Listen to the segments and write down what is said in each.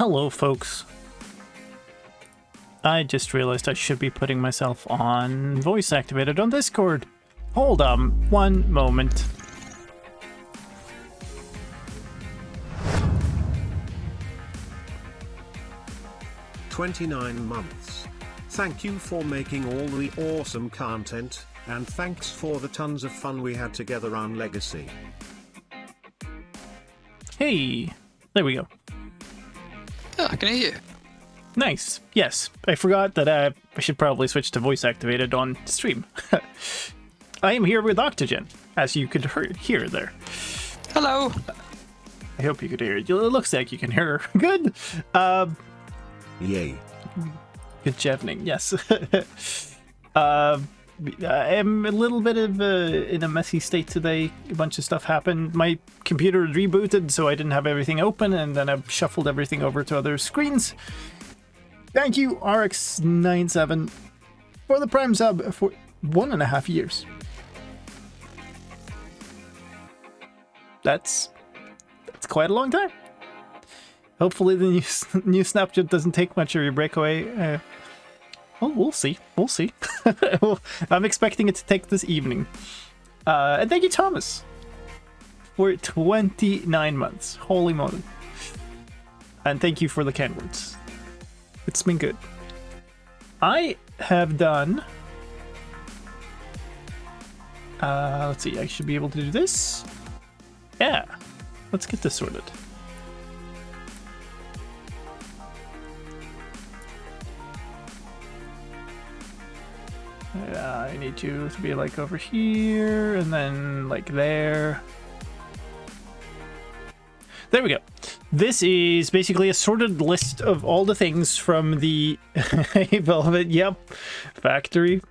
Hello, folks. I just realized I should be putting myself on voice activated on Discord. Hold on one moment. "29 months. Thank you for making all the awesome content, and thanks for the tons of fun we had together on Legacy." Hey, there we go. Oh, I can hear you. Nice. Yes, I forgot that I should probably switch to voice activated on stream. I am here with Octogen, as you could hear there. Hello. I hope you could hear it. It looks like you can hear her. Good. Yay. Good chevening, yes. I'm a little bit of in a messy state today. A bunch of stuff happened. My computer rebooted, so I didn't have everything open, and then I've shuffled everything over to other screens. Thank you, RX97, for the Prime sub for 1.5 years. That's quite a long time. Hopefully the new Snapshot doesn't take much of your breakaway. Well, we'll see. We'll see. I'm expecting it to take this evening. And thank you, Thomas, for 29 months. Holy moly. And thank you for the kind words. It's been good. I have done... let's see, I should be able to do this. Yeah. Let's get this sorted. I need you to be like over here and then like there. There we go. This is basically a sorted list of all the things from the Velvet. Yep. Factory.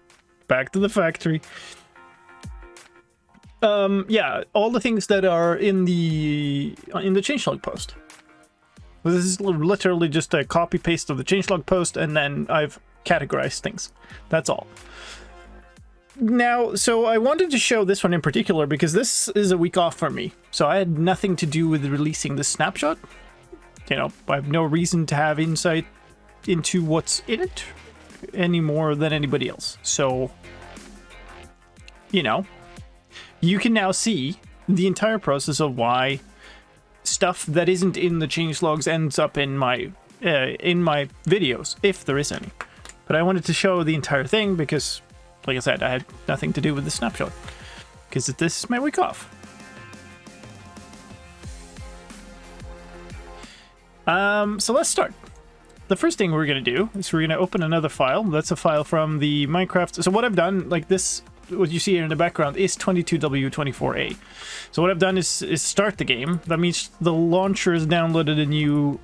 Back to the factory. Yeah, all the things that are in the changelog post. This is literally just a copy paste of the changelog post, and then I've categorized things. That's all. Now, so I wanted to show this one in particular because this is a week off for me. So I had nothing to do with releasing the snapshot. You know, I have no reason to have insight into what's in it any more than anybody else. So, you know, you can now see the entire process of why stuff that isn't in the changelogs ends up in my videos, if there is any. But I wanted to show the entire thing because, like I said, I had nothing to do with the snapshot because this is my week off. So let's start. The first thing we're going to do is we're going to open another file. That's a file from the Minecraft. So what I've done, like this, what you see here in the background is 22W24A. So what I've done is start the game. That means the launcher has downloaded a new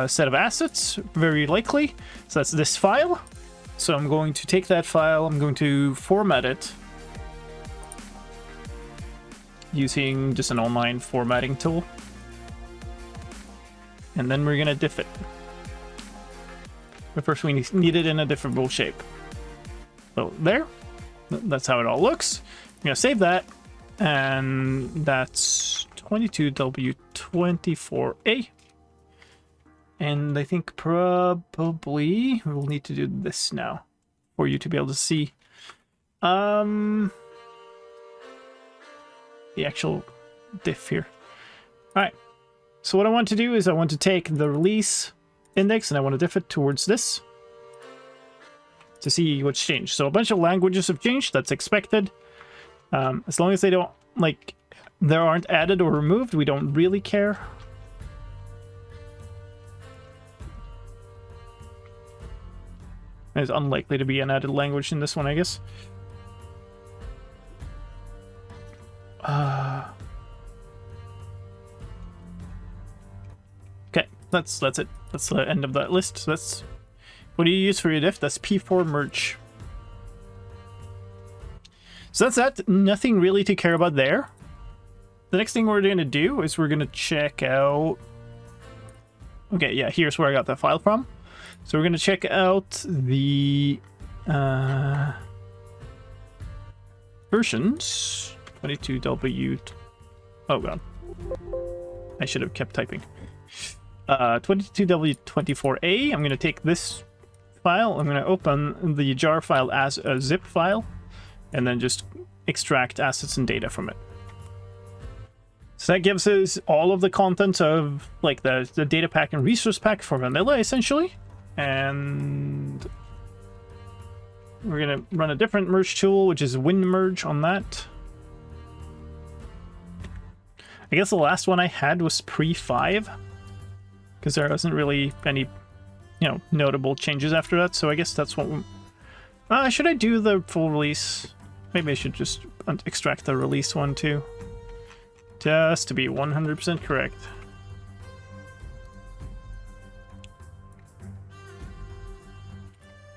set of assets, very likely. So that's this file. So I'm going to take that file, I'm going to format it using just an online formatting tool. And then we're going to diff it. But first we need it in a different shape. So there, that's how it all looks. I'm going to save that. And that's 22W24A. And I think probably we'll need to do this now for you to be able to see the actual diff here. All right. So what I want to do is I want to take the release index and I want to diff it towards this to see what's changed. So a bunch of languages have changed. That's expected. As long as they don't, like, there aren't added or removed, we don't really care. There's unlikely to be an added language in this one, I guess. Okay, that's it. That's the end of that list. So that's what do you use for your diff? That's P4 merge. So that's that. Nothing really to care about there. The next thing we're going to do is we're going to check out... Okay, yeah, here's where I got that file from. So we're going to check out the versions. 22W... Oh, God. I should have kept typing. 22W24A. I'm going to take this file. I'm going to open the jar file as a zip file and then just extract assets and data from it. So that gives us all of the contents of like the data pack and resource pack for vanilla essentially. And we're going to run a different merge tool, which is WinMerge on that. I guess the last one I had was pre-5 because there wasn't really any, notable changes after that. So I guess that's what should I do the full release? Maybe I should just extract the release one too. Just to be 100% correct.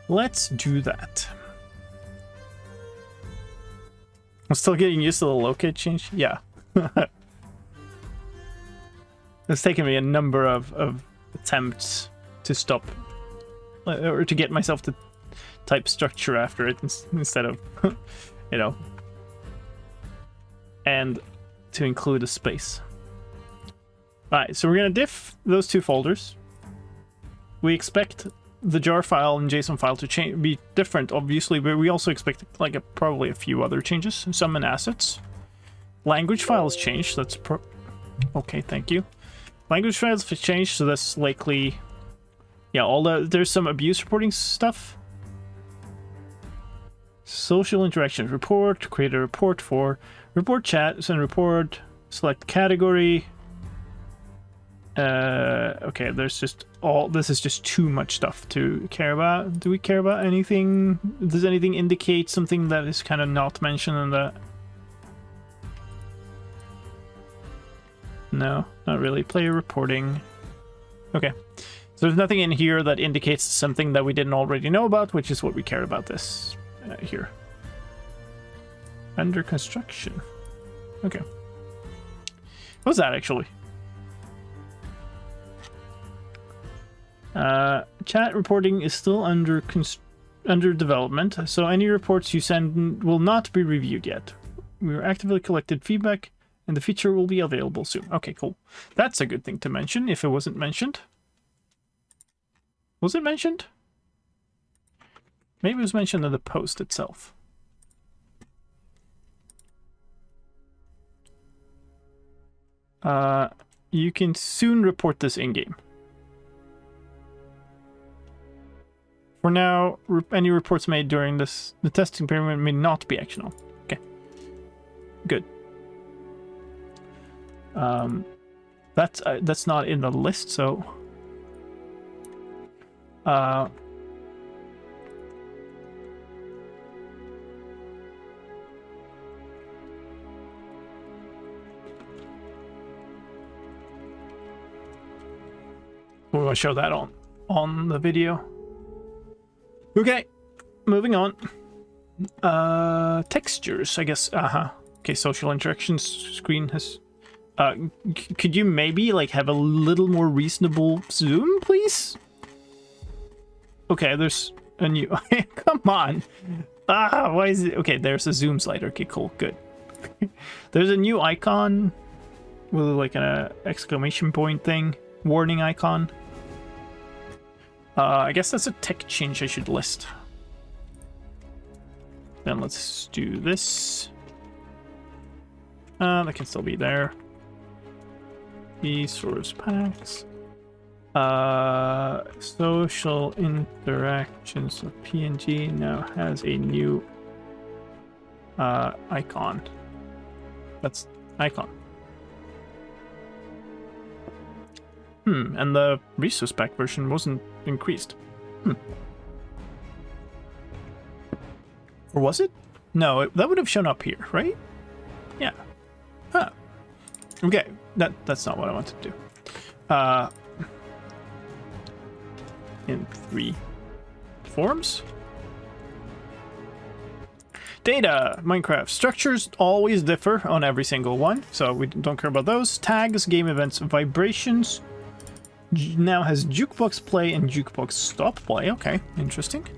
Let's do that. I'm still getting used to the locate change. Yeah. It's taken me a number of attempts to stop or to get myself to type structure after it instead of, and to include a space. Alright, so we're going to diff those two folders. We expect the jar file and JSON file to be different, obviously, but we also expect probably a few other changes, some in assets. Language files changed, that's okay, thank you. Language files have changed, so that's likely, there's some abuse reporting stuff. Social interactions report, create a report for report chats and report, select category. Okay, this is just too much stuff to care about. Do we care about anything? Does anything indicate something that is kind of not mentioned in that? No, not really. Player reporting. Okay. So there's nothing in here that indicates something that we didn't already know about, which is what we care about this here. Under construction. Okay. What was that actually? Chat reporting is still under development, so any reports you send will not be reviewed yet. We are actively collected feedback, and the feature will be available soon. Okay, cool. That's a good thing to mention, if it wasn't mentioned. Was it mentioned? Maybe it was mentioned in the post itself. You can soon report this in-game. For now, any reports made during the testing period may not be actionable. Okay. Good. That's not in the list, so... we want to show that on the video. Okay, moving on. Textures, I guess. Okay, social interactions screen has... could you maybe, have a little more reasonable zoom, please? Okay, there's a new... Come on! Why is it... Okay, there's a zoom slider. Okay, cool, good. There's a new icon with, an exclamation point thing. Warning icon. I guess that's a tech change I should list. Then let's do this. That can still be there. Resource packs. Social interactions of PNG now has a new icon. That's icon. And the resource pack version wasn't increased. Or was it? No, that would have shown up here, right? Yeah. Huh. Okay, that's not what I wanted to do. In 3 forms. Data, Minecraft. Structures always differ on every single one, so we don't care about those. Tags, game events, vibrations. Now has jukebox play and jukebox stop play. Okay, interesting.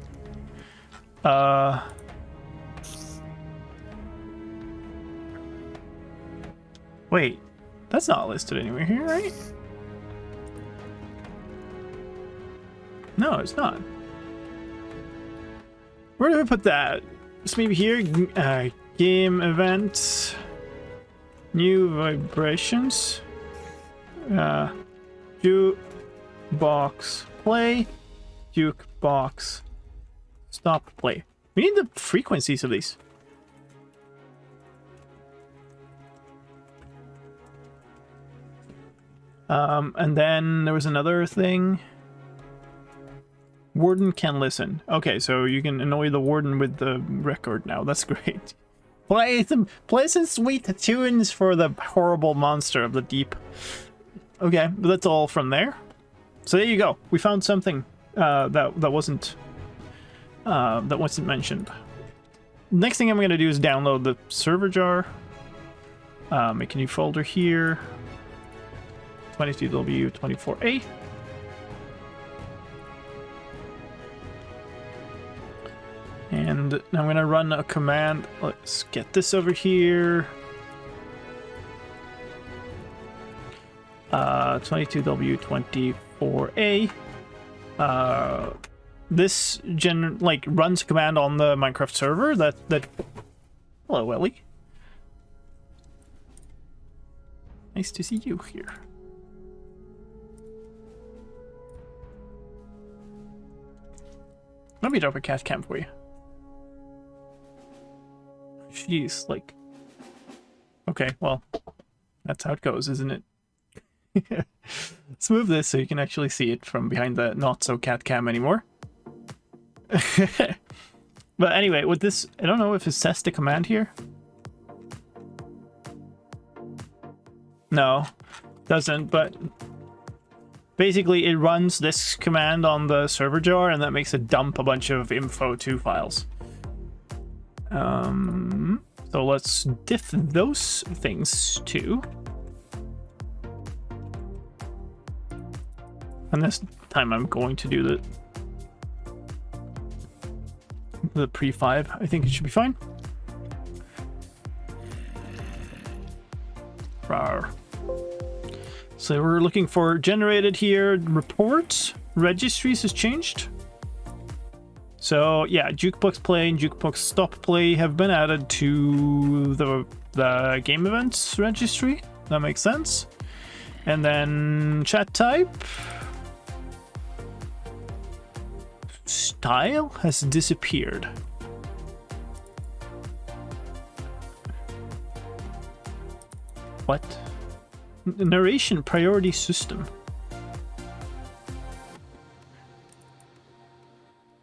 Wait, that's not listed anywhere here, right? No, it's not. Where do I put that? It's maybe here. Game events. New vibrations. Jukebox play. Jukebox stop play. We need the frequencies of these. And then there was another thing. Warden can listen. Okay, so you can annoy the warden with the record now. That's great. Play some pleasant sweet tunes for the horrible monster of the deep. Okay, but that's all from there. So there you go. We found something that wasn't mentioned. Next thing I'm going to do is download the server jar. Make a new folder here. 22W24A. And I'm going to run a command. Let's get this over here. 22W24A. This runs a command on the Minecraft server that hello, Ellie. Nice to see you here. Let me drop a cat cam for you. Jeez, like... Okay, well, that's how it goes, isn't it? Let's move this so you can actually see it from behind the not-so-cat cam anymore. But anyway, with this, I don't know if it says the command here. No, doesn't, but... Basically, it runs this command on the server jar, and that makes it dump a bunch of info2 files. So let's diff those things too. And this time I'm going to do the pre-5. I think it should be fine. Rawr. So we're looking for generated here. Reports. Registries has changed. So yeah, Jukebox Play and Jukebox Stop Play have been added to the game events registry. That makes sense. And then chat type. Style has disappeared. What? Narration priority system.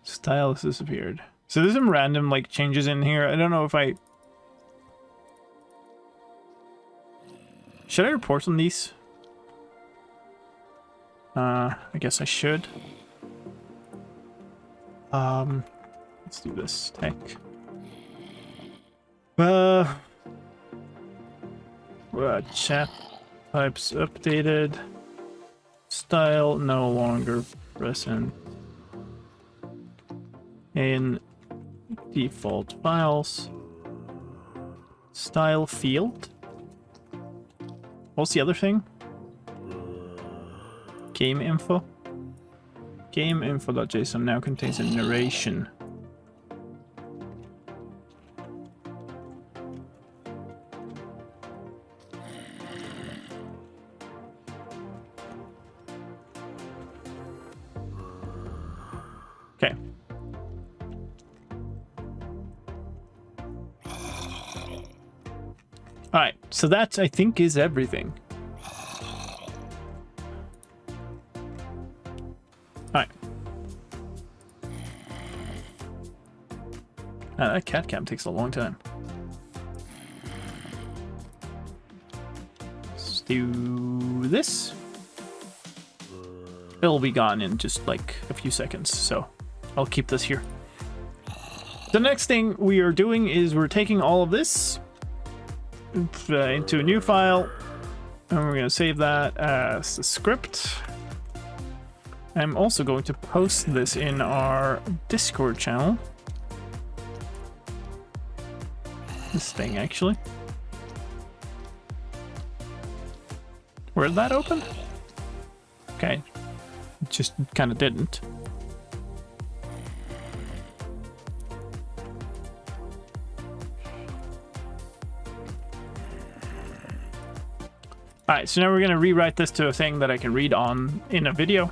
Style has disappeared. So there's some random like changes in here. I don't know if I... Should I report on these? I guess I should. Let's do this. Tech. Chat types updated. Style no longer present in default files. Style field. What's the other thing? Game info. Game info.json now contains a narration. Okay. Alright, so that I think is everything. Alright. That cat cam takes a long time. Let's do this. It'll be gone in just like a few seconds, so I'll keep this here. The next thing we are doing is we're taking all of this into a new file, and we're going to save that as a script. I'm also going to post this in our Discord channel. This thing, actually. Where did that open? Okay. It just kind of didn't. Alright, so now we're going to rewrite this to a thing that I can read on in a video.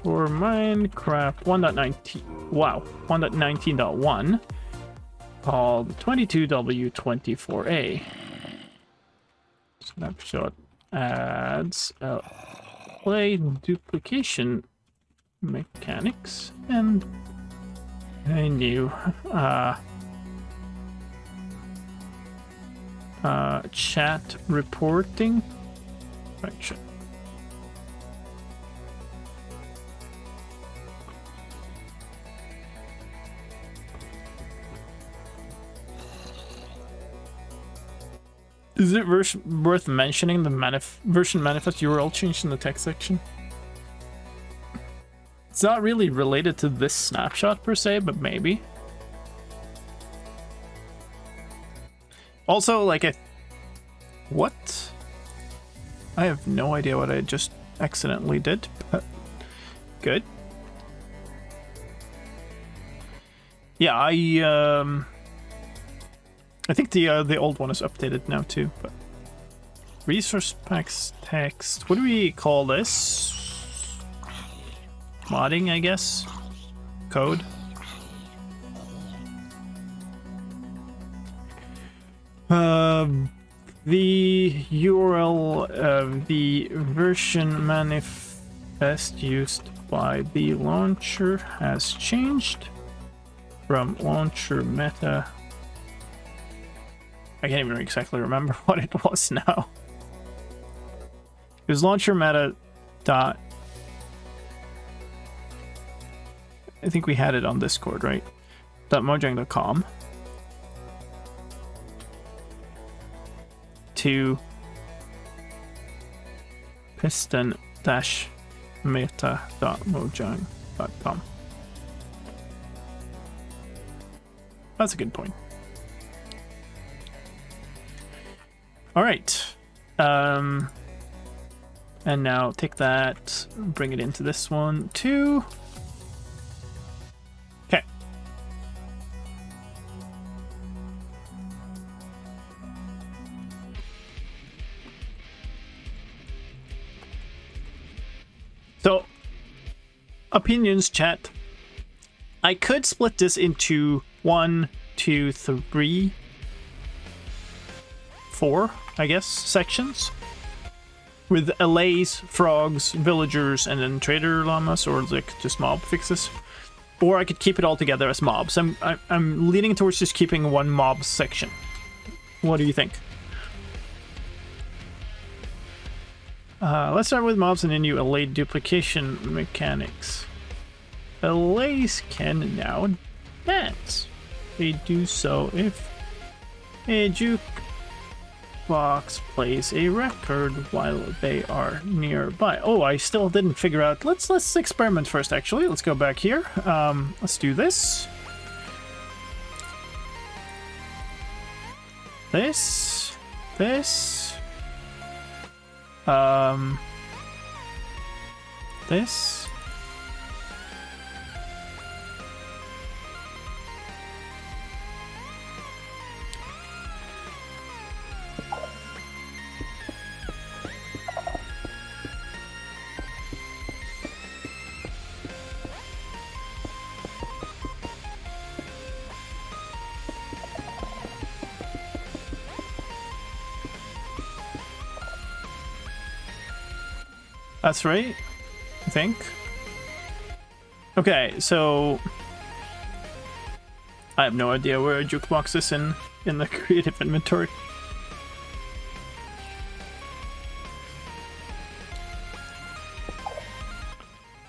For Minecraft 1.19, wow, 1.19.1, called 22W24A. Snapshot adds play duplication mechanics and a new chat reporting function. Is it worth mentioning the version manifest URL change in the text section? It's not really related to this snapshot per se, but maybe. Also, like, what? I have no idea what I just accidentally did, but good. Yeah, I think the old one is updated now too, but resource packs text. What do we call this? Modding, I guess. Code. The URL of the version manifest used by the launcher has changed from launcher meta. I can't even exactly remember what it was now. It was launcher meta dot. I think we had it on Discord, right? .mojang.com to piston-meta.mojang.com. That's a good point. All right. And now take that, bring it into this one too. Okay. So, opinions, chat. I could split this into 1, 2, 3, 4, I guess, sections. With allays, frogs, villagers, and then trader llamas, or like just mob fixes. Or I could keep it all together as mobs. I'm leaning towards just keeping one mob section. What do you think? Let's start with mobs and then you allay duplication mechanics. Allays can now dance. They do so if a jukebox plays a record while they are nearby. Oh, I still didn't figure out. Let's experiment first. Actually, let's go back here. Let's do this. This. This. That's right, I think. Okay, so I have no idea where a jukebox is in the creative inventory.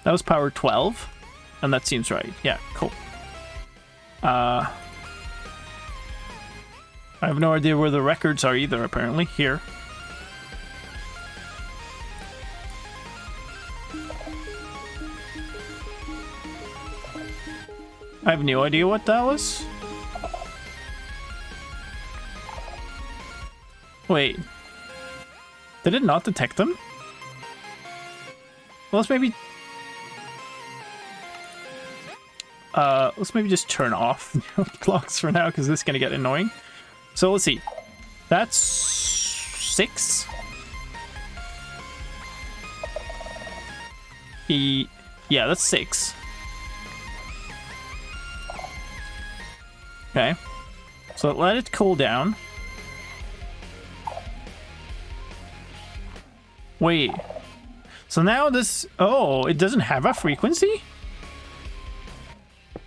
That was power 12, and that seems right. Yeah, cool. I have no idea where the records are either, apparently. Here. I have no idea what that was. Wait. Did it not detect them? Well, let's maybe... let's maybe just turn off clocks for now, because this is going to get annoying. So let's see. That's 6. Yeah, that's 6. Okay. So let it cool down. Wait. So now this... Oh, it doesn't have a frequency?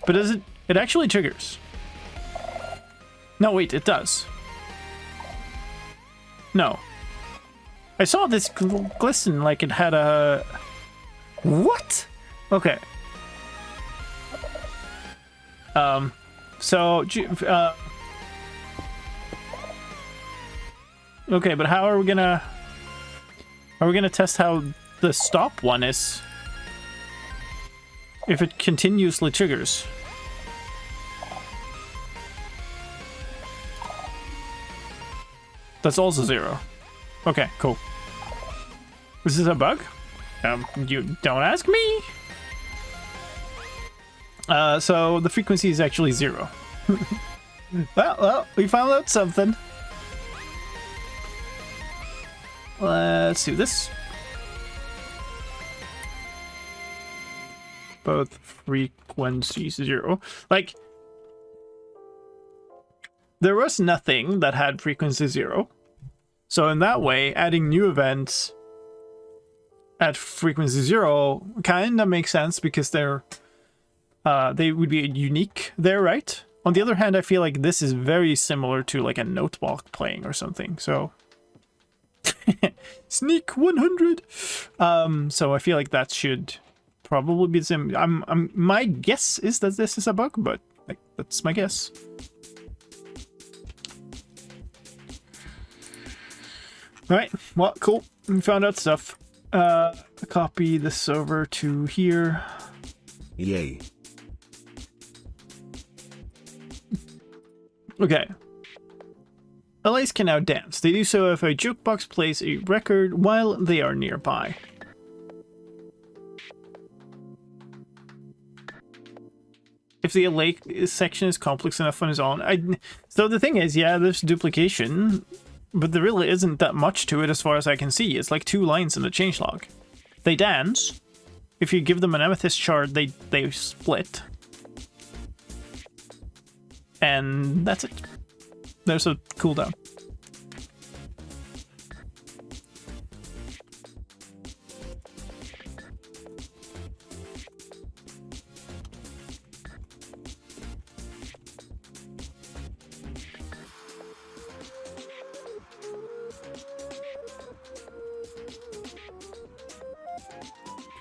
But does it... It actually triggers. No, wait, it does. No. I saw this glisten like it had a... What? Okay. So... okay, but how are we gonna... Are we gonna test how the stop one is? If it continuously triggers. That's also 0. Okay, cool. Is this a bug? You don't ask me. So the frequency is actually 0. Well, we found out something. Let's do this. Both frequencies 0. Like, there was nothing that had frequency 0. So in that way, adding new events at frequency 0 kind of makes sense, because they're they would be unique there, right? On the other hand, I feel like this is very similar to like a note block playing or something. So sneak 100. So I feel like that should probably be the same. My guess is that this is a bug, but like, that's my guess. All right. Well, cool. We found out stuff. Copy this over to here. Yay. Okay. LAs can now dance. They do so if a jukebox plays a record while they are nearby. If the LA section is complex enough on its own. So the thing is, yeah, there's duplication, but there really isn't that much to it as far as I can see. It's like 2 lines in the changelog. They dance. If you give them an amethyst shard, they split. And that's it. There's a cooldown.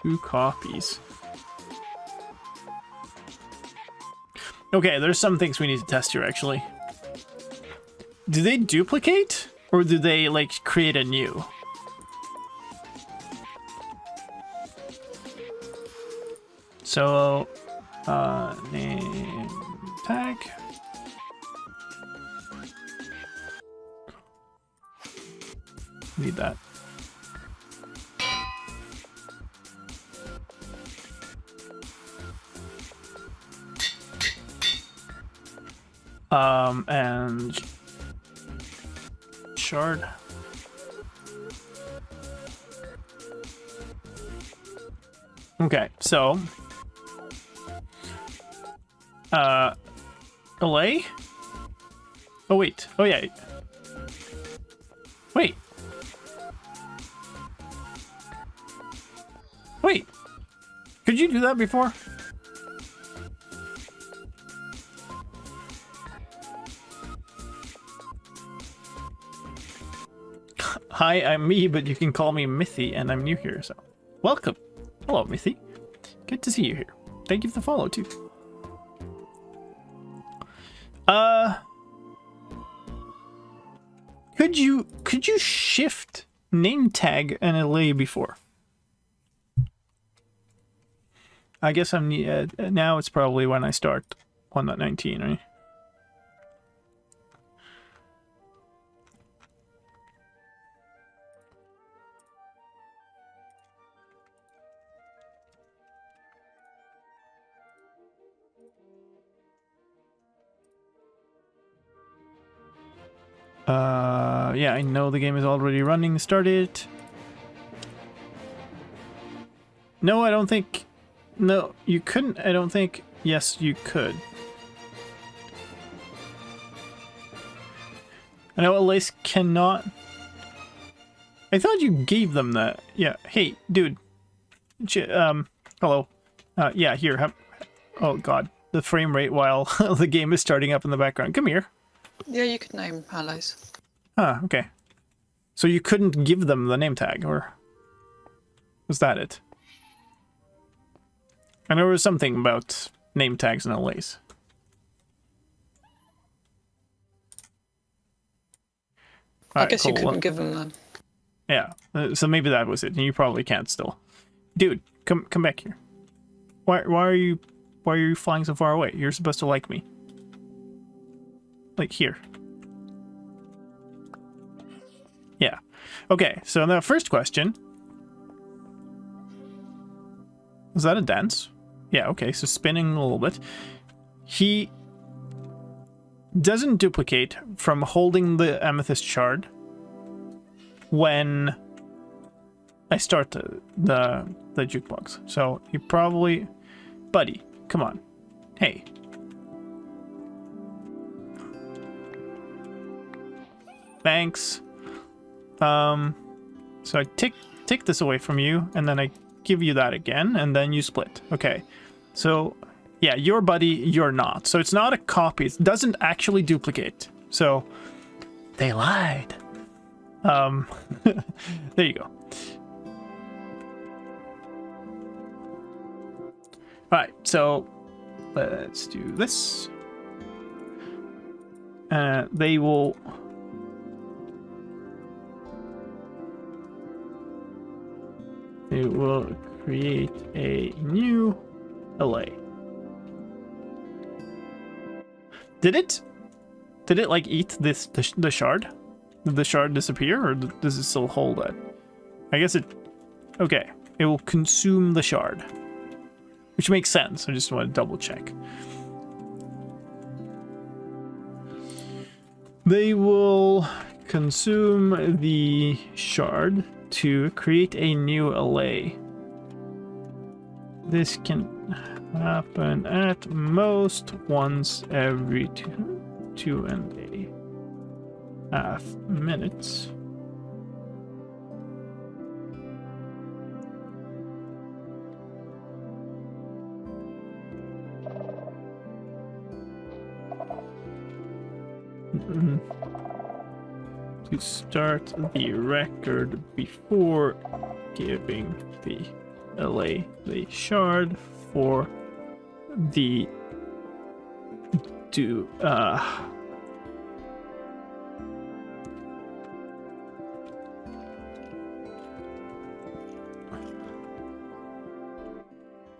Two copies. Okay, there's some things we need to test here, actually. Do they duplicate? Or do they, like, create a new? So, name tag. Need that. And shard. Okay, so LA? Oh wait. Oh yeah. Wait. Wait. Could you do that before? Hi, I'm me, but you can call me Mithy, and I'm new here, so welcome. Hello, Mithy. Good to see you here. Thank you for the follow, too. Could you shift name tag an LA before? I guess I'm now it's probably when I start 1.19, right? Yeah, I know the game is already running. Start it. No, I don't think... No, you couldn't. I don't think... Yes, you could. I know Elise cannot... I thought you gave them that. Yeah, hey, dude. Hello. Yeah, here. Oh, God. The frame rate while the game is starting up in the background. Come here. Yeah, you could name allies. Ah, okay. So you couldn't give them the name tag, or... Was that it? I know there was something about name tags and LAs. I guess you couldn't give them them. Yeah, so maybe that was it, and you probably can't still. Dude, come back here. Why are you flying so far away? You're supposed to like me. Like here. Yeah. Okay, so the first question. Was that a dance? Yeah, okay, so spinning a little bit. He doesn't duplicate from holding the amethyst shard when I start the jukebox. So you probably... Buddy, come on. Hey. Thanks. So I take this away from you, and then I give you that again, and then you split. Okay. So, yeah, your buddy, you're not. So it's not a copy. It doesn't actually duplicate. So, they lied. There you go. Alright, so let's do this. They will... It will create a new LA. Did it like eat the shard? Did the shard disappear, or does it still hold it? I guess it... Okay. It will consume the shard. Which makes sense. I just want to double check. They will consume the shard to create a new LA. This can happen at most once every 2.5 minutes. To start the record before giving the LA the shard for the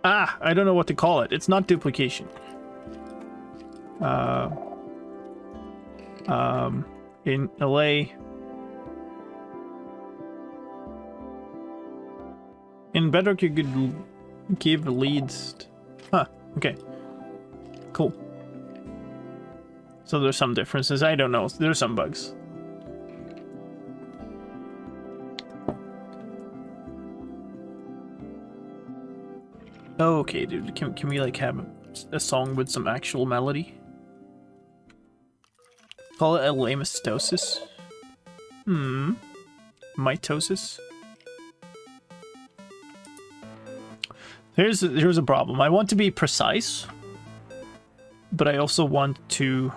I don't know what to call it. It's not duplication. In LA. In Bedrock, you could give leads. Huh, okay. Cool. So there's some differences. I don't know. There's some bugs. Okay, dude. Can we like have a song with some actual melody? Call it a lamistosis. Mitosis. Here's a problem. I want to be precise, but I also want to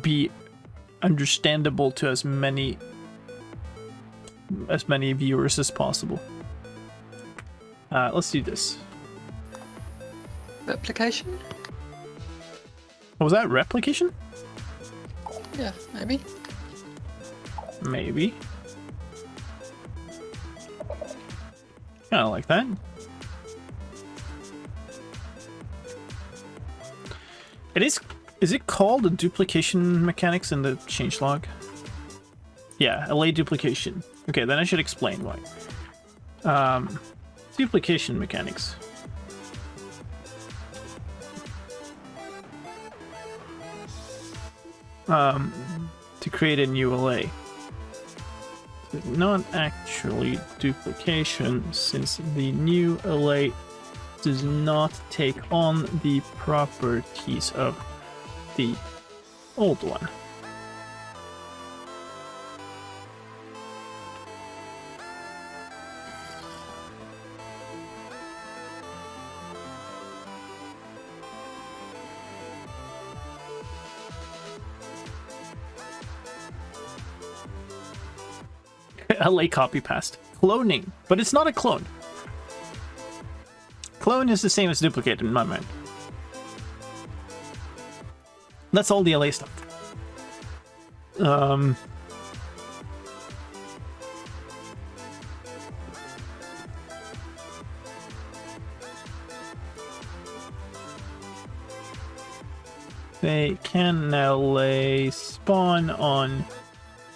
be understandable to as many viewers as possible. Let's do this. Replication? Was that replication? Yeah, maybe. Maybe. Kinda like that. It is it called a duplication mechanics in the changelog? Yeah, LA duplication. Okay, then I should explain why. Duplication mechanics. to create a new LA. It's not actually duplication, since the new LA does not take on the properties of the old one. LA copy past. Cloning, but it's not a clone. Clone is the same as duplicate in my mind. That's all the LA stuff. They can now lay spawn on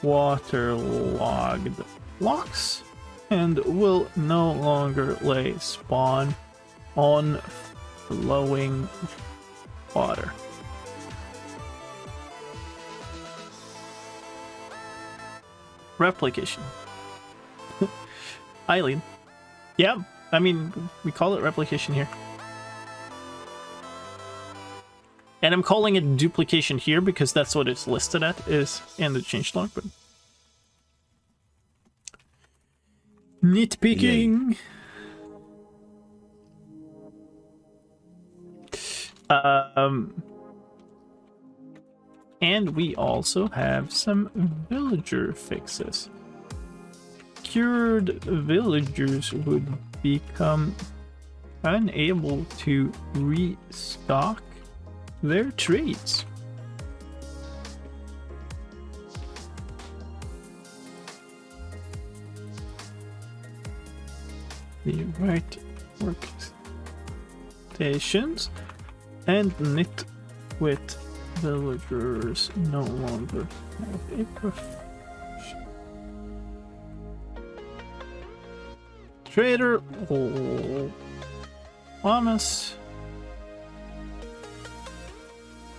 waterlogged blocks and will no longer lay spawn on flowing water. Replication. Eileen. Yeah, I mean, we call it replication here. And I'm calling it duplication here because that's what it's listed at, is in the changelog, but nitpicking. And we also have some villager fixes. Cured villagers would become unable to restock their trades. The right workstations and nitwit villagers no longer have a profession. Trader Lamas.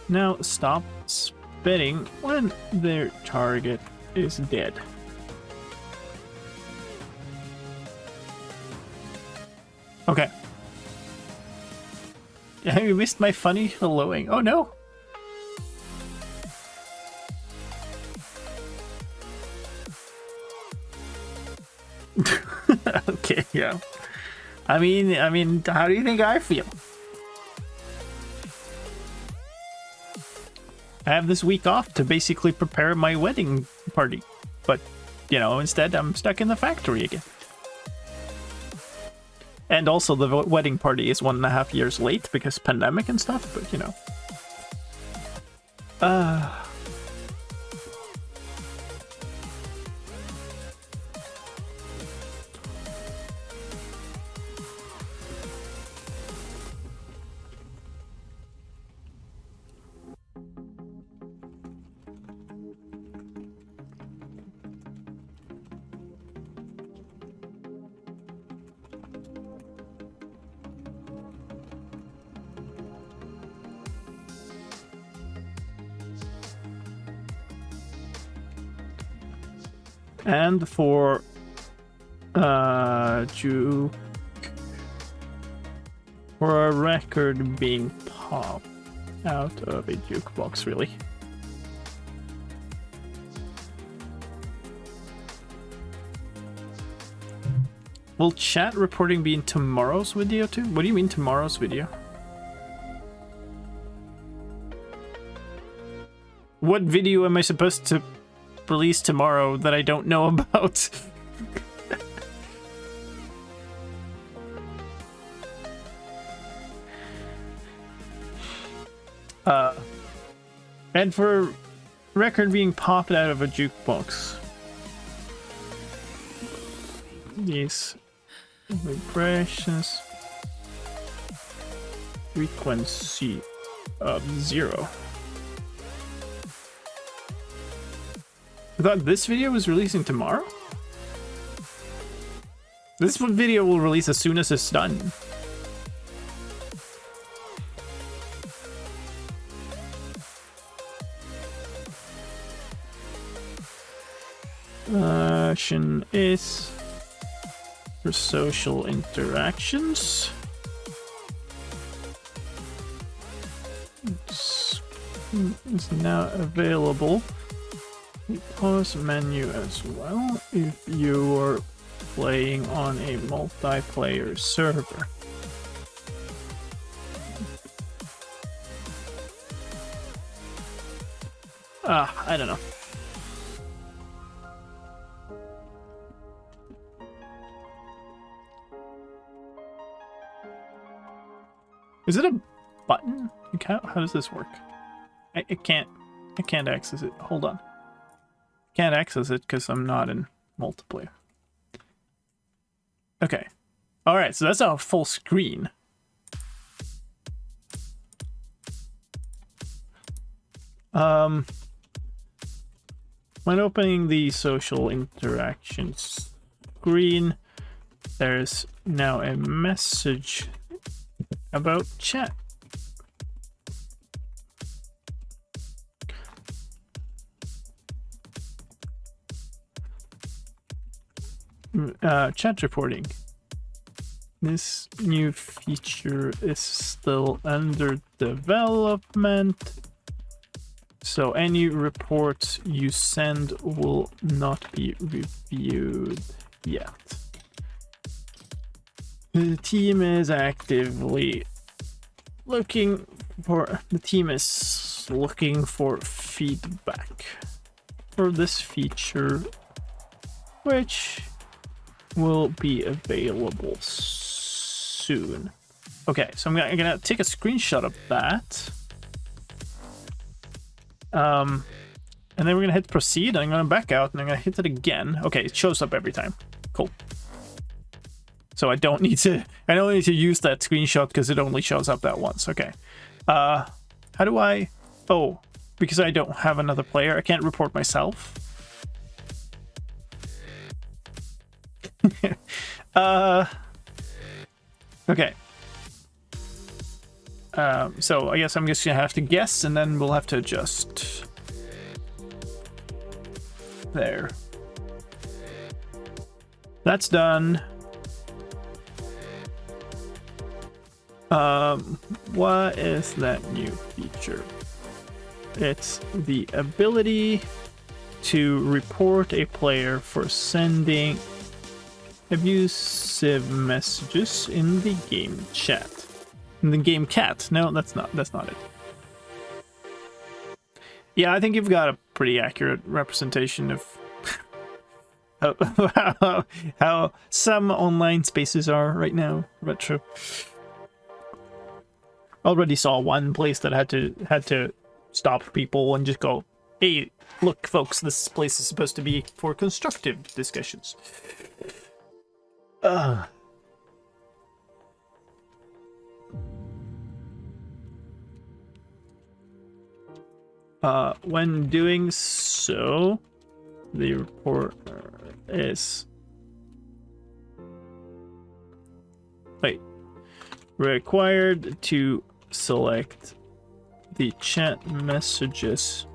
Now stop spitting when their target is dead. Okay. Have you missed my funny helloing? Oh no! Okay, yeah. I mean, how do you think I feel? I have this week off to basically prepare my wedding party, but, you know, instead I'm stuck in the factory again. And also the wedding party is 1.5 years late because pandemic and stuff, but, you know. And for for a record being popped out of a jukebox, really. Will chat reporting be in tomorrow's video too? What do you mean tomorrow's video? What video am I supposed to release tomorrow that I don't know about? And for record being popped out of a jukebox. These vibrations frequency of 0. I thought this video was releasing tomorrow? This video will release as soon as it's done. Action is for social interactions. It's now available. Pause menu as well if you are playing on a multiplayer server. I don't know. Is it a button? How does this work? I can't access it. Hold on. Can't access it because I'm not in multiplayer. Okay. Alright, so that's a full screen. When opening the social interactions screen, there's now a message about chat. Chat reporting. This new feature is still under development, so any reports you send will not be reviewed yet. The team is actively looking for feedback for this feature, which will be available soon. Okay, so I'm gonna take a screenshot of that. And then we're gonna hit proceed, and I'm gonna back out, and I'm gonna hit it again. Okay, it shows up every time. Cool. So I don't need to use that screenshot because it only shows up that once. Okay. How do I... Oh, because I don't have another player, I can't report myself. Okay. So I guess I'm just gonna have to guess, and then we'll have to adjust. There. That's done. What is that new feature? It's the ability to report a player for sending abusive messages in the game chat. In the game cat. No, that's not it. Yeah, I think you've got a pretty accurate representation of how some online spaces are right now. Retro. Already saw one place that had to stop people and just go, "Hey, look, folks, this place is supposed to be for constructive discussions." When doing so, the report is required to select the chat messages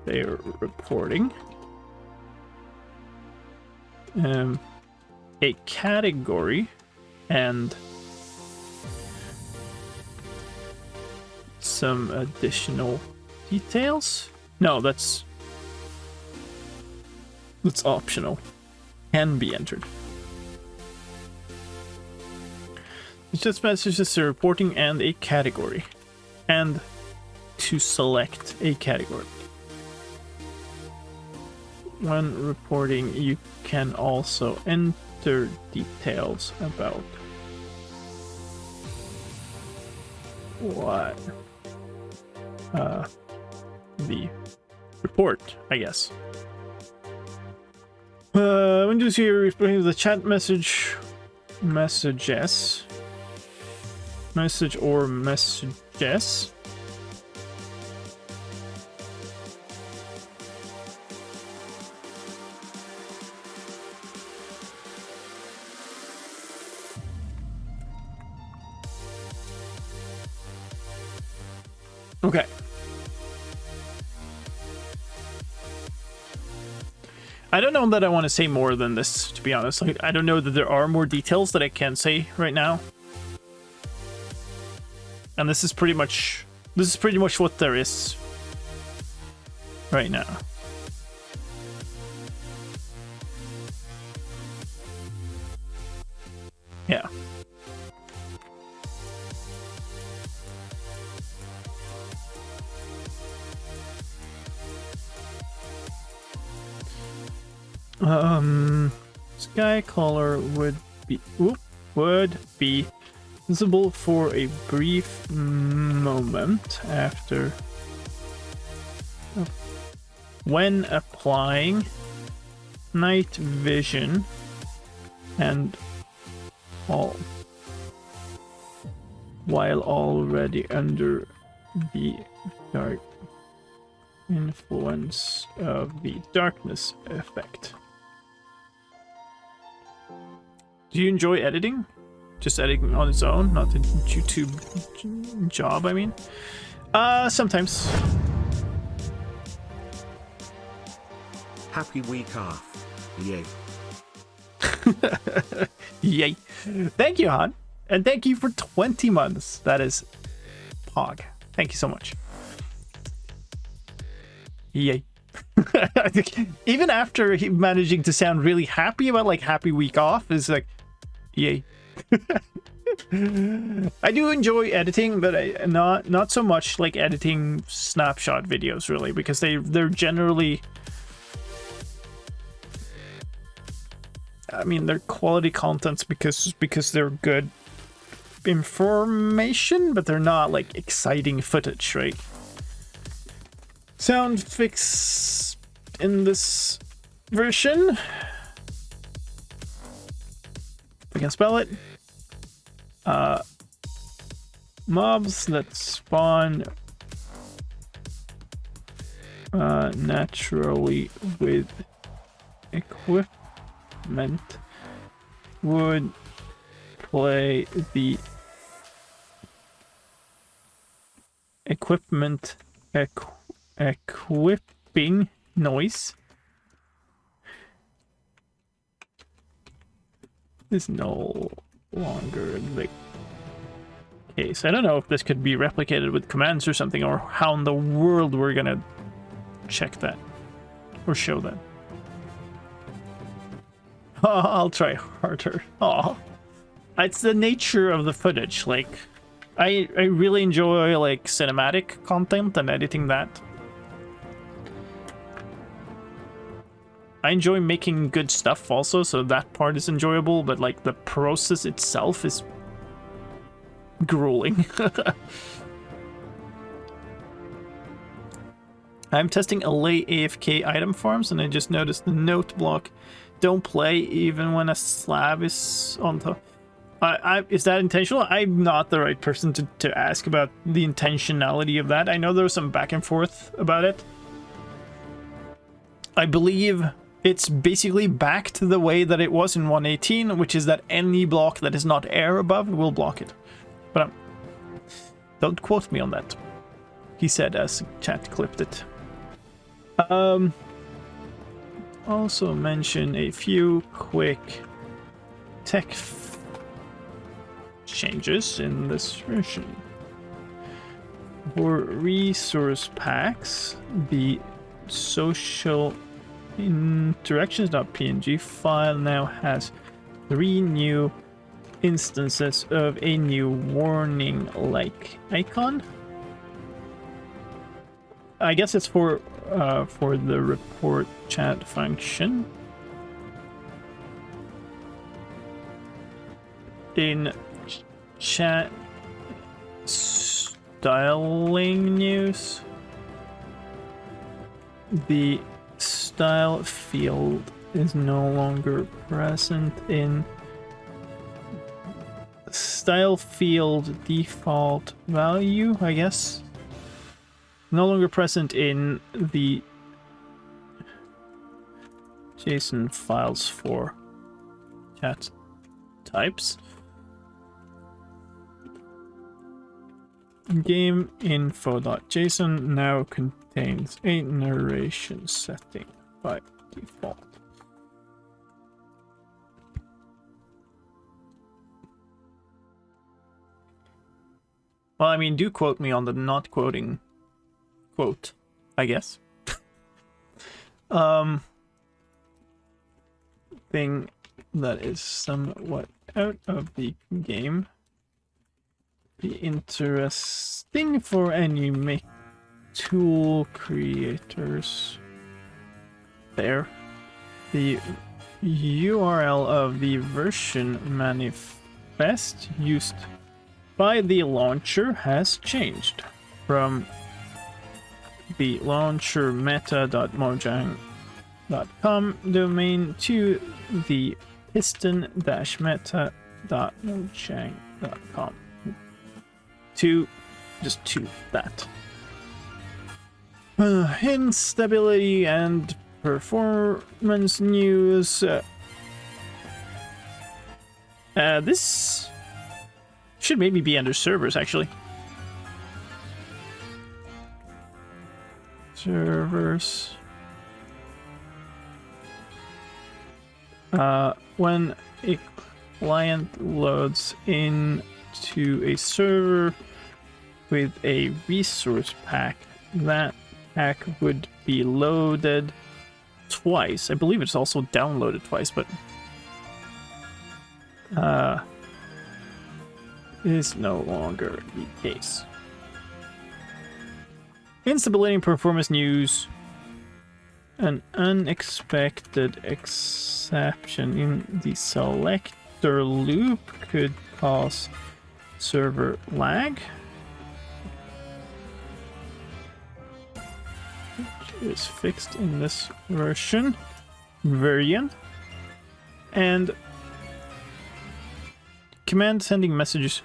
they are reporting, a category, and some additional details. No, that's optional. Can be entered. It's just messages to reporting and a category, and to select a category. When reporting, you can also enter details about what the report, I guess. When you see the chat message or messages. Okay. I don't know that I want to say more than this, to be honest. Like, I don't know that there are more details that I can say right now. And this is pretty much what there is right now. Yeah. Sky color would be visible for a brief moment after when applying night vision and all while already under the dark influence of the darkness effect. Do you enjoy editing? Just editing on its own, not the YouTube job, I mean? Sometimes. Happy week off. Yay. Yay. Thank you, Han. And thank you for 20 months. That is Pog. Thank you so much. Yay. Even after he managing to sound really happy about like happy week off is like, yay. I do enjoy editing, but not so much like editing snapshot videos really, because they're generally, I mean, they're quality contents because they're good information, but they're not like exciting footage, right? Sound fix in this version, if I can spell it. Mobs that spawn naturally with equipment would play the equipment equipping noise. Is no longer the case. I don't know if this could be replicated with commands or something, or how in the world we're gonna check that or show that. Oh, I'll try harder. Oh, it's the nature of the footage. Like, I really enjoy like cinematic content and editing that. I enjoy making good stuff also, so that part is enjoyable, but like the process itself is grueling. I'm testing LA AFK item farms and I just noticed the note block don't play even when a slab is on top. Is that intentional? I'm not the right person to ask about the intentionality of that. I know there's some back and forth about it. I believe it's basically back to the way that it was in 1.18, which is that any block that is not air above will block it. But don't quote me on that. He said as chat clipped it. Also mention a few quick tech changes in this version. For resource packs, the social interactions.png file now has 3 new instances of a new warning like icon. I guess it's for the report chat function. In chat styling news, the style field is no longer present in style field default value, I guess. No longer present in the JSON files for chat types. Game info.json now contains a narration setting by default. Well, I mean, do quote me on the not quoting quote, I guess. Thing that is somewhat out of the game. Be interesting for any tool creators. There. The URL of the version manifest used by the launcher has changed from the launcher meta.mojang.com domain to the piston-meta.mojang.com. Just to that. Instability and performance news. This should maybe be under servers, actually. Servers. When a client loads into a server with a resource pack, that pack would be loaded twice. I believe it's also downloaded twice, but is no longer the case. Instability and performance news. An unexpected exception in the selector loop could cause server lag, which is fixed in this variant. And command sending messages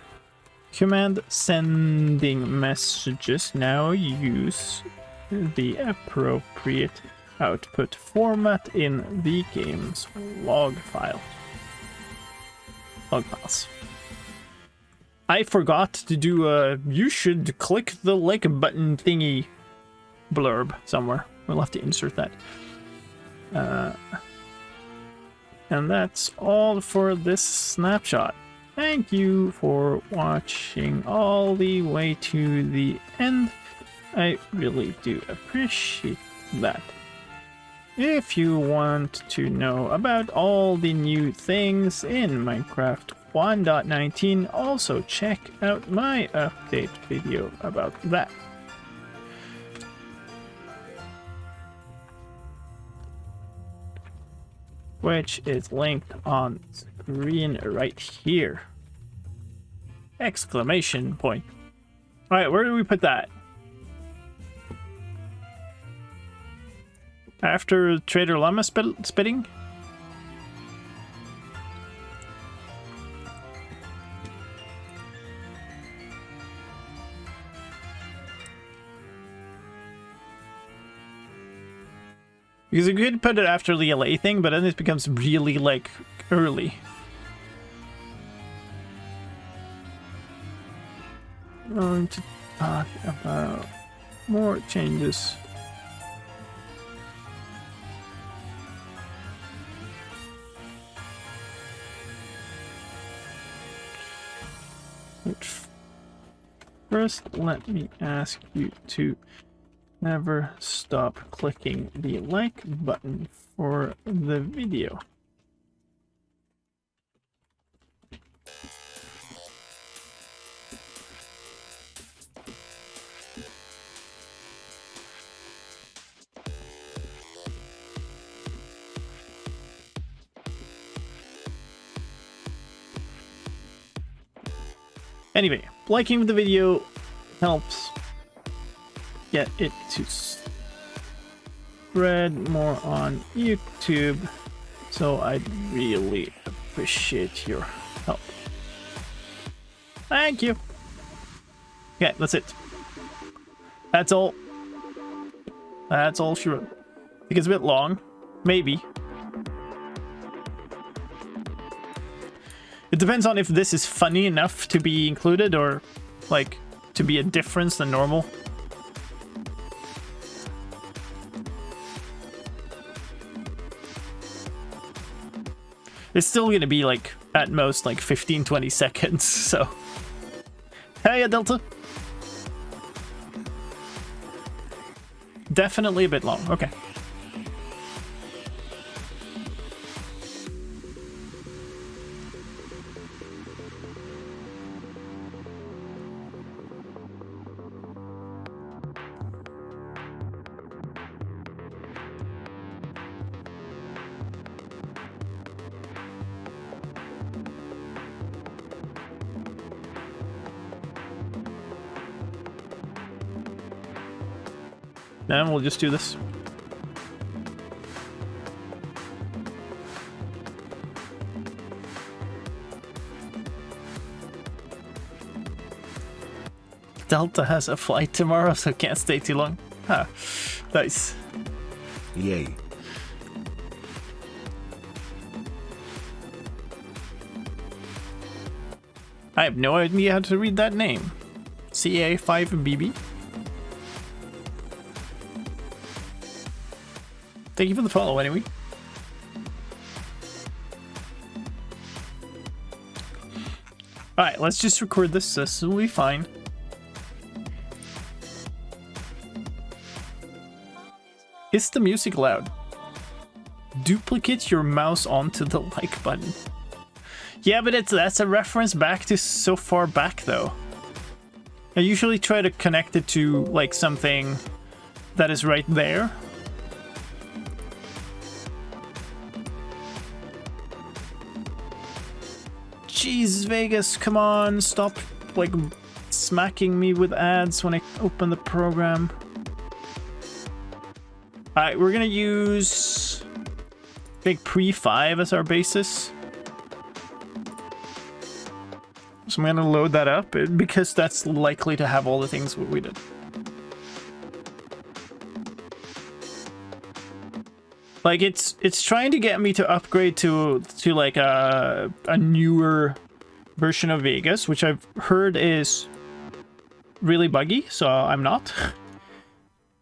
now use the appropriate output format in the game's log files. I forgot to do a you should click the like button thingy blurb somewhere. We'll have to insert that. And that's all for this snapshot. Thank you for watching all the way to the end. I really do appreciate that. If you want to know about all the new things in Minecraft 1.19, also check out my update video about that. Which is linked on screen right here. Exclamation point. Alright, where do we put that? After Trader Llama spitting? Because you could put it after the LA thing, but then it becomes really, like, early. I'm going to talk about more changes. First, let me ask you to never stop clicking the like button for the video. Anyway, liking the video helps get it to spread more on YouTube, so I'd really appreciate your help. Thank you. Okay, that's it. That's all. That's all she wrote. I think it's a bit long. Maybe. It depends on if this is funny enough to be included or, like, to be a difference than normal. It's still gonna be, like, at most, like, 15-20 seconds, so... Hey, Delta! definitely a bit long. Okay. And we'll just do this. Delta has a flight tomorrow, so can't stay too long. Ah, nice. Yay. I have no idea how to read that name. CA5BB. Thank you for the follow, anyway. Alright, let's just record this. This will be fine. Is the music loud? Duplicate your mouse onto the like button. Yeah, but that's a reference back to so far back, though. I usually try to connect it to, like, something that is right there. Jeez, Vegas, come on, stop, like, smacking me with ads when I open the program. Alright, we're gonna use, I think, pre-5 as our basis. So I'm gonna load that up, because that's likely to have all the things we did. Like, it's trying to get me to upgrade to like a newer version of Vegas, which I've heard is really buggy, so I'm not.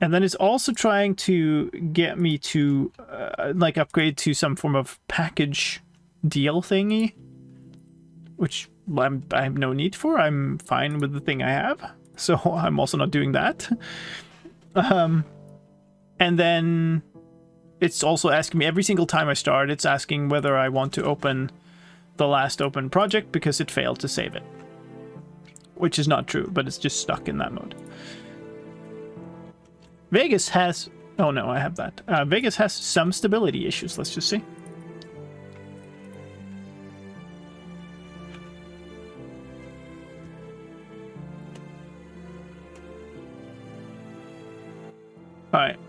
And then it's also trying to get me to like upgrade to some form of package deal thingy, which I have no need for. I'm fine with the thing I have, so I'm also not doing that. And then it's also asking me every single time I start, it's asking whether I want to open the last open project because it failed to save it. Which is not true, but it's just stuck in that mode. Vegas has... Oh no, I have that. Vegas has some stability issues, let's just see. Alright.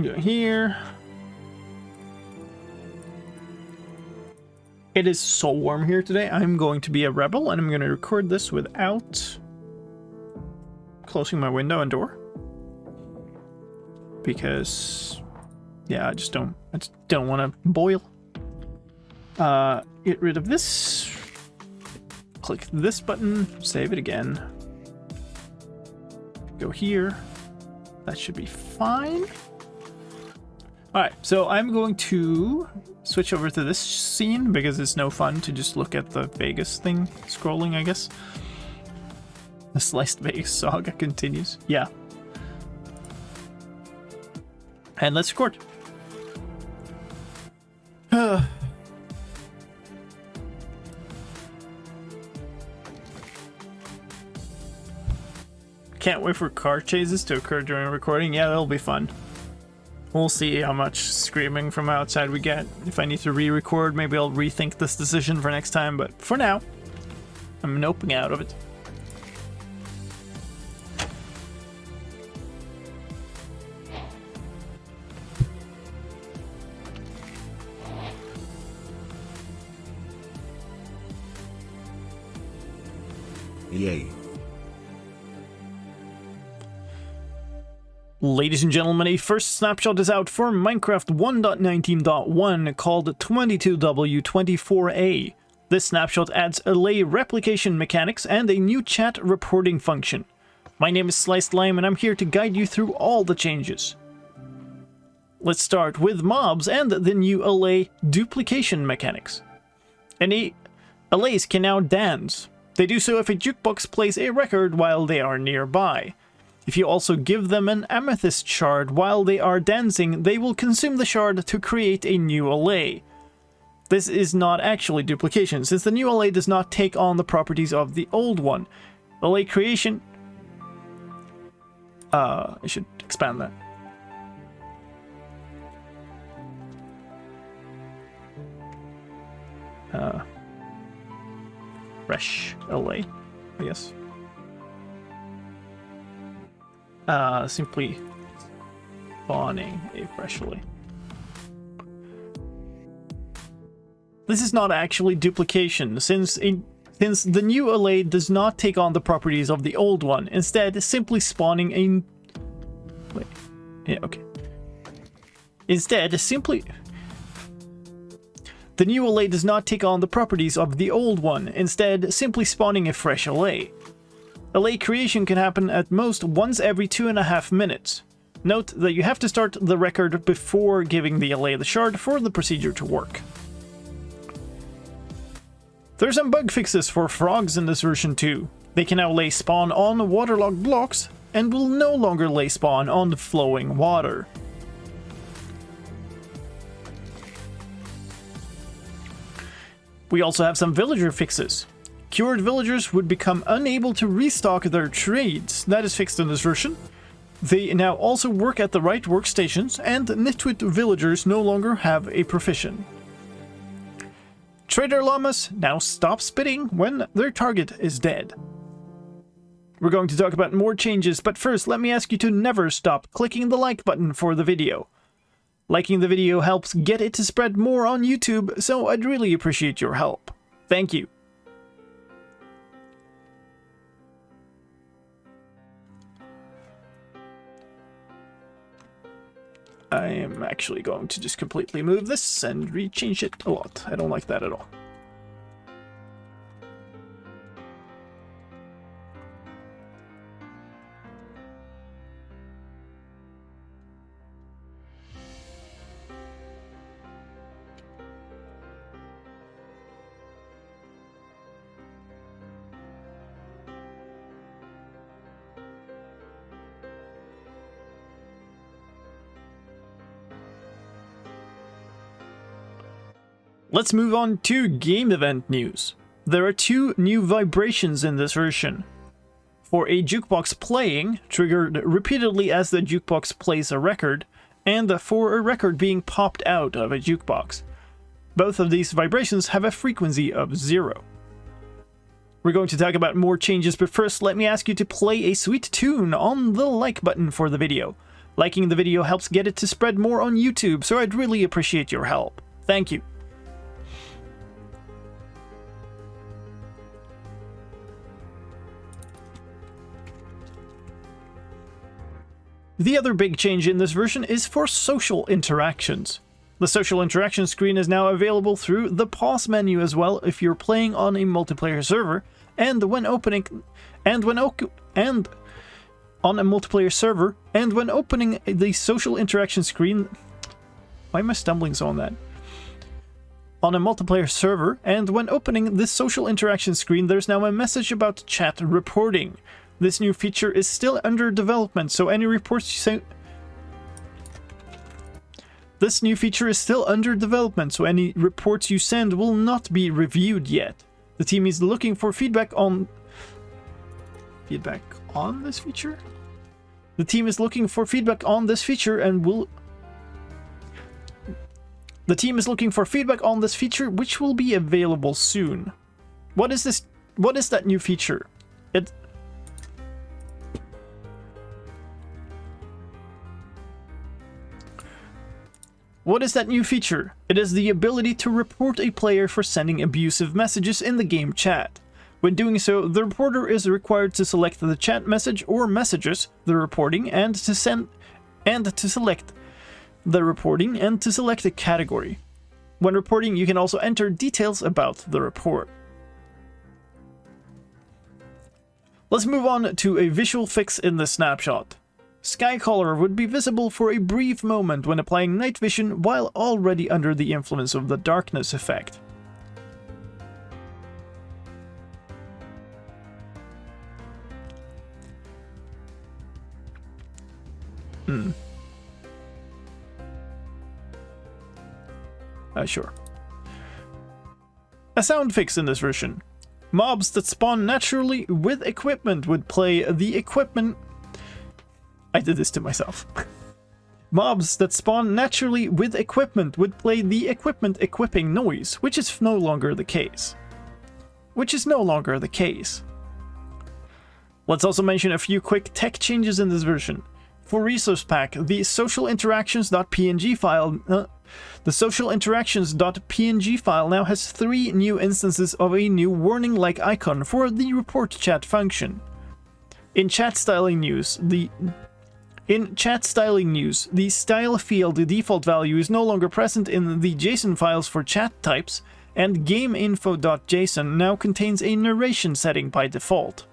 Go here. It is so warm here today. I'm going to be a rebel, and I'm going to record this without closing my window and door. Because, yeah, I just don't want to boil. Get rid of this. Click this button. Save it again. Go here. That should be fine. Alright, so I'm going to switch over to this scene because it's no fun to just look at the Vegas thing scrolling, I guess. The Sliced Vegas saga continues. Yeah. And let's record. Can't wait for car chases to occur during recording. Yeah, that'll be fun. We'll see how much screaming from outside we get. If I need to re-record, maybe I'll rethink this decision for next time. But for now, I'm noping out of it. Yay. Ladies and gentlemen, a first snapshot is out for Minecraft 1.19.1 called 22W24A. This snapshot adds array replication mechanics and a new chat reporting function. My name is slicedlime and I'm here to guide you through all the changes. Let's start with mobs and the new array duplication mechanics. Arrays can now dance. They do so if a jukebox plays a record while they are nearby. If you also give them an amethyst shard while they are dancing, they will consume the shard to create a new allay. This is not actually duplication, since the new allay does not take on the properties of the old one. Allay creation... I should expand that. Fresh allay, I guess. Simply spawning a fresh allay. This is not actually duplication, since the new allay does not take on the properties of the old one. Instead, simply spawning a... Wait. Yeah, okay. Instead, simply... The new allay does not take on the properties of the old one. Instead, simply spawning a fresh allay. Allay creation can happen at most once every 2.5 minutes. Note that you have to start the record before giving the allay the shard for the procedure to work. There's some bug fixes for frogs in this version too. They can now lay spawn on waterlogged blocks and will no longer lay spawn on flowing water. We also have some villager fixes. Cured villagers would become unable to restock their trades. That is fixed in this version. They now also work at the right workstations, and nitwit villagers no longer have a profession. Trader llamas now stop spitting when their target is dead. We're going to talk about more changes, but first let me ask you to never stop clicking the like button for the video. Liking the video helps get it to spread more on YouTube, so I'd really appreciate your help. Thank you. I am actually going to just completely move this and rechange it a lot. I don't like that at all. Let's move on to game event news. There are 2 new vibrations in this version. For a jukebox playing, triggered repeatedly as the jukebox plays a record, and for a record being popped out of a jukebox. Both of these vibrations have a frequency of 0. We're going to talk about more changes, but first let me ask you to play a sweet tune on the like button for the video. Liking the video helps get it to spread more on YouTube, so I'd really appreciate your help. Thank you. The other big change in this version is for social interactions. The social interaction screen is now available through the pause menu as well if you're playing on a multiplayer server, and when opening the social interaction screen. Why am I stumbling so on that? On a multiplayer server, and when opening the social interaction screen, there's now a message about chat reporting. This new feature is still under development, so any reports you send... This new feature is still under development, so any reports you send will not be reviewed yet. The team is looking for feedback on... Feedback on this feature? The team is looking for feedback on this feature and will... The team is looking for feedback on this feature, which will be available soon. What is this? What is that new feature? What is that new feature? It is the ability to report a player for sending abusive messages in the game chat. When doing so, the reporter is required to select the chat message or messages, the reporting, and to select the reporting and to select a category. When reporting, you can also enter details about the report. Let's move on to a visual fix in the snapshot. Skycolor would be visible for a brief moment when applying night vision while already under the influence of the darkness effect. Sure. A sound fix in this version. Mobs that spawn naturally with equipment would play the equipment... I did this to myself. Mobs that spawn naturally with equipment would play the equipment equipping noise, which is no longer the case. Let's also mention a few quick tech changes in this version. For Resource Pack, the social interactions.png file now has 3 new instances of a new warning-like icon for the report chat function. In chat styling news, the style field default value is no longer present in the JSON files for chat types, and gameinfo.json now contains a narration setting by default.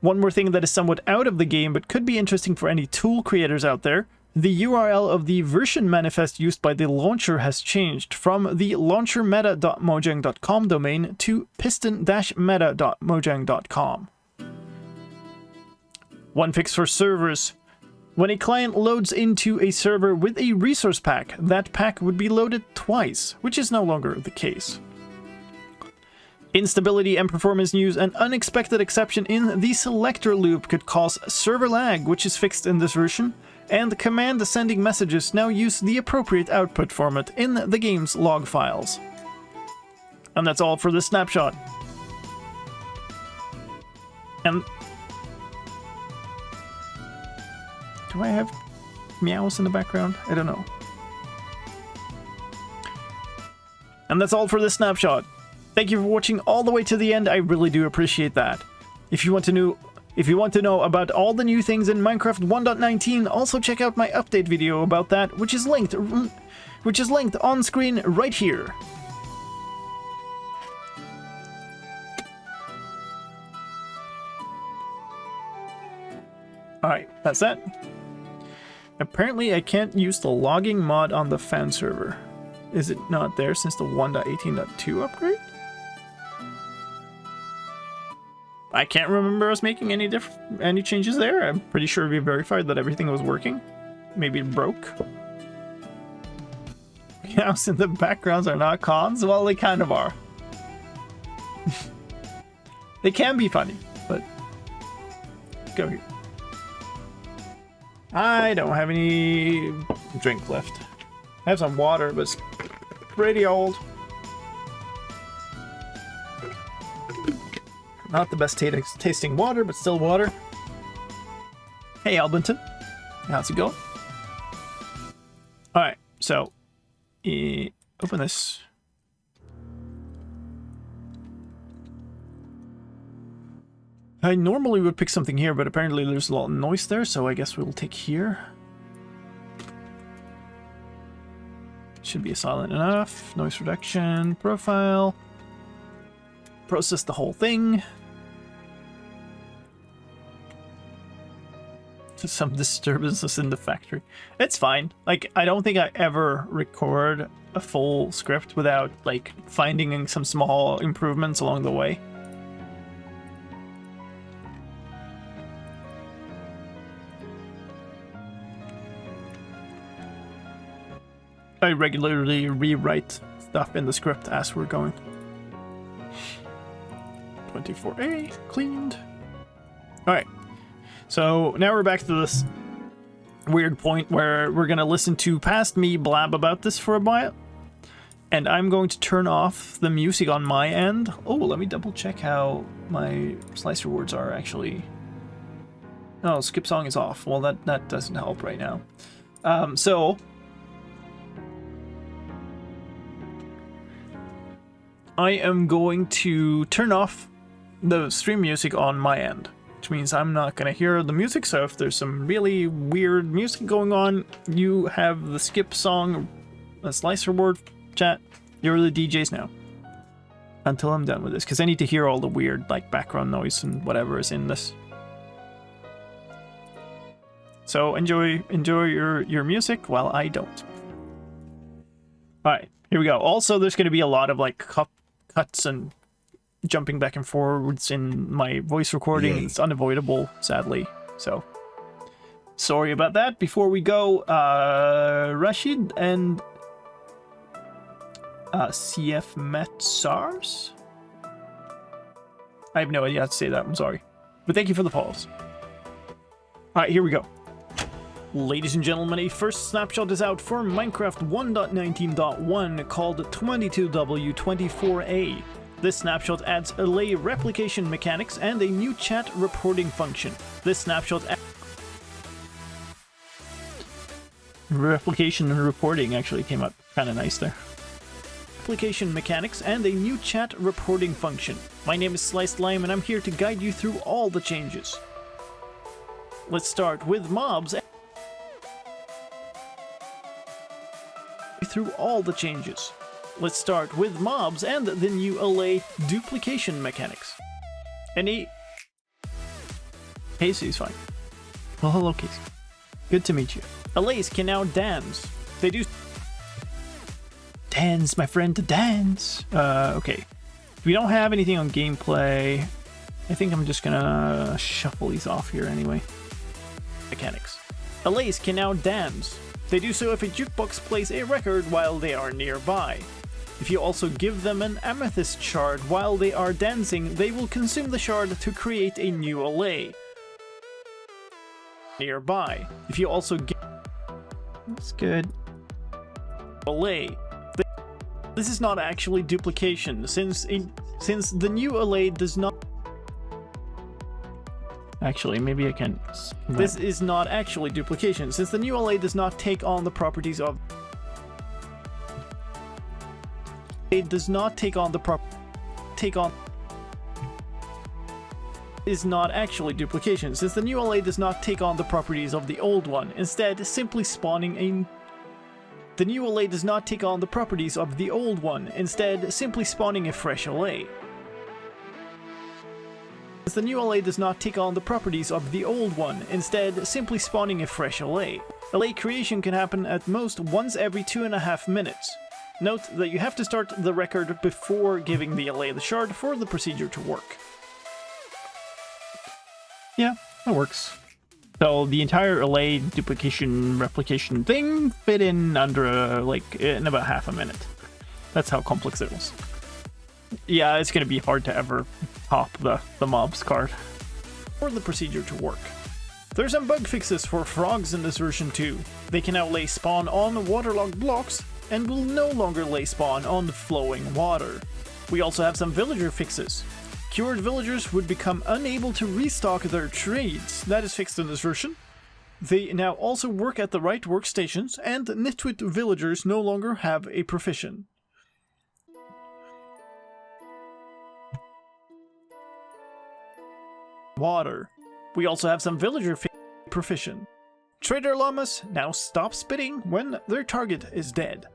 One more thing that is somewhat out of the game but could be interesting for any tool creators out there, the URL of the version manifest used by the launcher has changed from the launchermeta.mojang.com domain to piston-meta.mojang.com. One fix for servers. When a client loads into a server with a resource pack, that pack would be loaded twice, which is no longer the case. Instability and performance news: an unexpected exception in the selector loop could cause server lag, which is fixed in this version, and command sending messages now use the appropriate output format in the game's log files. And that's all for this snapshot. And do I have meows in the background? I don't know. And that's all for this snapshot. Thank you for watching all the way to the end. I really do appreciate that. If you want to know about all the new things in Minecraft 1.19, also check out my update video about that, which is linked on screen right here. Alright, that's that. Apparently I can't use the logging mod on the fan server. Is it not there since the 1.18.2 upgrade? I can't remember us making any changes there. I'm pretty sure we verified that everything was working. Maybe it broke. Cows in the backgrounds are not cons? Well, they kind of are. They can be funny, but... Go here. I don't have any drink left. I have some water, but it's pretty old. Not the best tasting water, but still water. Hey, Albinton. How's it going? Alright, so... open this. I normally would pick something here, but apparently there's a lot of noise there, so I guess we'll take here. Should be silent enough. Noise reduction, profile. Process the whole thing. Some disturbances in the factory. It's fine. Like, I don't think I ever record a full script without, like, finding some small improvements along the way. I regularly rewrite stuff in the script as we're going. 24A, cleaned. Alright. So now we're back to this weird point where we're gonna listen to past me blab about this for a while. And I'm going to turn off the music on my end. Oh, let me double check how my slicer words are actually. Oh, skip song is off. Well, that doesn't help right now. So I am going to turn off the stream music on my end, which means I'm not going to hear the music. So if there's some really weird music going on, you have the skip song, a slicer word chat. You're the DJs now until I'm done with this, because I need to hear all the weird like background noise and whatever is in this. So enjoy your music while I don't. All right, here we go. Also, there's going to be a lot of like cuts and jumping back and forwards in my voice recording. Yay. It's unavoidable, sadly. So, sorry about that. Before we go, Rashid and CF Metsars? I have no idea how to say that, I'm sorry. But thank you for the follows. Alright, here we go. Ladies and gentlemen, a first snapshot is out for Minecraft 1.19.1 called 22W24A. This snapshot adds array replication mechanics and a new chat reporting function. This snapshot replication and reporting actually came out kind of nice there. Replication mechanics and a new chat reporting function. My name is slicedlime and I'm here to guide you through all the changes. Let's start with mobs. Let's start with mobs and the new array duplication mechanics. Casey's fine. Well, hello, Casey. Good to meet you. Arrays can now dance. They do dance, my friend, to dance. Okay. We don't have anything on gameplay. I think I'm just gonna shuffle these off here anyway. Mechanics. Arrays can now dance. They do so if a jukebox plays a record while they are nearby. If you also give them an amethyst shard while they are dancing, they will consume the shard to create a new array. Nearby. If you also give... That's good. Array. This is not actually duplication, since the new array does not... Actually, maybe I can... This is not actually duplication, since the new array does not take on the properties of... It does not take on the is not actually duplication, since the new array does not take on the properties of the old one, instead simply spawning a... The new array does not take on the properties of the old one, instead simply spawning a fresh array. The new array does not take on the properties of the old one, instead simply spawning a fresh array. Array creation can happen at most once every 2.5 minutes. Note that you have to start the record before giving the array the shard for the procedure to work. Yeah, that works. So the entire array duplication replication thing fit in under in about half a minute. That's how complex it was. Yeah, it's gonna be hard to ever top the mobs card. For the procedure to work. There's some bug fixes for frogs in this version too. They can now lay spawn on waterlogged blocks and will no longer lay spawn on flowing water. We also have some villager fixes. Cured villagers would become unable to restock their trades. That is fixed in this version. They now also work at the right workstations, and nitwit villagers no longer have a profession. Water. We also have some villager profession. Trader llamas now stop spitting when their target is dead.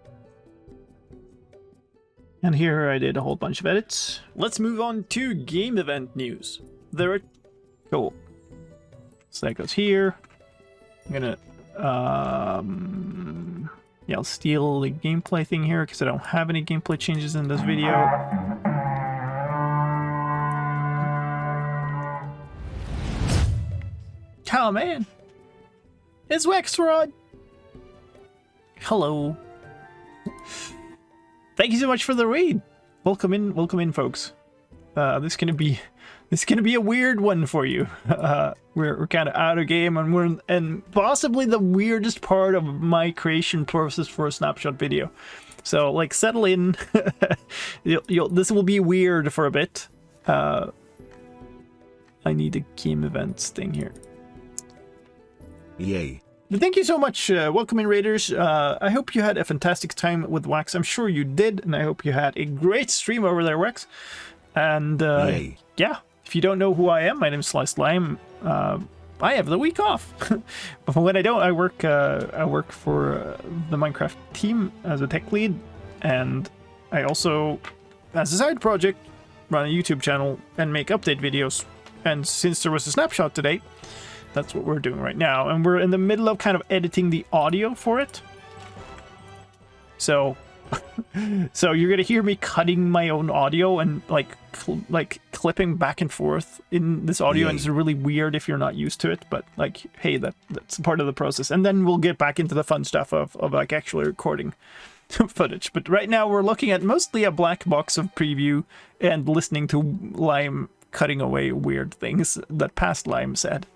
And here I did a whole bunch of edits. Let's move on to game event news. There are... Cool. So that goes here. I'm gonna... yeah, I'll steal the gameplay thing here because I don't have any gameplay changes in this video. Oh man! It's Wexrod! Hello. Thank you so much for the raid. Welcome in, folks. This is gonna be a weird one for you. We're kind of out of game, and we're possibly the weirdest part of my creation process for a snapshot video. So like, settle in. This will be weird for a bit. I need a game events thing here. Yay. Thank you so much. Welcome in, Raiders. I hope you had a fantastic time with Wax. I'm sure you did, and I hope you had a great stream over there, Wax. And yeah, if you don't know who I am, my name is slicedlime. I have the week off. But when I don't, I work for the Minecraft team as a tech lead, and I also, as a side project, run a YouTube channel and make update videos. And since there was a snapshot today, that's what we're doing right now, and we're in the middle of kind of editing the audio for it. So, so you're gonna hear me cutting my own audio and like clipping back and forth in this audio, Yay. and it's really weird if you're not used to it, but like, hey, that's part of the process. And then we'll get back into the fun stuff of like actually recording footage. But right now we're looking at mostly a black box of preview and listening to Lime cutting away weird things that past Lime said.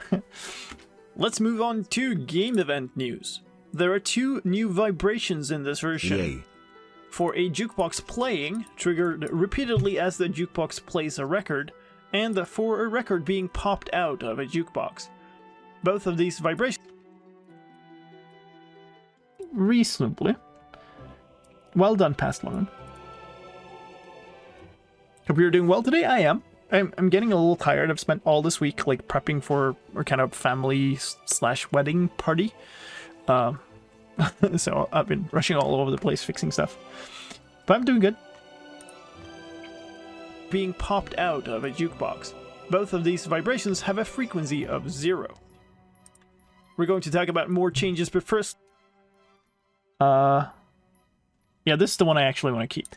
Let's move on to game event news. There are 2 new vibrations in this version. Yay. For a jukebox playing, triggered repeatedly as the jukebox plays a record, and for a record being popped out of a jukebox. Both of these vibrations reasonably. Well done, past Lime. Hope you're doing well today. I am. I'm getting a little tired. I've spent all this week like prepping for a kind of family / wedding party. So I've been rushing all over the place fixing stuff. But I'm doing good. Being popped out of a jukebox. Both of these vibrations have a frequency of 0. We're going to talk about more changes, but first... yeah, this is the one I actually want to keep.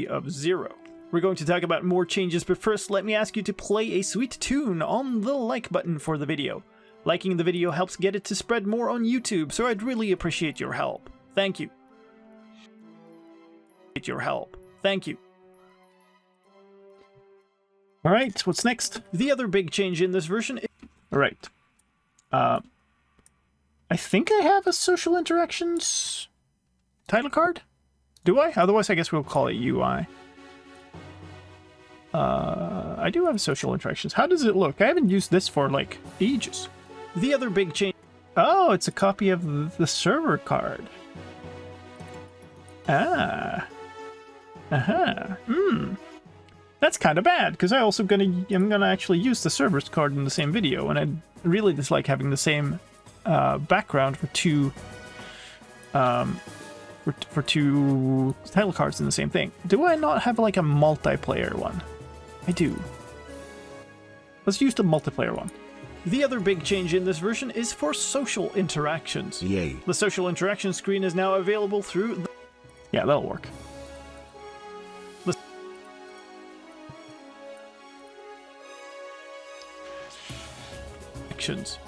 Of 0. We're going to talk about more changes, but first let me ask you to play a sweet tune on the like button for the video. Liking the video helps get it to spread more on YouTube, so I'd really appreciate your help. Thank you. Thank you. Alright, what's next? The other big change in this version is... Alright. I think I have a social interactions title card? Do I? Otherwise, I guess we'll call it UI. I do have social interactions. How does it look? I haven't used this for, like, ages. The other big change... Oh, it's a copy of the server card. Ah. Aha. That's kind of bad, because I'm gonna actually use the server's card in the same video, and I really dislike having the same background for 2... For 2 title cards in the same thing. Do I not have like a multiplayer one? I do. Let's use the multiplayer one. The other big change in this version is for social interactions. Yay. The social interaction screen is now available through... Yeah, that'll work.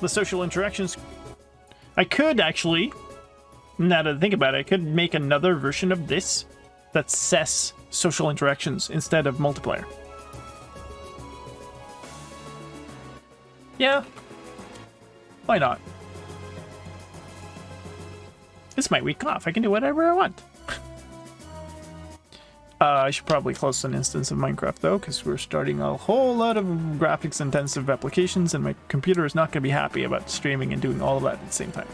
The social interactions... I could actually... Now that I think about it, I could make another version of this that says social interactions instead of multiplayer. Yeah. Why not? It's my week off. I can do whatever I want. I should probably close an instance of Minecraft, though, because we're starting a whole lot of graphics-intensive applications, and my computer is not going to be happy about streaming and doing all of that at the same time.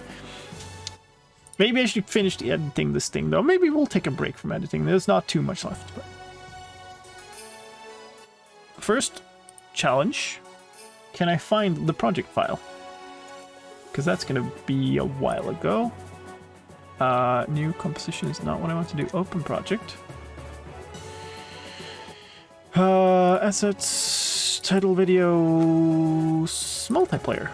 Maybe I should finish editing this thing, though. Maybe we'll take a break from editing. There's not too much left. But... First challenge. Can I find the project file? Because that's going to be a while ago. New composition is not what I want to do. Open project. Assets, title, videos, multiplayer.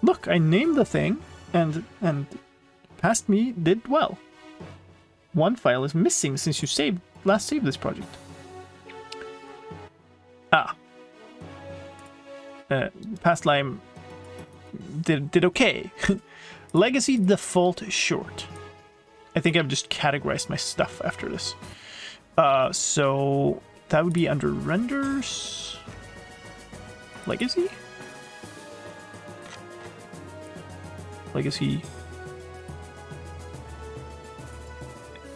Look, I named the thing, and past me did well. One file is missing since you last saved this project. Past Lime did okay. Legacy default short. I think I've just categorized my stuff after this. So that would be under renders. Legacy? Legacy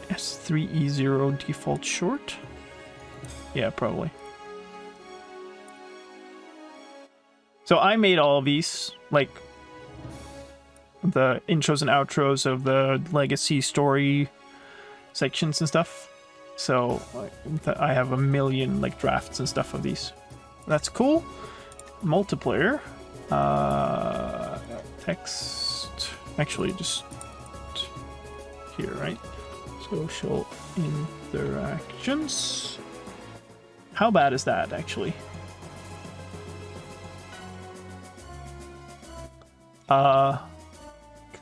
S3E0 default short? Yeah, probably. So I made all of these, like the intros and outros of the legacy story sections and stuff. So I have a million like drafts and stuff of these. That's cool. Multiplayer. Text. Actually, just here, right? Social interactions. How bad is that, actually?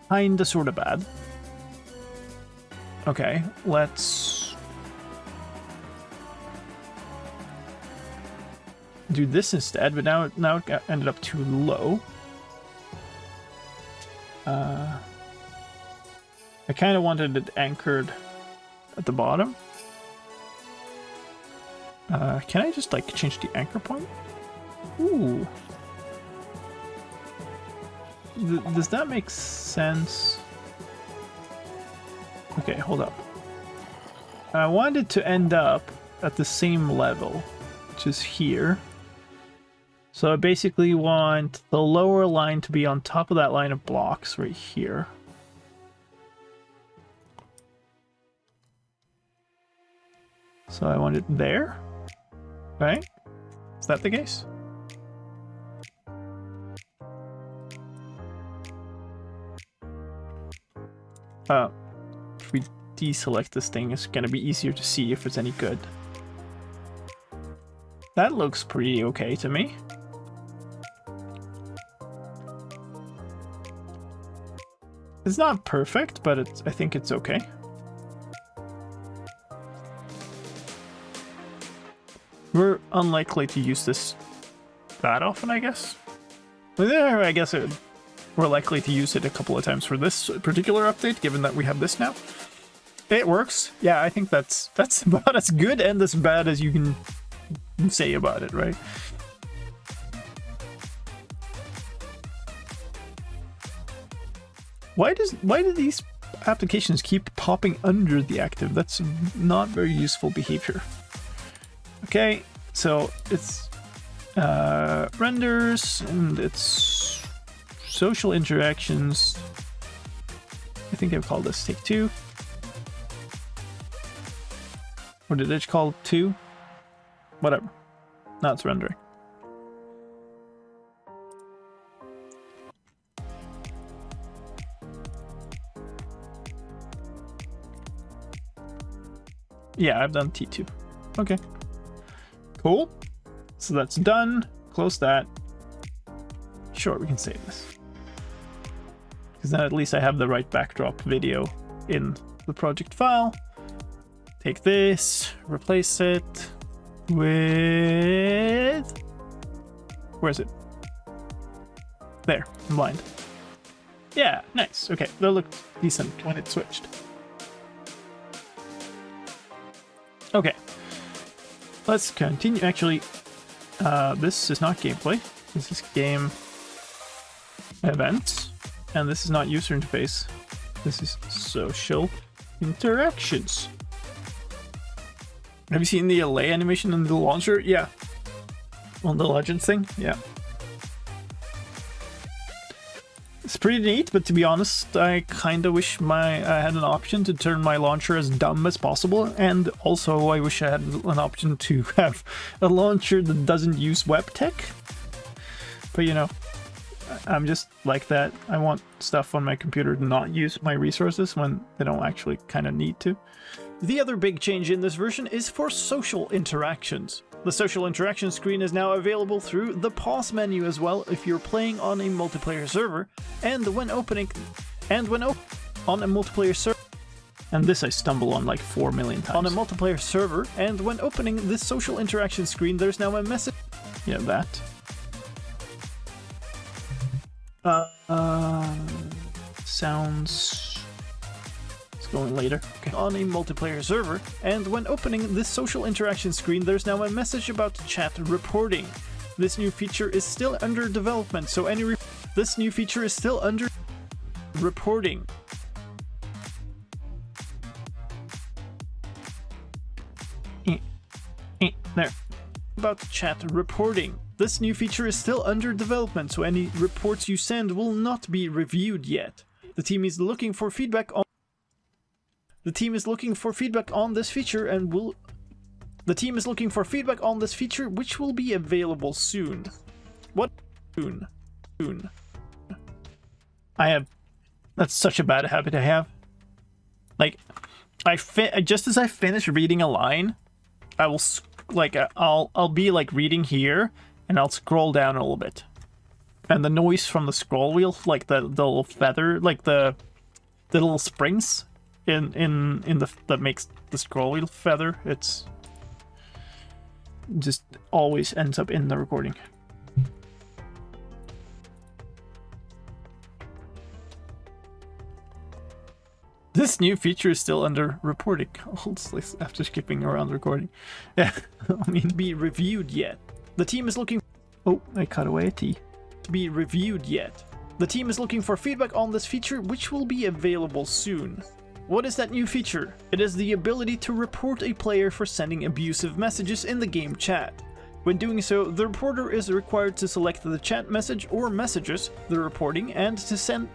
Kinda sorta bad. Okay, let's do this instead, but now it ended up too low. I kind of wanted it anchored at the bottom. Can I just like change the anchor point? Ooh. Does that make sense? Okay, hold up. I wanted to end up at the same level, which is here. So I basically want the lower line to be on top of that line of blocks right here. So I want it there, right? Is that the case? If we deselect this thing, it's gonna be easier to see if it's any good. That looks pretty okay to me. It's not perfect, but I think it's okay. We're unlikely to use this that often, I guess. But yeah, I guess we're likely to use it a couple of times for this particular update, given that we have this now. It works. Yeah, I think that's about as good and as bad as you can say about it, right? Why do these applications keep popping under the active? That's not very useful behavior. Okay, so it's renders and it's social interactions. I think I've called this take 2. Or did it call 2? Whatever. Now it's rendering. Yeah, I've done T2. Okay. Cool. So that's done. Close that. Sure, we can save this. Because then at least I have the right backdrop video in the project file. Take this, replace it with... Where is it? There, I'm blind. Yeah, nice. Okay, that looked decent when it switched. Okay, let's continue. Actually, this is not gameplay. This is game events, and this is not user interface. This is social interactions. Have you seen the LA animation in the launcher? Yeah. On the Legends thing? Yeah. It's pretty neat, but to be honest, I kind of wish I had an option to turn my launcher as dumb as possible, and also I wish I had an option to have a launcher that doesn't use web tech. But you know, I'm just like that. I want stuff on my computer to not use my resources when they don't actually kind of need to. The other big change in this version is for social interactions. The social interaction screen is now available through the pause menu as well if you're playing on a multiplayer server, and when opening on a multiplayer server. And this I stumble on like 4 million times. On a multiplayer server, and when opening this social interaction screen, there's now a message. Yeah, that. Sounds... Going later. Okay. On a multiplayer server, and when opening this social interaction screen, there's now a message about chat reporting. This new feature is still under development, so this new feature is still under reporting. There. About chat reporting. This new feature is still under development, so any reports you send will not be reviewed yet. The team is looking for feedback on this feature and will... The team is looking for feedback on this feature, which will be available soon. What? Soon. Soon. That's such a bad habit I have. Like, just as I finish reading a line, I will, I'll be like reading here, and I'll scroll down a little bit. And the noise from the scroll wheel, like the little feather, like the little springs in the that makes the scroll wheel feather. It's just always ends up in the recording. This new feature is still under reporting. After skipping around recording. Yeah, I mean, be reviewed yet. The team is looking... Oh, I cut away a T. To be reviewed yet. The team is looking for feedback on this feature, which will be available soon. What is that new feature? It is the ability to report a player for sending abusive messages in the game chat. When doing so, the reporter is required to select the chat message or messages, the reporting, and to select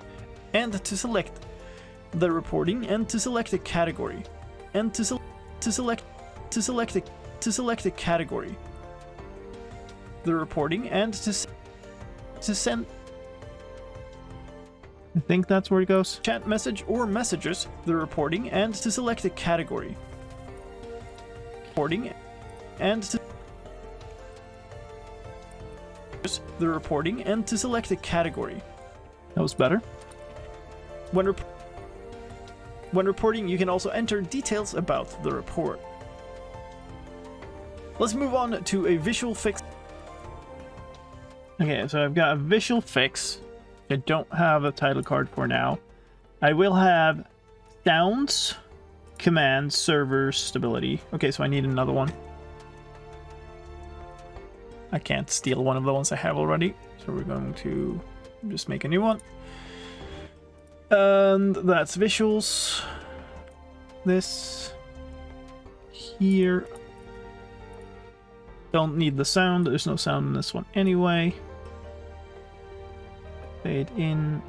the reporting, and to select a category, and to select a category, the reporting, and to send. I think that's where it goes. Chat message or messages, the reporting, and to select a category. Reporting, and to the reporting, and to select a category. That was better. When reporting, you can also enter details about the report. Let's move on to a visual fix. Okay, so I've got a visual fix. I don't have a title card for now. I will have sounds, commands, server, stability. Okay, so I need another one. I can't steal one of the ones I have already, so we're going to just make a new one. And that's visuals. This here. Don't need the sound. There's no sound in this one anyway. Fade in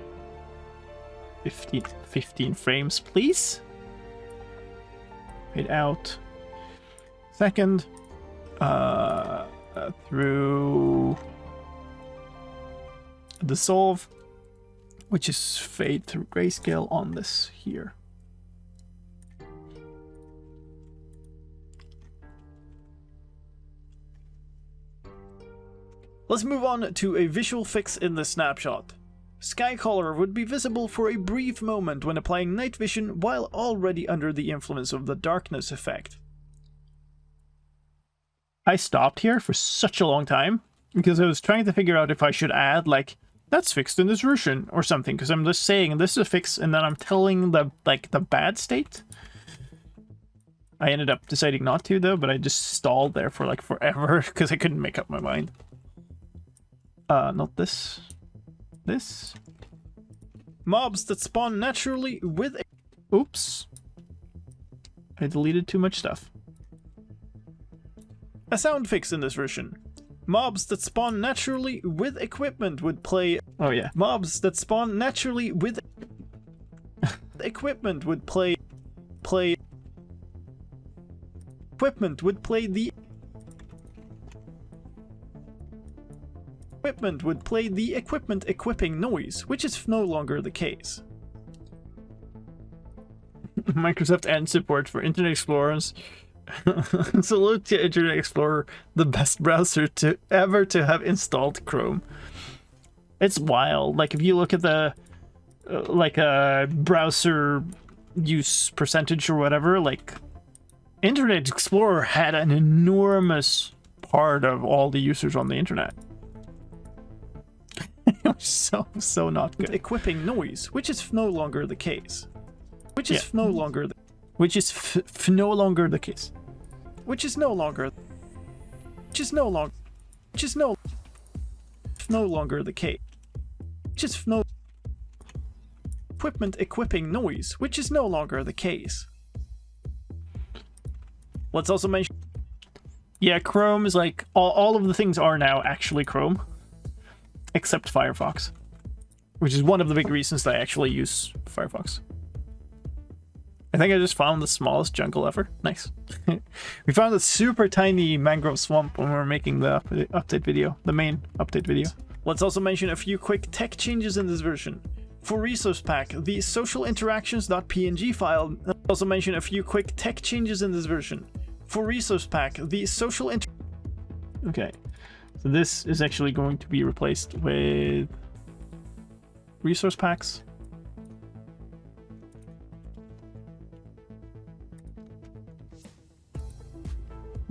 15 frames, please. Fade out. Second. Through dissolve, which is fade through grayscale on this here. Let's move on to a visual fix in the snapshot. Sky color would be visible for a brief moment when applying night vision while already under the influence of the darkness effect. I stopped here for such a long time because I was trying to figure out if I should add, like, that's fixed in this version or something, because I'm just saying this is a fix and then I'm telling the bad state. I ended up deciding not to though, but I just stalled there for like forever because I couldn't make up my mind. Not this. This. Mobs that spawn naturally with a... Oops. I deleted too much stuff. A sound fix in this version. Mobs that spawn naturally with equipment would play... Oh yeah. Mobs that spawn naturally with... equipment would play... Equipment would play the... Equipment would play the equipment equipping noise, which is no longer the case. Microsoft ends support for Internet Explorers. Salute to Internet Explorer, the best browser to ever to have installed Chrome. It's wild. Like if you look at the browser use percentage or whatever, like Internet Explorer had an enormous part of all the users on the internet. It was so not good. Equipping noise, which is no longer the case. Which is no longer the Which is no longer the case. Which is no longer the case. Which is no longer the case. Which is no equipment equipping noise, which is no longer the case. Let's also mention, yeah, Chrome is like all of the things are now actually Chrome, except Firefox, which is one of the big reasons that I actually use Firefox. I think I just found the smallest jungle ever. Nice. We found a super tiny mangrove swamp when we were making the update video, the main update video. Let's also mention a few quick tech changes in this version. For resource pack, the social interactions.png file. Also mention a few quick tech changes in this version. For resource pack, the social Okay, so this is actually going to be replaced with resource packs.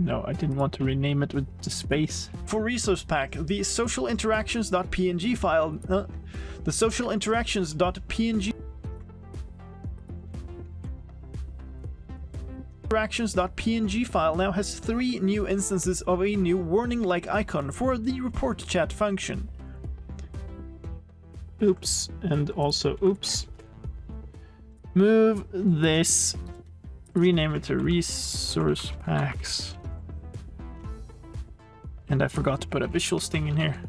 No, I didn't want to rename it with the space. For resource pack, the social interactions.png file, the social interactions.png interactions.png file now has 3 new instances of a new warning-like icon for the report chat function. Oops, and also oops. Move this, rename it to resource packs. And I forgot to put a visuals thing in here.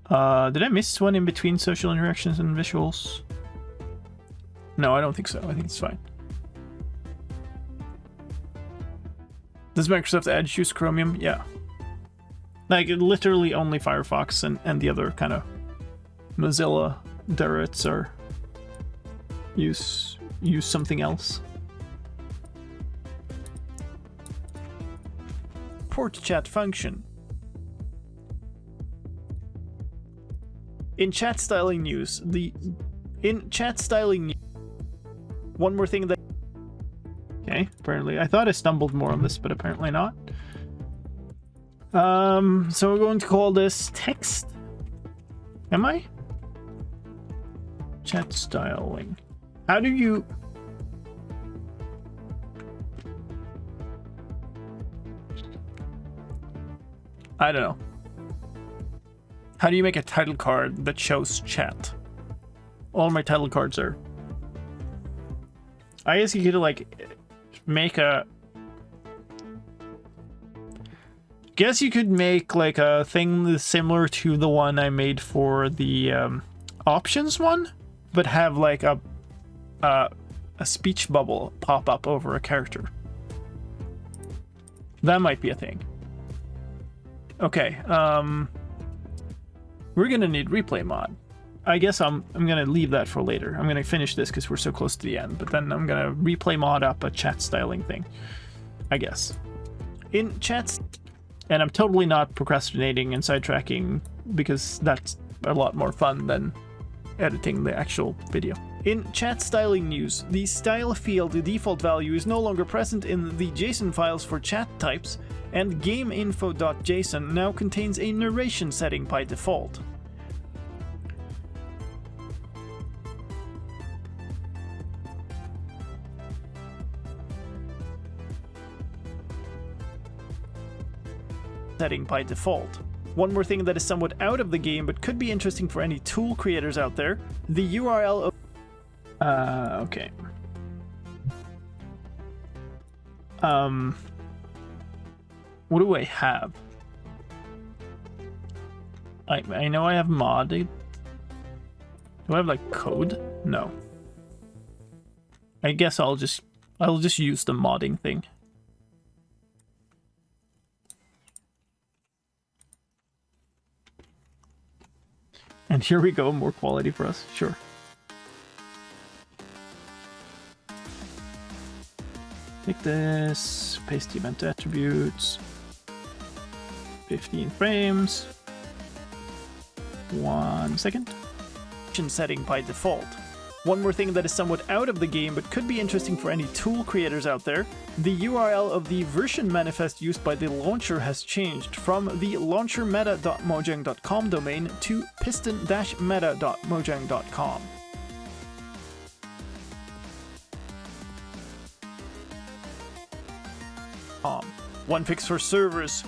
Did I miss one in between social interactions and visuals? No, I don't think so. I think it's fine. Does Microsoft Edge use Chromium? Yeah. Like, literally only Firefox and the other kind of Mozilla derivatives are use something else. Port chat function. In chat styling news, one more thing that... Okay, apparently. I thought I stumbled more on this, but apparently not. So we're going to call this text. Am I? Chat styling. How do you... I don't know. How do you make a title card that shows chat? All my title cards are... I guess you could, like, make a... Guess you could make, like, a thing similar to the one I made for the options one, but have, like, a speech bubble pop up over a character. That might be a thing. Okay, we're gonna need replay mod. I guess I'm gonna leave that for later. I'm gonna finish this because we're so close to the end, but then I'm gonna replay mod up a chat styling thing, I guess. In chats, and I'm totally not procrastinating and sidetracking because that's a lot more fun than editing the actual video. In chat styling news, the style field default value is no longer present in the JSON files for chat types, and gameinfo.json now contains a narration setting by default. One more thing that is somewhat out of the game but could be interesting for any tool creators out there, the URL of... okay. What do I have? I know I have modded. Do I have, like, code? No. I guess I'll just use the modding thing. And here we go, more quality for us, sure. Take this, paste the event attributes, 15 frames, 1 second. Setting by default. One more thing that is somewhat out of the game but could be interesting for any tool creators out there, the URL of the version manifest used by the launcher has changed from the launchermeta.mojang.com domain to piston-meta.mojang.com. One fix for servers.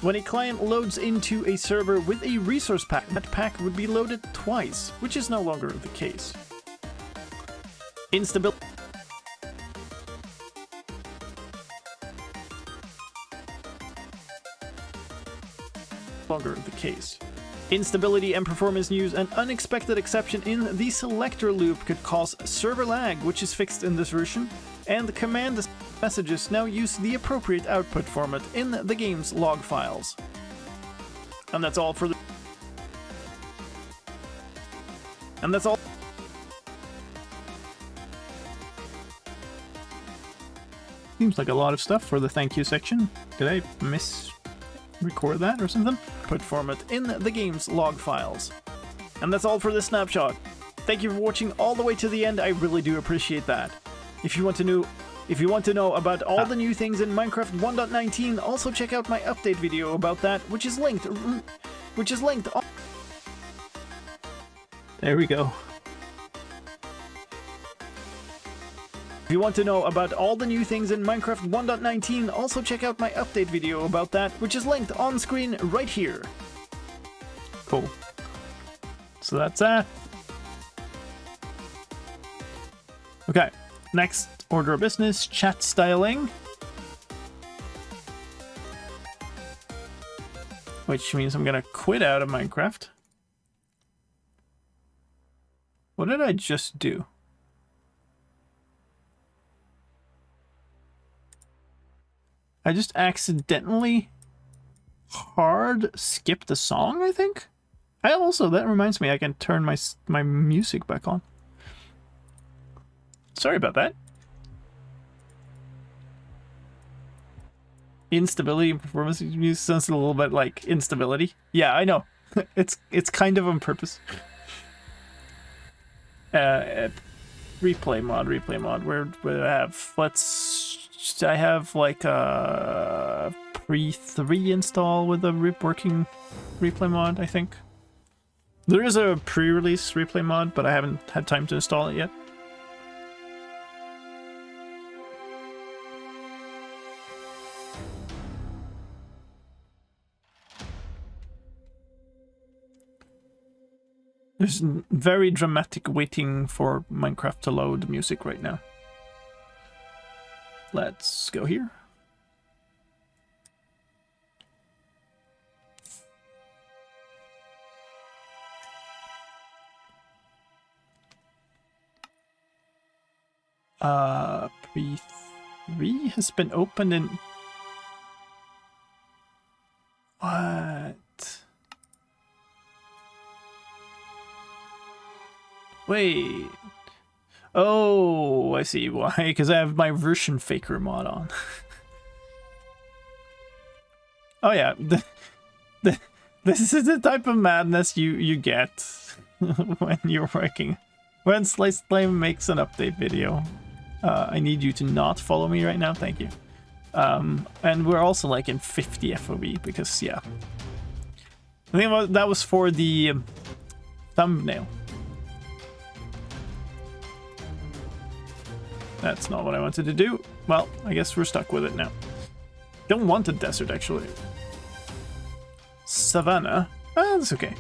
When a client loads into a server with a resource pack, that pack would be loaded twice, which is no longer the case. Instability. Longer the case. Instability and performance news. An unexpected exception in the selector loop could cause server lag, which is fixed in this version, and command messages now use the appropriate output format in the game's log files. And that's all for the... And that's all... Seems like a lot of stuff for the thank you section. Did I record that or something? Put format in the game's log files. And that's all for this snapshot. Thank you for watching all the way to the end. I really do appreciate that. If you want to know If you want to know about all the new things in Minecraft 1.19, also check out my update video about that, which is linked on... There we go. If you want to know about all the new things in Minecraft 1.19, also check out my update video about that, which is linked on screen right here. Cool. So that's that. Okay, next order of business, chat styling. Which means I'm gonna quit out of Minecraft. What did I just do? I just accidentally hard skipped a song, I think? That reminds me, I can turn my music back on. Sorry about that. Instability and performance music sounds a little bit like instability. Yeah, I know. It's kind of on purpose. Replay mod. Where do I have? I have like a pre-3 install with a working replay mod, I think. There is a pre-release replay mod, but I haven't had time to install it yet. There's very dramatic waiting for Minecraft to load music right now. Let's go here. Pre-3 has been opened in... What? Wait. Oh, I see why. Because I have my version faker mod on. Oh yeah, this is the type of madness you get when you're working. When slicedlime makes an update video. I need you to not follow me right now, thank you. And we're also like in 50 FOV because yeah. I think that was for the thumbnail. That's not what I wanted to do. Well, I guess we're stuck with it now. Don't want a desert, actually. Savannah. Ah, that's okay.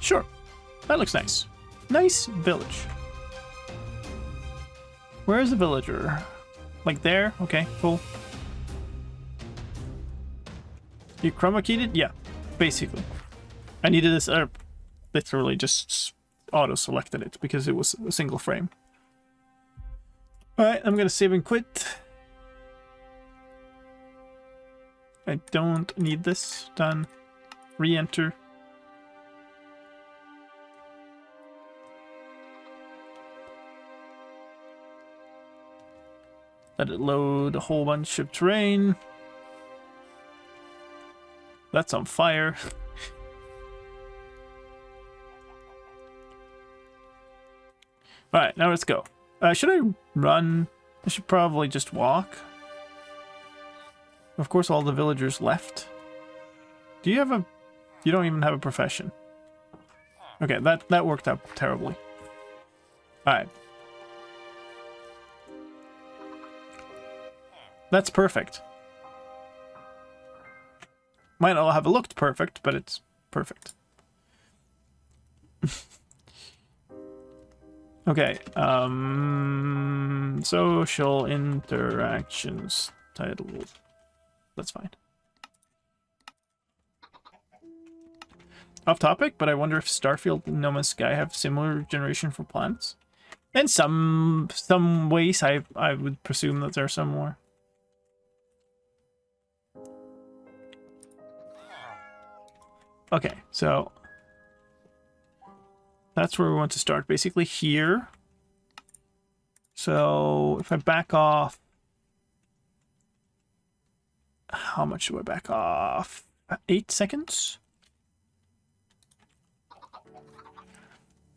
Sure. That looks nice. Nice village. Where is the villager? Like there? Okay, cool. You chroma keyed it? Yeah, basically. I needed this... literally just auto-selected it because it was a single frame. Alright, I'm gonna save and quit. I don't need this. Done. Re-enter. Let it load a whole bunch of terrain. That's on fire. Alright, now let's go. Should I run? I should probably just walk. Of course, all the villagers left. Do you have a... You don't even have a profession. Okay, that worked out terribly. Alright. That's perfect. Might not have looked perfect, but it's perfect. Okay, social interactions title. That's fine. Off topic, but I wonder if Starfield and No Man's Sky have similar generation for plants. In some ways, I would presume that there are some more. Okay, so that's where we want to start, basically here. So if I back off, how much do I back off? 8 seconds?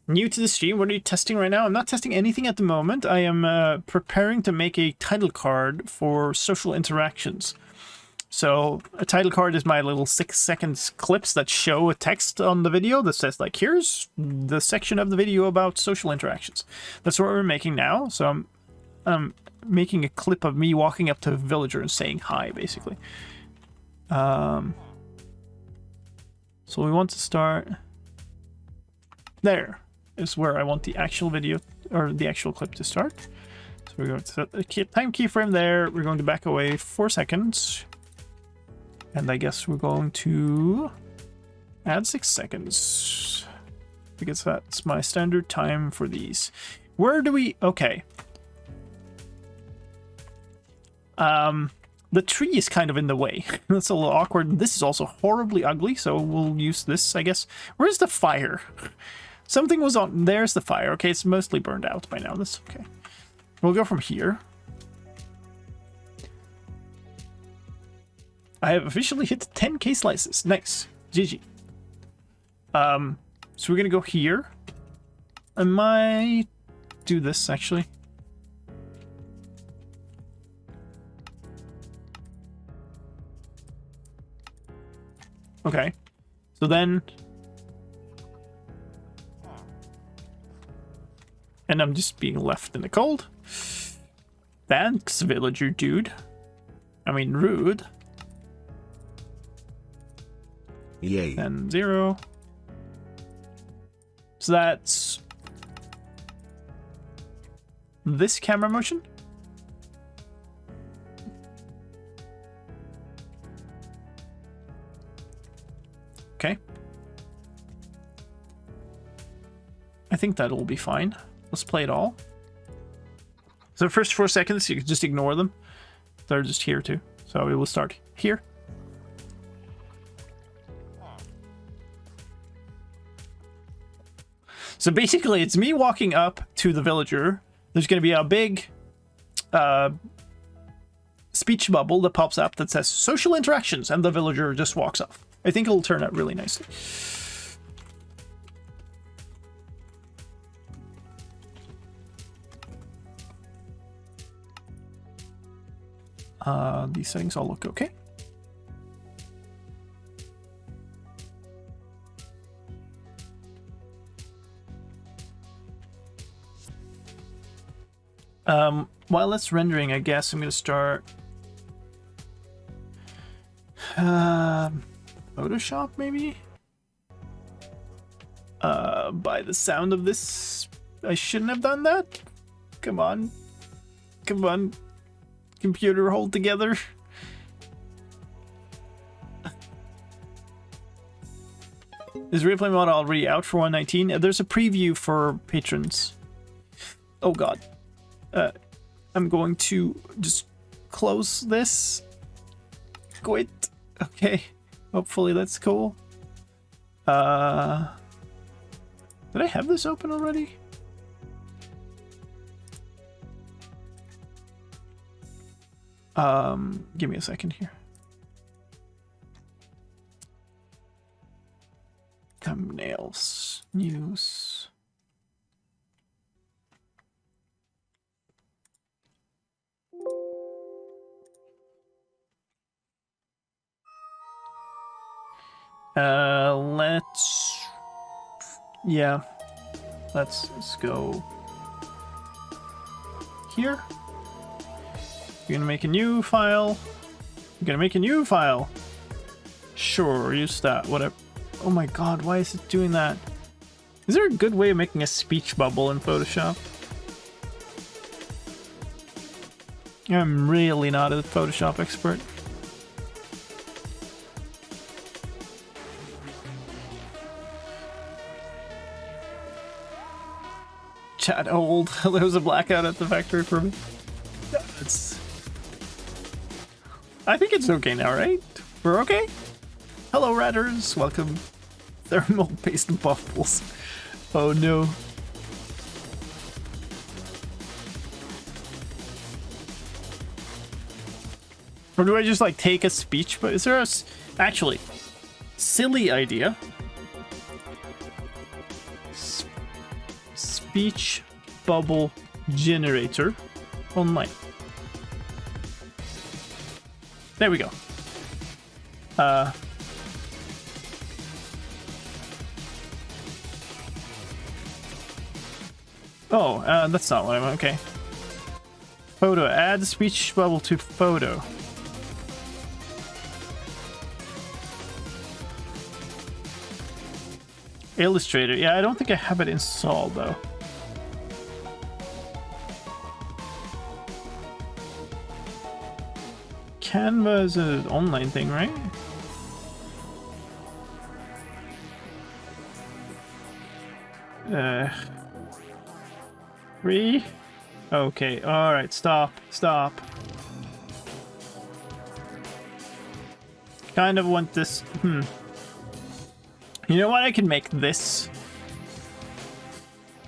New to the stream, what are you testing right now? I'm not testing anything at the moment. I am preparing to make a title card for social interactions. So a title card is my little 6 seconds clips that show a text on the video that says like, here's the section of the video about social interactions. That's what we're making now. So I'm making a clip of me walking up to a villager and saying hi, basically. So we want to start there. Is where I want the actual video or the actual clip to start. So we're going to set a time keyframe there. We're going to back away 4 seconds. And I guess we're going to add 6 seconds. Because that's my standard time for these. Where do we... Okay. The tree is kind of in the way. That's a little awkward. This is also horribly ugly, so we'll use this, I guess. Where's the fire? Something was on... There's the fire. Okay, it's mostly burned out by now. That's okay. We'll go from here. I have officially hit 10k slices. Nice. GG. So we're going to go here. I might do this, actually. Okay. So then... And I'm just being left in the cold. Thanks, villager dude. I mean, rude. Yay. And 0. So that's... this camera motion? Okay. I think that'll be fine. Let's play it all. So the first 4 seconds, you can just ignore them. They're just here too. So we will start here. So basically, it's me walking up to the villager. There's going to be a big speech bubble that pops up that says social interactions, and the villager just walks off. I think it'll turn out really nicely. These settings all look okay. While that's rendering, I guess I'm going to start Photoshop, maybe? By the sound of this, I shouldn't have done that. Come on. Come on. Computer, hold together. Is replay mod already out for 119? There's a preview for patrons. Oh god. I'm going to just close this. Quit. Okay. Hopefully that's cool. Did I have this open already? Give me a second here. Thumbnails. News. Let's go here. You're gonna make a new file. You're gonna make a new file. Sure, use that, whatever. Oh my god, why is it doing that? Is there a good way of making a speech bubble in Photoshop? I'm really not a Photoshop expert. Chat old. There was a blackout at the factory for me. I think it's okay now, right? We're okay? Hello, Ratters. Welcome. Thermal paste bubbles. Oh no. Or do I just like take a speech? But is there a actually silly idea? speech bubble generator online. There we go. That's not what I want. Okay. Photo. Add speech bubble to photo. Illustrator. Yeah, I don't think I have it installed though. Canva is an online thing, right? Free? Okay, alright, stop. Kind of want this. You know what? I can make this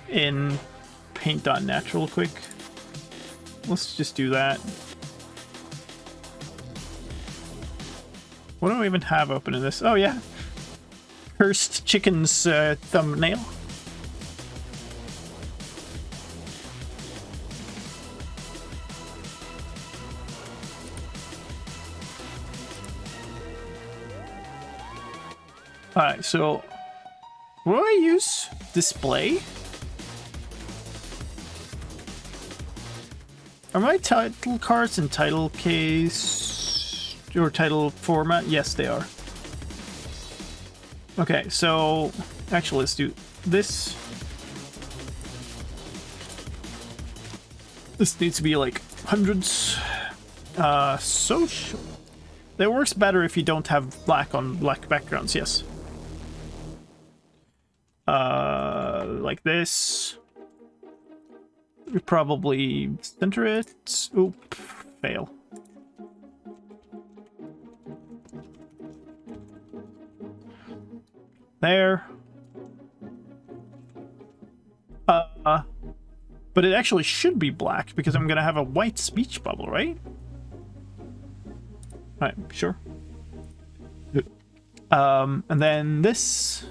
in paint.net real quick. Let's just do that. What do I even have open in this? Oh, yeah. Cursed Chicken's thumbnail. Alright, so will I use display? Are my title cards in title case or title format? Yes, they are. Okay, so actually let's do this. This needs to be like hundreds. Social. That works better if you don't have black on black backgrounds, yes. Like this. We probably center it. Oop, fail. There. But it actually should be black because I'm gonna have a white speech bubble, right? Alright, sure. And then this.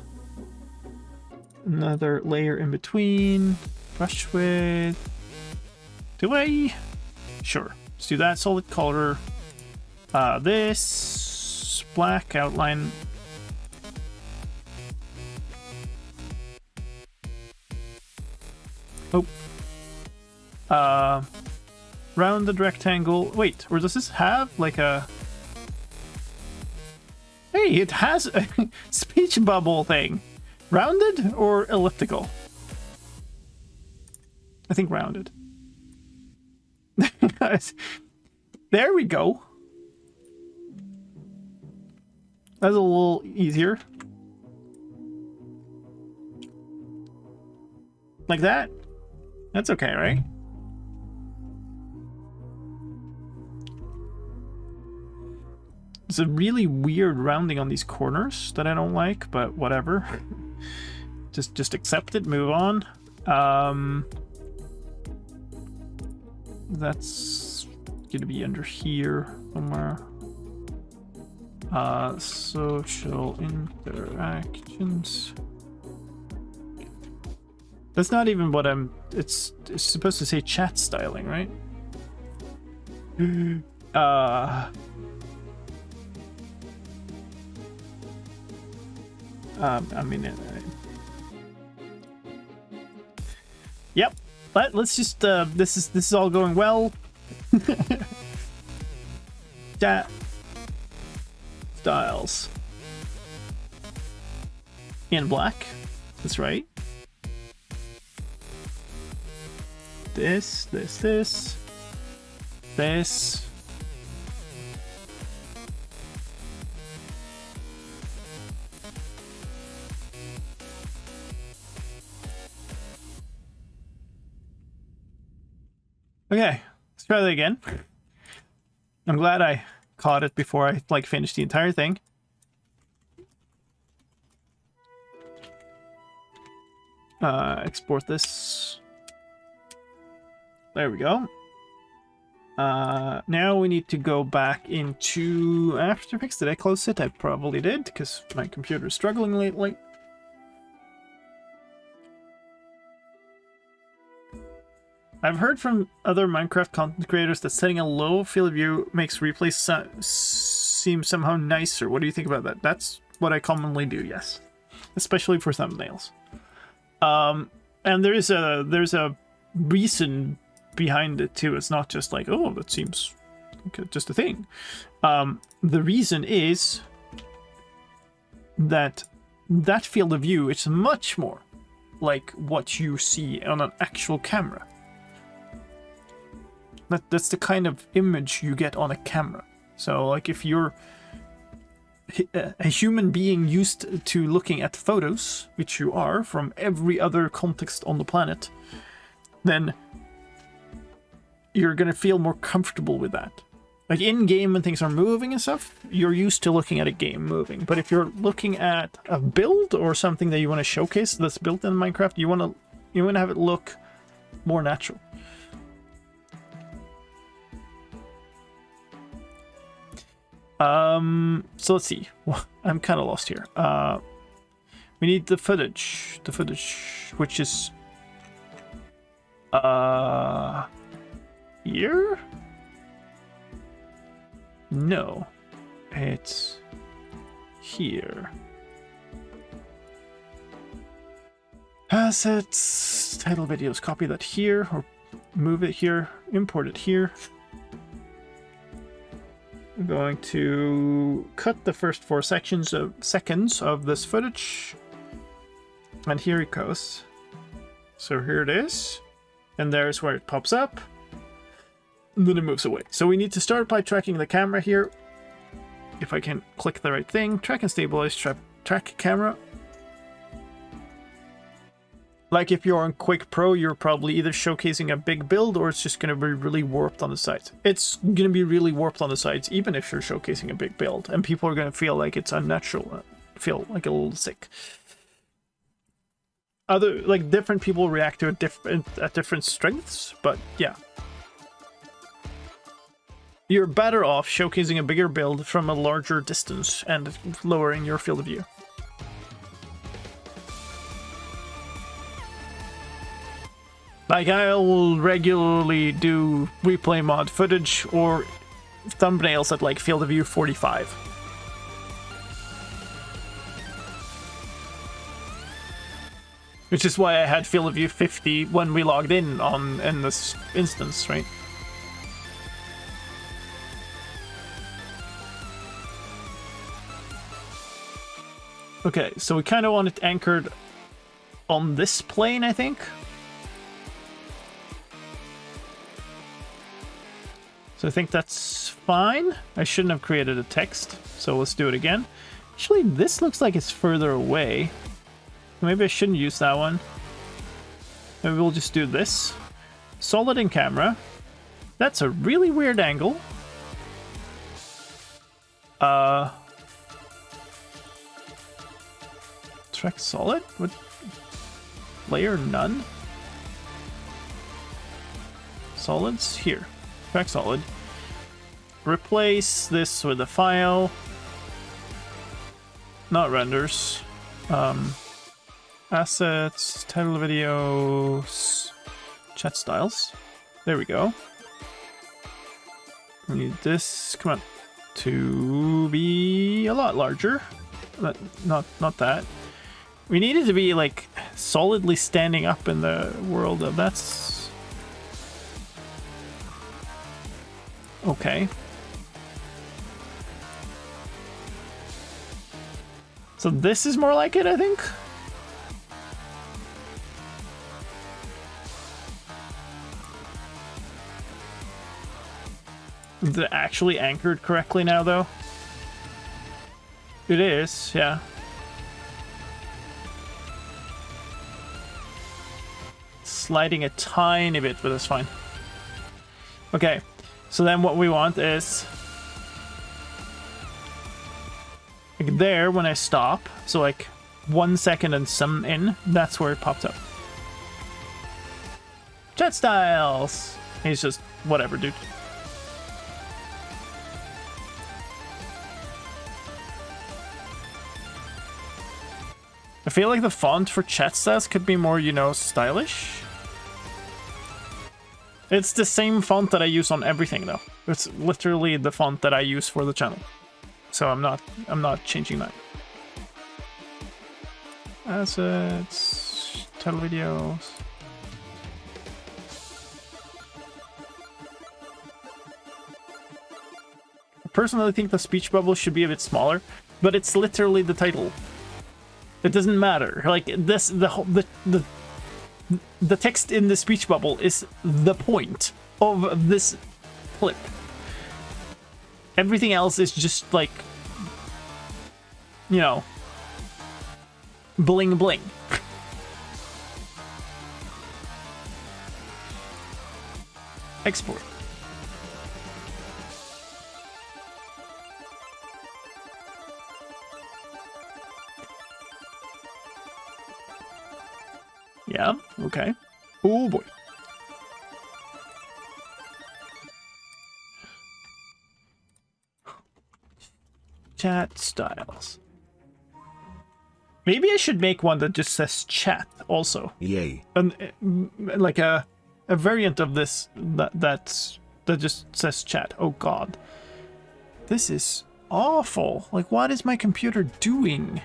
Another layer in between. Brush with. Do I? Sure. Let's do that. Solid color. This. Black outline. Oh. Rounded rectangle. Wait, or does this have like a... Hey, it has a speech bubble thing. Rounded or elliptical? I think rounded. There we go. That's a little easier. Like that? That's okay, right? It's a really weird rounding on these corners that I don't like, but whatever. just accept it, move on. That's gonna be under here somewhere. Social interactions. That's not even what I'm... It's supposed to say chat styling, right? I mean... Yep. Let's just... This is all going well. Chat styles. In black. That's right. This. Okay, let's try that again. I'm glad I caught it before I finished the entire thing. Export this. There we go. Now we need to go back into After Effects. Did I close it? I probably did, because my computer is struggling lately. I've heard from other Minecraft content creators that setting a low field of view makes replays seem somehow nicer. What do you think about that? That's what I commonly do, yes. Especially for thumbnails. And there's a reason behind it too. It's not just like, oh, that seems like just a thing. The reason is that field of view is much more like what you see on an actual camera. That's the kind of image you get on a camera. So like if you're a human being used to looking at photos, which you are from every other context on the planet, then you're gonna feel more comfortable with that. Like in game when things are moving and stuff, you're used to looking at a game moving. But if you're looking at a build or something that you want to showcase that's built in Minecraft, you want to have it look more natural. So let's see. I'm kind of lost here. We need the footage. The footage, which is here? No, it's here. Assets, title videos, copy that here, or move it here, import it here. I'm going to cut the first 4 seconds of this footage. And here it goes. So here it is. And there's where it pops up. And then it moves away. So we need to start by tracking the camera here. If I can click the right thing. Track and stabilize, track camera. Like if you're on Quick Pro, you're probably either showcasing a big build or it's just going to be really warped on the sides. It's going to be really warped on the sides, even if you're showcasing a big build. And people are going to feel like it's unnatural, feel like a little sick. Different people react to it at different strengths, but yeah. You're better off showcasing a bigger build from a larger distance and lowering your field of view. Like, I will regularly do replay mod footage or thumbnails at like field of view 45. Which is why I had field of view 50 when we logged in this instance, right? Okay, so we kind of want it anchored on this plane, I think. So I think that's fine. I shouldn't have created a text, so let's do it again. Actually, this looks like it's further away. Maybe I shouldn't use that one. Maybe we'll just do this. Solid in camera. That's a really weird angle. Track solid? What? Layer none? Solids? Here. Track solid. Replace this with a file. Not renders. Assets, title videos, chat styles. There we go. We need this, come on, to be a lot larger. Not that. We need it to be like solidly standing up in the world of that's okay. So this is more like it, I think. Is it actually anchored correctly now, though? It is, yeah. Sliding a tiny bit, but that's fine. Okay, so then what we want is like there when I stop, so like 1 second and some in, that's where it popped up. Chat styles! He's just whatever, dude. I feel like the font for chat styles could be more, you know, stylish. It's the same font that I use on everything, though. It's literally the font that I use for the channel. So I'm not changing that. Assets, title videos. I personally think the speech bubble should be a bit smaller, but it's literally the title. It doesn't matter. Like this, the text in the speech bubble is the point of this clip. Everything else is just like, you know, bling bling. Export. Yeah, okay. Oh boy. Chat styles. Maybe I should make one that just says chat also. Yay. And like a variant of this that just says chat. Oh god. This is awful. Like, what is my computer doing?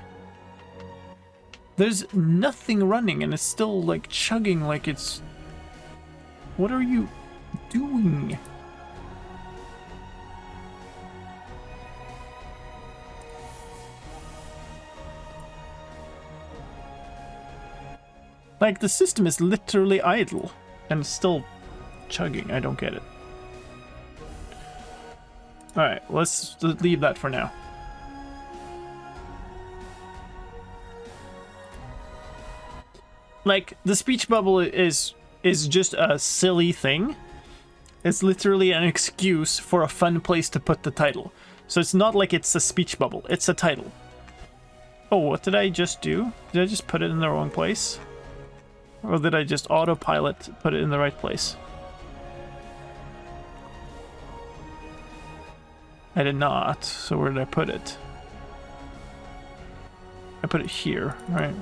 There's nothing running and it's still like chugging like it's... What are you doing? Like, the system is literally idle and it's still chugging. I don't get it. Alright, let's leave that for now. Like, the speech bubble is just a silly thing. It's literally an excuse for a fun place to put the title. So it's not like it's a speech bubble, it's a title. Oh, what did I just do? Did I just put it in the wrong place? Or did I just autopilot put it in the right place? I did not. So where did I put it? I put it here, right?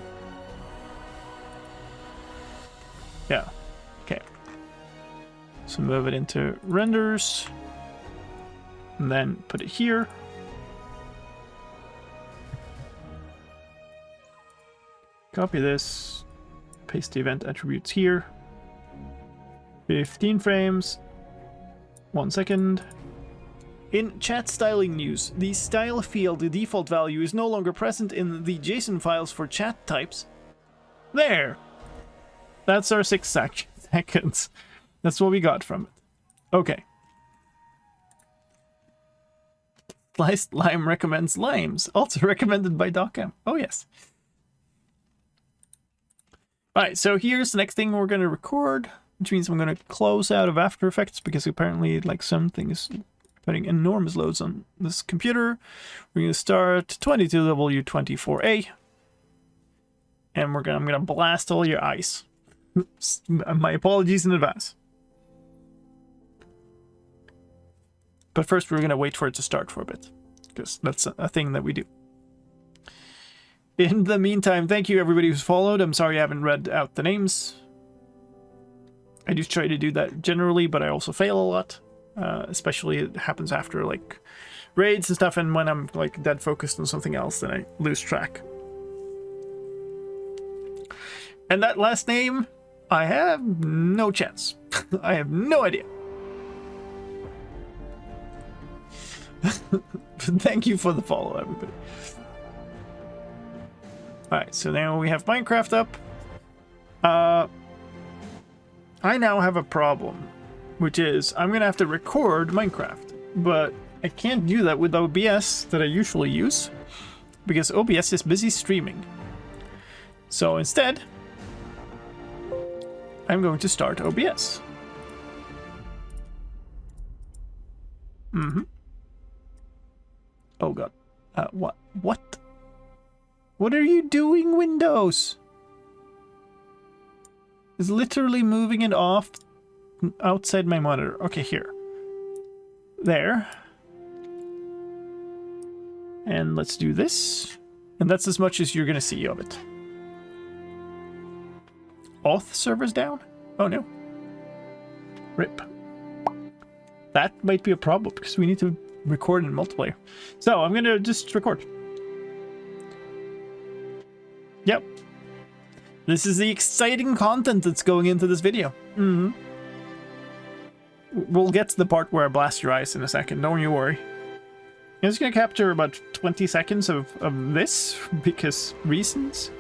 Yeah. Okay. So move it into renders. And then put it here. Copy this. Paste the event attributes here. 15 frames. 1 second. In chat styling news, the style field default value is no longer present in the JSON files for chat types. There! That's our 6 seconds. That's what we got from it. Okay. Slicedlime recommends limes. Also recommended by DocM. Oh, yes. Alright, so here's the next thing we're going to record, which means I'm going to close out of After Effects because apparently, like, something is putting enormous loads on this computer. We're going to start 22W24A. And I'm going to blast all your eyes. My apologies in advance. But first we're going to wait for it to start for a bit, because that's a thing that we do. In the meantime, thank you everybody who's followed. I'm sorry I haven't read out the names. I do try to do that generally, but I also fail a lot. Especially it happens after like raids and stuff, and when I'm like dead focused on something else, then I lose track. And that last name, I have no chance. I have no idea. Thank you for the follow, everybody. Alright, so now we have Minecraft up. I now have a problem, which is I'm going to have to record Minecraft, but I can't do that with OBS that I usually use, because OBS is busy streaming. So instead, I'm going to start OBS. Oh god. What? What are you doing, Windows? It's literally moving it off outside my monitor. Okay, here. There. And let's do this. And that's as much as you're gonna see of it. Auth server's down? Oh no. Rip. That might be a problem because we need to record in multiplayer. So I'm gonna just record. Yep. This is the exciting content that's going into this video. We'll get to the part where I blast your eyes in a second, don't you worry. I'm just gonna capture about 20 seconds of this, because reasons.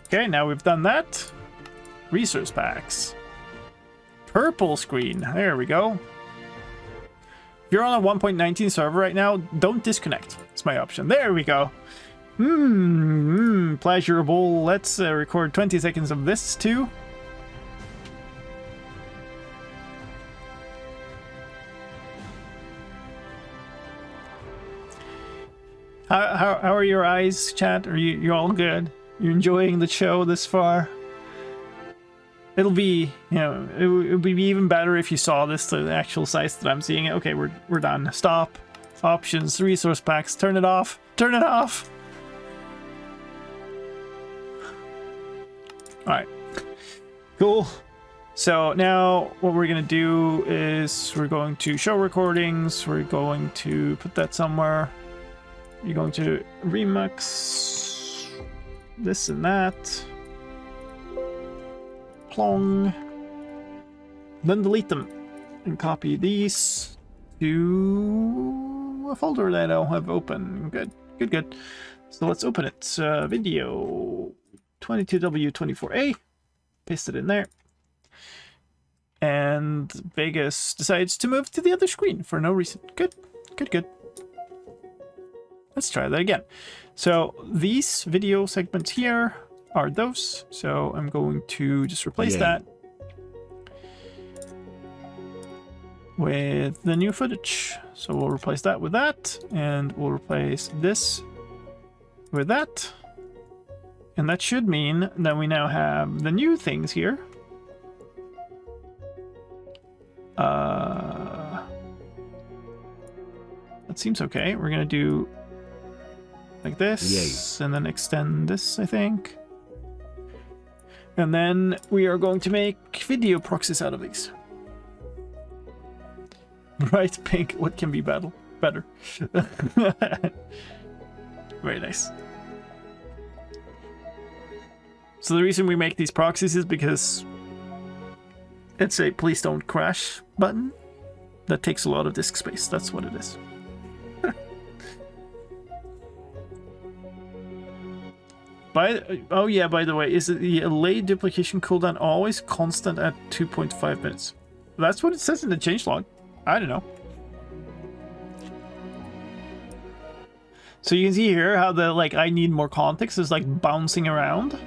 Okay, now we've done that. Resource packs. Purple screen, there we go. If you're on a 1.19 server right now, don't disconnect. It's my option. There we go. Pleasurable. Let's record 20 seconds of this too. How are your eyes, chat? Are you all good? You're enjoying the show this far? It'll be, you know, it would be even better if you saw this, the actual size that I'm seeing it. Okay, we're done. Stop. Options, resource packs. Turn it off. Turn it off. All right. Cool. So now what we're going to do is we're going to show recordings. We're going to put that somewhere. You're going to remix this and that. Plong. Then delete them and copy these to a folder that I'll have open. Good. So let's open it. Video 22W24A. Paste it in there. And Vegas decides to move to the other screen for no reason. Good. Let's try that again. So these video segments here are those. So I'm going to just replace that with the new footage. So we'll replace that with that, and we'll replace this with that. And that should mean that we now have the new things here. That seems okay. We're gonna do like this, and then extend this, I think. And then we are going to make video proxies out of these. Bright pink, what can be better? Very nice. So the reason we make these proxies is because it's a please don't crash button that takes a lot of disk space. That's what it is. By the way, is the allay duplication cooldown always constant at 2.5 minutes? That's what it says in the changelog. I don't know. So you can see here how the I need more context is bouncing around.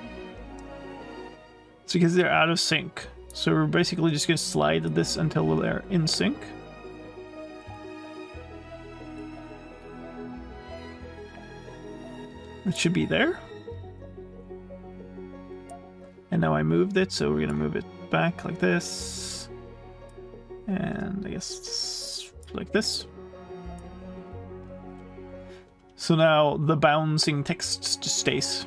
It's because they're out of sync. So we're basically just gonna slide this until they're in sync. It should be there. And now I moved it, so we're gonna move it back like this. And I guess like this. So now the bouncing text just stays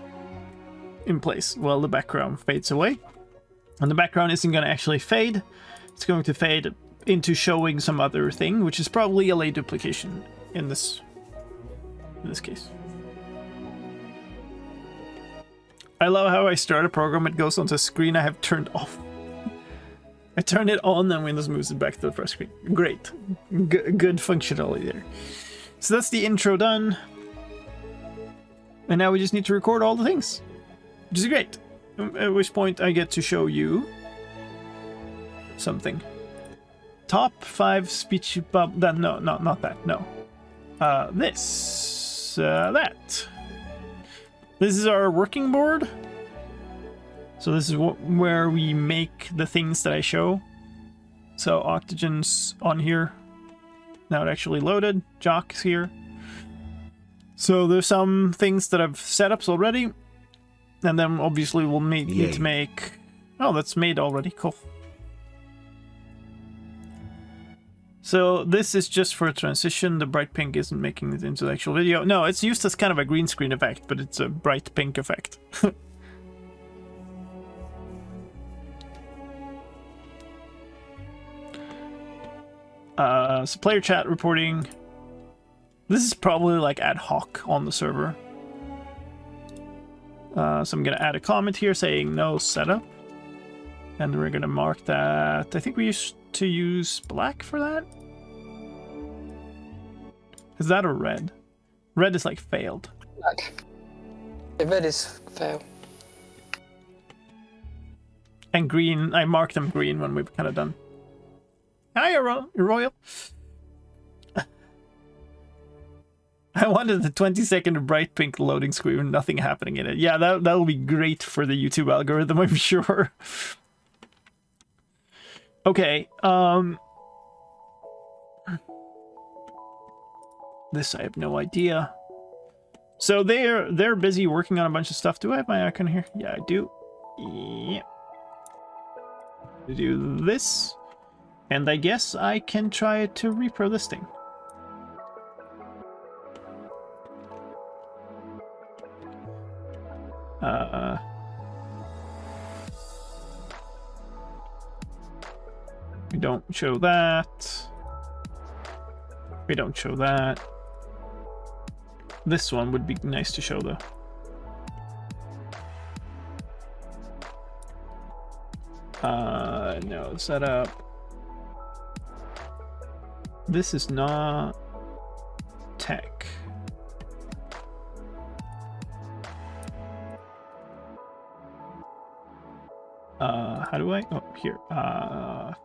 in place while the background fades away. And the background isn't gonna actually fade. It's going to fade into showing some other thing, which is probably allay duplication in this case. I love how I start a program, it goes onto a screen I have turned off. I turn it on and Windows moves it back to the first screen. Great. Good functionality there. So that's the intro done. And now we just need to record all the things, which is great. At which point I get to show you something. Top 5 speech bubble. No, not that. No. That. This is our working board. So this is where we make the things that I show. So Octogen's on here. Now it actually loaded. Jock's here. So there's some things that I've set up already. And then obviously we'll need to make... Oh, that's made already. Cool. So this is just for a transition. The bright pink isn't making it into the actual video. No, it's used as kind of a green screen effect, but it's a bright pink effect. So player chat reporting. This is probably like ad hoc on the server. So I'm going to add a comment here saying no setup. And we're going to mark that. I think we used to use black for that. Is that a red? Red is like failed. Black. The red is fail. And green, I marked them green when we were kind of done. Hi, Royal. I wanted the 20-second bright pink loading screen with nothing happening in it. Yeah, that'll be great for the YouTube algorithm, I'm sure. Okay, this I have no idea. So they're busy working on a bunch of stuff. Do I have my icon here? Yeah, I do. Yeah. Do this. And I guess I can try to repro this thing. We don't show that. We don't show that. This one would be nice to show though. No, setup. This is not tech. How do I? Oh, here.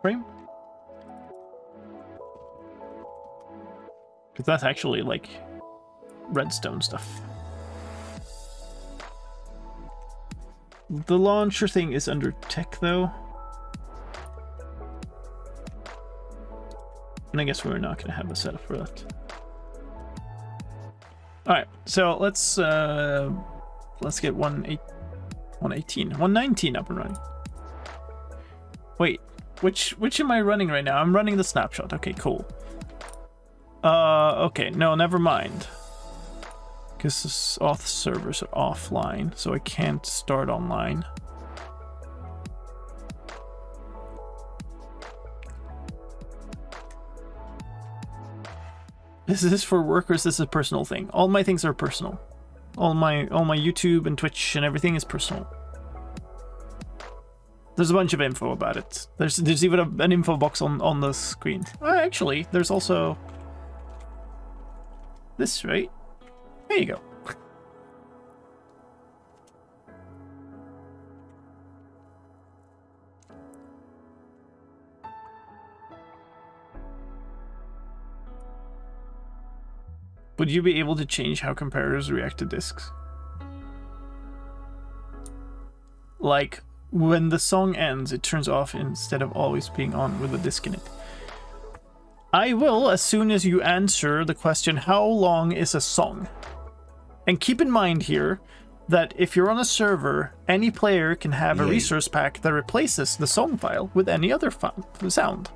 Frame. Because that's actually like redstone stuff. The launcher thing is under tech though. And I guess we're not going to have a setup for that. Alright, so let's get 119 up and running. Wait, which am I running right now? I'm running the Snapshot. Okay, cool. Okay, no, never mind. Because the auth servers are offline, so I can't start online. Is this for work or is this a personal thing? All my things are personal. All my YouTube and Twitch and everything is personal. There's a bunch of info about it. There's even an info box on the screen. Actually, there's also this, right? There you go. Would you be able to change how comparators react to discs? Like, when the song ends, it turns off instead of always being on with a disc in it. I will, as soon as you answer the question, how long is a song? And keep in mind here that if you're on a server, any player can have a resource pack that replaces the song file with any other sound.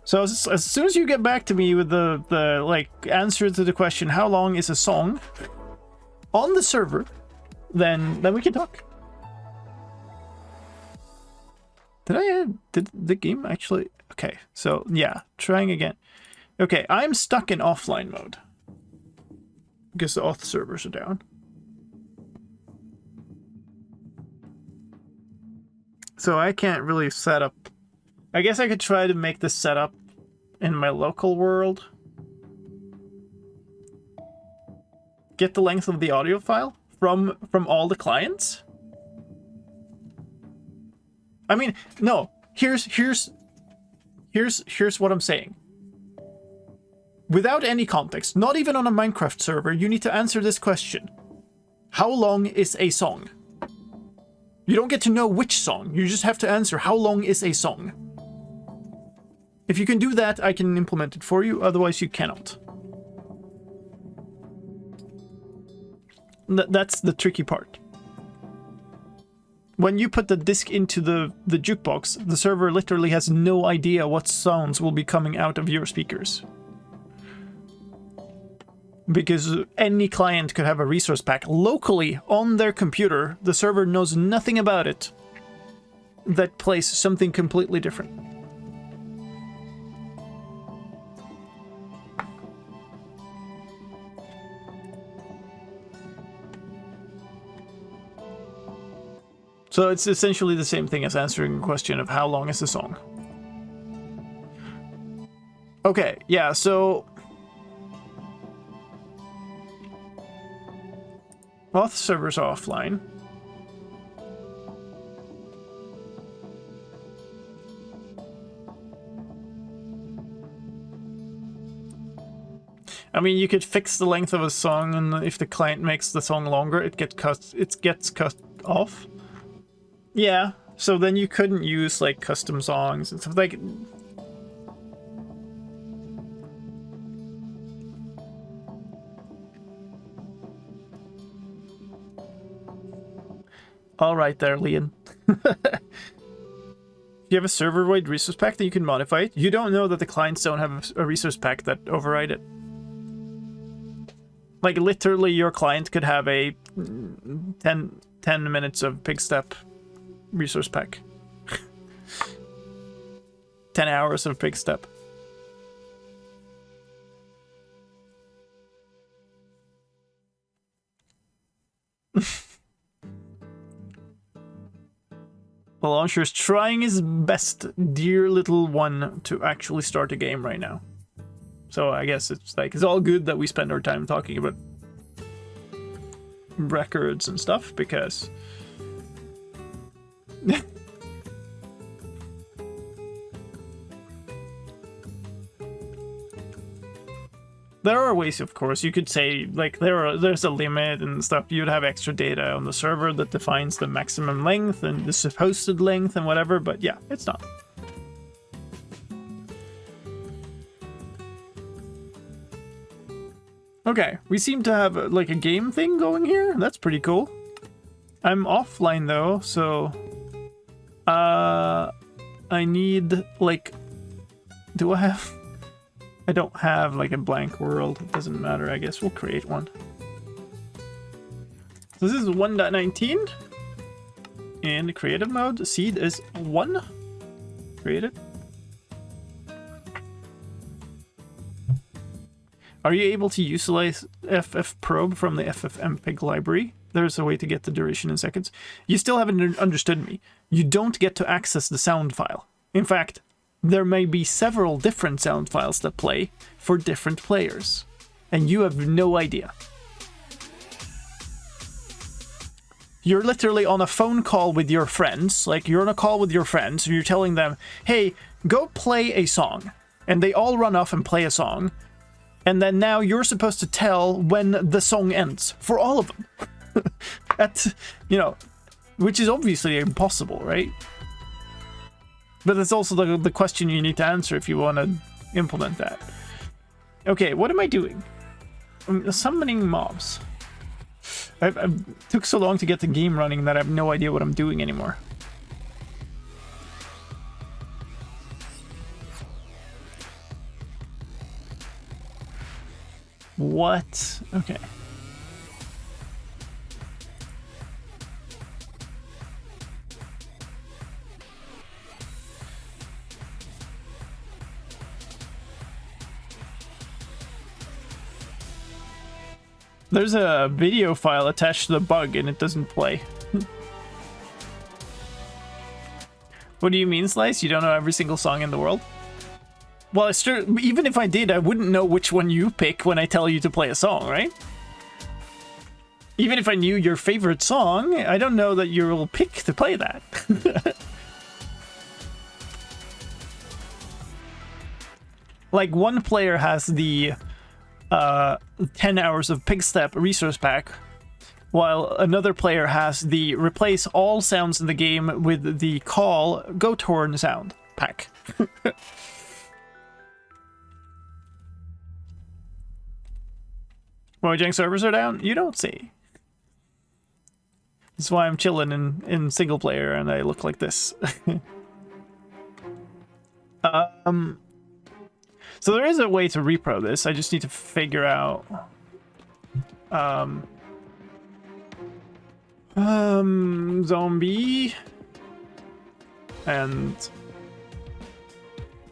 So as soon as you get back to me with the like answer to the question, how long is a song on the server, then we can talk. Did the game actually? Okay, so yeah, trying again. Okay, I'm stuck in offline mode because the auth servers are down. So I can't really set up. I guess I could try to make this setup in my local world. Get the length of the audio file from all the clients. I mean, no. Here's what I'm saying. Without any context, not even on a Minecraft server, you need to answer this question. How long is a song? You don't get to know which song. You just have to answer how long is a song. If you can do that, I can implement it for you. Otherwise, you cannot. That's the tricky part. When you put the disc into the jukebox, the server literally has no idea what sounds will be coming out of your speakers. Because any client could have a resource pack locally on their computer. The server knows nothing about it. That plays something completely different. So it's essentially the same thing as answering a question of how long is the song. Okay, yeah, so both servers are offline. I mean, you could fix the length of a song, and if the client makes the song longer, it gets cut off. Yeah, so then you couldn't use like custom songs and stuff like. All right, there, Leon. If you have a server-wide resource pack, then you can modify it. You don't know that the clients don't have a resource pack that override it. Like, literally, your client could have a 10 minutes of Pigstep resource pack. 10 hours of Pigstep. The launcher is trying his best, dear little one, to actually start a game right now. So I guess it's like, it's all good that we spend our time talking about records and stuff, because there are ways, of course. You could say, like, there's a limit and stuff. You'd have extra data on the server that defines the maximum length and the supposed length and whatever, but yeah, it's not. Okay, we seem to have like a game thing going here. That's pretty cool. I'm offline though, so I need like, do I have? I don't have like a blank world. It doesn't matter. I guess we'll create one. So this is 1.19 in creative mode. Seed is 1. Created. Are you able to utilize ffprobe from the ffmpeg library? There's a way to get the duration in seconds. You still haven't understood me. You don't get to access the sound file. In fact, there may be several different sound files that play for different players, and you have no idea. You're literally on a phone call with your friends, like you're on a call with your friends, and you're telling them, hey, go play a song. And they all run off and play a song. And then now you're supposed to tell when the song ends for all of them. Which is obviously impossible, right? But that's also the question you need to answer if you want to implement that. Okay, what am I doing? I'm summoning mobs. I took so long to get the game running that I have no idea what I'm doing anymore. What? Okay. There's a video file attached to the bug and it doesn't play. What do you mean, Slice? You don't know every single song in the world? Well, it's true. Even if I did, I wouldn't know which one you pick when I tell you to play a song, right? Even if I knew your favorite song, I don't know that you'll pick to play that. Like, one player has the 10 hours of Pigstep resource pack, while another player has the replace all sounds in the game with the call goat horn sound pack. Mojang servers are down? You don't see. That's why I'm chilling in single player and I look like this. So there is a way to repro this. I just need to figure out zombie and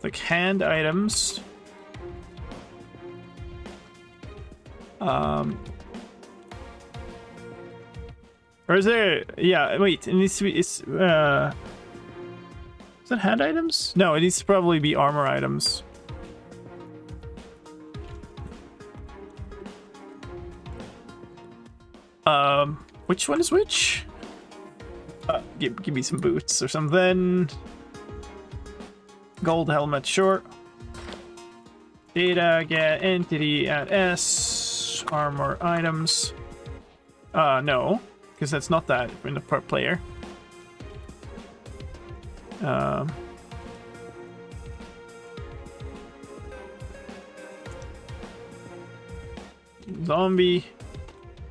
like hand items. Or is there... Yeah, wait, it needs to be... Is that hand items? No, it needs to probably be armor items. Which one is which? Give me some boots or something. Gold helmet, sure. Data, get entity at S. Armor items. No, because that's not that in the per player. Zombie.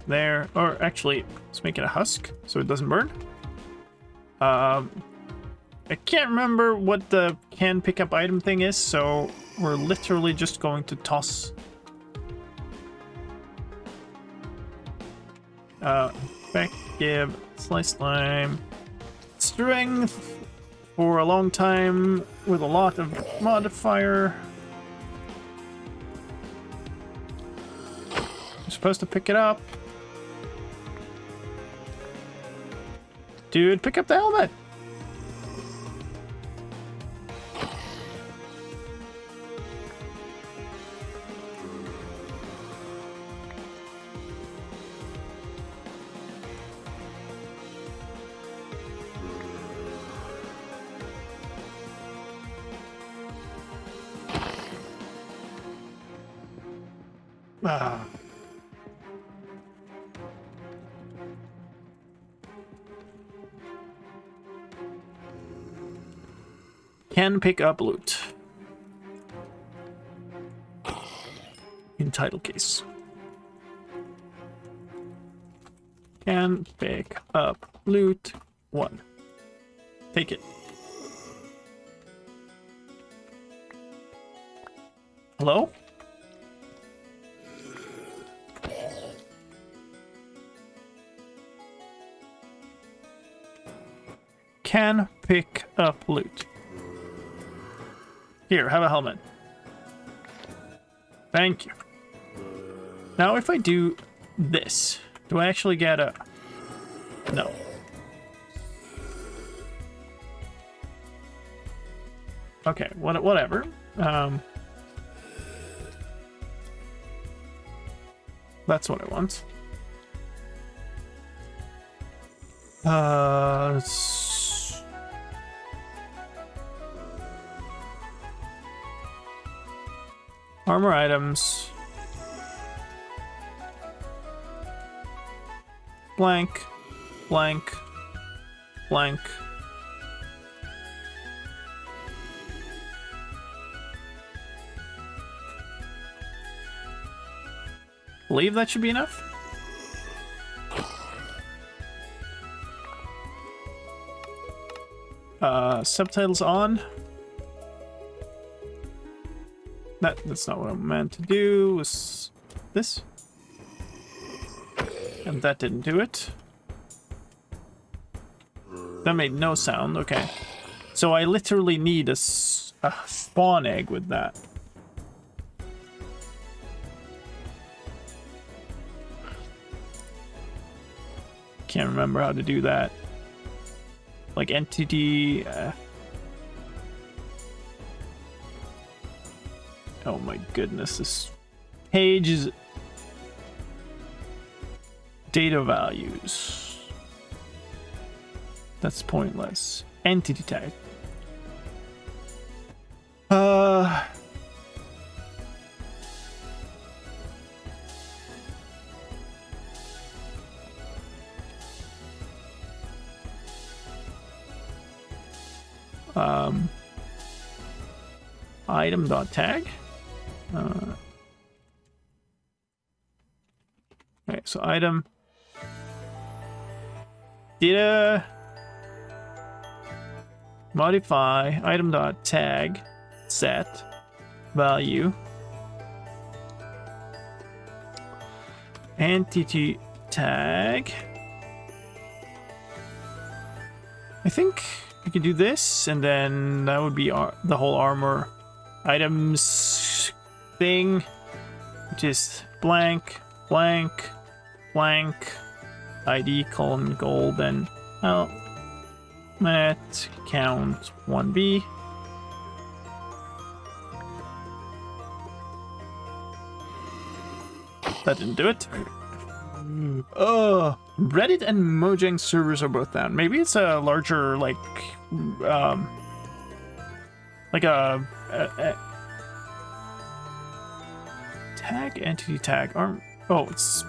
There. Or actually, let's make it a husk so it doesn't burn. I can't remember what the can pick up item thing is, so we're literally just going to toss. Effective, slicedlime, strength for a long time with a lot of modifier. You're supposed to pick it up. Dude, pick up the helmet! Ah. Can pick up loot. In title case. Can pick up loot 1. Take it. Hello? Can pick up loot. Here, have a helmet. Thank you. Now, if I do this, do I actually get a... No. Okay, whatever. That's what I want. Armor items. Blank. Blank. Blank. Believe that should be enough. Subtitles on. That's not what I meant to do. Was this? And that didn't do it. That made no sound. Okay. So I literally need a spawn egg with that. Can't remember how to do that. Like entity... Oh my goodness, this page is... Data values. That's pointless. Entity type. Item.tag. Okay, so item data modify item.tag set value entity tag. I think we can do this, and then that would be the whole armor items thing, which is blank, blank, blank, ID colon goal, then let count 1B. That didn't do it. Reddit and Mojang servers are both down. Maybe it's a larger, like a tag, entity tag. Oh, it's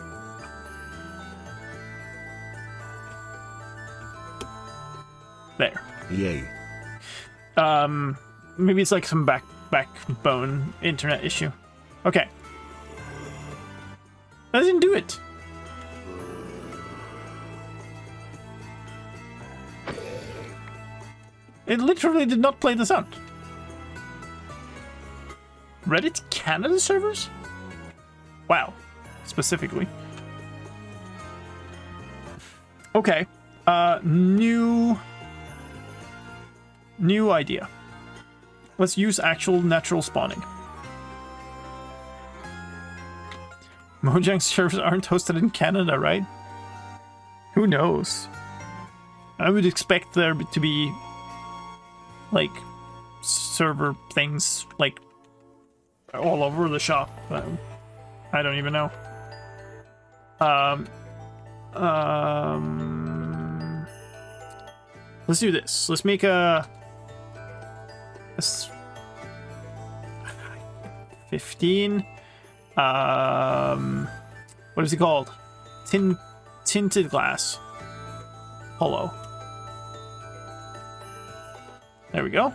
there. Yay. Maybe it's like some backbone internet issue. Okay. I didn't do it. It literally did not play the sound. Reddit Canada servers? Wow. Specifically. Okay. New idea. Let's use actual natural spawning. Mojang servers aren't hosted in Canada, right? Who knows? I would expect there to be like server things like all over the shop. I don't even know. Let's do this. Let's make a 15. What is it called? Tinted glass. Hollow. There we go.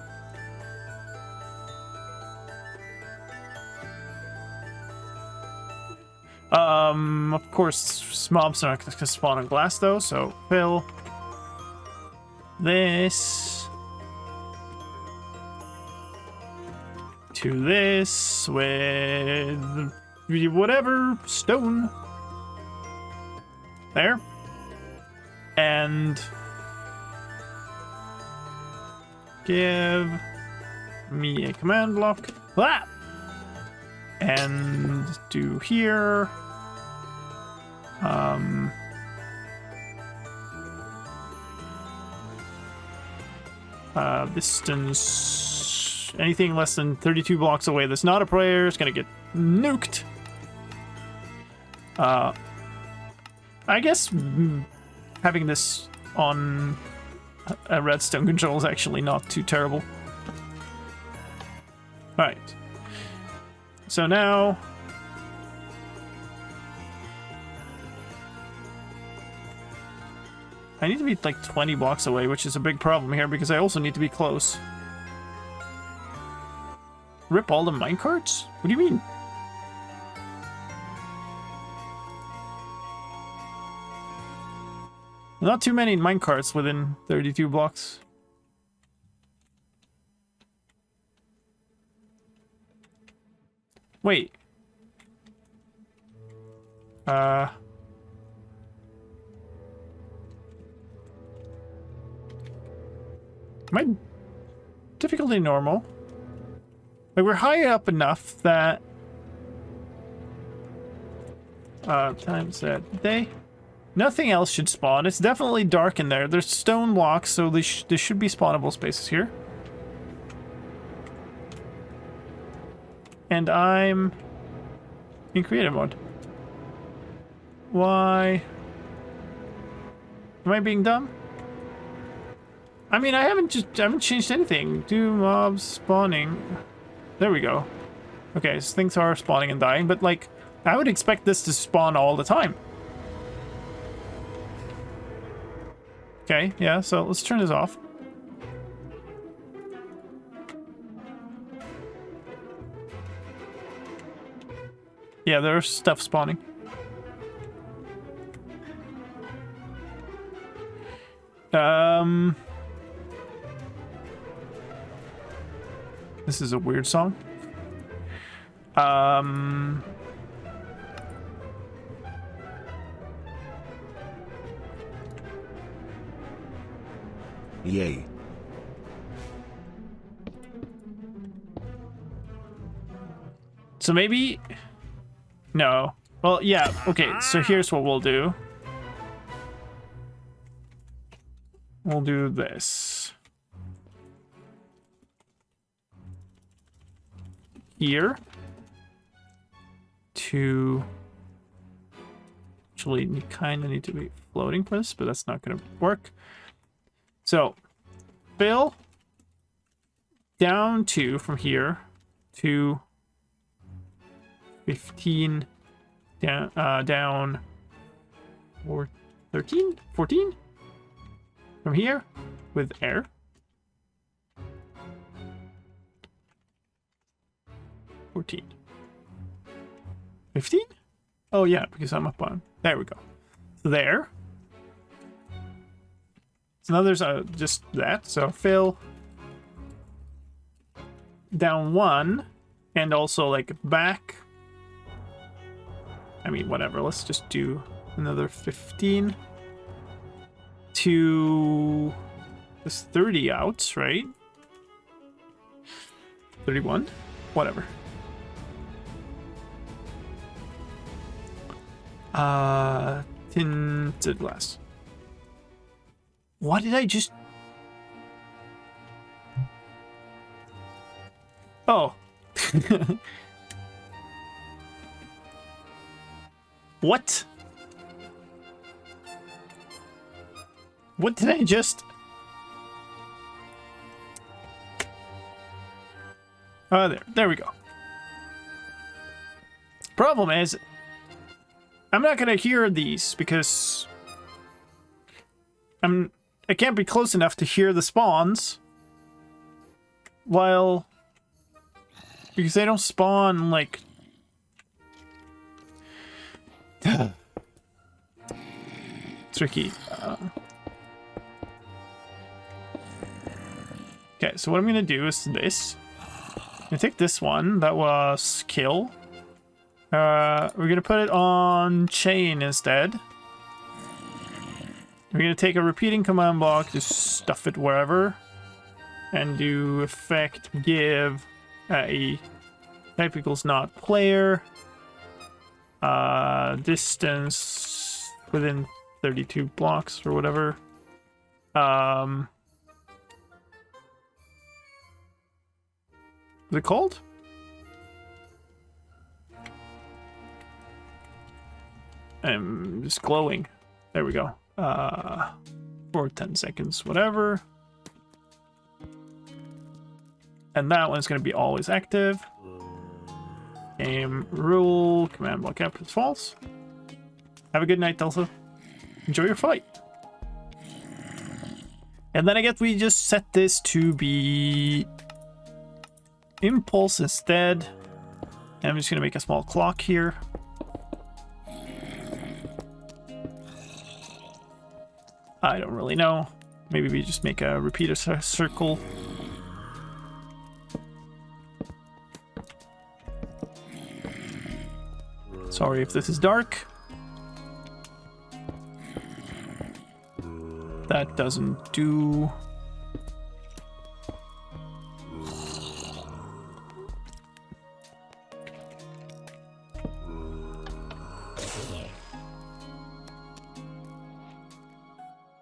Of course, mobs are not going to spawn on glass though, so fill this to this with whatever stone. There. And give me a command block. Ah! And do here. Distance. Anything less than 32 blocks away that's not a player is gonna get nuked. I guess having this on a redstone control is actually not too terrible. Alright. So now I need to be like 20 blocks away, which is a big problem here because I also need to be close. Rip all the minecarts? What do you mean? Not too many minecarts within 32 blocks. Wait. My difficulty normal? Like, we're high up enough that times that day. Nothing else should spawn. It's definitely dark in there. There's stone blocks, so there should be spawnable spaces here. And I'm in creative mode. Why? Am I being dumb? I mean, I haven't changed anything. Do mobs spawning. There we go. Okay, so things are spawning and dying, but like, I would expect this to spawn all the time. Okay, yeah, so let's turn this off. Yeah, there's stuff spawning. This is a weird song. Yay. So maybe... No. Well, yeah, okay, so here's what we'll do. we'll do this. Here. To... Actually, you kind of need to be floating for this, but that's not going to work. So, fill down 2 from here to 15 down 13, 14 from here with air. 14, 15. Oh yeah, because I'm up on. There we go. So there. So now there's just that. So fill down 1 and also like back. I mean, whatever. Let's just do another 15 to this 30 out, right? 31, whatever. Tinted glass. What did I just... Oh. What? What did I just... Oh, there we go. Problem is, I'm not gonna hear these because I can't be close enough to hear the spawns while, because they don't spawn like tricky. Okay, so what I'm gonna do is this. I'm gonna take this one that was kill. We're gonna put it on chain instead. We're gonna take a repeating command block, just stuff it wherever, and do effect give a type equals not player, distance within 32 blocks or whatever. Is it called? I'm just glowing. There we go. For 10 seconds, whatever. And that one's going to be always active. Game rule, command block cap is false. Have a good night, Delta. Enjoy your fight. And then I guess we just set this to be impulse instead. And I'm just going to make a small clock here. I don't really know. Maybe we just make a repeater circle. Sorry if this is dark. That doesn't do...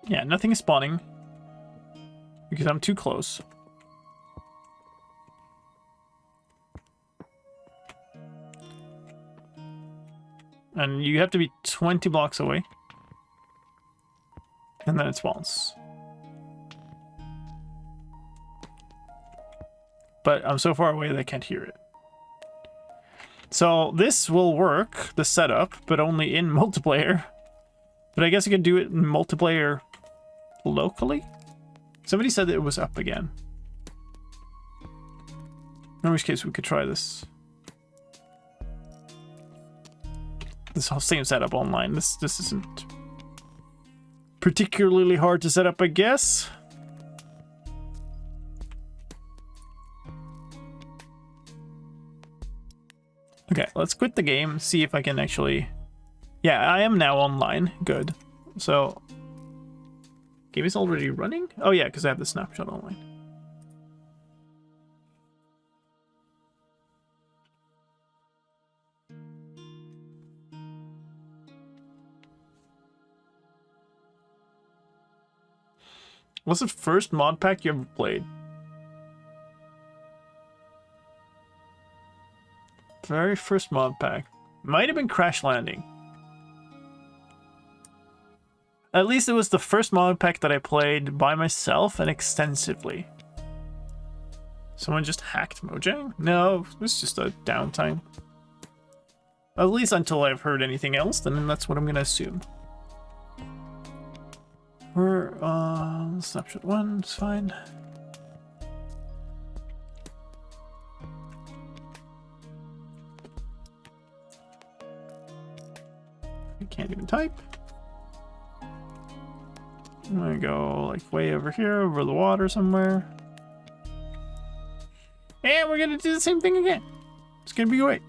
Yeah, nothing is spawning because I'm too close. And you have to be 20 blocks away. And then it spawns. But I'm so far away that I can't hear it. So this will work, the setup, but only in multiplayer. But I guess I could do it in multiplayer locally? Somebody said that it was up again. In which case we could try this. This whole same setup online. This isn't particularly hard to set up, I guess. Okay, let's quit the game, see if I can actually... Yeah, I am now online. Good. So... Game is already running? Oh yeah, because I have the snapshot online. What's the first mod pack you ever played? Very first mod pack. Might have been Crash Landing. At least it was the first mod pack that I played by myself and extensively. Someone just hacked Mojang? No, it was just a downtime. At least until I've heard anything else, then that's what I'm gonna assume. We're on Snapshot 1, it's fine. I can't even type. I'm gonna go like way over here, over the water somewhere. And we're gonna do the same thing again. It's gonna be great.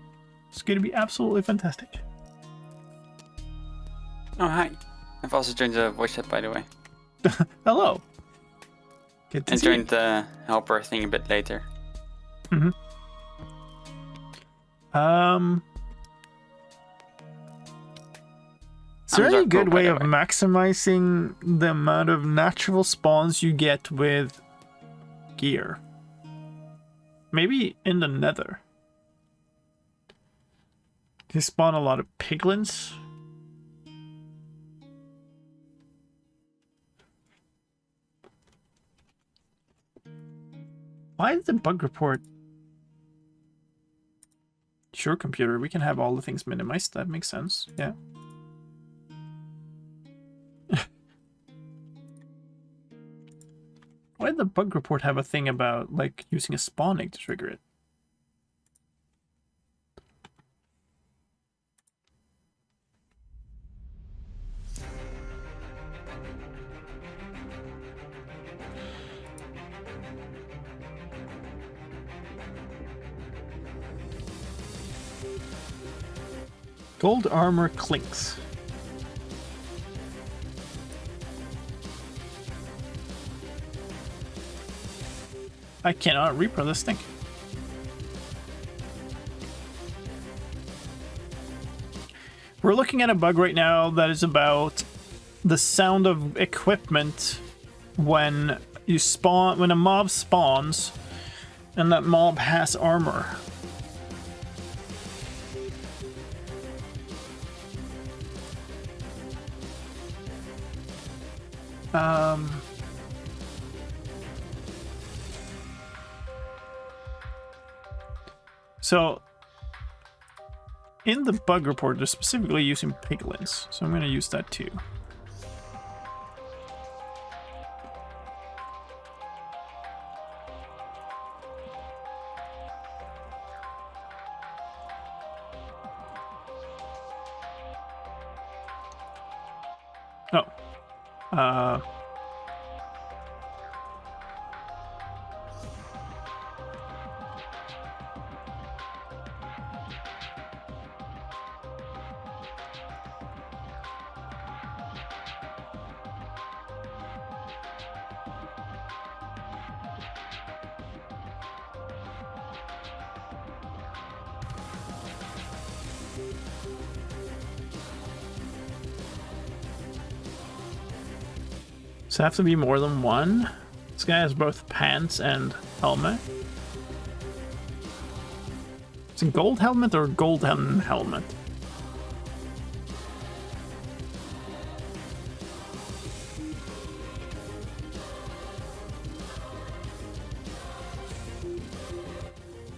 It's gonna be absolutely fantastic. Oh, hi. I've also joined the voice chat, by the way. Hello. Good to And see you. joined the helper thing a bit later. Mm-hmm. Is there I'm any Zarko, good by way the of way. maximizing the amount of natural spawns you get with gear? Maybe in the nether. They spawn a lot of piglins. Why is the bug report? Sure, computer, we can have all the things minimized. That makes sense. Yeah. Why did the bug report have a thing about, like, using a spawn egg to trigger it? Gold armor clinks. I cannot repro this thing. We're looking at a bug right now that is about the sound of equipment when you spawn, when a mob spawns and that mob has armor. So in the bug report, they're specifically using piglins, so I'm going to use that too. Oh. Does it have to be more than one? This guy has both pants and helmet. Is it gold helmet or golden helmet?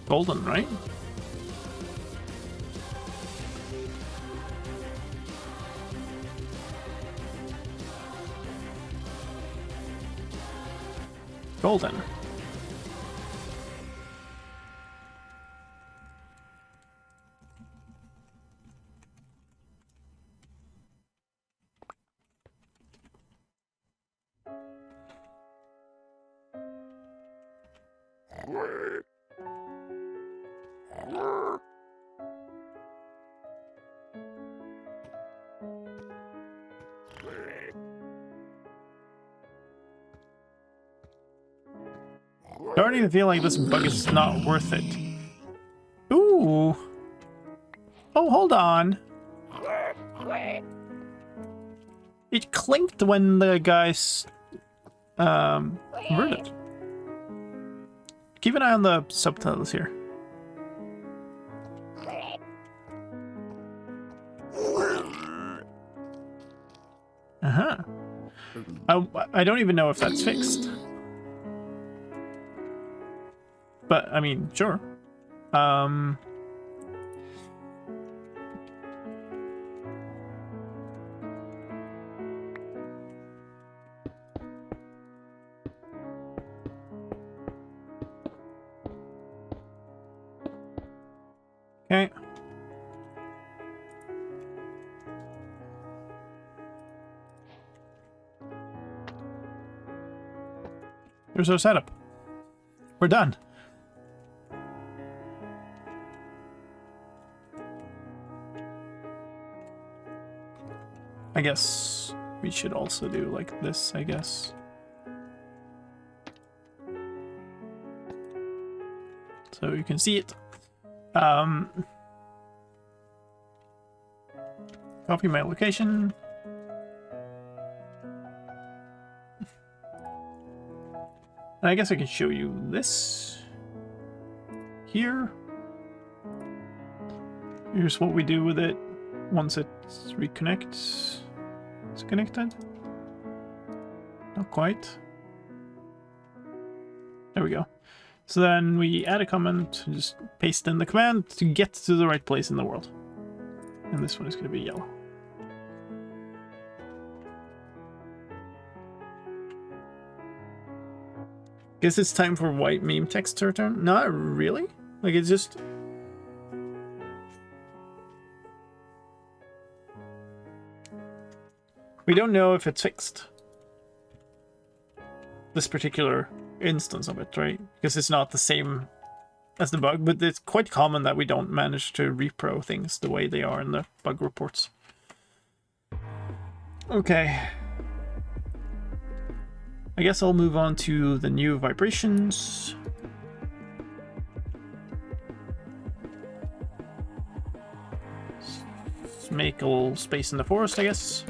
Golden, right? Golden. Starting to feel like this bug is not worth it. Ooh. Oh, hold on. It clinked when the guys... Converted. Keep an eye on the subtitles here. Uh-huh. I don't even know if that's fixed. But, I mean, sure. Okay. There's our setup. We're done. I guess we should also do like this, I guess. So you can see it. Copy my location. And I guess I can show you this here. Here's what we do with it once it reconnects. It's connected. Not quite. There we go. So then we add a comment, just paste in the command to get to the right place in the world. And this one is going to be yellow. Guess it's time for white meme text to return? Not really. Like, it's just... We don't know if it's fixed. This particular instance of it, right? Because it's not the same as the bug, but it's quite common that we don't manage to repro things the way they are in the bug reports. Okay. I guess I'll move on to the new vibrations. Let's make a little space in the forest, I guess.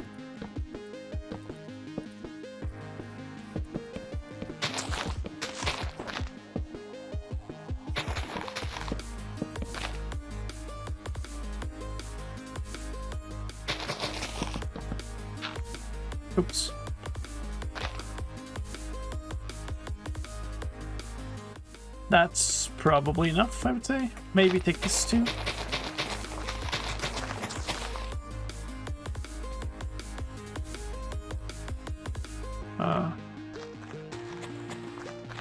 Oops. That's probably enough, I would say. Maybe take this too.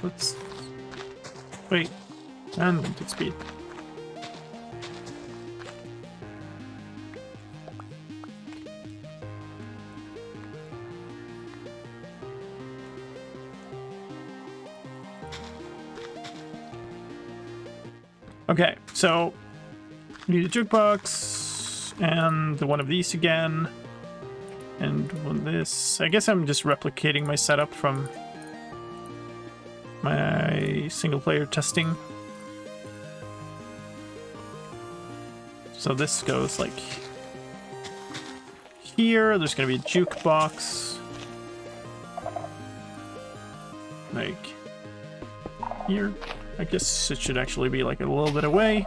Let's wait. And limited speed. Okay, so we need a jukebox and one of these again, and one of this. I guess I'm just replicating my setup from my single player testing. So this goes like here. There's gonna be a jukebox, like here. I guess it should actually be like a little bit away.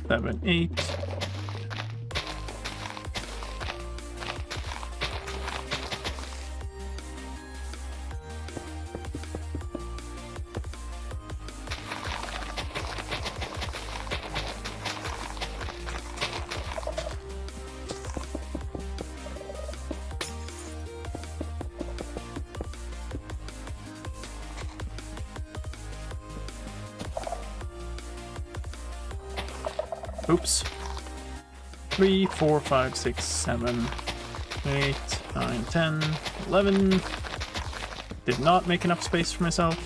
Seven, 8. Oops. 3, 4, 5, 6, 7, 8, 9, 10, 11. Did not make enough space for myself.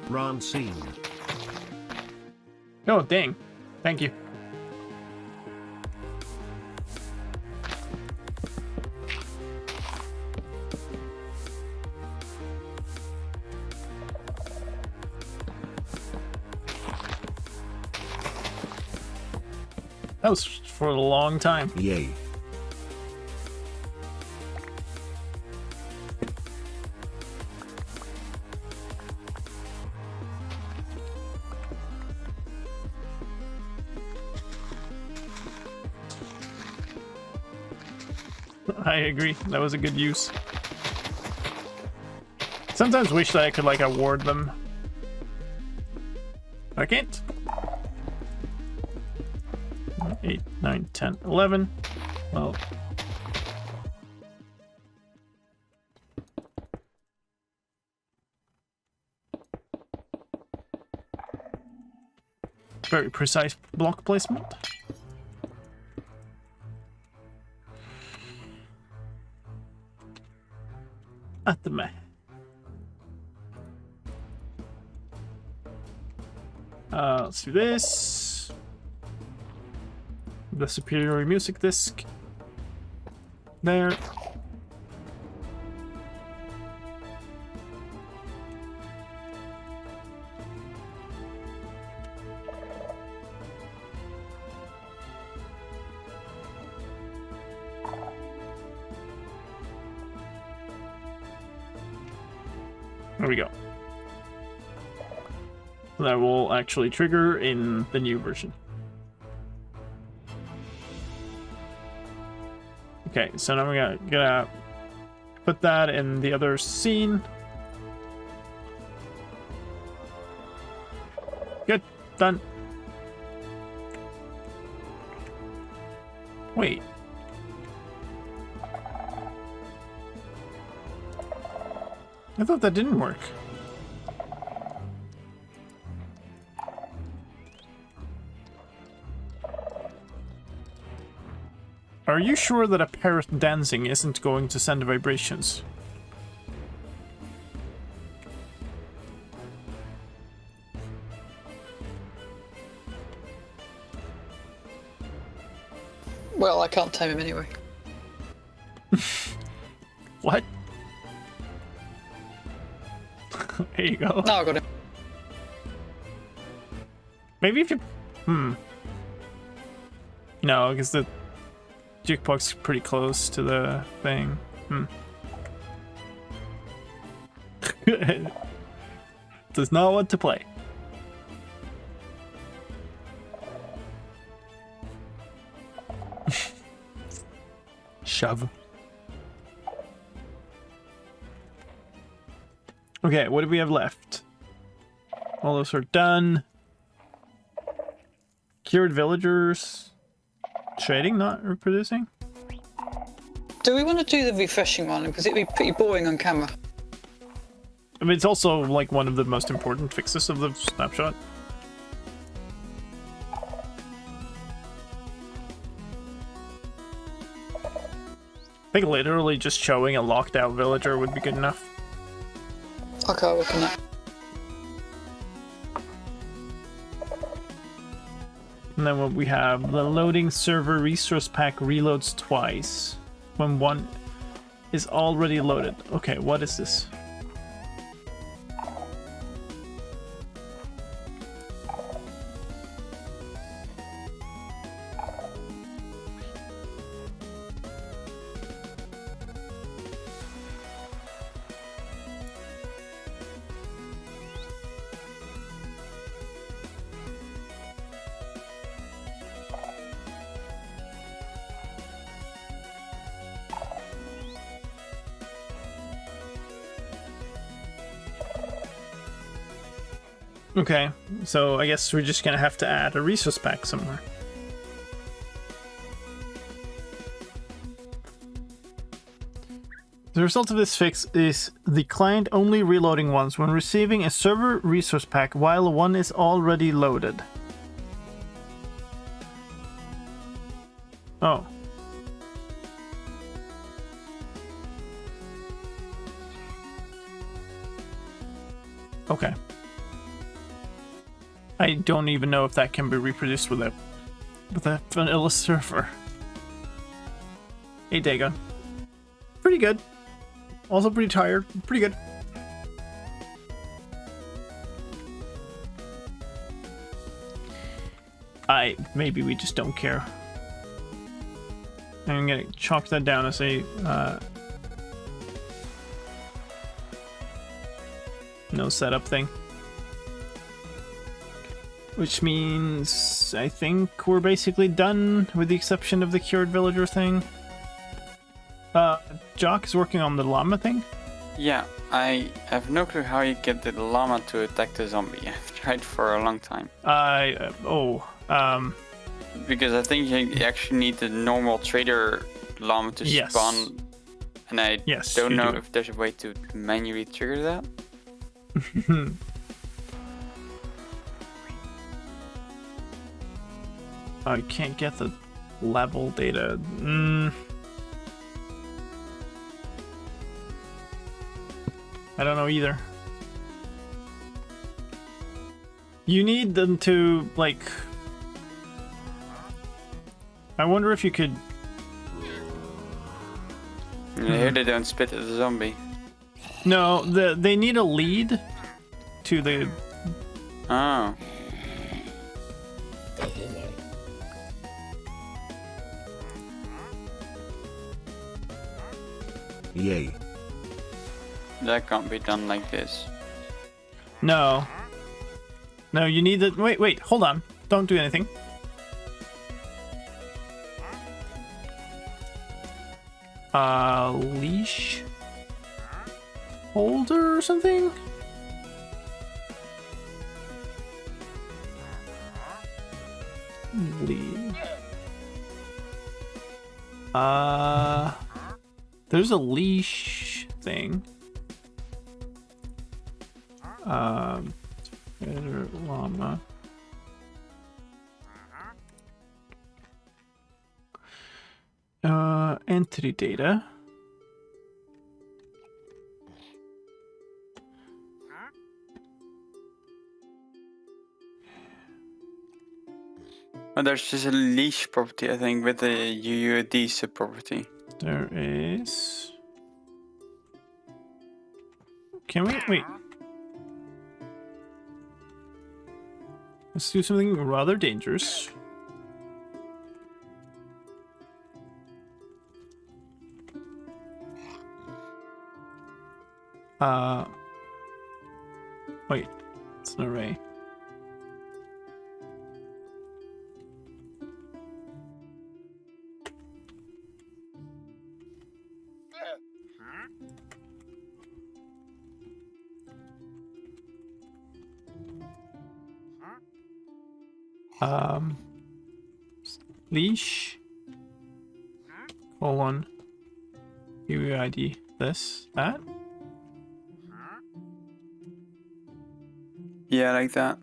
Rancine. Oh, dang. Thank you. house for a long time. Yay. I agree. That was a good use. Sometimes wish that I could like award them. I can't. 8, 9, 10, 11. Well. Very precise block placement. At the meh. Let's do this. The superior music disc. There. There we go. That will actually trigger in the new version. Okay, so now we're gonna put that in the other scene. Good, done. Wait. I thought that didn't work. Are you sure that a parrot dancing isn't going to send vibrations? Well, I can't tame him anyway. What? There you go. No, I got him. Maybe if you... No, because the jukebox is pretty close to the thing. Does not want to play. Shove. Okay, what do we have left? All those are done. Cured villagers. Trading, not reproducing? Do we want to do the refreshing one? Because it'd be pretty boring on camera. I mean, it's also like one of the most important fixes of the snapshot. I think literally just showing a locked out villager would be good enough. Okay, I'll work on that. And then what we have, the loading server resource pack reloads twice when one is already loaded. Okay, what is this? Okay, so I guess we're just gonna have to add a resource pack somewhere. The result of this fix is the client only reloading once when receiving a server resource pack while one is already loaded. Oh. Okay. I don't even know if that can be reproduced with a vanilla server. Hey, Dagon. Pretty good. Also pretty tired. Pretty good. Maybe we just don't care. I'm gonna chalk that down as a no setup thing. Which means I think we're basically done with the exception of the cured villager thing. Jock is working on the llama thing. Yeah, I have no clue how you get the llama to attack the zombie. I've tried for a long time. Because I think you actually need the normal trader llama to Yes. spawn. And I don't you know do. if there's a way to manually trigger that. I can't get the level data. I don't know either. You need them to, like... I wonder if you could... Here they don't spit at the zombie. No, they need a lead to the... Oh. Yay. That can't be done like this. No. No, you need the... Wait, hold on. Don't do anything. Leash... holder or something? Lead... There's a leash thing. Llama. Entity data. Oh, there's just a leash property, I think, with the UUD subproperty. There is... Can we... Wait. Let's do something rather dangerous. Wait. It's an array. Leash colon UUID that. Yeah, like that.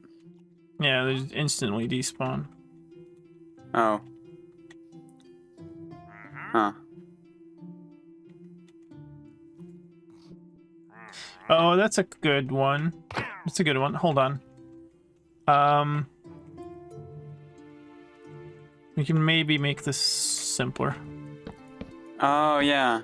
Yeah, they just instantly despawn. Oh. Huh. Oh, that's a good one. That's a good one. Hold on. We can maybe make this simpler. Oh, yeah.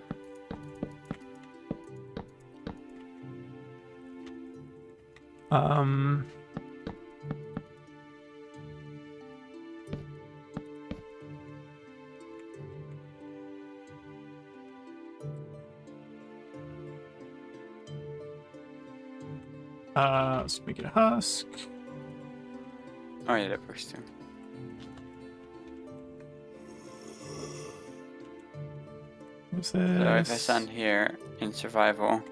Let's make it a husk. Oh, yeah, that works too. What's So if I this? stand here in survival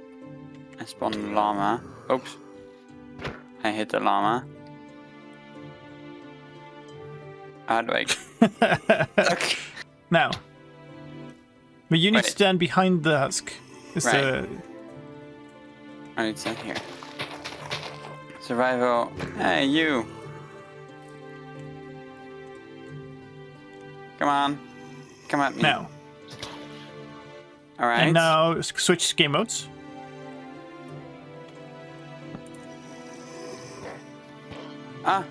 and spawn the llama. Oops. I hit the llama. How do I... Okay. Now. But you need to Wait. stand behind the husk. It's Right. I need to stand here. Survival. Hey, you. Come on. Come at me. now. Alright. And now switch game modes. Ah.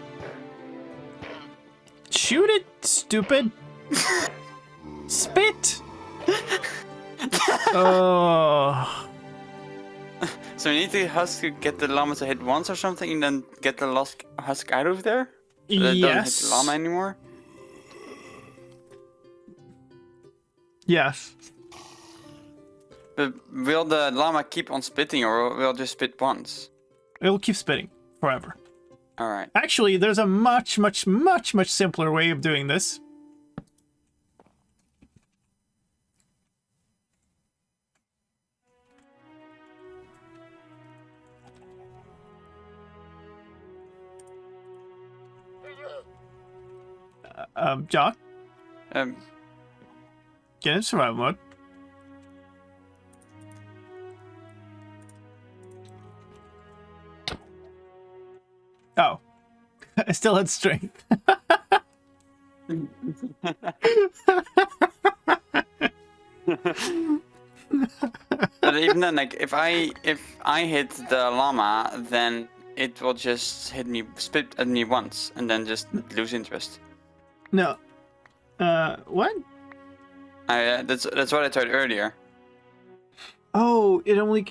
Shoot it, stupid. Spit. Oh. So we need the husk to get the llama to hit once or something and then get the husk out of there? So they don't hit Yes. the llama anymore? Yes. But will the llama keep on spitting or will it just spit once? It'll keep spitting forever. Alright. Actually, there's a much simpler way of doing this. Jock, get in survival mode. Oh, I still had strength. But even then, like, if I hit the llama, then it will just hit me, spit at me once, and then just lose interest. No. What? That's what I tried earlier. Oh, it only...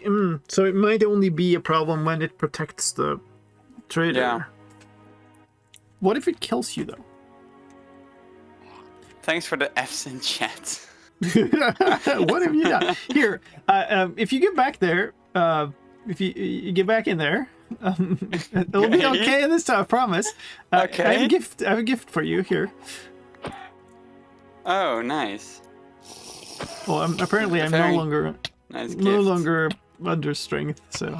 so it might only be a problem when it protects the trader. Yeah. What if it kills you, though? Thanks for the F's in chat. What have you done? Here, if you get back there, if you get back in there, it'll be okay this time, I promise. Okay. I have a gift for you here. Oh, nice. Well, apparently I'm Very no longer Nice gift. no longer under strength, so.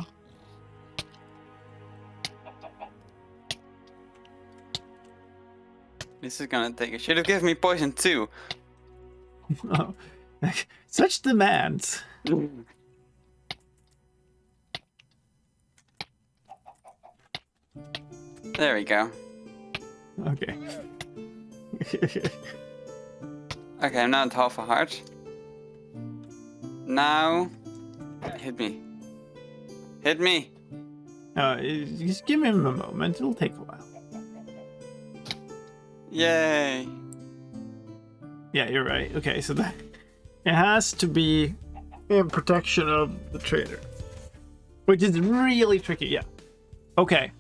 This is gonna take. It should have given me poison too. Oh, such demands. There we go. Okay. Okay, I'm now at half a heart. Now, hit me. Hit me. Just give him a moment. It'll take a while. Yay. Yeah, you're right. Okay, so that it has to be in protection of the trader, which is really tricky. Yeah. Okay.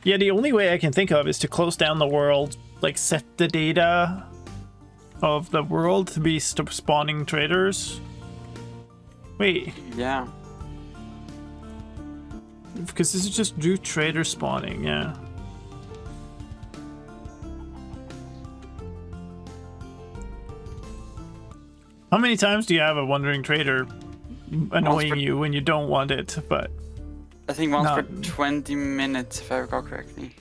Yeah, the only way I can think of is to close down the world, like set the data of the world to be spawning traders. Wait, Yeah. because this is just do trader spawning, yeah. How many times do you have a wandering trader annoying you when you don't want it? But I think once No. for 20 minutes, if I recall correctly.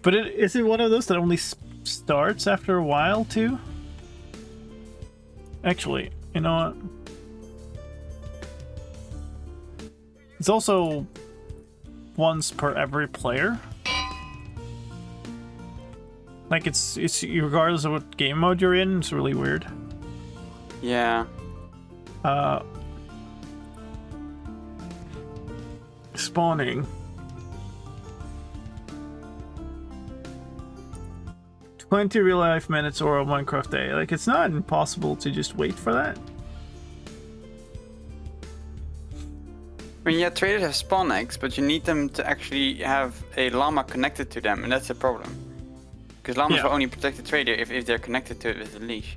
is it one of those that only starts after a while too? Actually, you know what? It's also once per every player. Like it's regardless of what game mode you're in. It's really weird. Yeah. Spawning. 20 real life minutes or a Minecraft day. Like it's not impossible to just wait for that. I mean, yeah, traders have spawn eggs, but you need them to actually have a llama connected to them, and that's the problem. Because llamas Yeah. will only protect the trader if they're connected to it with a leash.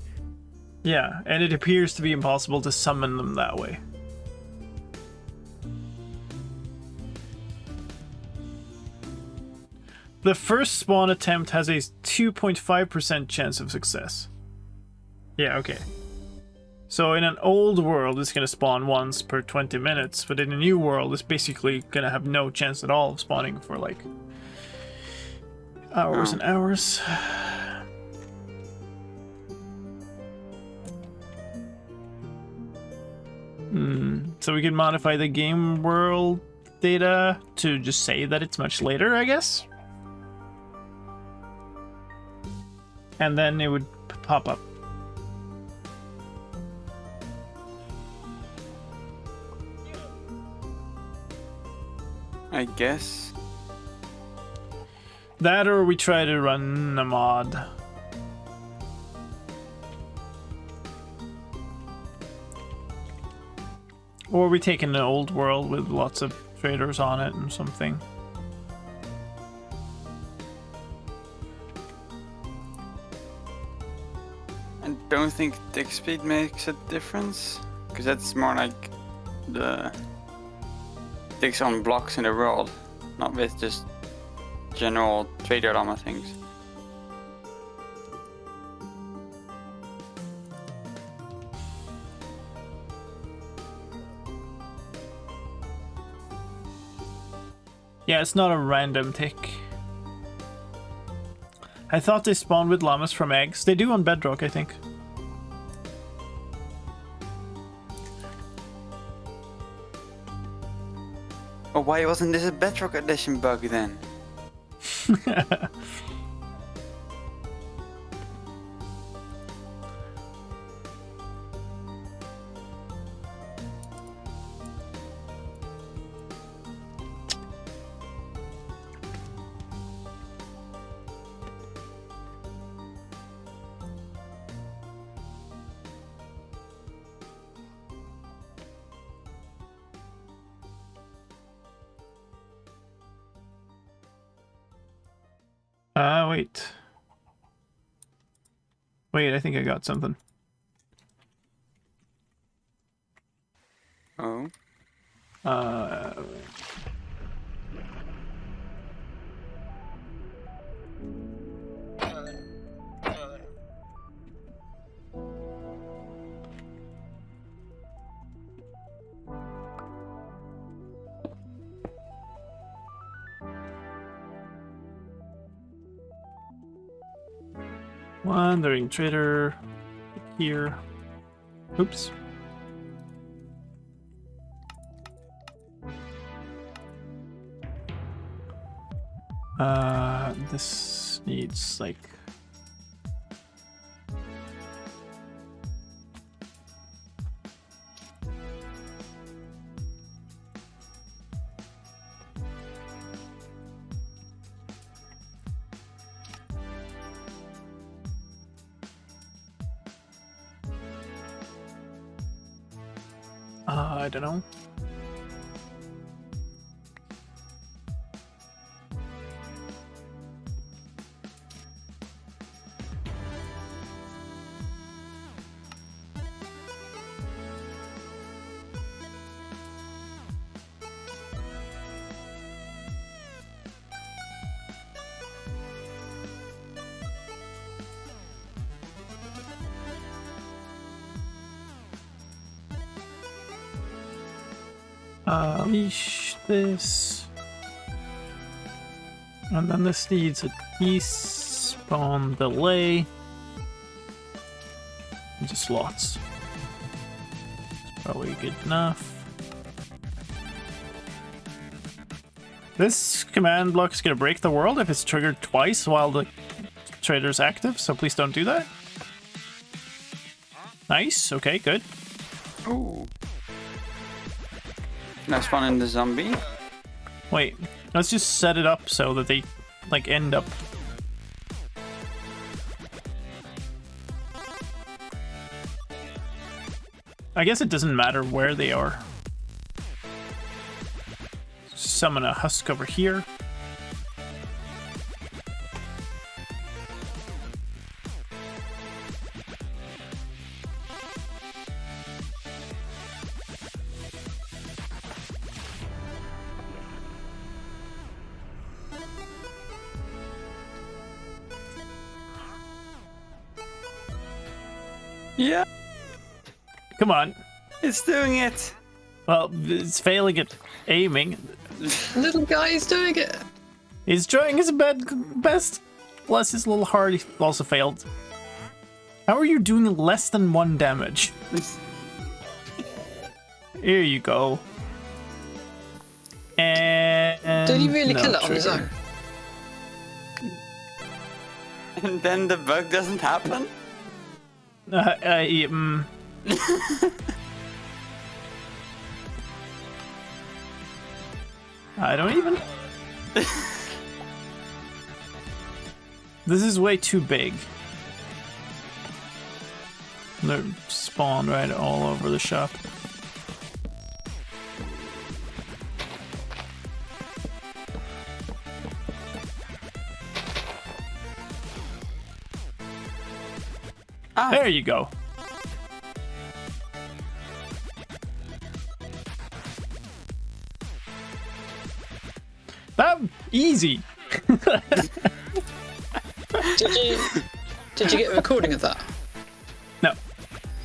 Yeah, and it appears to be impossible to summon them that way. The first spawn attempt has a 2.5% chance of success. Yeah, okay. So in an old world, it's gonna spawn once per 20 minutes, but in a new world, it's basically gonna have no chance at all of spawning for like hours and hours. So we can modify the game world data to just say that it's much later, I guess. And then it would pop up. I guess. That or we try to run a mod. Or we take an old world with lots of traders on it and something. I don't think tick speed makes a difference, because that's more like the ticks on blocks in the world, not with just general trader llama things. Yeah, it's not a random tick. I thought they spawned with llamas from eggs. They do on Bedrock, I think. Oh, why wasn't this a Bedrock Edition bug then? Wait. Wait, I think I got something. Oh. Wandering trader here. Oops. This needs like I don't know. Leash this. And then this needs a despawn delay. Just lots. Probably good enough. This command block is going to break the world if it's triggered twice while the trader's active, so please don't do that. Nice, okay, good. Ooh. Can I spawn in the zombie? Wait, let's just set it up so that they, like, end up... I guess it doesn't matter where they are. Summon a husk over here. Yeah, Come on. it's doing it. Well, it's failing at aiming. Little guy is doing it. He's trying his best. Bless his little heart, he also failed. How are you doing less than 1 damage? Here you go. And Did he really no kill it on his trigger. own? And then the bug doesn't happen? I don't even... This is way too big. They're spawned right all over the shop. Ah, There you go. That easy. did you get a recording of that? No.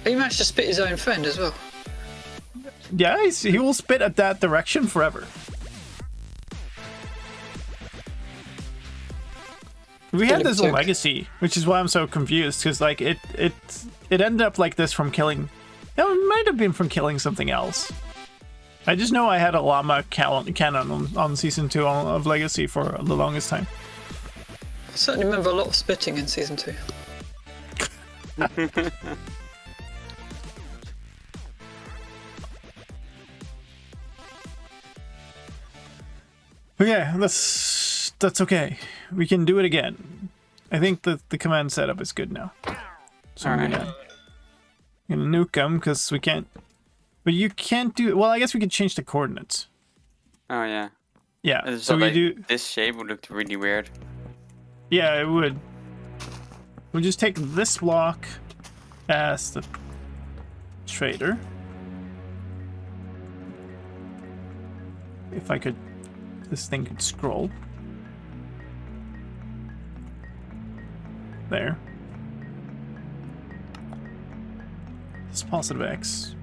He managed to spit his own friend as well. Yeah, he will spit at that direction forever. We had this in Legacy, which is why I'm so confused, because like it ended up like this from killing. No, it might have been from killing something else. I just know I had a llama cannon on season 2 of Legacy for the longest time. I certainly remember a lot of spitting in season 2. Okay, that's okay. We can do it again. I think the command setup is good now. So I'm gonna nuke them because we can't. But you can't do. Well, I guess we could change the coordinates. Oh yeah. Yeah. So we like, do. this shape would look really weird. Yeah, it would. We'll just take this block as the trader. If I could, this thing could scroll. There. It's positive X.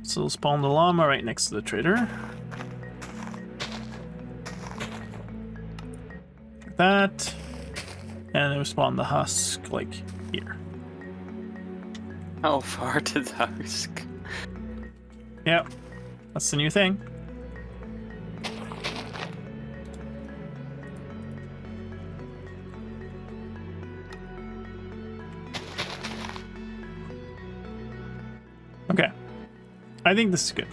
So we'll spawn the llama right next to the trader. Like that. And then we'll spawn the husk like here. How far to the husk? Yep. That's the new thing. Okay. I think this is good.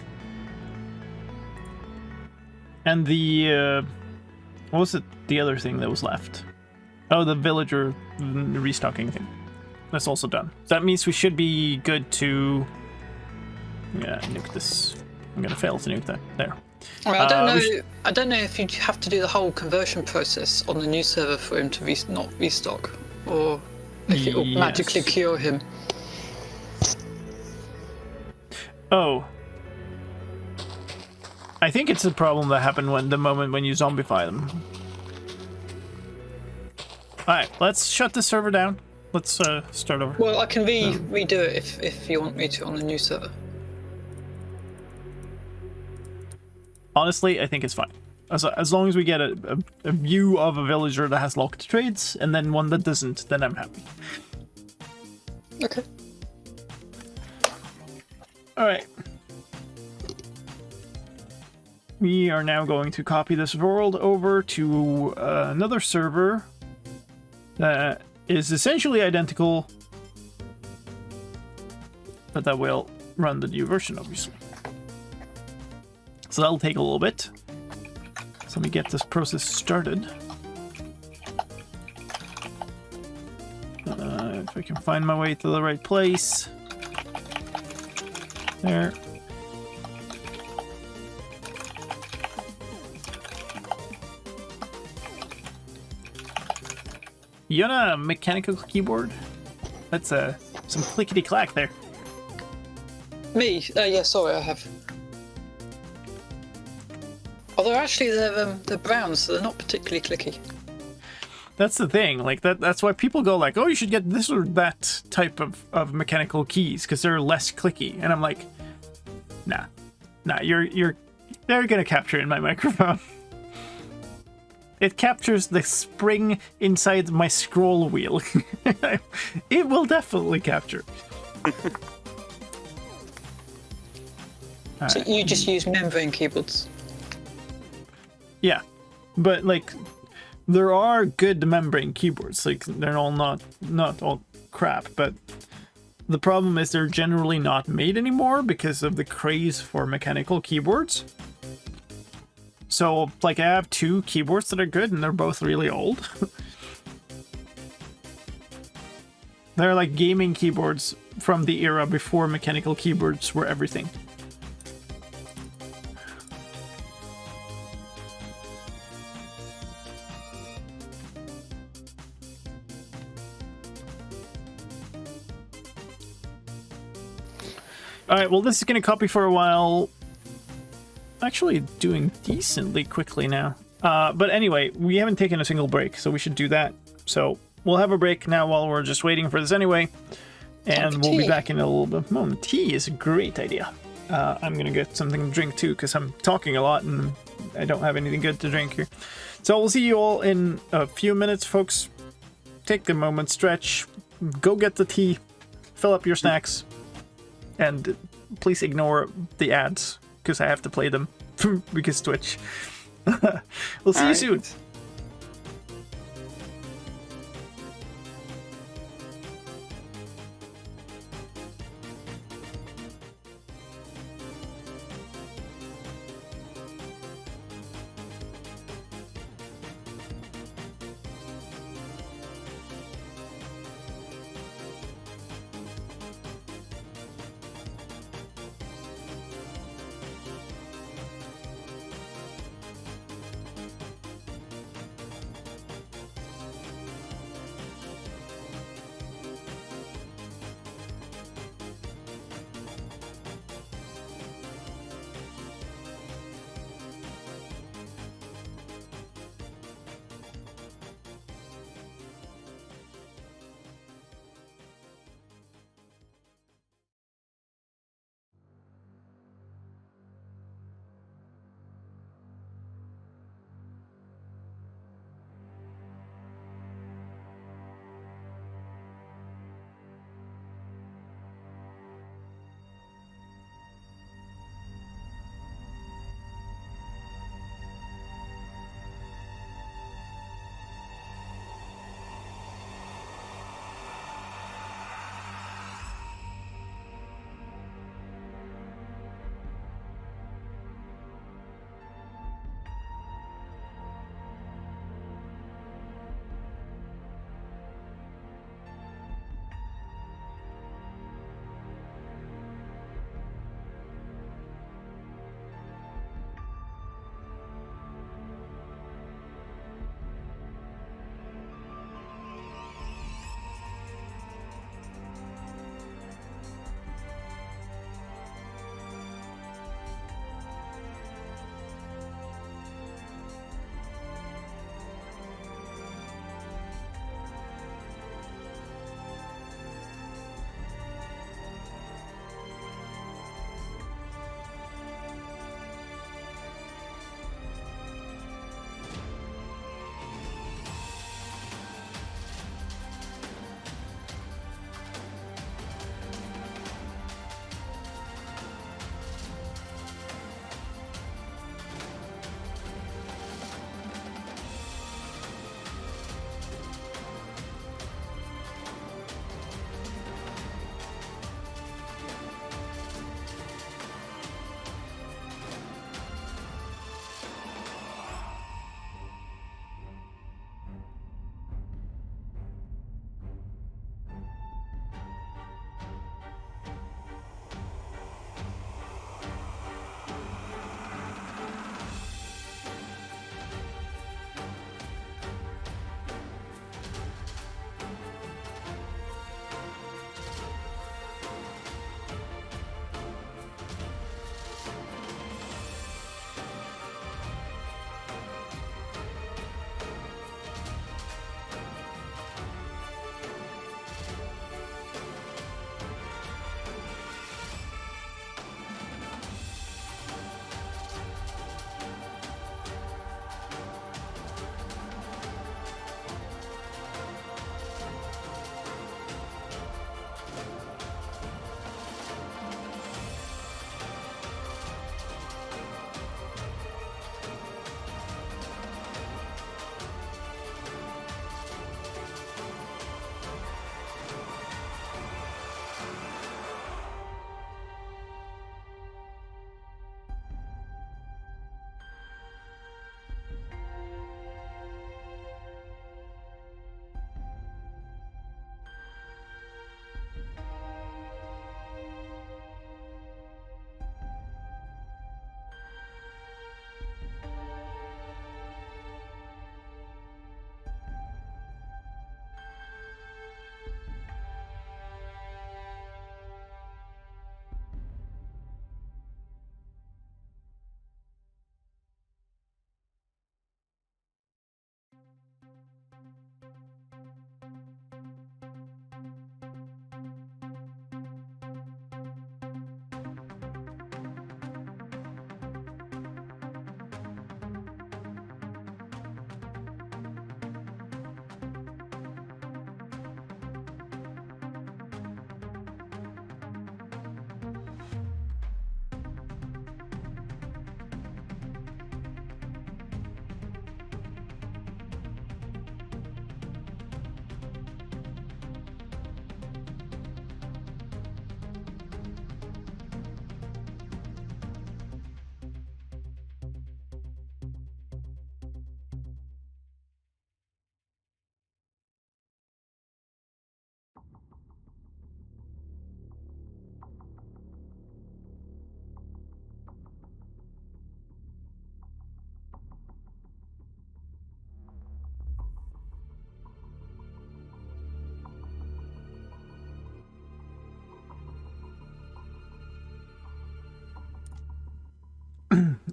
And the, what was it? The other thing that was left? Oh, the villager restocking thing. That's also done. So that means we should be good to, yeah, nuke this. I'm gonna fail to nuke that. There. I don't know. I don't know if you have to do the whole conversion process on the new server for him to not restock, or if it will magically cure him. Oh. I think it's a problem that happened when the moment when you zombify them. Alright, let's shut the server down. Let's start over. Well, I can redo it if you want me to on the new server. Honestly, I think it's fine. As long as we get a view of a villager that has locked trades, and then one that doesn't, then I'm happy. Okay. Alright. We are now going to copy this world over to another server that is essentially identical, but that will run the new version, obviously. So that'll take a little bit. So let me get this process started. If I can find my way to the right place. There. You on a mechanical keyboard? That's some clickety clack there. Me? Yeah, sorry, I have. Although actually they're brown, so they're not particularly clicky. That's the thing. Like that's why people go like, "Oh, you should get this or that type of mechanical keys because they're less clicky." And I'm like, "Nah, they're gonna capture in my microphone." It captures the spring inside my scroll wheel. It will definitely capture. So you just use membrane keyboards? Yeah, but like there are good membrane keyboards. Like they're all not all crap, but the problem is they're generally not made anymore because of the craze for mechanical keyboards. So like I have 2 keyboards that are good and they're both really old. They're like gaming keyboards from the era before mechanical keyboards were everything. Alright, well, this is going to copy for a while. Actually doing decently quickly now. But anyway, we haven't taken a single break, so we should do that. So we'll have a break now while we're just waiting for this anyway. And we'll be back in a little bit. Oh, tea is a great idea. I'm going to get something to drink too, because I'm talking a lot and I don't have anything good to drink here. So we'll see you all in a few minutes, folks. Take a moment, stretch, go get the tea, fill up your snacks, and please ignore the ads, because I have to play them, because Twitch. We'll see you soon.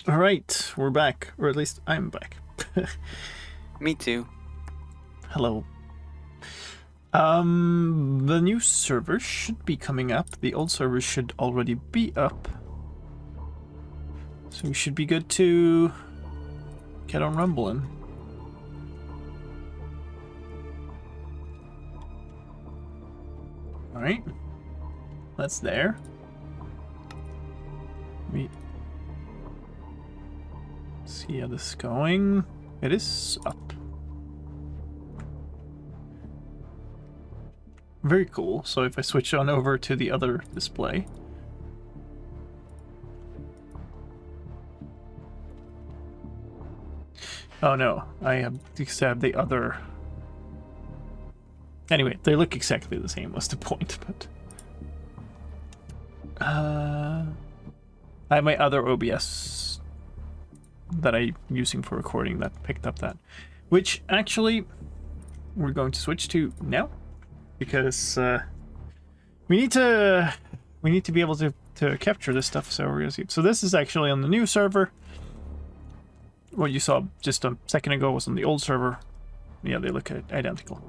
All right, we're back, or at least I'm back. Me too. Hello. The new server should be coming up. The old server should already be up. So we should be good to get on rumbling. All right, that's there. We see how this is going. It is up. Very cool. So if I switch on over to the other display. Oh no, I have the other. Anyway, they look exactly the same was the point, but I have my other OBS that I'm using for recording that picked up that, which actually we're going to switch to now because we need to be able to capture this stuff. So we're gonna see. So this is actually on the new server. What you saw just a second ago was on the old server. Yeah, they look identical.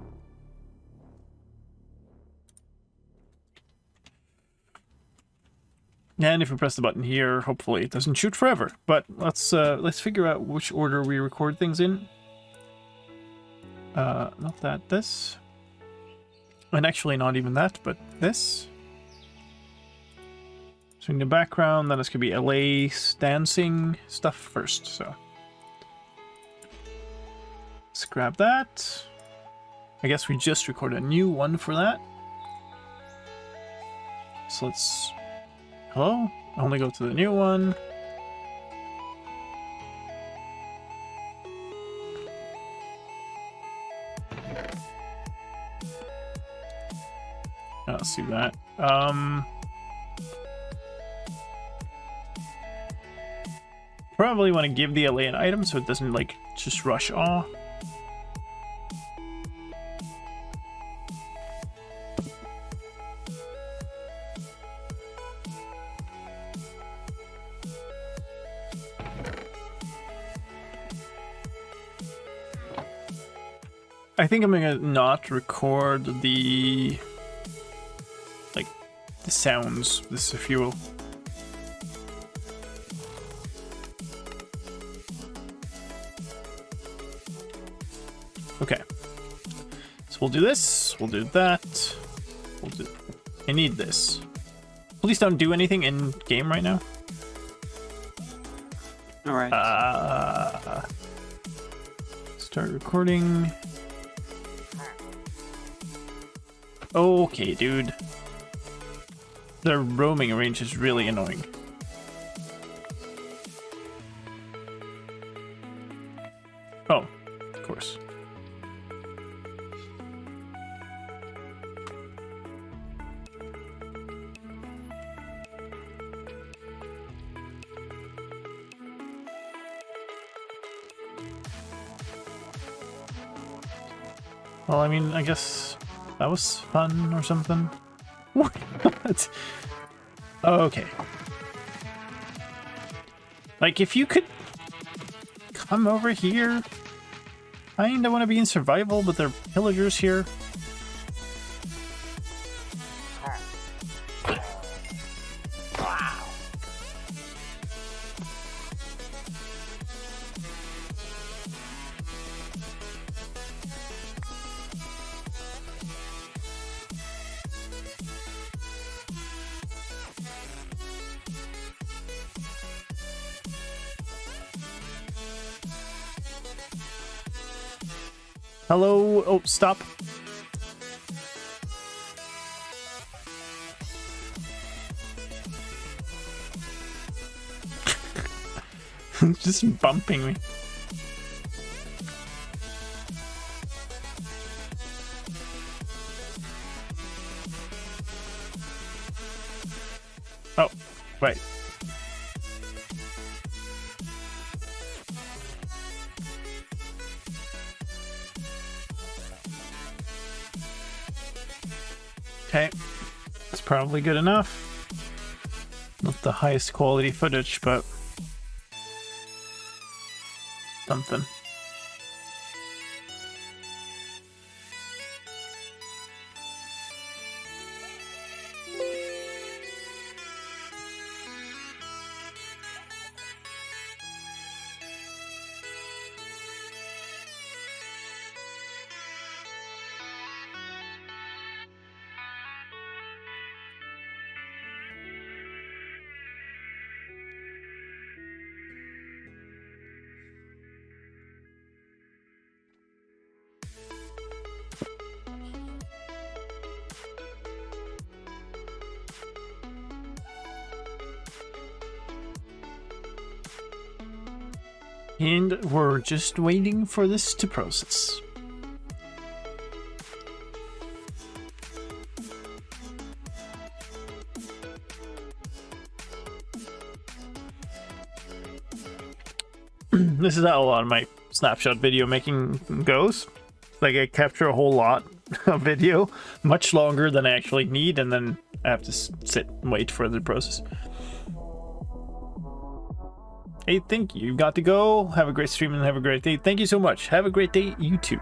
And if we press the button here, hopefully it doesn't shoot forever. But let's figure out which order we record things in. Not that, this. And actually not even that, but this. So in the background, then it's gonna be LA dancing stuff first, so. Let's grab that. I guess we just recorded a new one for that. So let's... Hello? Only go to the new one. Let's do that. Probably want to give the LA an item so it doesn't like just rush off. I think I'm gonna not record the sounds. This is a fuel. Okay. So we'll do this. We'll do that. I need this. Please don't do anything in game right now. All right. Start recording. Okay, dude. The roaming range is really annoying. Oh, of course. Well, I mean, I guess that was fun or something. What? Okay. Like, if you could come over here. I want to be in survival, but there are pillagers here. Hello? Oh, stop. Just bumping me. Oh, right. Okay, that's probably good enough. Not the highest quality footage, but something. And we're just waiting for this to process. This is how a lot of my snapshot video making goes. Like, I capture a whole lot of video, much longer than I actually need, and then I have to sit and wait for the process. Hey, thank you. You've got to go. Have a great stream and have a great day. Thank you so much. Have a great day, you too.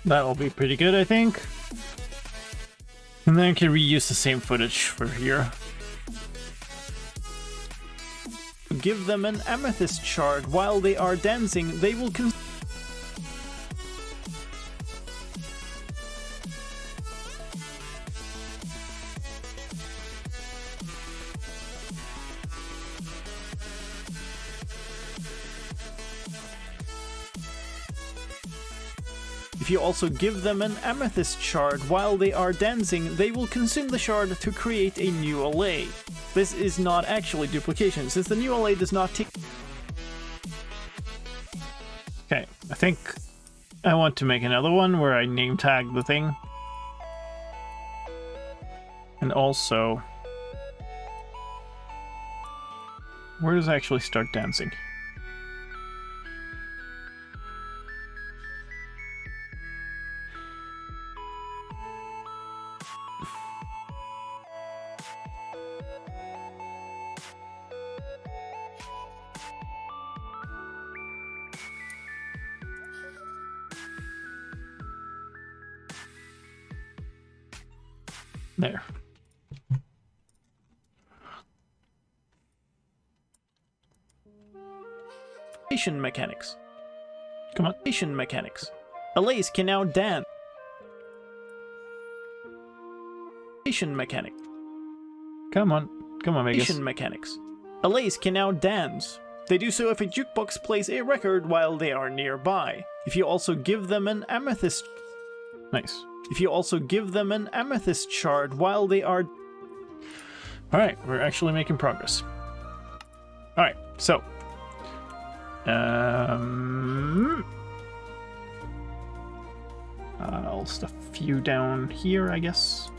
That'll be pretty good, I think. And then I can reuse the same footage for here. Give them an amethyst shard while they are dancing. They will If you also give them an amethyst shard while they are dancing, they will consume the shard to create a new allay. This is not actually duplication, since the new allay does not take... Okay, I think I want to make another one where I name tag the thing. And also... where does it actually start dancing? There. Mechanics. Come on. Mechanics. Allays can now dance. Mechanic. Come on. Come on, Vegas. Mechanics. Allays can now dance. They do so if a jukebox plays a record while they are nearby. If you also give them an amethyst... Nice. If you also give them an amethyst shard while they are... Alright, we're actually making progress. Alright, so... I'll stuff a few down here, I guess.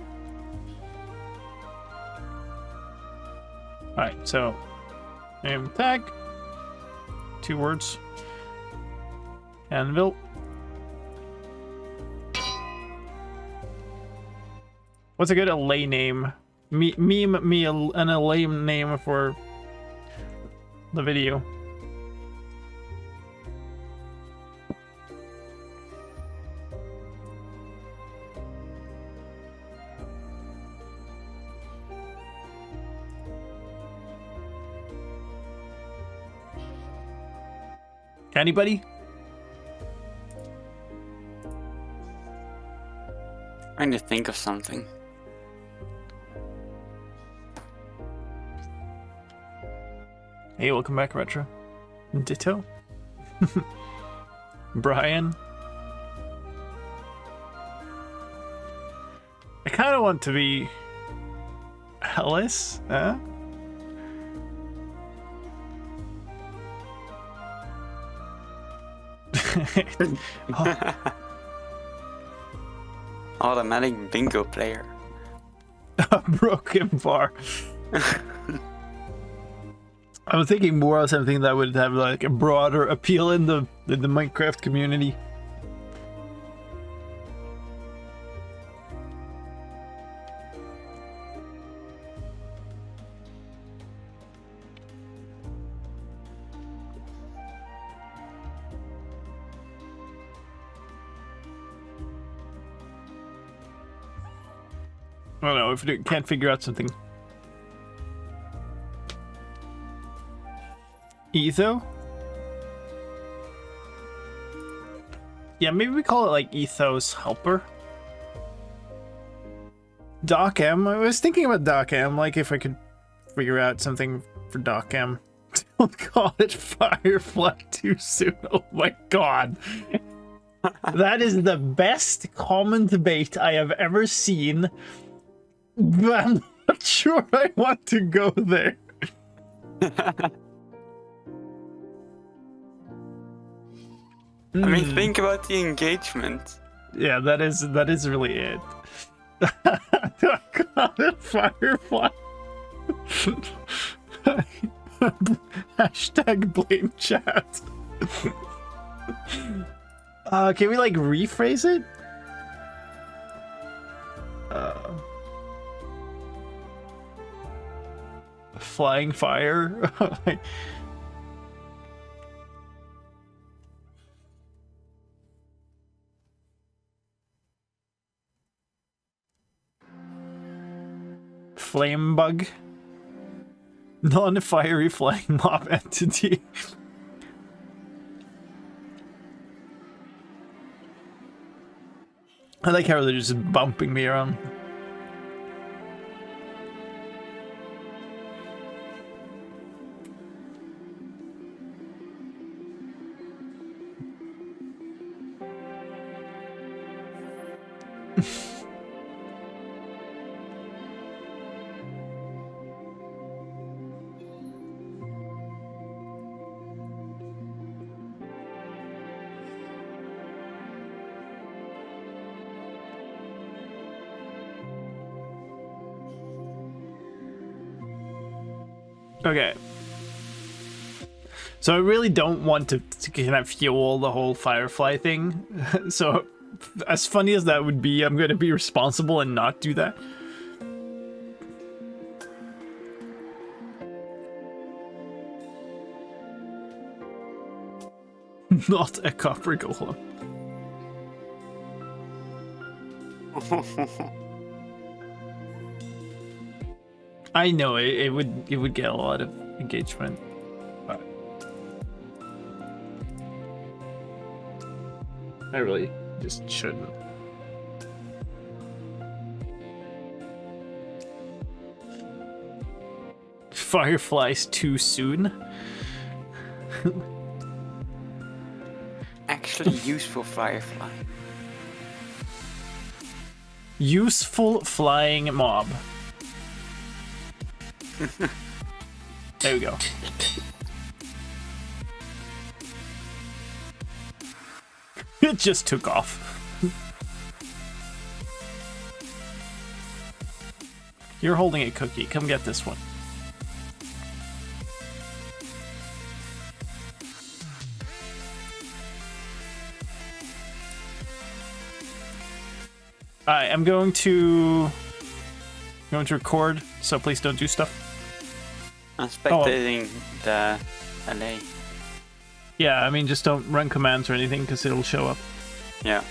Alright, so... name tag. 2 words. Anvil. What's a good allay name? Meme me an allay name for the video. Anybody? Trying to think of something. Hey, welcome back, Retro. Ditto. Brian. I kind of want to be Ellis, huh? Oh. Automatic bingo player. A broken bar. I was thinking more of something that would have like a broader appeal in the Minecraft community. I don't know if you can't figure out something. Etho? Yeah, maybe we call it like Ethos Helper. Doc M. I was thinking about Doc M, like if I could figure out something for Doc M. Don't call it Firefly too soon. Oh my god. That is the best common debate I have ever seen. But I'm not sure I want to go there. I mean, think about the engagement. Yeah, that is really it. Firefly. Hashtag blame chat. Can we like rephrase it? Flying fire. Flame bug. Non-fiery flying mob entity. I like how they're just bumping me around. Okay. So I really don't want to kind of fuel the whole Firefly thing. So as funny as that would be, I'm going to be responsible and not do that. Not a copper golem. I know it would get a lot of engagement, but I really just shouldn't. Fireflies too soon. Actually useful firefly. Useful flying mob. There we go. It just took off. You're holding a cookie. Come get this one. Alright, I'm going to record, so please don't do stuff. I'm spectating the LA. Yeah, I mean, just don't run commands or anything, because it'll show up. Yeah.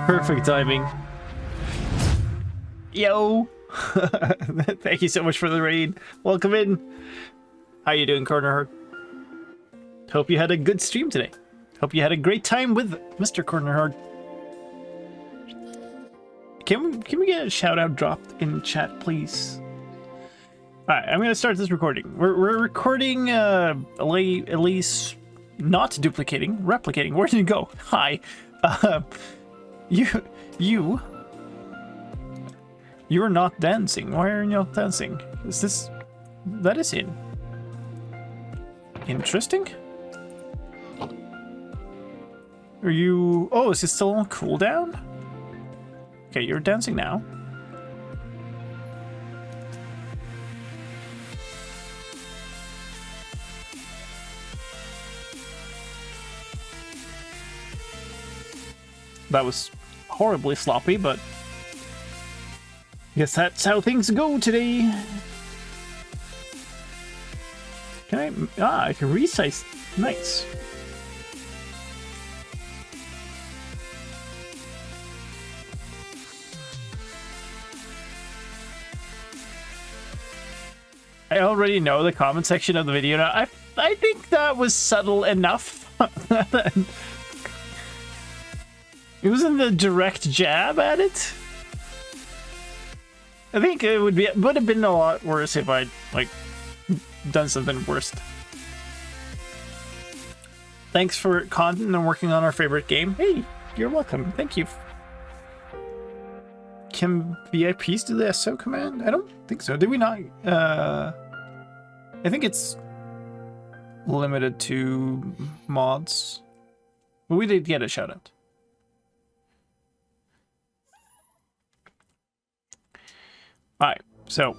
Perfect timing. Yo! Thank you so much for the raid. Welcome in. How you doing, Corner Herd? Hope you had a good stream today. Hope you had a great time with Mr. Corner Herd. Can we get a shout out dropped in chat, please? All right, I'm gonna start this recording. We're recording Elise not duplicating, replicating. Where did it go? Hi, you are not dancing. Why are you not dancing? That is interesting. Are you? Oh, is it still on cooldown? Okay, you're dancing now. That was horribly sloppy, but I guess that's how things go today. Can I can resize. Nice. I already know the comment section of the video now. I think that was subtle enough. It wasn't a direct jab at it. I think it would have been a lot worse if I'd like done something worse. Thanks for content and working on our favorite game. Hey, you're welcome. Thank you. Can VIPs do the SO command? I don't think so. Did we not? I think it's limited to mods. But we did get a shout out. Alright, so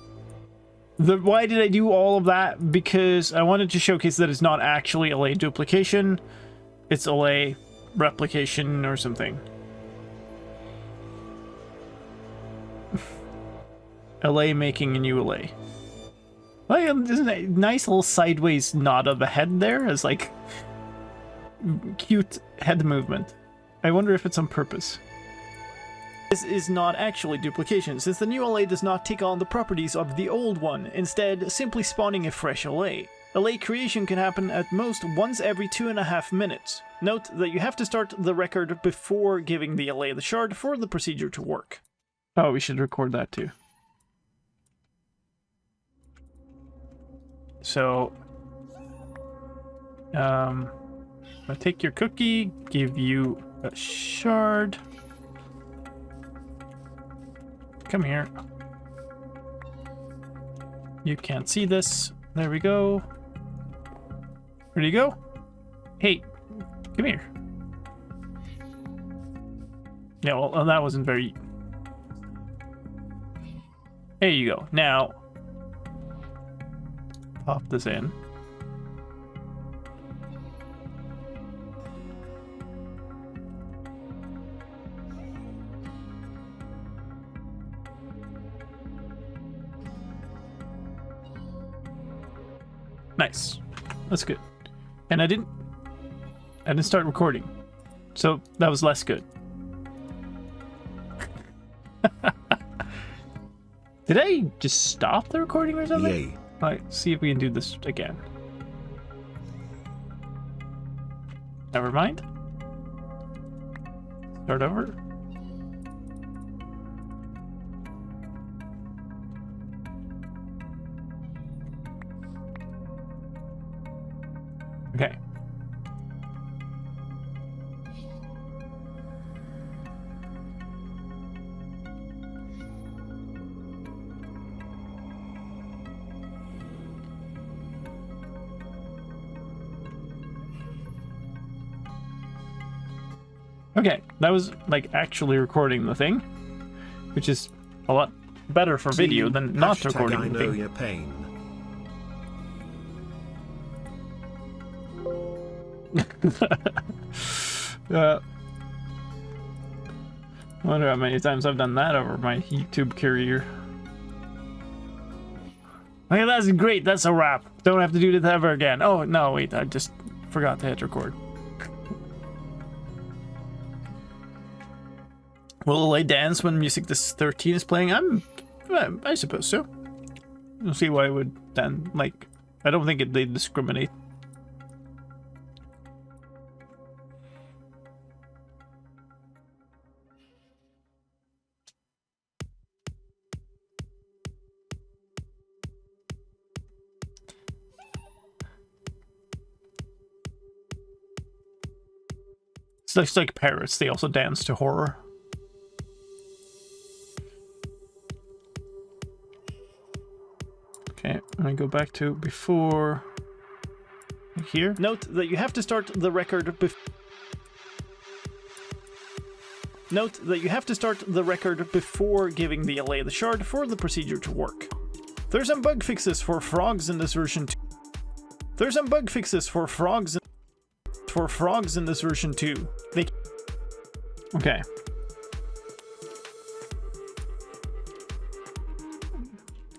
why did I do all of that? Because I wanted to showcase that it's not actually LA duplication, it's LA replication or something. LA making a new LA. Like, isn't a nice little sideways nod of the head there? It's like cute head movement. I wonder if it's on purpose. This is not actually duplication, since the new LA does not take on the properties of the old one, instead simply spawning a fresh LA. LA creation can happen at most once every 2.5 minutes. Note that you have to start the record before giving the LA the shard for the procedure to work. Oh, we should record that too. So, I'll take your cookie, give you a shard. Come here. You can't see this. There we go. Where do you go? Hey, come here. Yeah, well, that wasn't very... There you go. Now, pop this in. Nice. That's good. And I didn't start recording. So that was less good. Did I just stop the recording or something? Yay. Alright, see if we can do this again. Never mind. Start over. Okay. Okay, that was like actually recording the thing, which is a lot better for video than not recording I the know thing. your pain. I wonder how many times I've done that over my YouTube career. Okay, that's great. That's a wrap. Don't have to do this ever again. Oh, no, wait. I just forgot to hit record. Will LA dance when music this 13 is playing? I suppose so. I'll see why it would then, like, I don't think they discriminate. It's like parrots. They also dance to horror. Okay, I'm gonna go back to before here. Note that you have to start the record before giving the LA the shard for the procedure to work. There's some bug fixes for frogs in this version too. In this version too. Okay.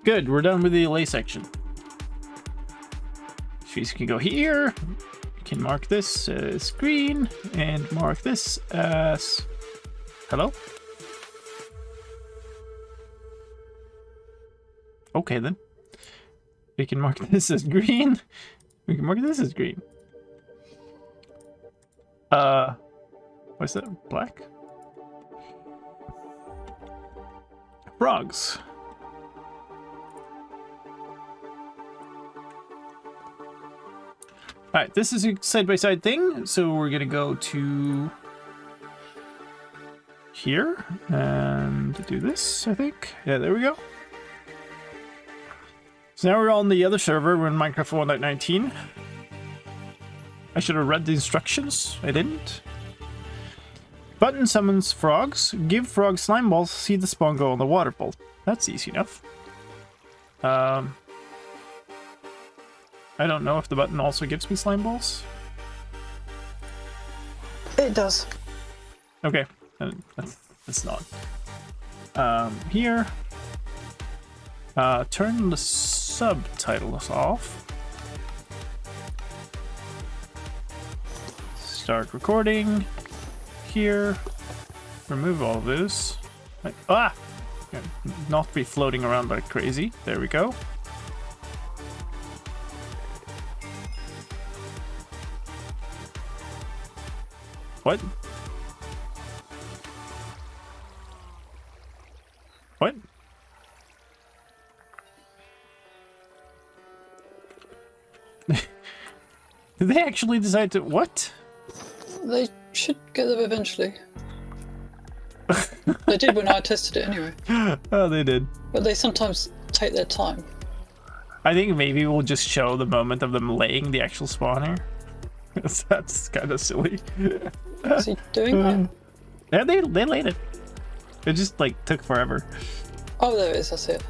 Good, we're done with the LA section. She's can go here. You can mark this as green and mark this as hello. Okay then. We can mark this as green. We can mark this as green. What's that? Black? Frogs. Alright, this is a side-by-side thing, so we're gonna go to here and do this, I think. Yeah, there we go. So now we're on the other server, we're in Minecraft 1.19. I should have read the instructions, I didn't. Button summons frogs. Give frogs slime balls, see the spawn go on the waterfall. That's easy enough. I don't know if the button also gives me slime balls. It does. Okay, that's not. Here. Turn the subtitles off. Start recording. Here. Remove all of this. Not be floating around like crazy. There we go. What? What? Did they actually decide to... What? They should get them eventually. They did when I tested it anyway. Oh, they did. But they sometimes take their time. I think maybe we'll just show the moment of them laying the actual spawner. That's kind of silly. Is he doing that? Yeah, they laid it. It just, like, took forever. Oh, there it is. I see it.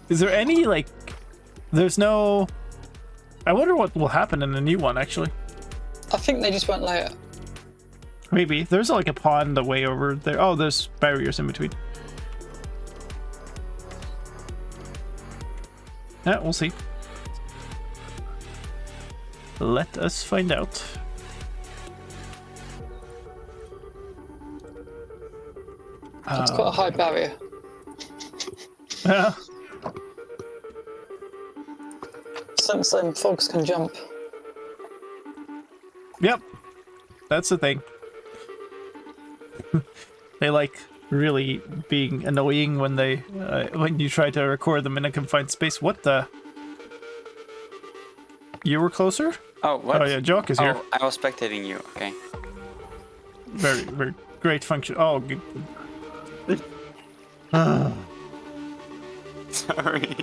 Is there any, like... There's no... I wonder what will happen in the new one, actually. I think they just won't lay it. Maybe. There's, like, a pond way over there. Oh, there's barriers in between. Yeah, we'll see. Let us find out. It's got a high barrier. Yeah. Since then, frogs can jump. Yep. That's the thing. They like really being annoying when they when you try to record them in a confined space. What the? You were closer? Oh, what? Oh yeah, Jock is here. Oh, I was spectating you. Okay. Very, very great function. Oh, good. Sorry.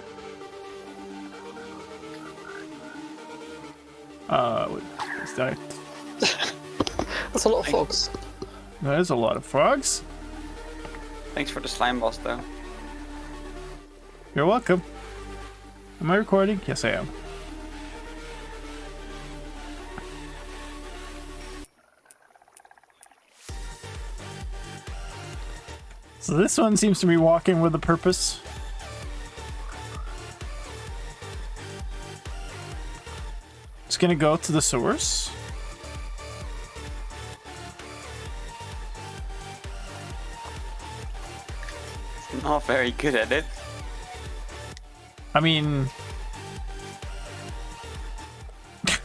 What's that? That's a lot of frogs. There's a lot of frogs. Thanks for the slime balls, though. You're welcome. Am I recording? Yes, I am. So this one seems to be walking with a purpose. Just gonna go to the source. Not very good at it. I mean...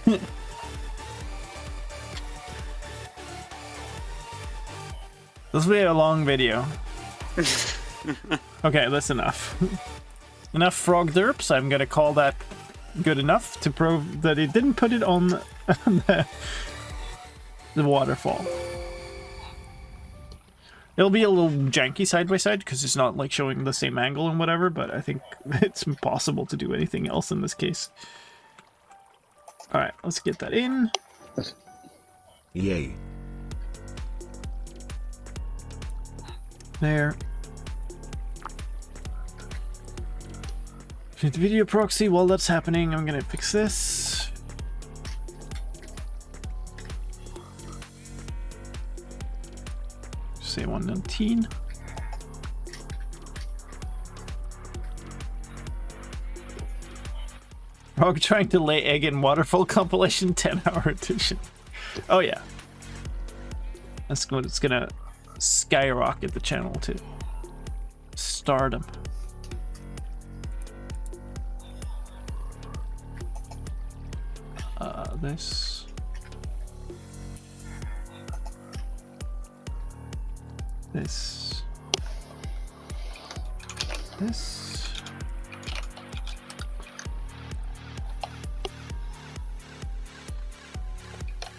This will be a long video. Okay, that's enough. Enough frog derps. I'm gonna call that good enough to prove that it didn't put it on the the waterfall. It'll be a little janky side by side because it's not like showing the same angle and whatever, but I think it's impossible to do anything else in this case. Alright, let's get that in. Yay. There. Hit the video proxy. While that's happening, I'm gonna fix this. Say 119. Rogue trying to lay egg in waterfall compilation 10-hour edition. Oh yeah. That's what it's gonna skyrocket the channel to stardom. This. This. This.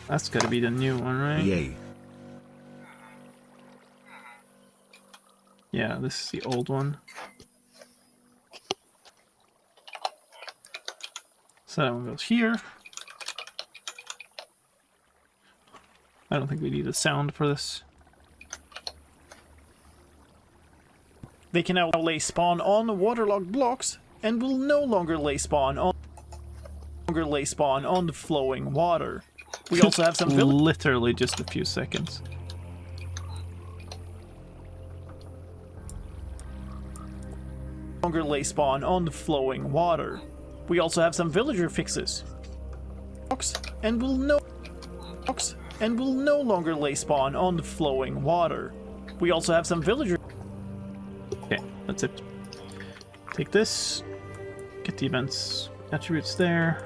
That's gotta be the new one, right? Yay. Yeah, this is the old one. So that one goes here. I don't think we need a sound for this. They can now lay spawn on waterlogged blocks and will no longer lay spawn on the flowing water. We also have some literally just a few seconds. Longer lay spawn on the flowing water. We also have some villager fixes. And will no longer lay spawn on the flowing water. We also have some villager. Okay, that's it. Take this. Get the events attributes there.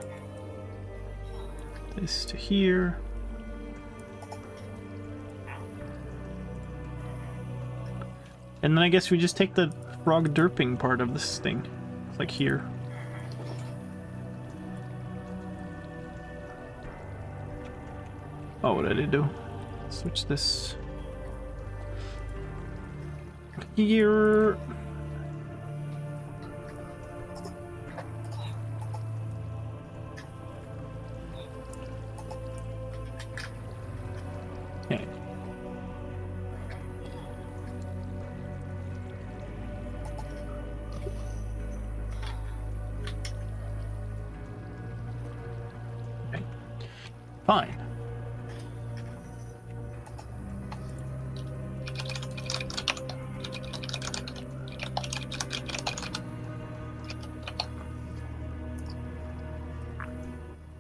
This to here. And then I guess we just take the frog derping part of this thing. It's like here. Oh, what did I do? Switch this here. Okay. Okay. Fine.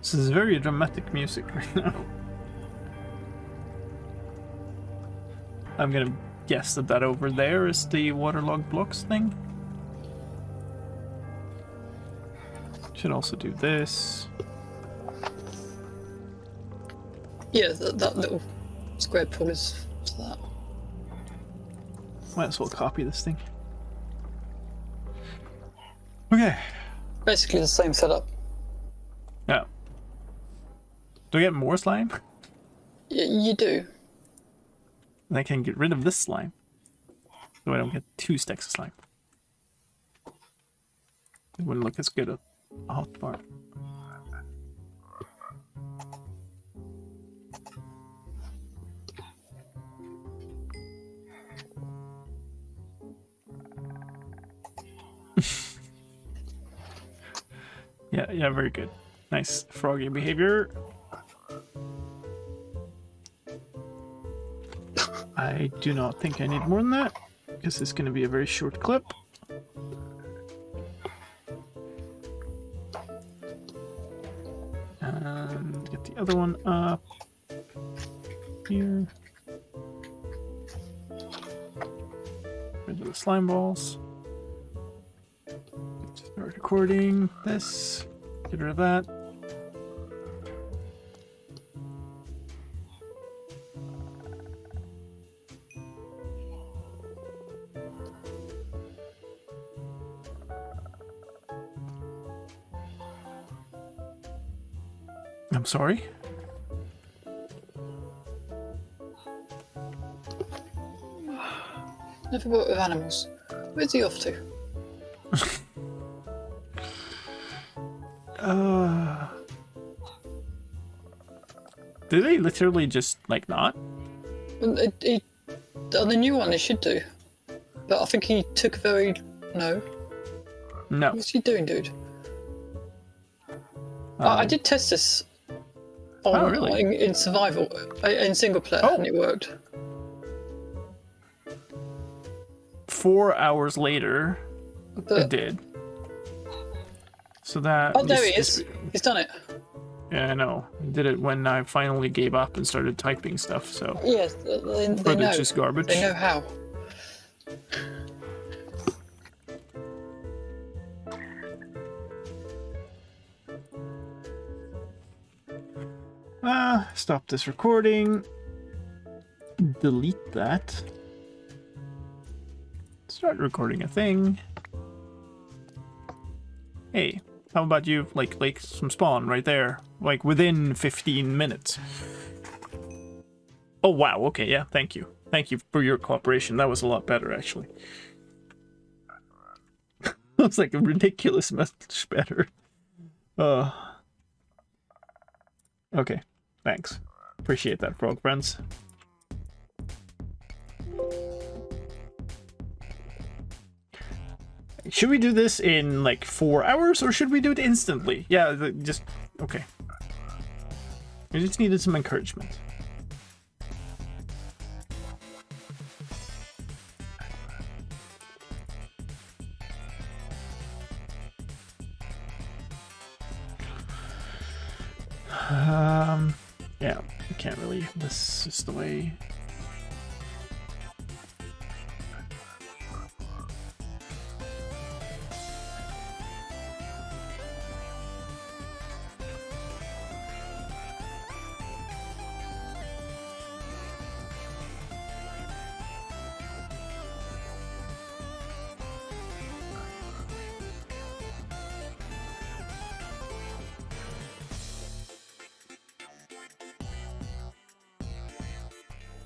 This is very dramatic music right now. I'm gonna guess that over there is the waterlogged blocks thing. Should also do this. Yeah, that little square pull is that. Might as well copy this thing. Okay. Basically the same setup. Yeah. Do I get more slime? You do. And I can get rid of this slime. So I don't get 2 stacks of slime. It wouldn't look as good a hotbar. Yeah, very good. Nice froggy behavior. I do not think I need more than that, because it's going to be a very short clip. And get the other one up here. Rid of the slime balls. Start recording this. Get rid of that. I'm sorry. Never worked with animals. Where's he off to? Do they literally just, like, not? On the new one, it should do. But I think he took very... No. No. What's he doing, dude? I did test this on, really? in survival, in single player, and it worked. 4 hours later, But, it did. So that... oh, there he is. He's done it. Yeah, I know. I did it when I finally gave up and started typing stuff, so... Yes, they But know. it's just garbage. They know how. Stop this recording. Delete that. Start recording a thing. Hey, how about you, like some spawn right there? Like, within 15 minutes. Oh, wow, okay, yeah, thank you. Thank you for your cooperation. That was a lot better, actually. Looks like a ridiculous much better. Okay, thanks. Appreciate that, frog friends. Should we do this in, like, 4 hours, or should we do it instantly? Yeah, just... okay. I just needed some encouragement. Yeah, I can't really... This is the way...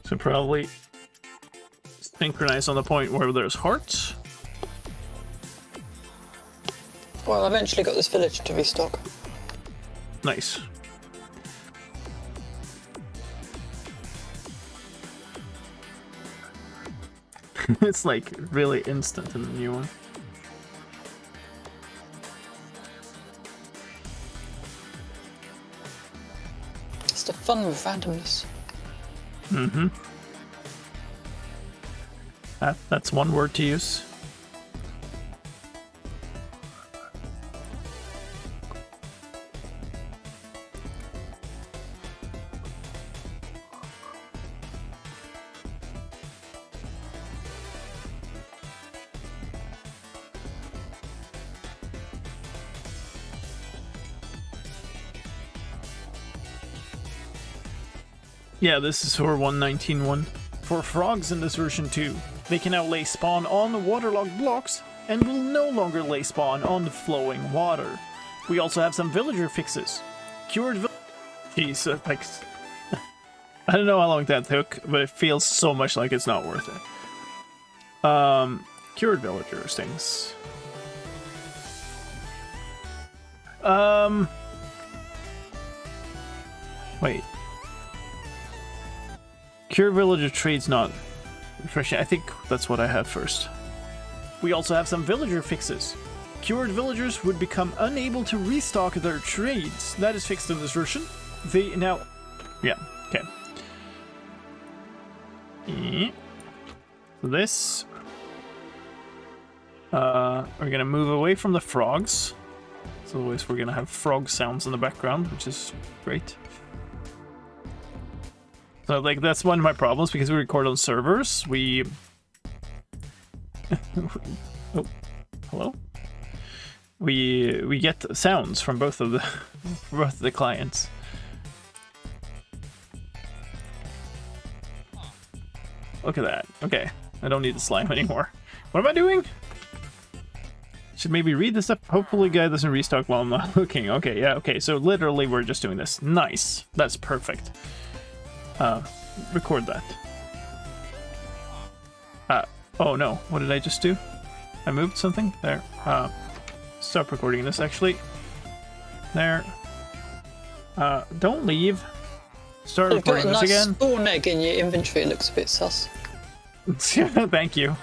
So probably synchronize on the point where there's hearts. Well, I eventually got this village to restock. Nice. It's like really instant in the new one. It's the fun with randomness. Mm-hmm. That's one word to use. Yeah, this is for 119.1. For frogs in this version 2, they can now lay spawn on waterlogged blocks and will no longer lay spawn on the flowing water. We also have some villager fixes. Cured Jeez, like... I don't know how long that took, but it feels so much like it's not worth it. Cured villagers things. Wait. Cure villager trade's not refreshing. I think that's what I had first. We also have some villager fixes. Cured villagers would become unable to restock their trades. That is fixed in this version. They now... Yeah, okay. So this... we're gonna move away from the frogs. So otherwise we're gonna have frog sounds in the background, which is great. So, like, that's one of my problems, because we record on servers, we... oh, hello? We get sounds from both of the clients. Look at that. Okay, I don't need the slime anymore. What am I doing? Should maybe read this up. Hopefully guy doesn't restock while I'm not looking. Okay, yeah, okay, so literally we're just doing this. Nice. That's perfect. Record that. Oh no, what did I just do? I moved something? There. Stop recording this actually. There. Don't leave. Start You've got recording a this nice again. spawn egg in your inventory, it looks a bit sus. Thank you.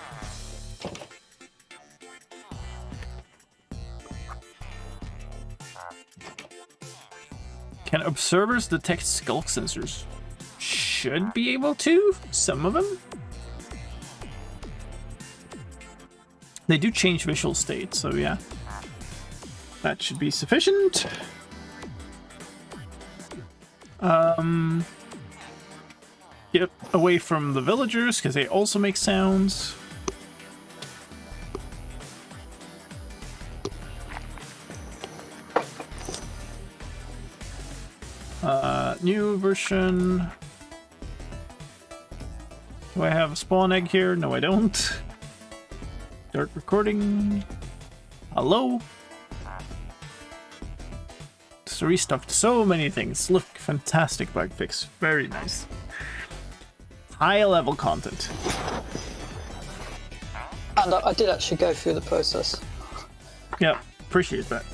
Can observers detect skulk sensors? Should be able to. Some of them. They do change visual state, so yeah. That should be sufficient. Get away from the villagers, because they also make sounds. New version. Do I have a spawn egg here? No, I don't. Start recording. Hello? Just restuffed so many things. Look, fantastic bug fix. Very nice. High level content. And I did actually go through the process. Yeah, appreciate that.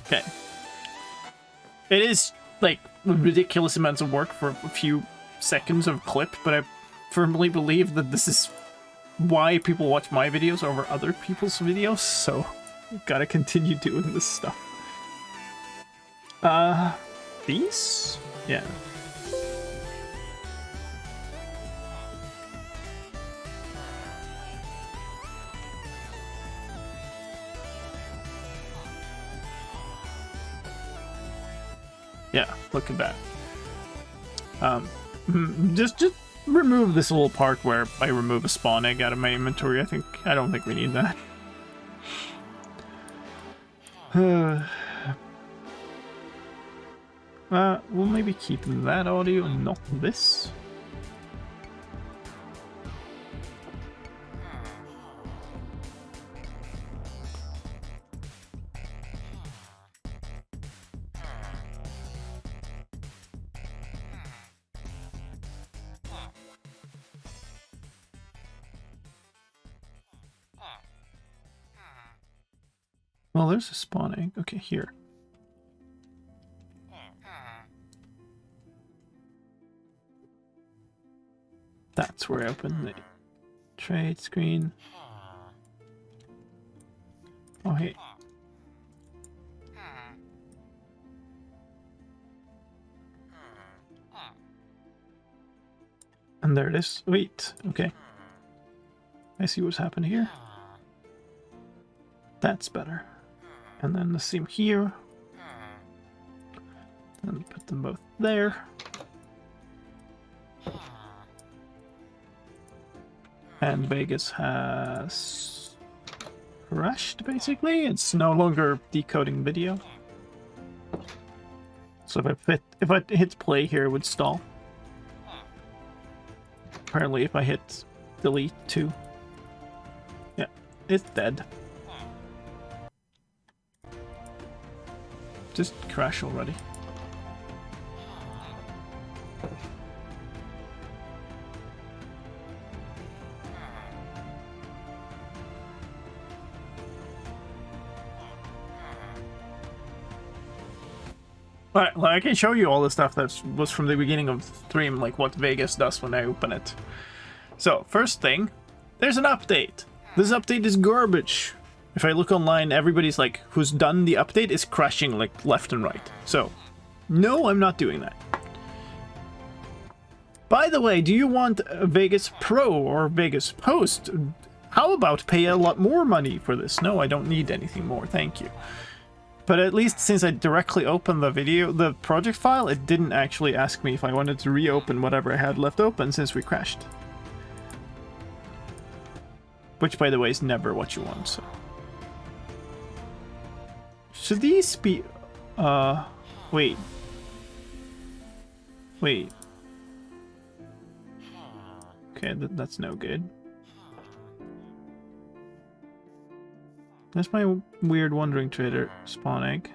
Okay. It is, like, ridiculous amounts of work for a few seconds of clip, but I firmly believe that this is why people watch my videos over other people's videos, so gotta continue doing this stuff. These? Yeah. Yeah, look at that. Just remove this little part where I remove a spawn egg out of my inventory. I don't think we need that. We'll maybe keep that audio and not this. Well, there's a spawn egg. Okay, here. That's where I open the trade screen. Oh, hey. And there it is. Wait, okay. I see what's happened here. That's better. And then the same here. And put them both there. And Vegas has crashed, basically. It's no longer decoding video. So if I hit play here, it would stall. Apparently, if I hit delete too, yeah, it's dead. Just crash already. Alright, well, I can show you all the stuff that was from the beginning of the stream, like what Vegas does when I open it. So, first thing, there's an update. This update is garbage. If I look online, everybody's like, who's done the update is crashing like left and right. So, no, I'm not doing that. By the way, do you want Vegas Pro or Vegas Post? How about pay a lot more money for this? No, I don't need anything more, thank you. But at least since I directly opened the project file, it didn't actually ask me if I wanted to reopen whatever I had left open since we crashed. Which, by the way, is never what you want, so. Should these be... wait. Wait. Okay, that's no good. That's my weird wandering trader spawn egg.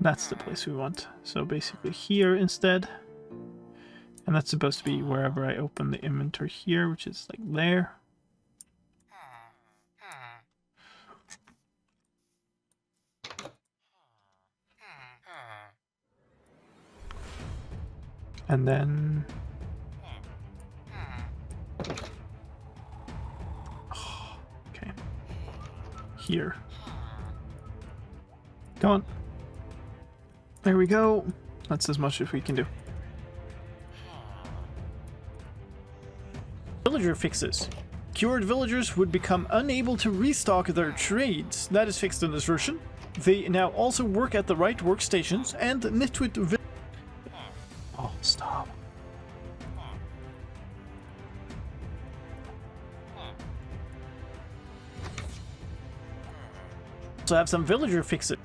That's the place we want. So basically here instead. And that's supposed to be wherever I open the inventory here, which is like there. And then... Oh, okay. Here. Come on. There we go. That's as much as we can do. Villager fixes. Cured villagers would become unable to restock their trades. That is fixed in this version. They now also work at the right workstations and Nitwit. Oh, stop. So have some villager fix it.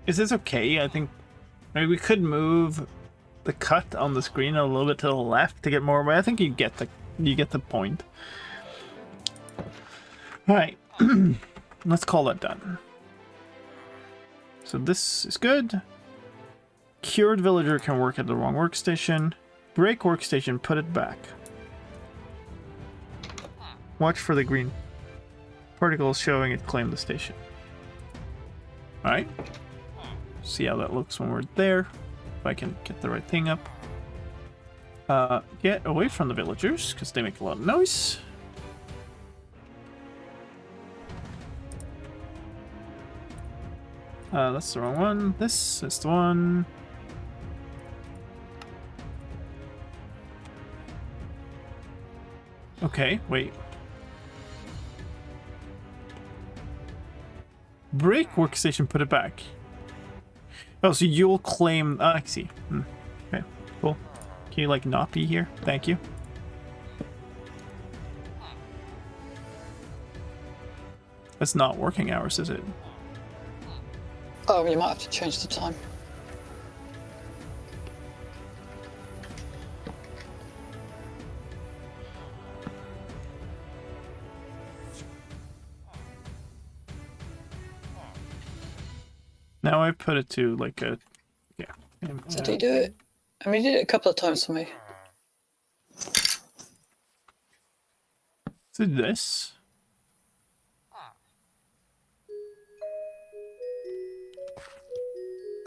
Is this okay? I think maybe we could move the cut on the screen a little bit to the left to get more, but I think you get the point. All right, let's call that done. So this is good. Cured villager can work at the wrong workstation. Break workstation, put it back. Watch for the green particles showing it claimed the station. All right. See how that looks when we're there. If I can get the right thing up. Get away from the villagers, because they make a lot of noise. That's the wrong one. This is the one. Okay, wait. Break workstation, put it back. Oh, so you'll claim... I see. Okay, cool. Can you, like, not be here? Thank you. That's not working hours, is it? Oh, you might have to change the time. Now I put it to, like, a... Yeah. So do you do it? I mean, you did it a couple of times for me. So this...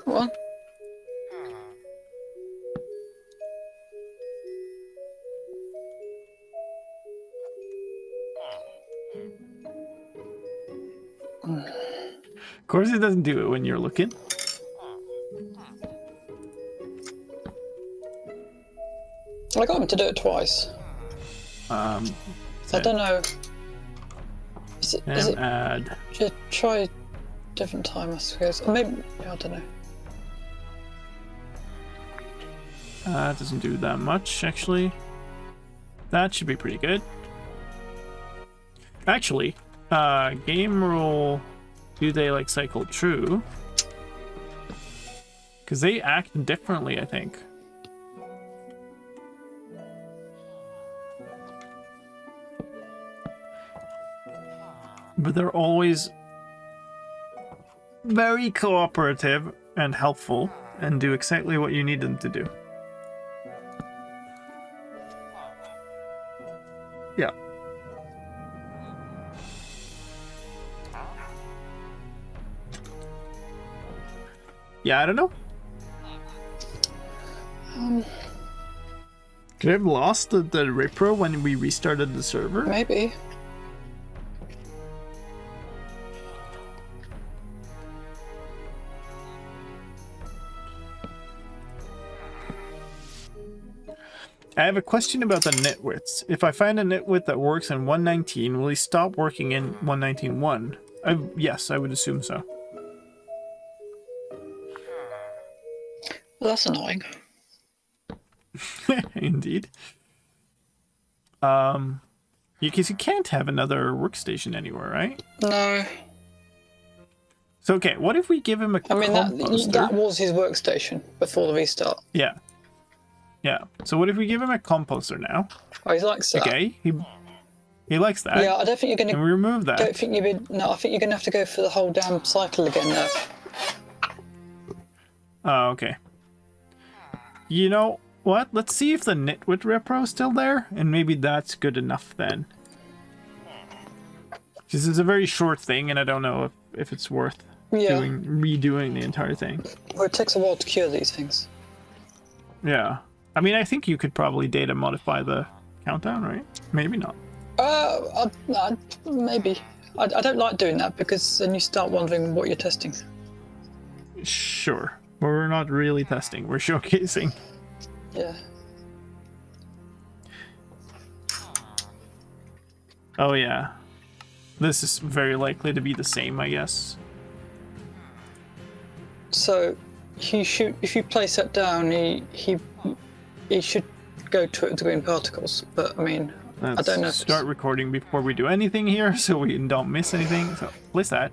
Come on. Of course it doesn't do it when you're looking. I got him to do it twice. So I don't know. Is it add... Should try different time, I suppose. Or maybe, I don't know. It doesn't do that much, actually. That should be pretty good. Actually, game rule, do they like cycle true? Because they act differently, I think. But they're always very cooperative and helpful and do exactly what you need them to do. Yeah. Yeah, I don't know. Could I have lost the repro when we restarted the server? Maybe. I have a question about the nitwits. If I find a nitwit that works in 119, will he stop working in 119.1? Yes, I would assume so. Well, that's annoying. Indeed. Because you can't have another workstation anywhere, right? No. So, okay, what if we give him a composter? That was his workstation before the restart. Yeah. Yeah. So what if we give him a composter now? Oh, he likes that. Okay. He likes that. Yeah, I don't think you're And gonna. we remove that. Don't think No, I think you're gonna have to go for the whole damn cycle again now. Oh, okay. You know what? Let's see if the Nitwit repro is still there, and maybe that's good enough then. Because it's a very short thing, and I don't know if it's worth redoing the entire thing. Well, it takes a while to cure these things. Yeah. I mean, I think you could probably data modify the countdown, right? Maybe not. Maybe. I don't like doing that because then you start wondering what you're testing. Sure. We're not really testing. We're showcasing. Yeah. Oh, yeah. This is very likely to be the same, I guess. So, if you place that down, he should go to the green particles. But I mean, Let's I don't know. Start recording before we do anything here, so we don't miss anything. So place that.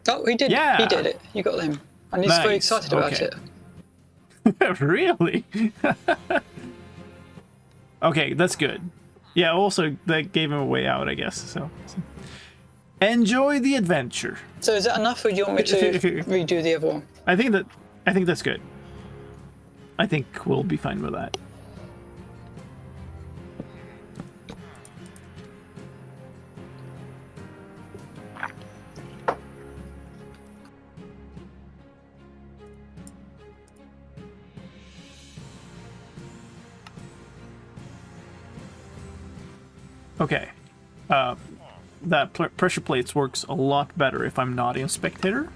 Oh, he did. Yeah. He did it. You got him, and he's very Nice. excited about Okay. it. Really? Okay, that's good. Yeah. Also, that gave him a way out, I guess. So, enjoy the adventure. So is that enough, or do you want me to redo the other one? I think that's good. I think we'll be fine with that. Okay. That pressure plates works a lot better if I'm not in spectator.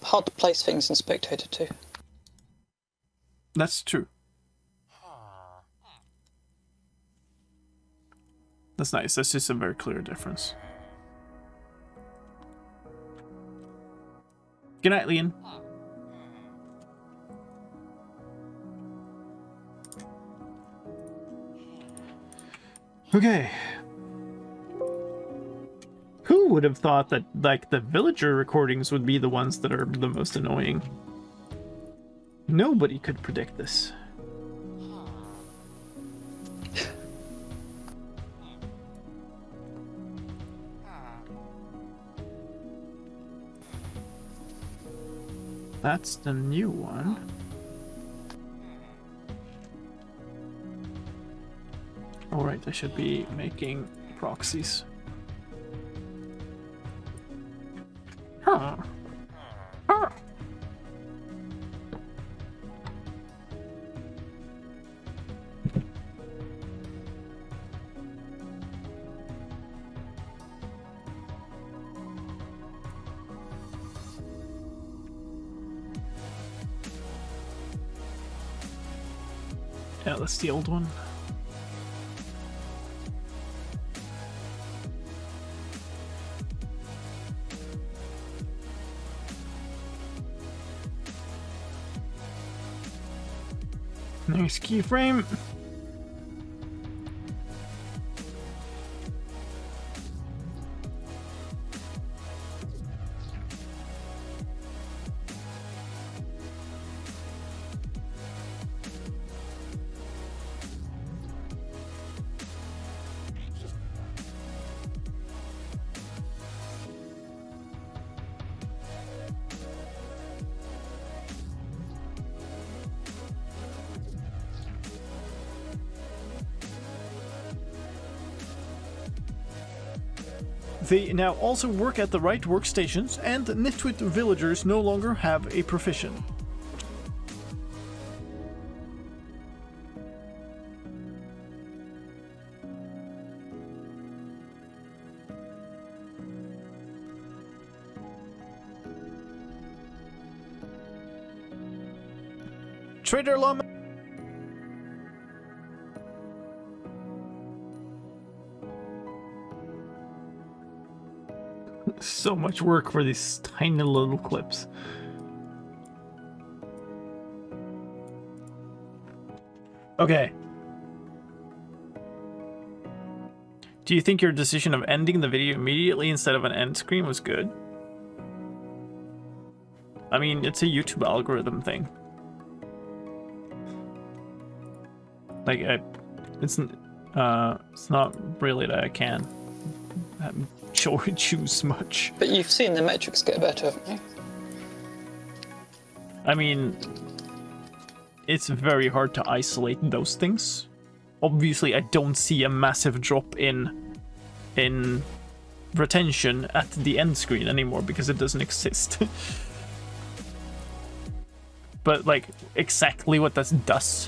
Hard to place things in spectator too. That's true. That's nice. That's just a very clear difference. Good night, Leon. Okay. Who would have thought that, like, the villager recordings would be the ones that are the most annoying? Nobody could predict this. That's the new one. Alright, I should be making proxies. Huh. Huh. Yeah, that's the old one. Nice keyframe. They now also work at the right workstations, and Nitwit villagers no longer have a profession. Trader Llama. So much work for these tiny little clips. Okay. Do you think your decision of ending the video immediately instead of an end screen was good? I mean, it's a YouTube algorithm thing. Like, it's not really that I can choose much. But you've seen the metrics get better, haven't you? I mean, it's very hard to isolate those things. Obviously, I don't see a massive drop in retention at the end screen anymore because it doesn't exist. But like exactly what that does,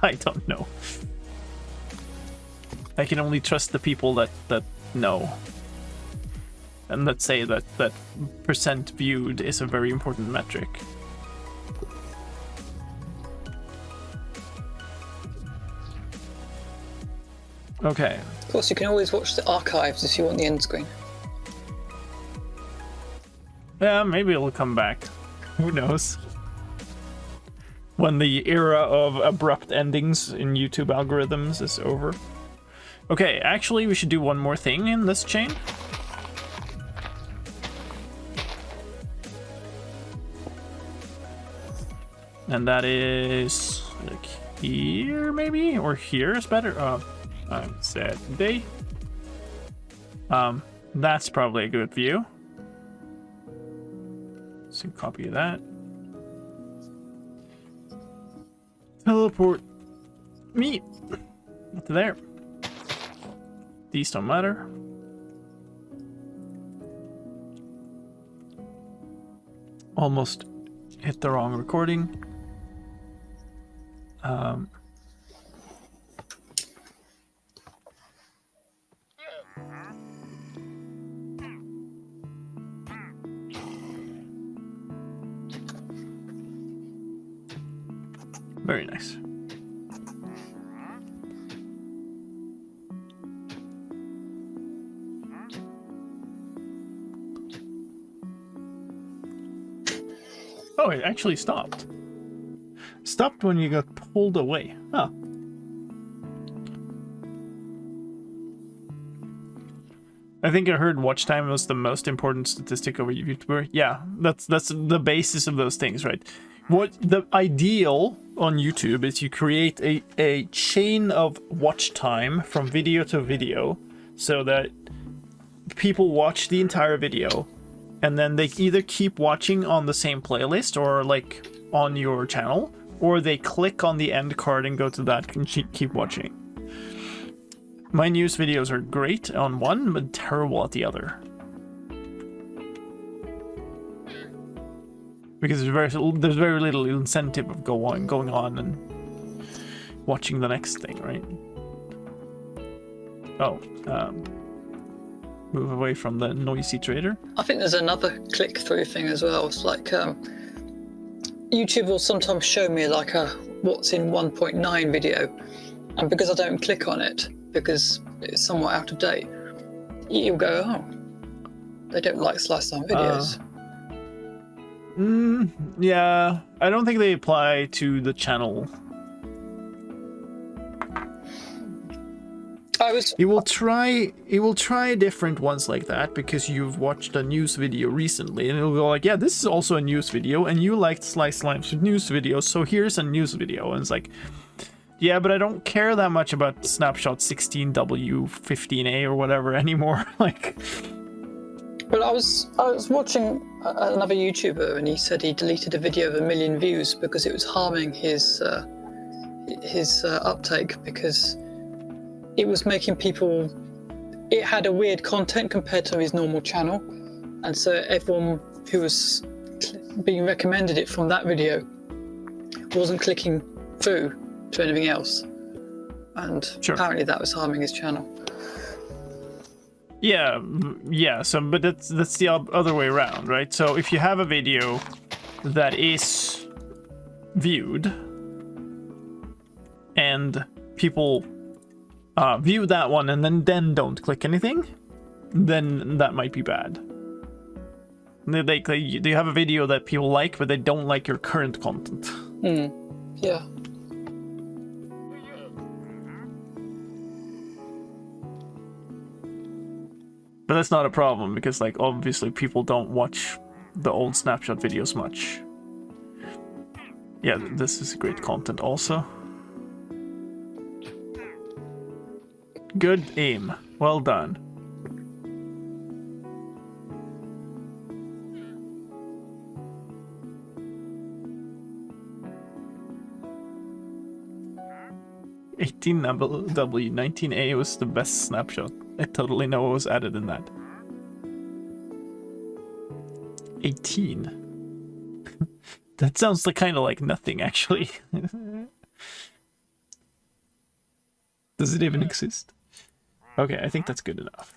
I don't know. I can only trust the people that know. And let's say that percent viewed is a very important metric. Okay. Of course, you can always watch the archives if you want the end screen. Yeah, maybe it'll come back. Who knows? When the era of abrupt endings in YouTube algorithms is over. Okay, actually, we should do one more thing in this chain. And that is like here, maybe? Or here is better? I said they. That's probably a good view. So copy that. Teleport me to there. These don't matter. Almost hit the wrong recording. Very nice. Oh, it actually stopped. Stopped when you got pulled away. Huh. I think I heard watch time was the most important statistic of a YouTuber. Yeah, that's the basis of those things, right? What the ideal on YouTube is you create a chain of watch time from video to video so that people watch the entire video and then they either keep watching on the same playlist or like on your channel, or they click on the end card and go to that and keep watching. My news videos are great on one, but terrible at the other. Because there's very little incentive of going on and watching the next thing, right? Oh, move away from the noisy trader. I think there's another click-through thing as well. It's like YouTube will sometimes show me like a what's in 1.9 video, and because I don't click on it because it's somewhat out of date, you'll go, oh, they don't like slicedlime videos. Yeah, I don't think they apply to the channel. It will try different ones like that because you've watched a news video recently, and it'll go like, yeah, this is also a news video, and you liked slicedlime's news video, so here's a news video. And it's like, yeah, but I don't care that much about Snapshot 16W15A or whatever anymore. Like, well, I was watching another YouTuber, and he said he deleted a video of 1 million views because it was harming his uptake, because it was making people. It had a weird content compared to his normal channel, and so everyone who was being recommended it from that video wasn't clicking through to anything else, and sure. Apparently that was harming his channel. Yeah. So, but that's the other way around, right? So if you have a video that is viewed and people view that one and then don't click anything, then that might be bad. They have a video that people like, but they don't like your current content. Yeah. But that's not a problem because, like, obviously people don't watch the old Snapshot videos much. Yeah, this is great content also. Good aim. Well done. $18W, 19A was the best snapshot. I totally know what was added in that. 18. That sounds like kind of like nothing, actually. Does it even exist? Okay, I think that's good enough.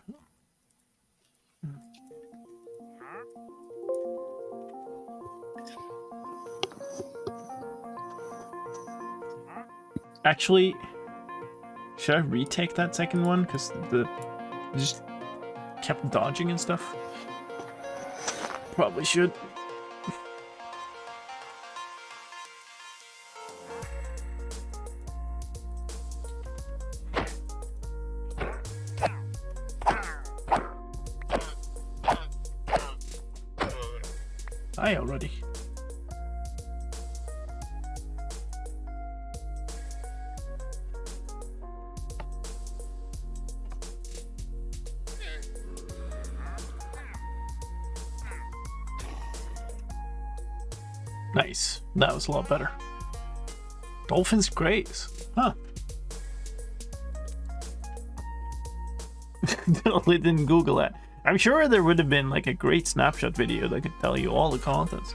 Actually, should I retake that second one? Because the just kept dodging and stuff. Probably should. Hi already. Nice. That was a lot better. Dolphins graze. Huh. Totally didn't Google that. I'm sure there would have been like a great snapshot video that could tell you all the contents.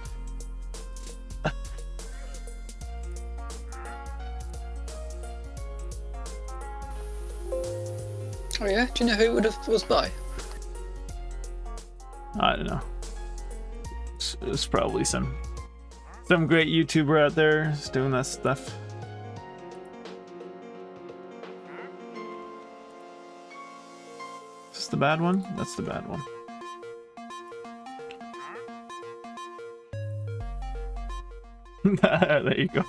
Oh yeah? Do you know who it was by? I don't know. It's probably some great YouTuber out there is doing that stuff. Is this the bad one? That's the bad one. There you go.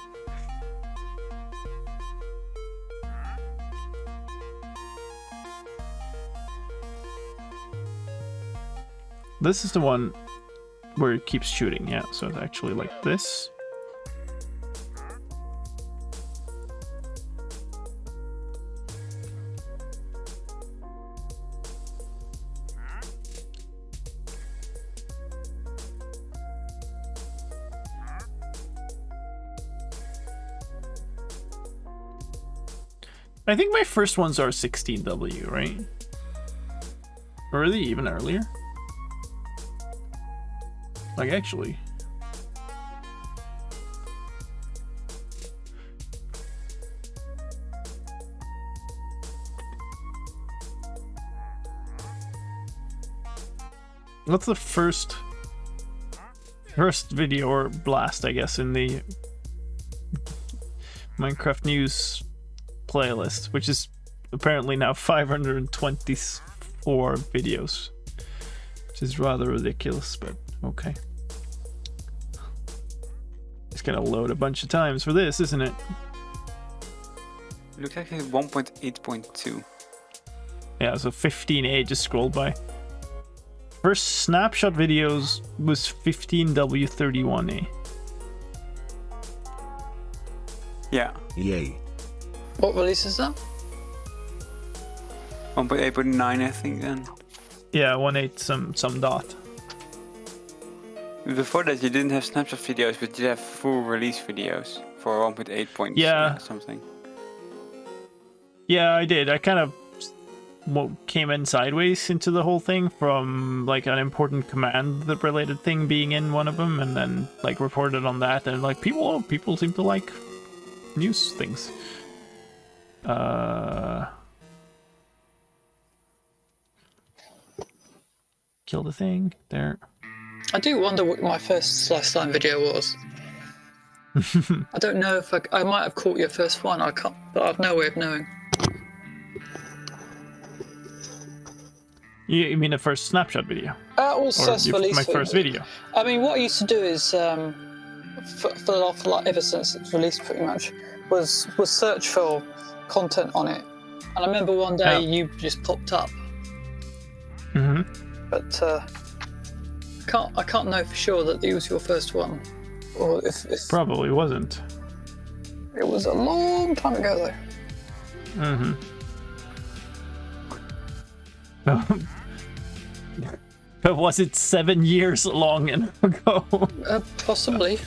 This is the one where it keeps shooting, yeah, so it's actually like this. I think my first ones are 16W, right? Or are they even earlier? Like, actually. What's the first video or blast, I guess, in the Minecraft news playlist, which is apparently now 524 videos, which is rather ridiculous, but okay. It's gonna load a bunch of times for this, isn't it? Looks like it's 1.8.2. Yeah, so 15A just scrolled by. First snapshot videos was 15W31A. Yeah. Yay. What release is that? 1.8.9, I think, then. Yeah, 1.8 some dot. Before that, you didn't have snapshot videos, but you have full release videos for 1.8 points. Yeah. Something. Yeah, I did. I kind of came in sideways into the whole thing from like an important command that related thing being in one of them, and then like reported on that, and like people seem to like news things. Kill the thing there. I do wonder what my first slicedlime video was. I don't know if I might have caught your first one. I can't, but I've no way of knowing. You mean the first snapshot video? Also my first video. I mean, what I used to do is, for like ever since it's released, pretty much, was search for content on it. And I remember one day you just popped up. Mm-hmm. But I can't know for sure that it was your first one, or if Probably wasn't. it was a long time ago though. But was it 7 years long ago? Possibly.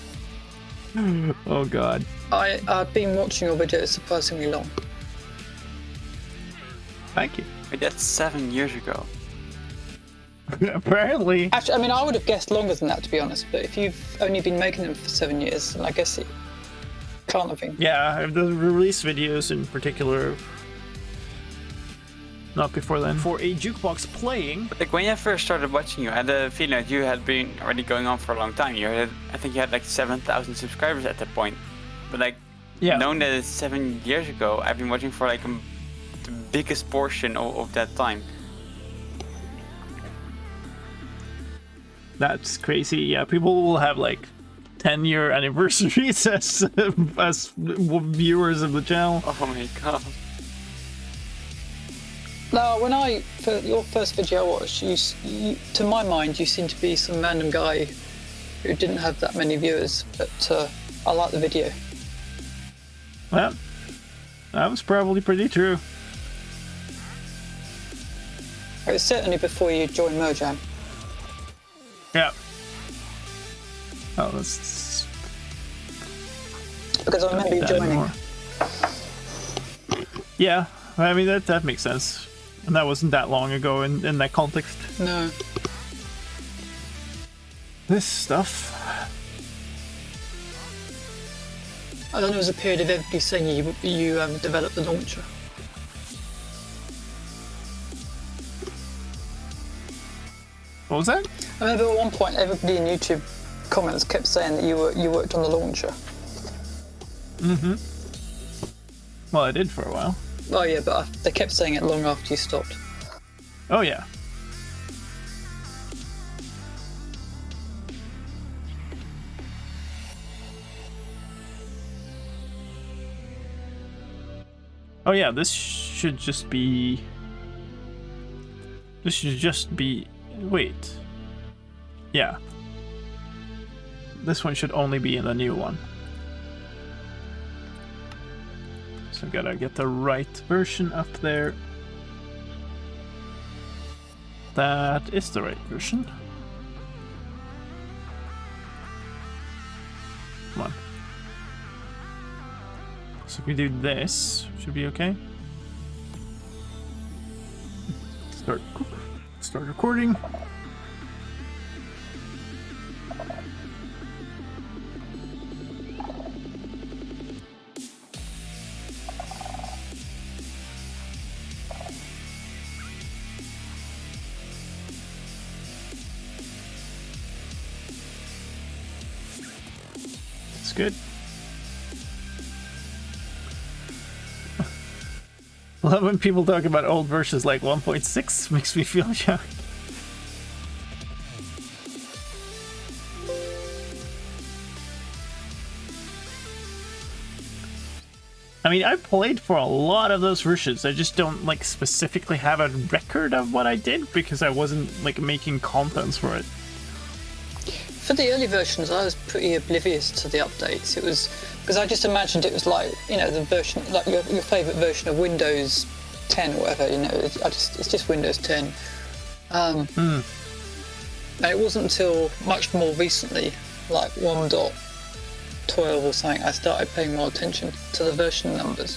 Oh god. I've been watching your videos surprisingly long. Thank you. Wait, that's 7 years ago. Apparently. Actually, I mean, I would have guessed longer than that, to be honest. But if you've only been making them for 7 years, then I guess it can't have been. Yeah, the release videos in particular. Not before then. For a jukebox playing. Like when I first started watching you, I had a feeling that you had been already going on for a long time. I think you had like 7,000 subscribers at that point. But like, knowing that it's 7 years ago, I've been watching for like the biggest portion of that time. That's crazy. Yeah, people will have like 10-year anniversaries as viewers of the channel. Oh my god. Now, for your first video I watched, you, to my mind, you seem to be some random guy who didn't have that many viewers, but I like the video. Well, that was probably pretty true. It was certainly before you joined Mojang. Yeah. Oh, that's... Because I remember you joining. Yeah, I mean, that makes sense. And that wasn't that long ago in that context. No. This stuff... I don't know, there was a period of everybody saying you developed the launcher. What was that? I remember at one point everybody in YouTube comments kept saying that you worked on the launcher. Well, I did for a while. Oh yeah, but they kept saying it long after you stopped. Oh, yeah. Oh, yeah, this should just be... This should just be... Wait. Yeah. This one should only be in the new one. So I gotta get the right version up there. That is the right version. Come on. So if we do this, should be okay. Start recording. That's good. I love when people talk about old versions like 1.6, makes me feel young. I mean, I played for a lot of those versions. I just don't like specifically have a record of what I did because I wasn't like making contents for it. For the early versions, I was pretty oblivious to the updates. It was because I just imagined it was like, you know, the version, like your favourite version of Windows 10 or whatever. You know, it's just Windows 10. And it wasn't until much more recently, like 1.12 or something, I started paying more attention to the version numbers.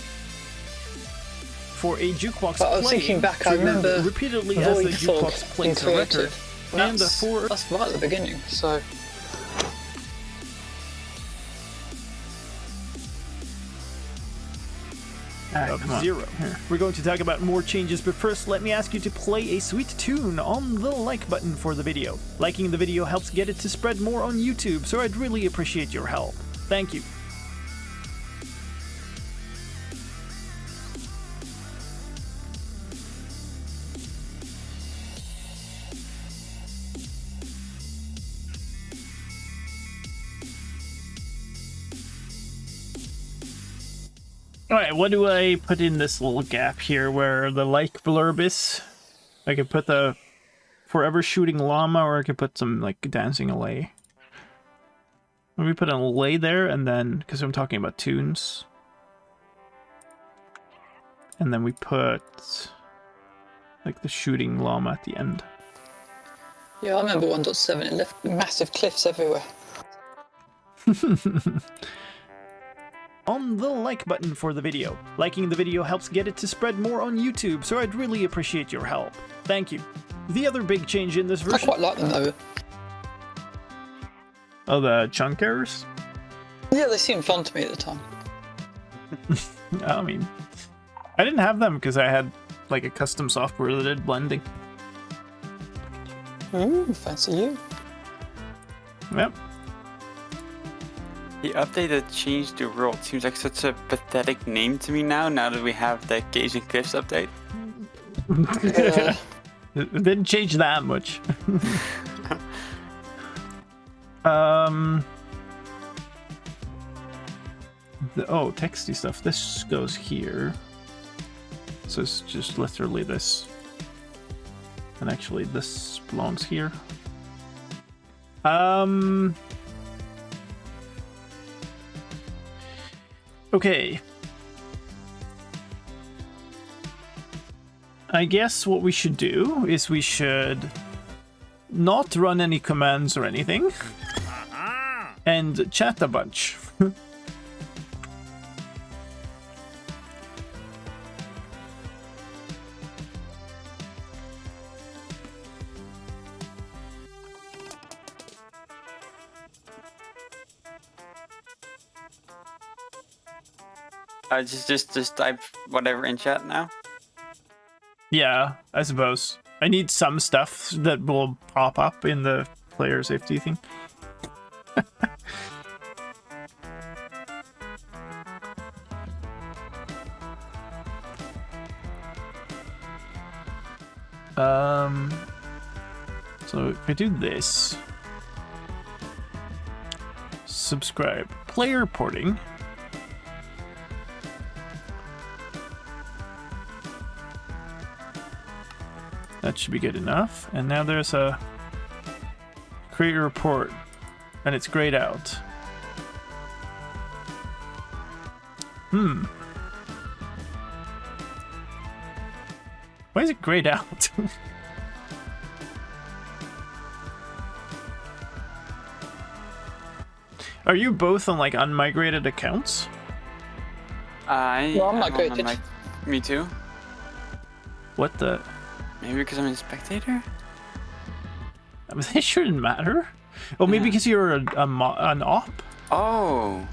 For a jukebox But I was thinking back, I remember repeatedly as the Void Fog jukebox in plays a record. creative. And That's right at the beginning, so... Zero. We're going to talk about more changes, but first let me ask you to play a sweet tune on the like button for the video. Liking the video helps get it to spread more on YouTube, so I'd really appreciate your help. Thank you. Alright, what do I put in this little gap here where the like blurb is? I could put the forever shooting llama, or I could put some like dancing allay. Maybe put an allay there, and then because I'm talking about tunes, and then we put like the shooting llama at the end. Yeah, I remember 1.7. It left massive cliffs everywhere. On the like button for the video. Liking the video helps get it to spread more on YouTube, so I'd really appreciate your help. Thank you. The other big change in this I version... quite like them though. Oh, the chunk errors? Yeah, they seemed fun to me at the time. I mean, I didn't have them because I had like a custom software that did blending. Ooh, fancy you. Yep. The update that changed the world seems like such a pathetic name to me now that we have the Caves and Cliffs update. It didn't change that much. Oh, texty stuff. This goes here. So it's just literally this. And actually this belongs here. Okay. I guess what we should do is we should not run any commands or anything. And chat a bunch. Just type whatever in chat now. Yeah, I suppose. I need some stuff that will pop up in the player safety thing. So if I do this, subscribe, player porting. That should be good enough. And now there's a create a report, and it's grayed out. Why is it grayed out? Are you both on like unmigrated accounts? Well, I'm migrated. Me too. What the? Maybe because I'm a spectator? I mean, it shouldn't matter. Oh, maybe because you're an op? Oh.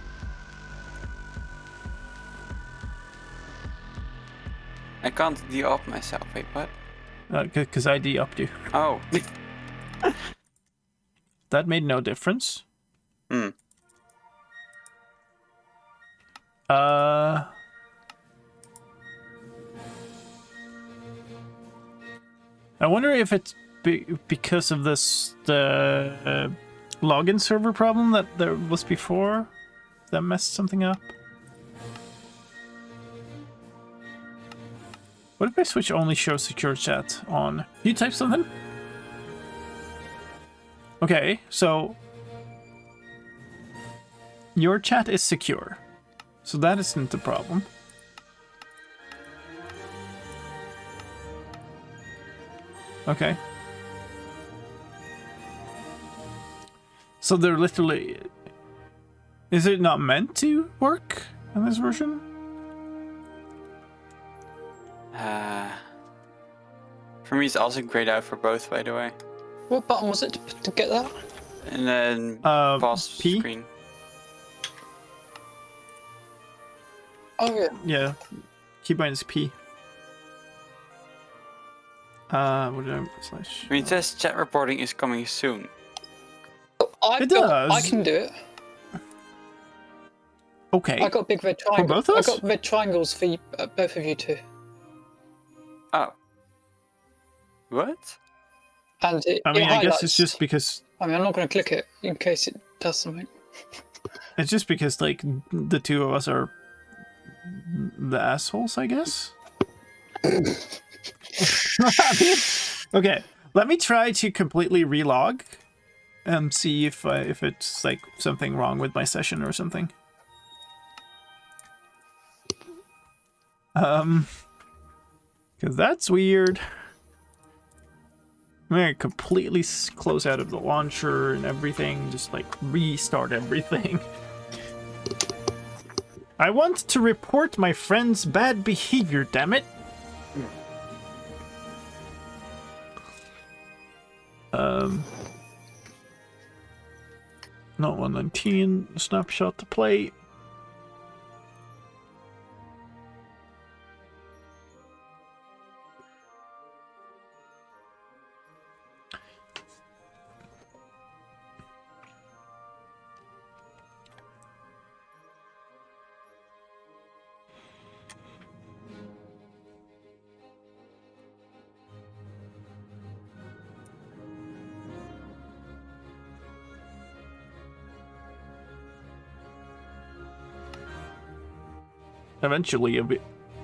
I can't de-op myself. Wait, what? Because I de-upped you. Oh. That made no difference. I wonder if it's because of this the login server problem that there was before that messed something up. What if I switch only show secure chat on? You type something? Okay, so your chat is secure, so that isn't the problem. Okay. So they're literally... Is it not meant to work in this version? For me, it's also grayed out for both, by the way. What button was it to get that? And then pause P? screen. Oh yeah. Yeah. Keybind is P. What did I slash? I mean, it says chat reporting is coming soon. It does. I can do it. Okay. I got big red triangles. both of us? I got red triangles for you, both of you two. Oh. What? And it, I mean, it I guess highlights- it's just because... I mean, I'm not going to click it in case it does something. It's just because, like, the two of us are the assholes, I guess? Okay, Let me try to completely relog and see if it's like something wrong with my session or something. Because that's weird. I'm gonna completely close out of the launcher and everything, just like restart everything. I want to report my friend's bad behavior, damn it. Not 119, snapshot to play. Eventually,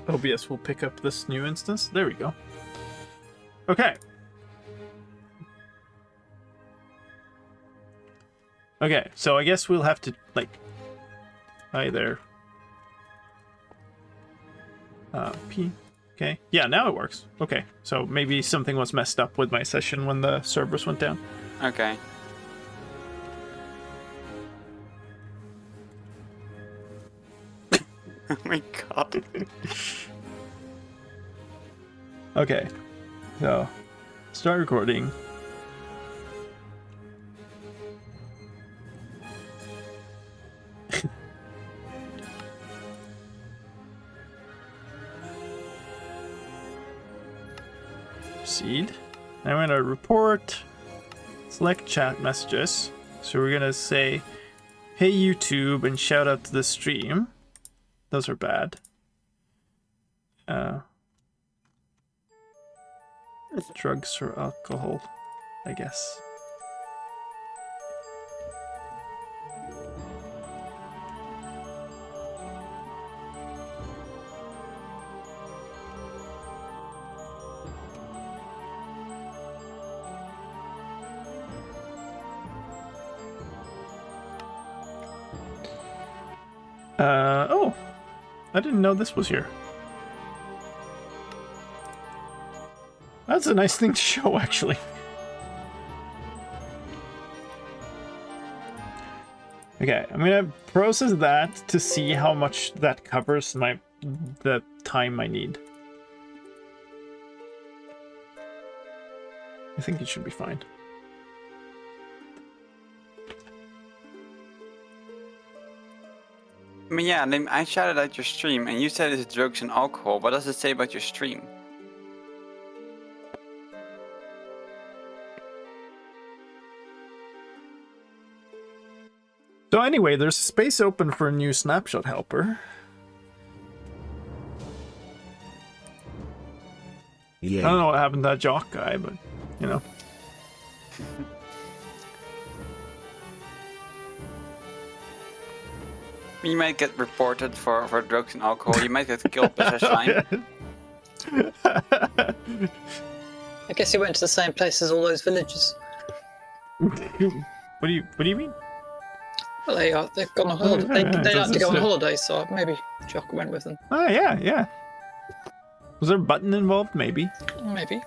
OBS will pick up this new instance. There we go. Okay. Okay, so I guess we'll have to, like... Hi there. P. Okay. Yeah, now it works. Okay, so maybe something was messed up with my session when the servers went down. Okay. Oh my god. Okay, so start recording. Proceed. I'm gonna report, select chat messages. So we're gonna say, hey YouTube, and shout out to the stream. Those are bad. Drugs or alcohol, I guess. Oh, I didn't know this was here. That's a nice thing to show, actually. Okay, I'm gonna process that to see how much that covers the time I need. I think it should be fine. I mean, yeah, I shouted out your stream, and you said it's drugs and alcohol. What does it say about your stream? So anyway, there's a space open for a new Snapshot helper. Yeah. I don't know what happened to that jock guy, but, you know. You might get reported for drugs and alcohol. You might get killed by slime. I guess he went to the same place as all those villagers. What do you mean? Well, they've gone on holiday. They like to go on holiday, so maybe Jock went with them. Oh, yeah. Was there a button involved? Maybe. Maybe.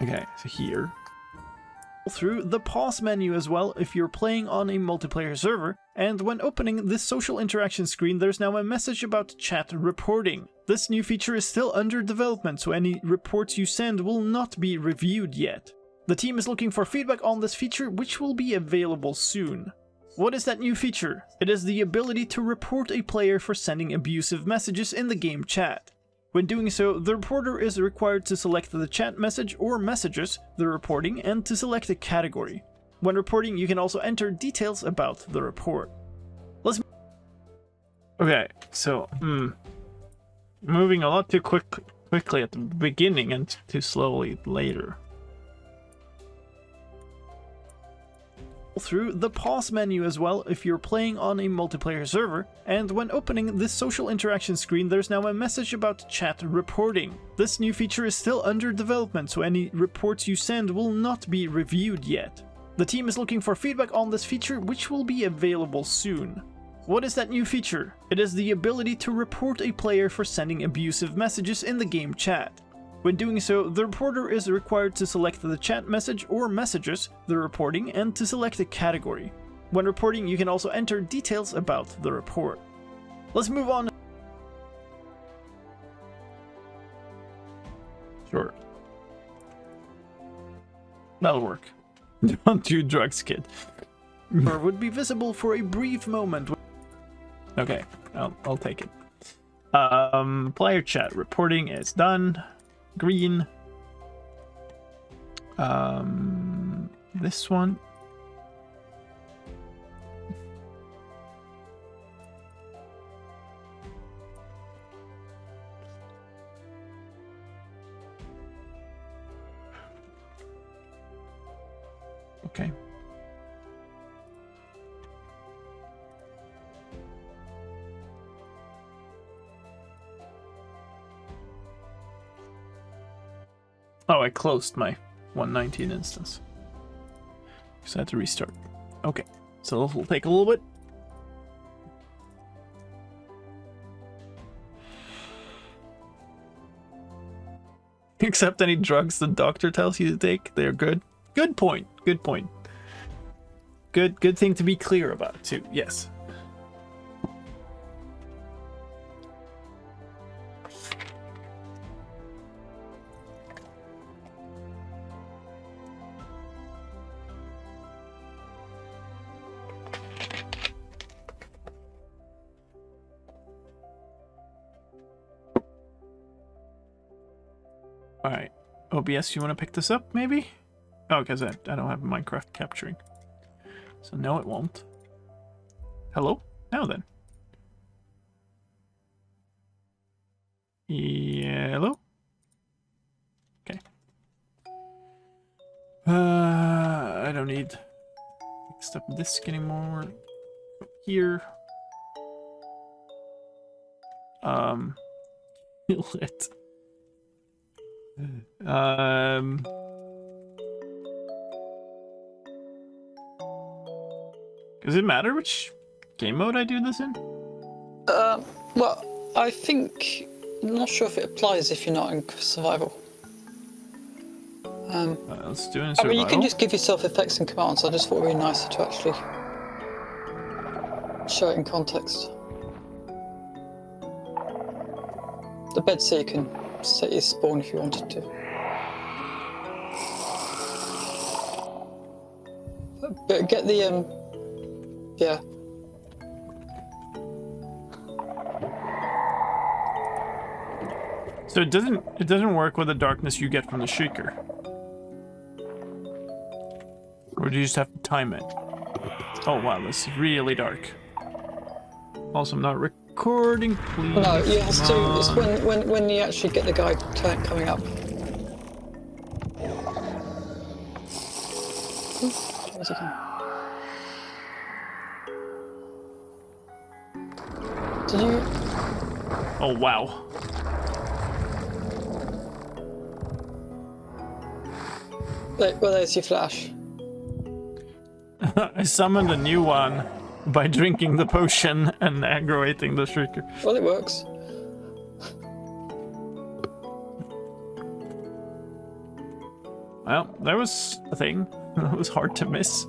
Okay, so here. Through the pause menu as well if you're playing on a multiplayer server, and when opening this social interaction screen there's now a message about chat reporting. This new feature is still under development, so any reports you send will not be reviewed yet. The team is looking for feedback on this feature, which will be available soon. What is that new feature? It is the ability to report a player for sending abusive messages in the game chat. When doing so, the reporter is required to select the chat message or messages they're reporting and to select a category. When reporting, you can also enter details about the report. Okay, so, moving a lot too quickly at the beginning and too slowly later. through the pause menu as well if you're playing on a multiplayer server, and when opening this social interaction screen there's now a message about chat reporting. This new feature is still under development, so any reports you send will not be reviewed yet. The team is looking for feedback on this feature, which will be available soon. What is that new feature? It is the ability to report a player for sending abusive messages in the game chat. When doing so, the reporter is required to select the chat message or messages they're reporting and to select a category. When reporting, you can also enter details about the report. Let's move on. Sure. That'll work. Don't do drugs, kid. Or would be visible for a brief moment. Okay, I'll take it. Player chat reporting is done. Green. This one. Okay. Oh, I closed my 119 instance. So I had to restart. Okay, so this will take a little bit. Accept any drugs the doctor tells you to take. They're good. Good point. Good point. Good thing to be clear about too. Yes. Alright. OBS, you want to pick this up, maybe? Oh, because I don't have Minecraft capturing. So no, it won't. Hello? Now then. Hello? Okay. I don't need next up disk anymore. Here. Lit. Does it matter which game mode I do this in? Well, I think I'm not sure if it applies if you're not in survival. Let's do it in I survival. mean, you can just give yourself effects and commands. I just thought it would be nicer to actually show it in context. The bed so you can set your spawn if you wanted to. But get the yeah. So it doesn't work with the darkness you get from the Shrieker. Or do you just have to time it? Oh wow, this is really dark. Also, I'm not recording, please. No, it has to. It's when you actually get the guy coming up. Where's he going? Did you? Oh wow. Well, there's your flash. I summoned a new one by drinking the potion and aggravating the Shrieker. Well, it works. Well, there was a thing. It was hard to miss.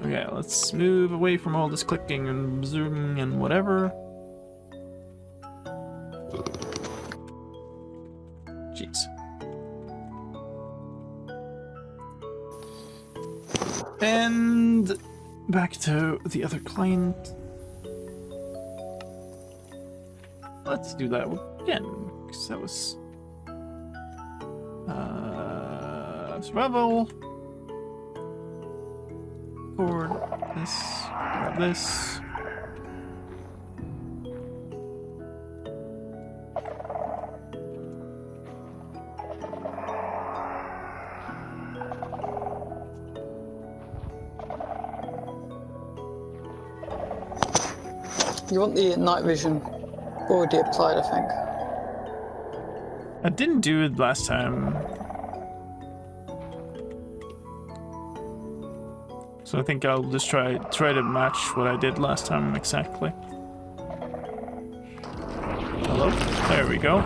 Okay, let's move away from all this clicking and zooming and whatever. Jeez. And back to the other client. Let's do that again, because that was survival. Record this, grab this. You want the night vision already applied, I think. I didn't do it last time. So I think I'll just try to match what I did last time exactly. Hello? There we go.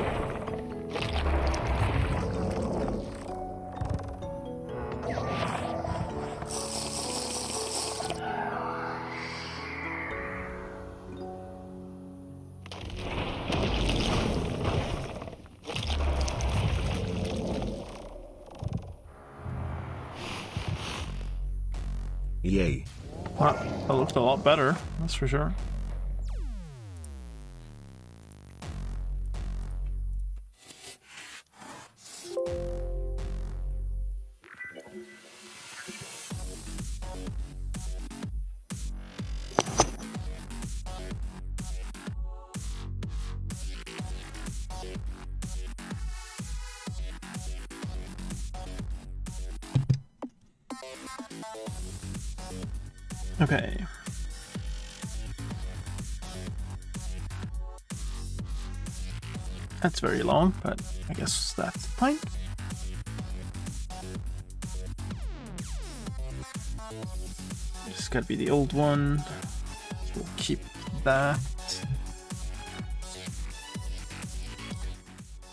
Yay. Wow, that looked a lot better, that's for sure. Okay. That's very long, but I guess that's fine. Just gotta be the old one. So we'll keep that.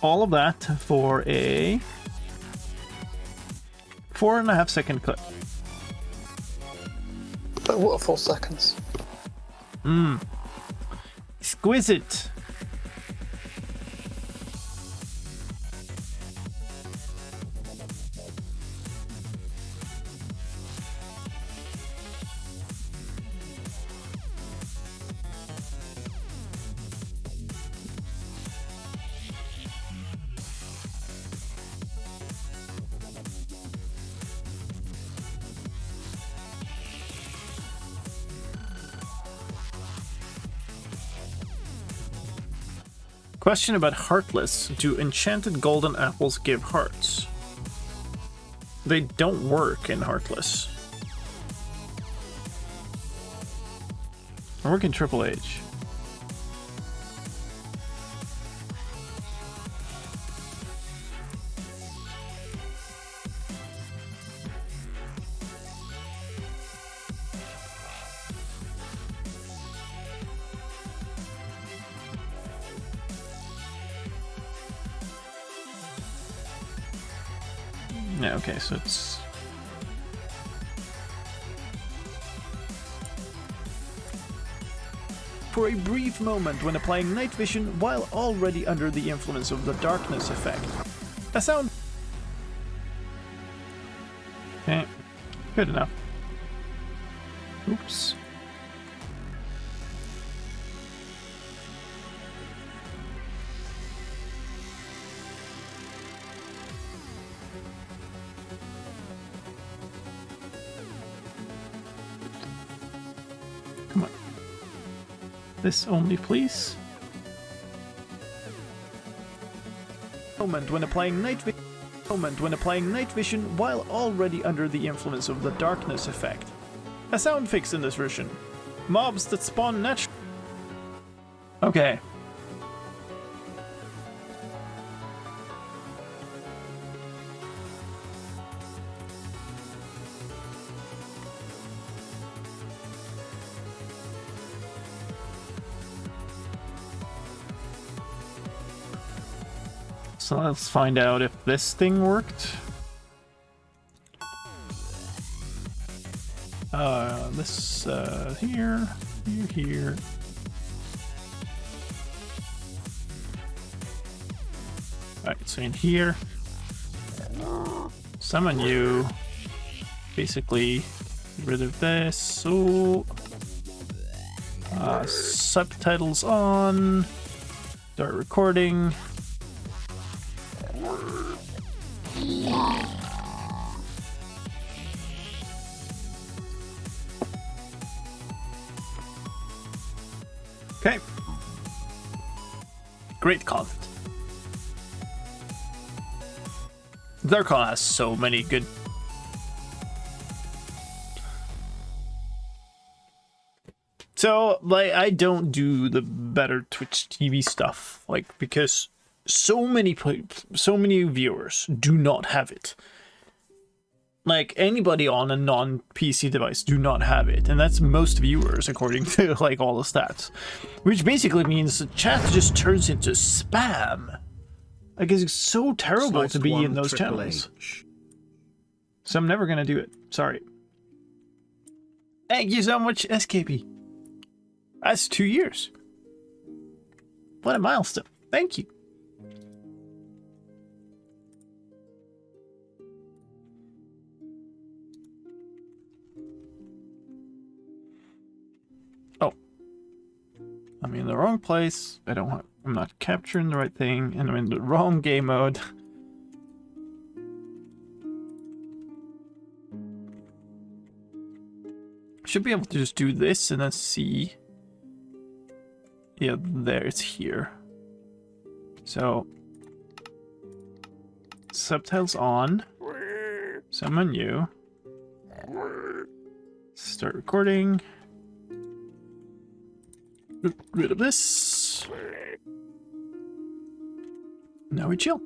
All of that for a 4.5 second clip. But what are 4 seconds? Exquisite. Question about Heartless. Do enchanted golden apples give hearts? They don't work in Heartless. They work in Triple H. Yeah, okay, so it's... For a brief moment when applying night vision while already under the influence of the darkness effect. A sound... Okay, good enough. Oops. Come on. This only, please. Moment when applying night vision while already under the influence of the darkness effect. A sound fix in this version. Mobs that spawn naturally. Okay. So let's find out if this thing worked. This here, here. Alright, so in here, summon you. Basically, get rid of this. So, subtitles on. Start recording. Okay. Great content. Zarkon has so many good... So, like, I don't do the better Twitch TV stuff, like, because so many viewers do not have it. Like, anybody on a non-PC device do not have it, and that's most viewers according to, like, all the stats. Which basically means the chat just turns into spam. Like, it's so terrible to be in those channels. So I'm never gonna do it. Sorry. Thank you so much, SKP. That's 2 years. What a milestone. Thank you. Oh. I'm in the wrong place. I'm not capturing the right thing, and I'm in the wrong game mode. Should be able to just do this and then see. Yeah, there, it's here. So, subtitles on. Summon you. Start recording. Get rid of this. Now we chill.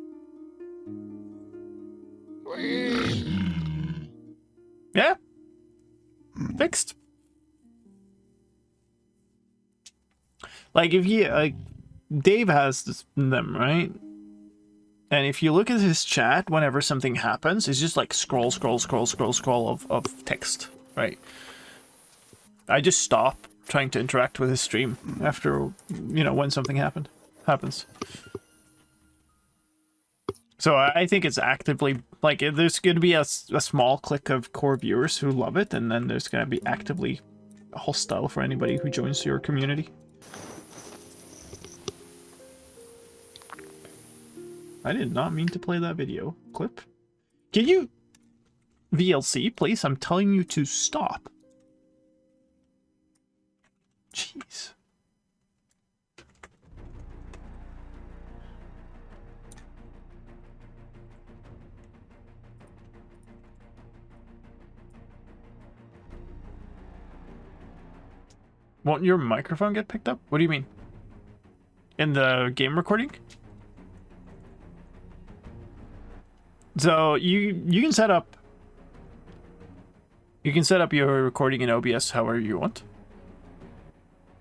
Yeah. Fixed. Like, if you, like, Dave has them, right? And if you look at his chat, whenever something happens, it's just like scroll of text, right? I just stop trying to interact with his stream after, you know, when something happens. So I think it's actively, like, there's going to be a small clique of core viewers who love it, and then there's going to be actively hostile for anybody who joins your community. I did not mean to play that video clip. Can you, VLC, please? I'm telling you to stop. Jeez. Won't your microphone get picked up? What do you mean? In the game recording? So you can set up your recording in OBS however you want.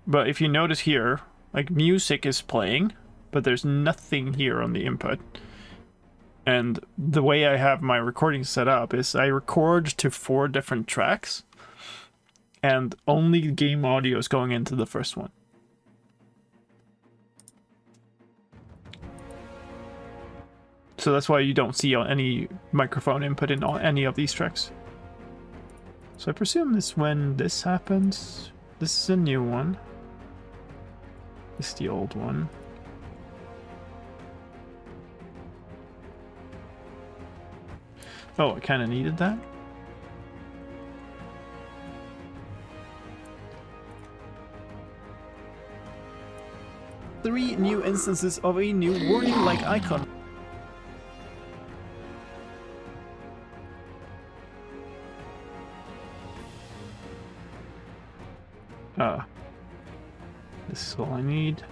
But if you notice here, like, music is playing, but there's nothing here on the input. And the way I have my recording set up is I record to 4 different tracks, and only game audio is going into the first one. So that's why you don't see any microphone input in any of these tracks. So I presume this when this happens. This is a new one. This is the old one. Oh, I kind of needed that. Three new instances of a new warning-like icon. This is all I need.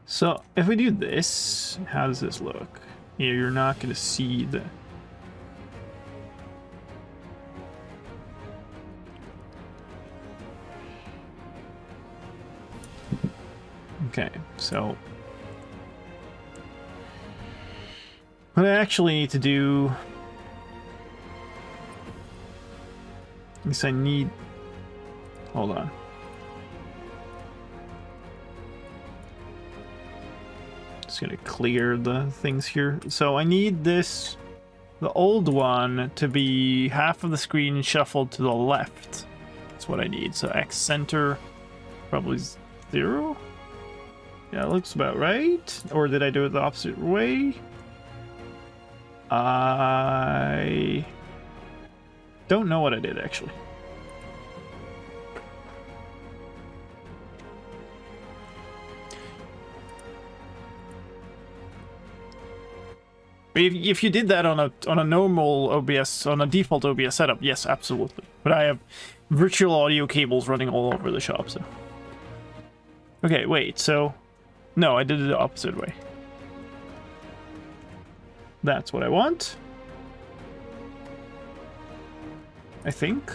So if we do this, how does this look? Yeah, you're not going to see the... Okay, so what I actually need to do is I need... Hold on. Just gonna clear the things here. So I need this, the old one, to be half of the screen shuffled to the left. That's what I need. So X center, probably 0. Yeah, it looks about right. Or did I do it the opposite way? I don't know what I did, actually. If you did that on a normal OBS, on a default OBS setup, yes, absolutely. But I have virtual audio cables running all over the shop, so. Okay, wait, so... No, I did it the opposite way. That's what I want. I think.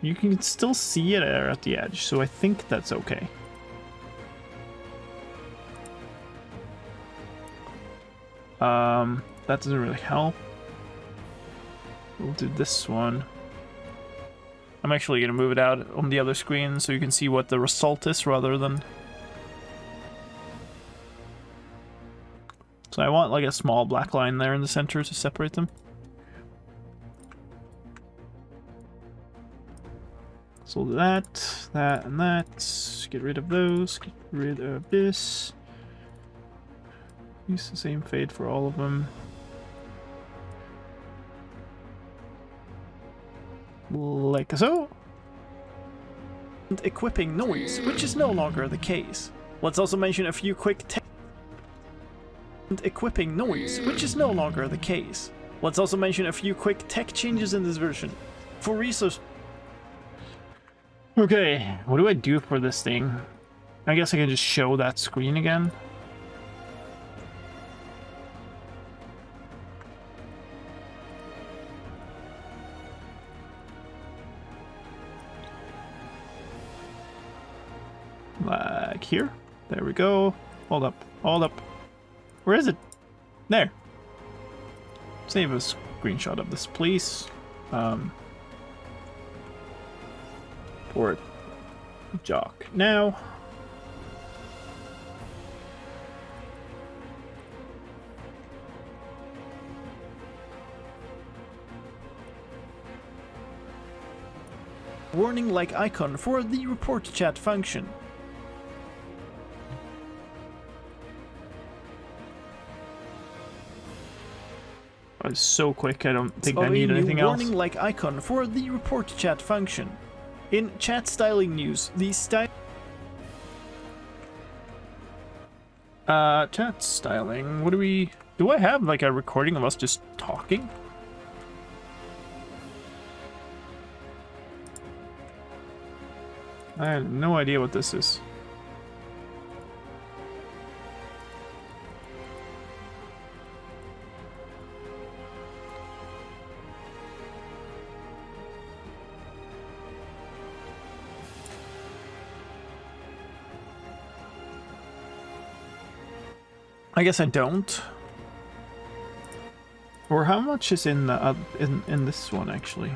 You can still see it there at the edge, so I think that's okay. That doesn't really help. We'll do this one. I'm actually gonna move it out on the other screen so you can see what the result is rather than... So I want like a small black line there in the center to separate them. So that, and that. Get rid of those. Get rid of this. Use the same fade for all of them. Like so. And equipping noise, which is no longer the case. Let's also mention a few quick equipping noise, which is no longer the case. Let's also mention a few quick tech changes in this version. For resource... Okay, what do I do for this thing? I guess I can just show that screen again. Like here. There we go. Hold up. Hold up. Where is it? There. Save a screenshot of this, please. Port jock now. Warning like icon for the report chat function. That was so quick, I don't think I need anything else. Warning like icon for the report chat function. In chat styling news, the chat styling, what do we... Do I have like a recording of us just talking? I have no idea what this is. I guess I don't. Or how much is in the in this one actually?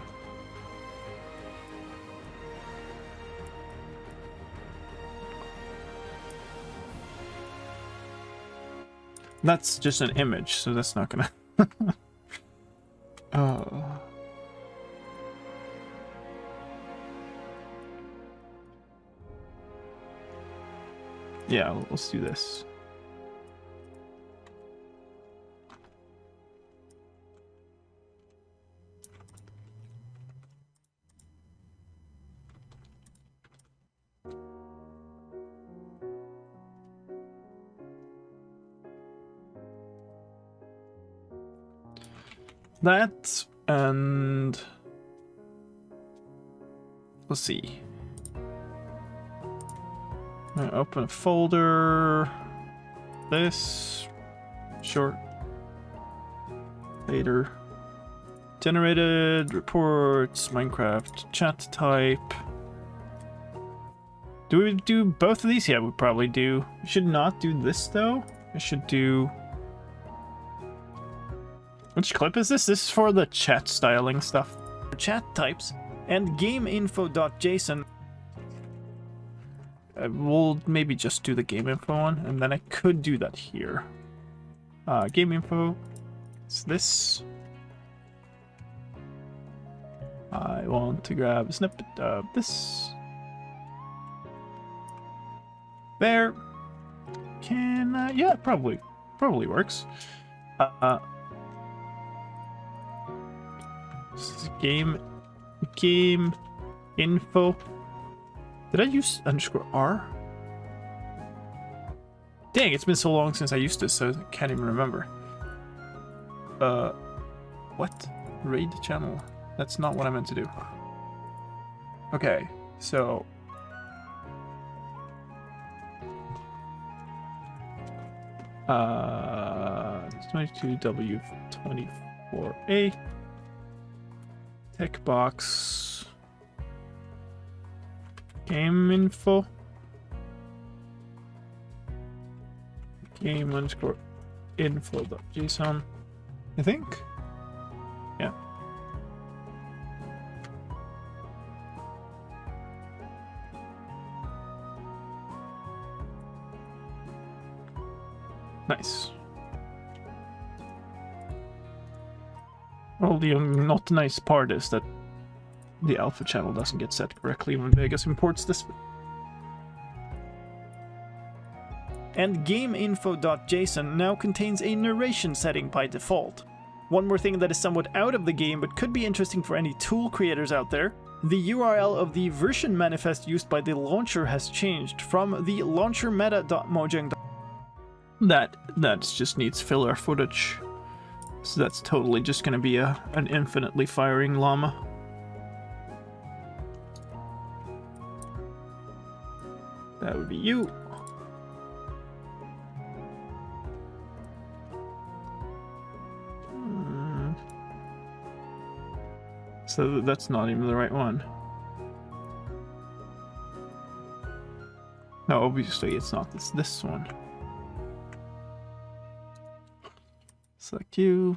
That's just an image, so that's not gonna. Oh. Yeah, let's do this. That, and let's see. I'm gonna open a folder. This short later generated reports Minecraft chat type. Do we do both of these? Yeah, we probably do. We should not do this though. I should do. Which clip is this? This is for the chat styling stuff. Chat types and gameinfo.json. We'll maybe just do the game info one, and then I could do that here. Game info. It's this. I want to grab a snippet of this. There. Can yeah, probably works. This is game info. Did I use _r? Dang, it's been so long since I used this, so I can't even remember. What? Raid channel? That's not what I meant to do. Okay, so... It's 22W24A. Tech box. Game info. Game_info.json. I think. Yeah. Nice. Well, the not nice part is that the alpha channel doesn't get set correctly when Vegas imports this. And GameInfo.json now contains a narration setting by default. One more thing that is somewhat out of the game but could be interesting for any tool creators out there. The URL of the version manifest used by the launcher has changed from the launchermeta.mojang. That just needs filler footage. So that's totally just gonna be an infinitely firing llama. That would be you. So that's not even the right one. No, obviously it's not. It's this one. Select you.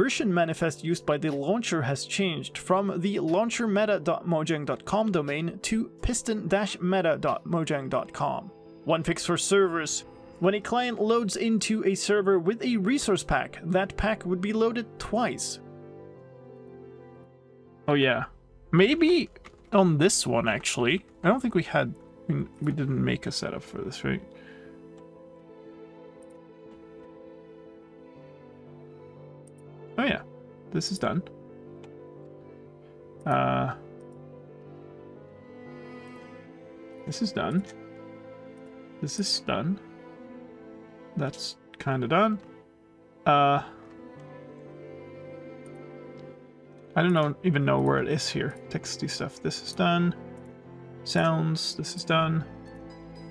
Version manifest used by the launcher has changed from the launchermeta.mojang.com domain to piston-meta.mojang.com. One fix for servers. When a client loads into a server with a resource pack, that pack would be loaded twice. Oh yeah. Maybe on this one, actually. I don't think we had... We didn't make a setup for this, right? Oh yeah. This is done. This is done. This is done. That's kind of done. I don't even know where it is here. Texty stuff. This is done. Sounds. This is done.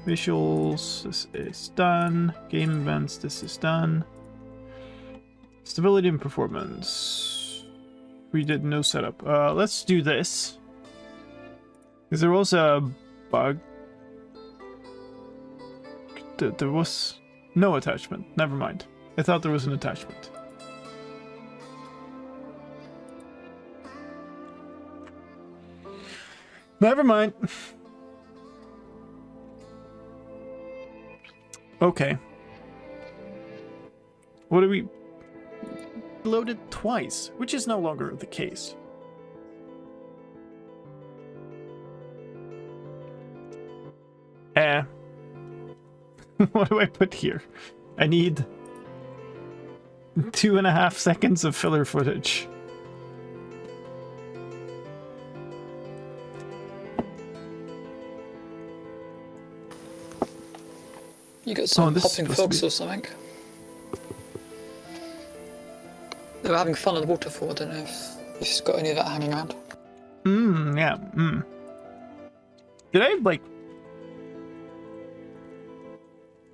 Visuals. This is done. Game events. This is done. Stability and performance. We did no setup. Let's do this. Because there was a bug. There was no attachment. Never mind. I thought there was an attachment. Never mind. Okay. What do we... Loaded twice, which is no longer the case. What do I put here? I need 2.5 seconds of filler footage. You got some this is popping supposed to frogs or something. They were having fun at the waterfall. I don't know if you've got any of that hanging around. Yeah. Did I, like...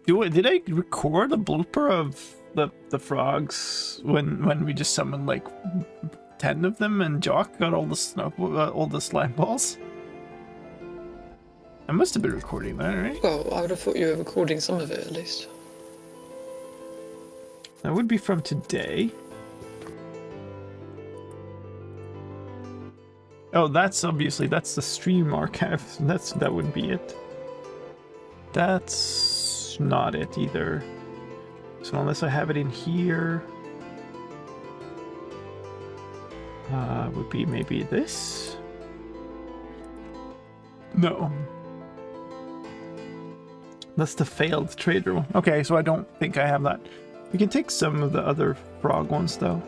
Did I record a blooper of the frogs when we just summoned, like, 10 of them and Jock got all the slime balls? I must have been recording that, right? Well, I would have thought you were recording some of it at least. That would be from today. Oh, that's the stream archive. That would be it. That's not it either. So unless I have it in here, would be maybe this. No. That's the failed trader one. Okay, so I don't think I have that. We can take some of the other frog ones, though.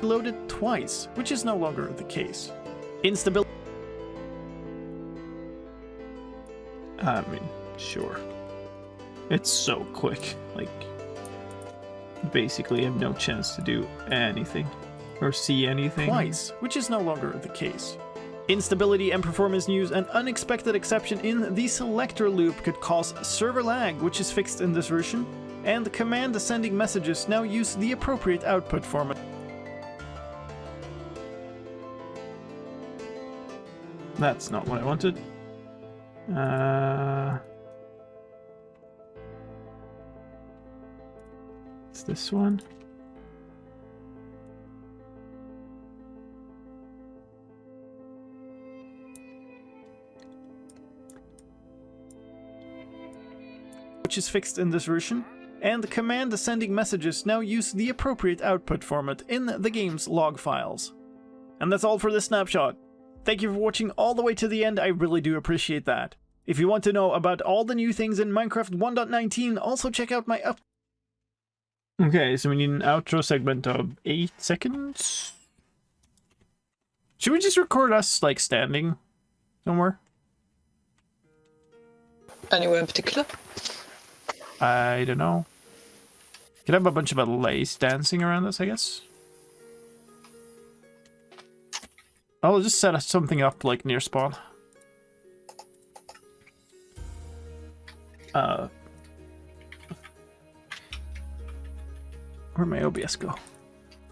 Loaded twice, which is no longer the case. Instability. I mean, sure. It's so quick. Like, basically, I have no chance to do anything or see anything. Twice, which is no longer the case. Instability and performance news. An unexpected exception in the selector loop could cause server lag, which is fixed in this version, and the command sending messages now use the appropriate output format. That's not what I wanted. It's this one. Which is fixed in this version, and the command sending messages now use the appropriate output format in the game's log files. And that's all for this snapshot. Thank you for watching all the way to the end, I really do appreciate that. If you want to know about all the new things in Minecraft 1.19, also check out my up... Okay, so we need an outro segment of 8 seconds? Should we just record us, like, standing somewhere? Anywhere in particular? I don't know. Could have a bunch of lace dancing around us, I guess. I'll just set something up, like, near spawn. Where'd my OBS go?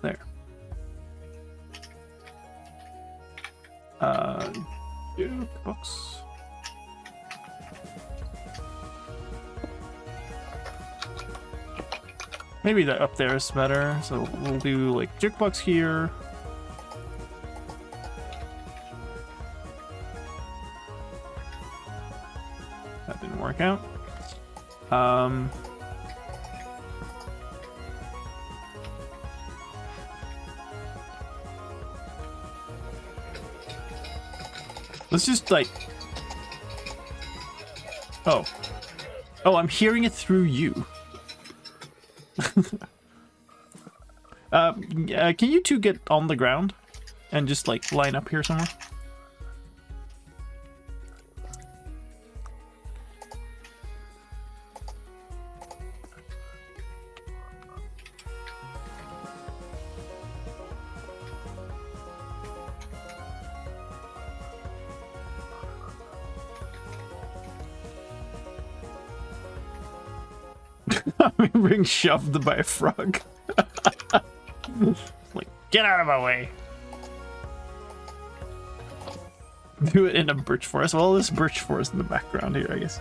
There. Jukebox. Maybe that up there is better, so we'll do, like, jukebox here. That didn't work out. Let's just, like... Oh. Oh, I'm hearing it through you. Can you two get on the ground and just, like, line up here somewhere? I'm being shoved by a frog. Like, get out of my way. Do it in a birch forest. Well, there's birch forest in the background here, I guess.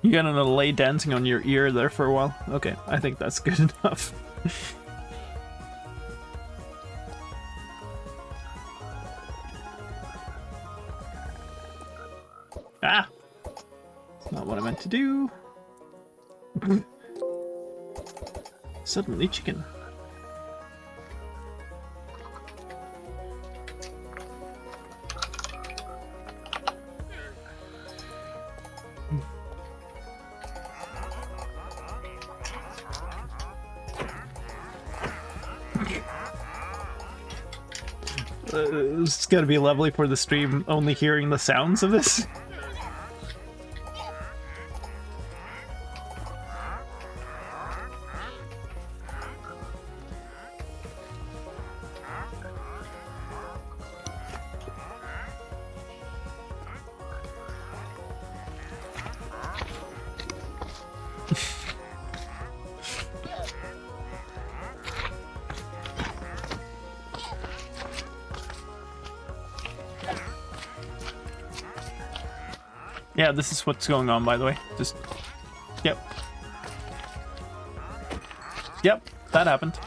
You gonna lay dancing on your ear there for a while? Okay, I think that's good enough. Ah! That's not what I meant to do. Suddenly chicken. It's gonna be lovely for the stream only hearing the sounds of this. Yeah, this is what's going on, by the way. Just... Yep. Yep, that happened.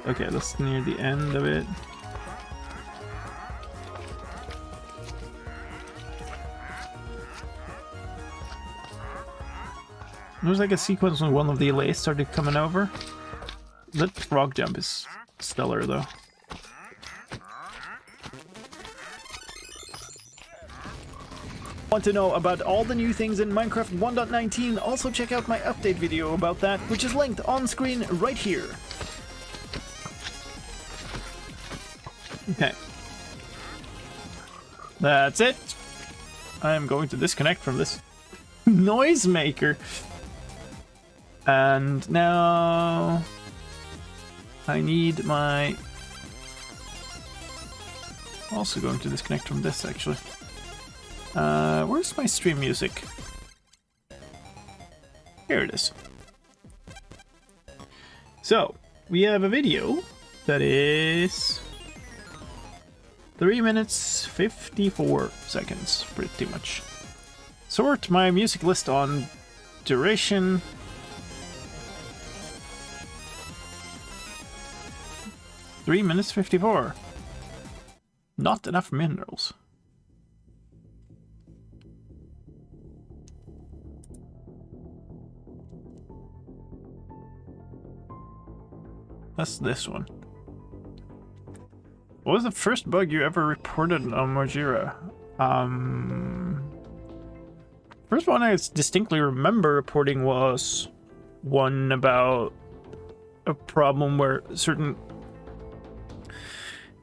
Okay, that's near the end of it. There's like a sequence when one of the LAs started coming over. That frog jump is stellar though. Want to know about all the new things in Minecraft 1.19? Also check out my update video about that, which is linked on screen right here. Okay. That's it. I'm going to disconnect from this noisemaker. And now I need my... Also going to disconnect from this actually. Where's my stream music? Here it is. So, we have a video that is 3 minutes 54 seconds, pretty much. Sort my music list on duration. Three minutes 54. Not enough minerals. That's this one. What was the first bug you ever reported on Mojang? First one I distinctly remember reporting was one about a problem where certain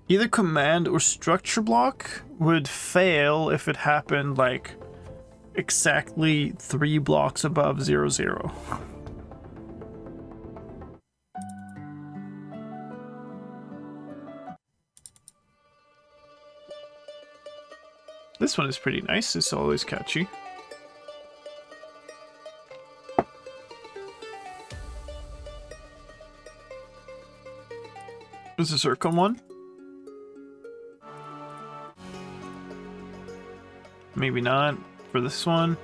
either command or structure block would fail if it happened like exactly 3 blocks above 0, 0. This one is pretty nice, it's always catchy. There's a circle one. Maybe not for this one.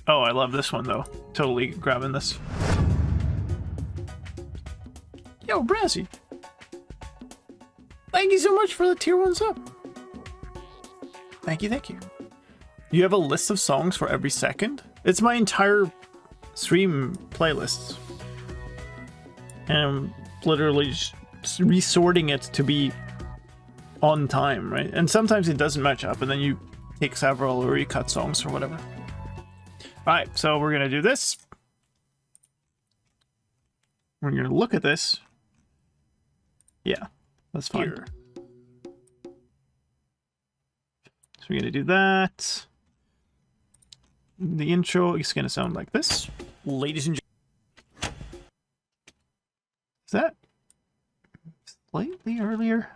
Oh, I love this one though. Totally grabbing this. Yo, Brazzy. Thank you so much for the tier 1 sub. Thank you, thank you. You have a list of songs for every second? It's my entire stream playlist. And I'm literally just resorting it to be on time, right? And sometimes it doesn't match up, and then you take several or you cut songs or whatever. Alright, so we're gonna do this. We're gonna look at this. Yeah. That's fine. Here. So we're gonna do that. The intro is gonna sound like this. Ladies and gentlemen. Is that slightly earlier?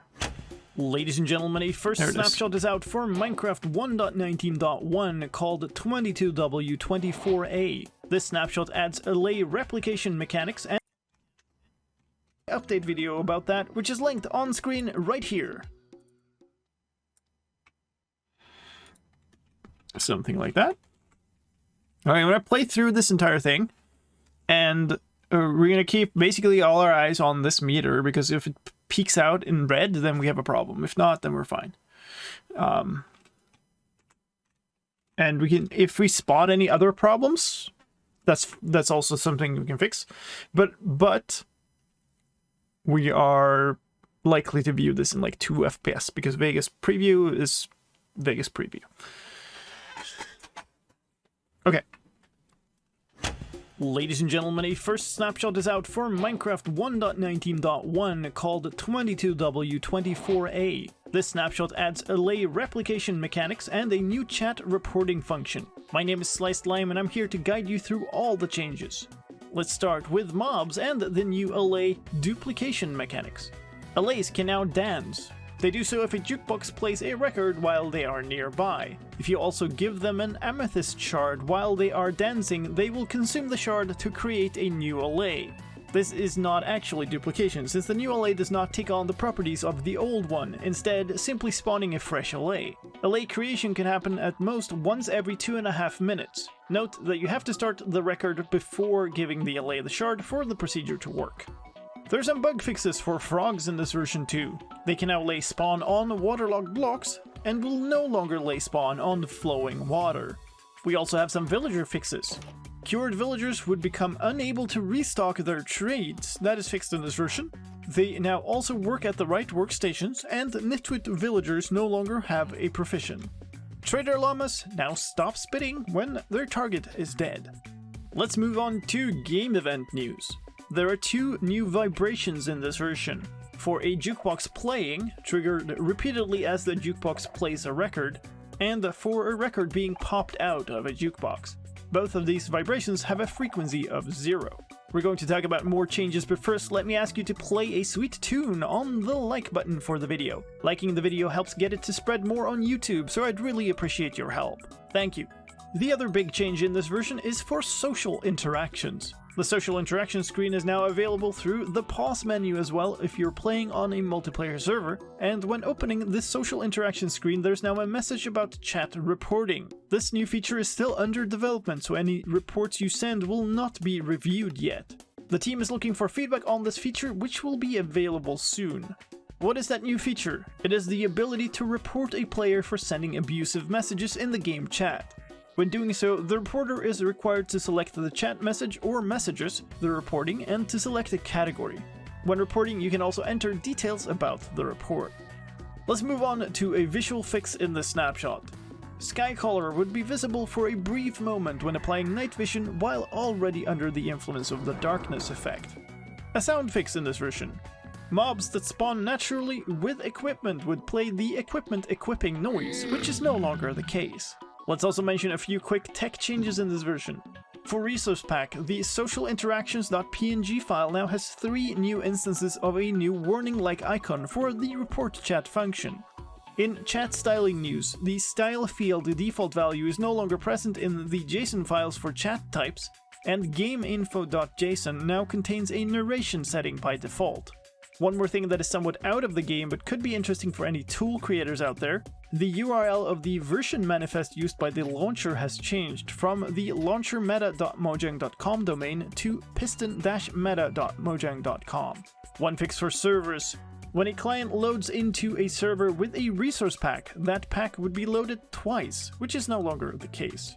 Ladies and gentlemen, a first snapshot is out for Minecraft 1.19.1 called 22W24A. This snapshot adds array replication mechanics and update video about that, which is linked on screen right here. Something like that. Alright, I'm gonna play through this entire thing, and we're gonna keep basically all our eyes on this meter, because if it peaks out in red, then we have a problem. If not, then we're fine. And we can, if we spot any other problems, that's also something we can fix. But we are likely to view this in like 2 FPS because Vegas preview is Vegas preview. Okay. Ladies and gentlemen, a first snapshot is out for Minecraft 1.19.1 called 22W24A. This snapshot adds array replication mechanics and a new chat reporting function. My name is slicedlime and I'm here to guide you through all the changes. Let's start with mobs and the new array duplication mechanics. Arrays can now dance. They do so if a jukebox plays a record while they are nearby. If you also give them an amethyst shard while they are dancing, they will consume the shard to create a new allay. This is not actually duplication, since the new allay does not take on the properties of the old one, instead simply spawning a fresh allay. Allay creation can happen at most once every 2.5 minutes. Note that you have to start the record before giving the allay the shard for the procedure to work. There's some bug fixes for frogs in this version too. They can now lay spawn on waterlogged blocks, and will no longer lay spawn on flowing water. We also have some villager fixes. Cured villagers would become unable to restock their trades. That is fixed in this version. They now also work at the right workstations, and nitwit villagers no longer have a profession. Trader llamas now stop spitting when their target is dead. Let's move on to game event news. There are 2 new vibrations in this version. For a jukebox playing, triggered repeatedly as the jukebox plays a record, and for a record being popped out of a jukebox. Both of these vibrations have a frequency of 0. We're going to talk about more changes, but first let me ask you to play a sweet tune on the like button for the video. Liking the video helps get it to spread more on YouTube, so I'd really appreciate your help. Thank you. The other big change in this version is for social interactions. The social interaction screen is now available through the pause menu as well if you're playing on a multiplayer server, and when opening this social interaction screen there's now a message about chat reporting. This new feature is still under development, so any reports you send will not be reviewed yet. The team is looking for feedback on this feature, which will be available soon. What is that new feature? It is the ability to report a player for sending abusive messages in the game chat. When doing so, the reporter is required to select the chat message or messages they're reporting and to select a category. When reporting, you can also enter details about the report. Let's move on to a visual fix in the snapshot. Skycaller would be visible for a brief moment when applying night vision while already under the influence of the darkness effect. A sound fix in this version. Mobs that spawn naturally with equipment would play the equipment equipping noise, which is no longer the case. Let's also mention a few quick tech changes in this version. For Resource Pack, the social interactions.png file now has 3 new instances of a new warning-like icon for the report chat function. In chat styling news, the style field default value is no longer present in the JSON files for chat types, and gameinfo.json now contains a narration setting by default. One more thing that is somewhat out of the game but could be interesting for any tool creators out there, the URL of the version manifest used by the launcher has changed from the launchermeta.mojang.com domain to piston-meta.mojang.com. One fix for servers. When a client loads into a server with a resource pack, that pack would be loaded twice, which is no longer the case.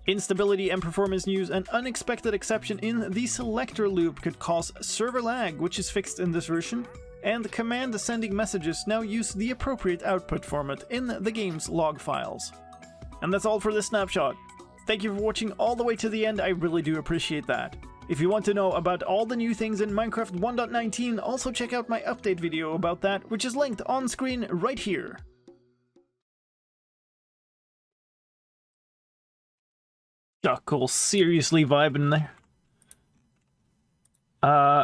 Instability and performance news: an unexpected exception in the selector loop could cause server lag, which is fixed in this version, and command sending messages now use the appropriate output format in the game's log files. And that's all for this snapshot. Thank you for watching all the way to the end, I really do appreciate that. If you want to know about all the new things in Minecraft 1.19, also check out my update video about that, which is linked on screen right here. Cool, seriously vibing there.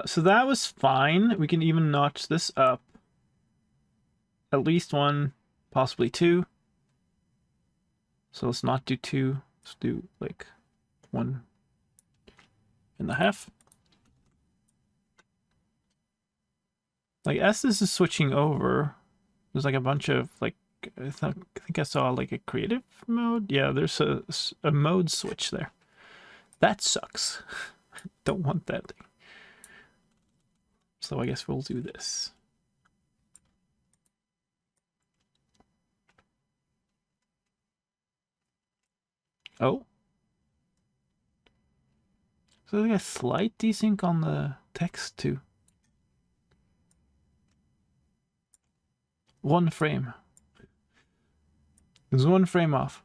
So that was fine. We can even notch this up. At least 1, possibly 2. So let's not do 2. Let's do like 1.5. Like as this is switching over, there's like a bunch of like, I think I saw like a creative mode. Yeah, there's a mode switch there. That sucks. Don't want that thing. So I guess we'll do this. Oh. So there's like a slight desync on the text too. 1 frame. There's 1 frame off.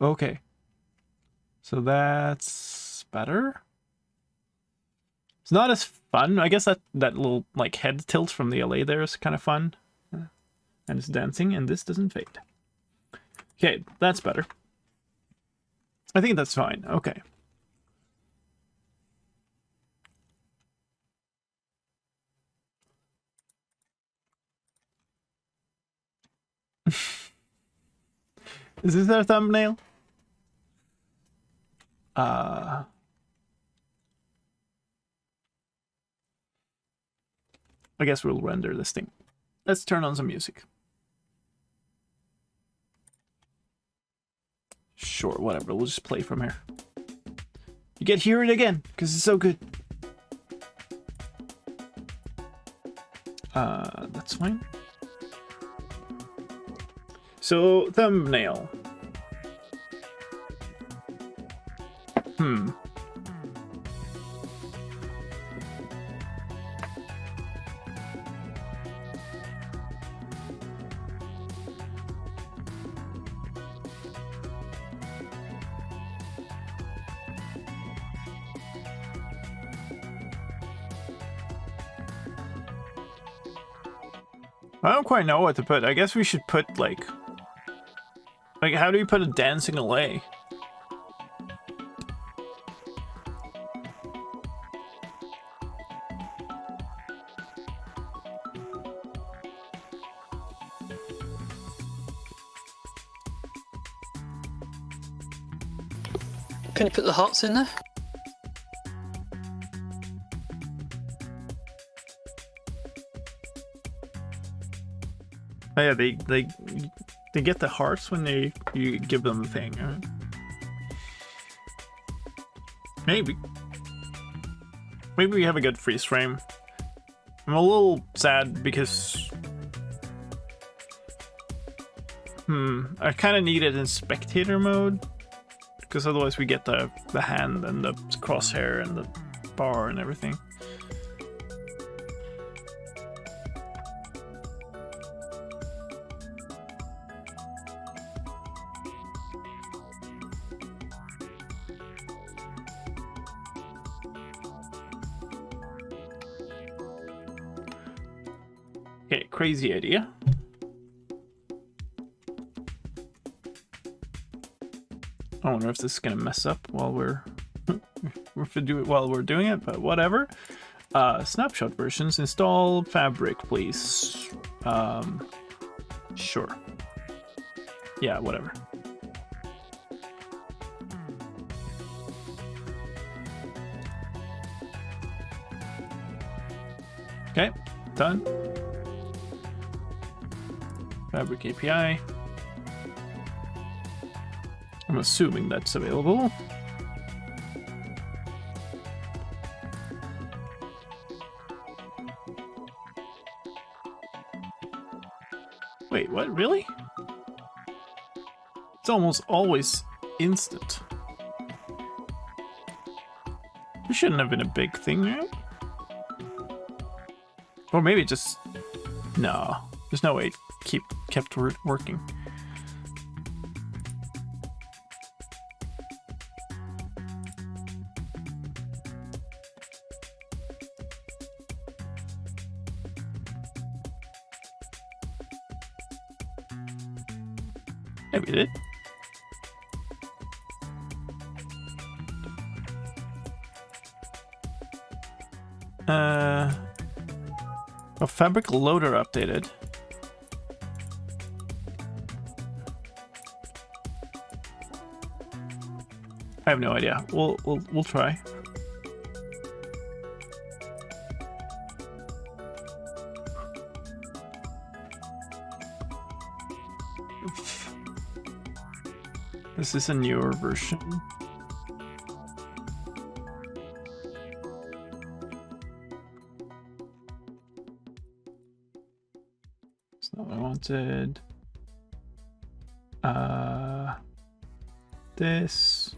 Okay. So that's better. It's not as fun. I guess that little like head tilt from the LA there is kind of fun. And it's dancing, and this doesn't fade. Okay, that's better. I think that's fine. Okay. Is this our thumbnail? I guess we'll render this thing. Let's turn on some music. Sure, whatever. We'll just play from here. You get hear it again because it's so good. That's fine. So, thumbnail. I don't quite know what to put. I guess we should put like how do you put a dancing away? Can you put the hearts in there? Oh yeah, they get the hearts when you give them the thing, right? Maybe we have a good freeze frame. I'm a little sad because I kind of need it in spectator mode because otherwise we get the hand and the crosshair and the bar and everything. Okay, crazy idea. I wonder if this is gonna mess up while we're doing it, but whatever. Snapshot versions, install fabric, please. Sure. Yeah, whatever. Okay, done. Fabric API. I'm assuming that's available. Wait, what? Really? It's almost always instant. This shouldn't have been a big thing, right? Or maybe just... No, there's no way it kept working. Maybe it did. A fabric loader updated. I have no idea. We'll try. This is a newer version. That's not what I wanted. This.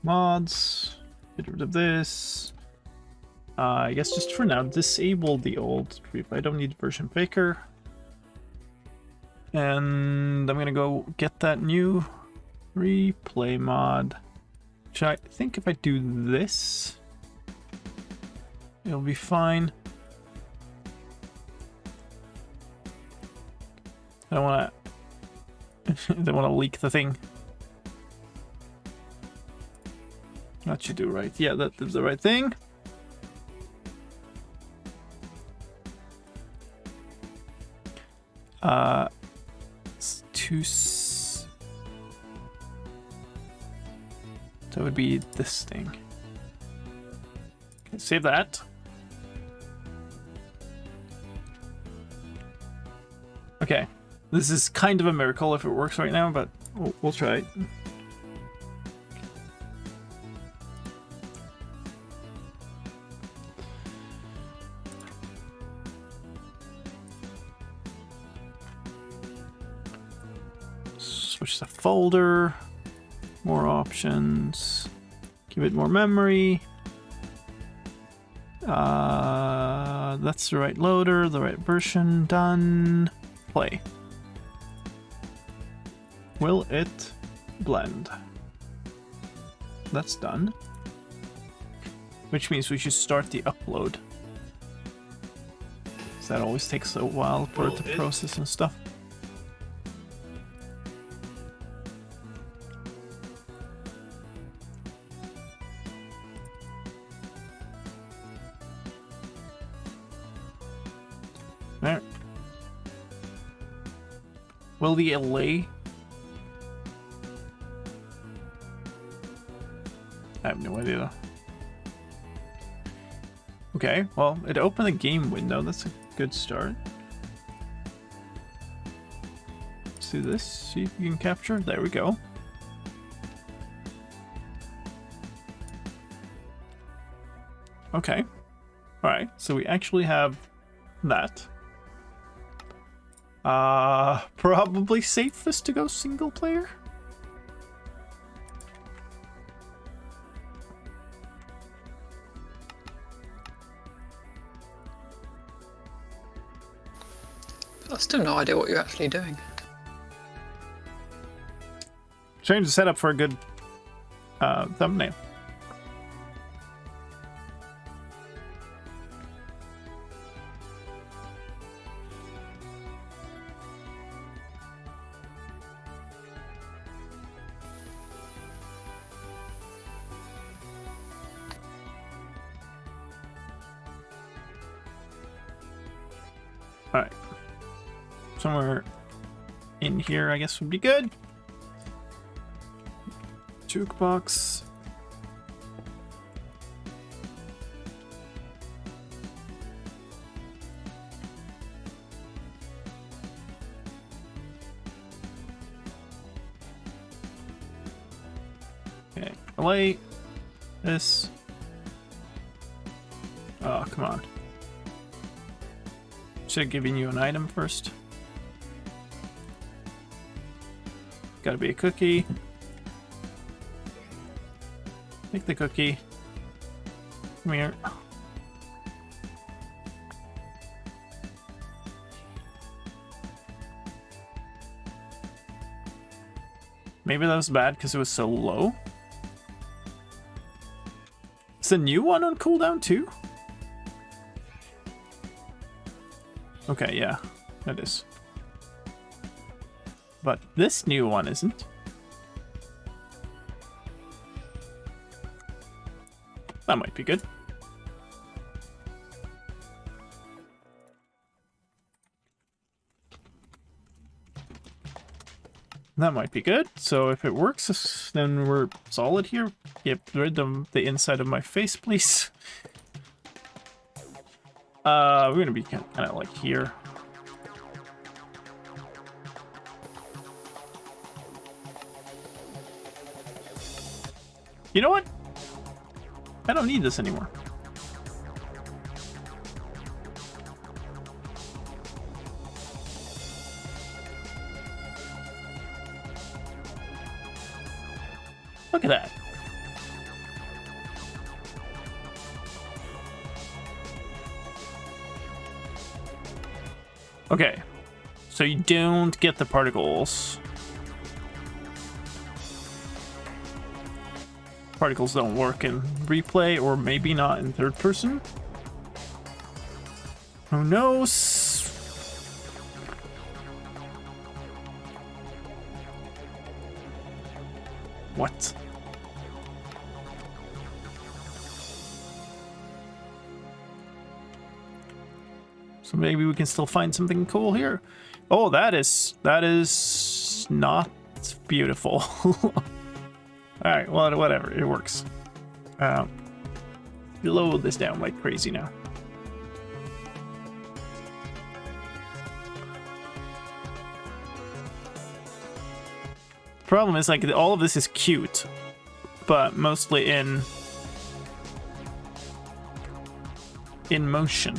Mods. Get rid of this. I guess just for now, disable the old group. I don't need version faker. And I'm gonna go get that new replay mod, which I think if I do this, it'll be fine. I don't want to leak the thing. That should do right. Yeah, that is the right thing. to... So it would be this thing. Okay, save that. Okay. This is kind of a miracle if it works right now, but we'll try it. Switch the folder, more options, give it more memory. That's the right loader, the right version, done. Play. Will it blend? That's done. Which means we should start the upload. So that always takes a while for it to process and stuff. There. Will the LA? I have no idea. Okay, well, it opened the game window. That's a good start. Let's do this. See if you can capture. There we go. Okay. Alright, so we actually have that. Probably safest to go single player. I've still no idea what you're actually doing. Trying to set up for a good thumbnail. Alright. Somewhere in here, I guess, would be good. Jukebox. Okay, play this. Oh, come on. Should have given you an item first. Gotta be a cookie. Take the cookie. Come here. Maybe that was bad because it was so low. Is the new one on cooldown too? Okay, yeah, that is. But this new one isn't. That might be good. That might be good. So if it works, then we're solid here. Get rid of the inside of my face, please. We're gonna be kind of like here. You know what? I don't need this anymore. Look at that. Okay, so you don't get the particles. Particles don't work in replay, or maybe not in third person. Who knows? What? So maybe we can still find something cool here. Oh, that is just not beautiful. Alright, well, whatever, it works. Load this down like crazy now. Problem is, like, all of this is cute, but mostly in motion.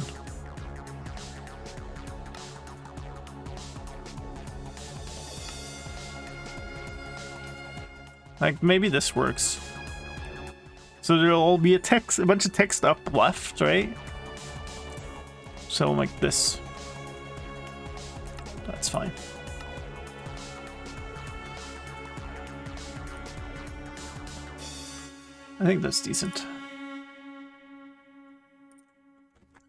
Like, maybe this works. So there'll all be a bunch of text up left, right? So like this. That's fine. I think that's decent.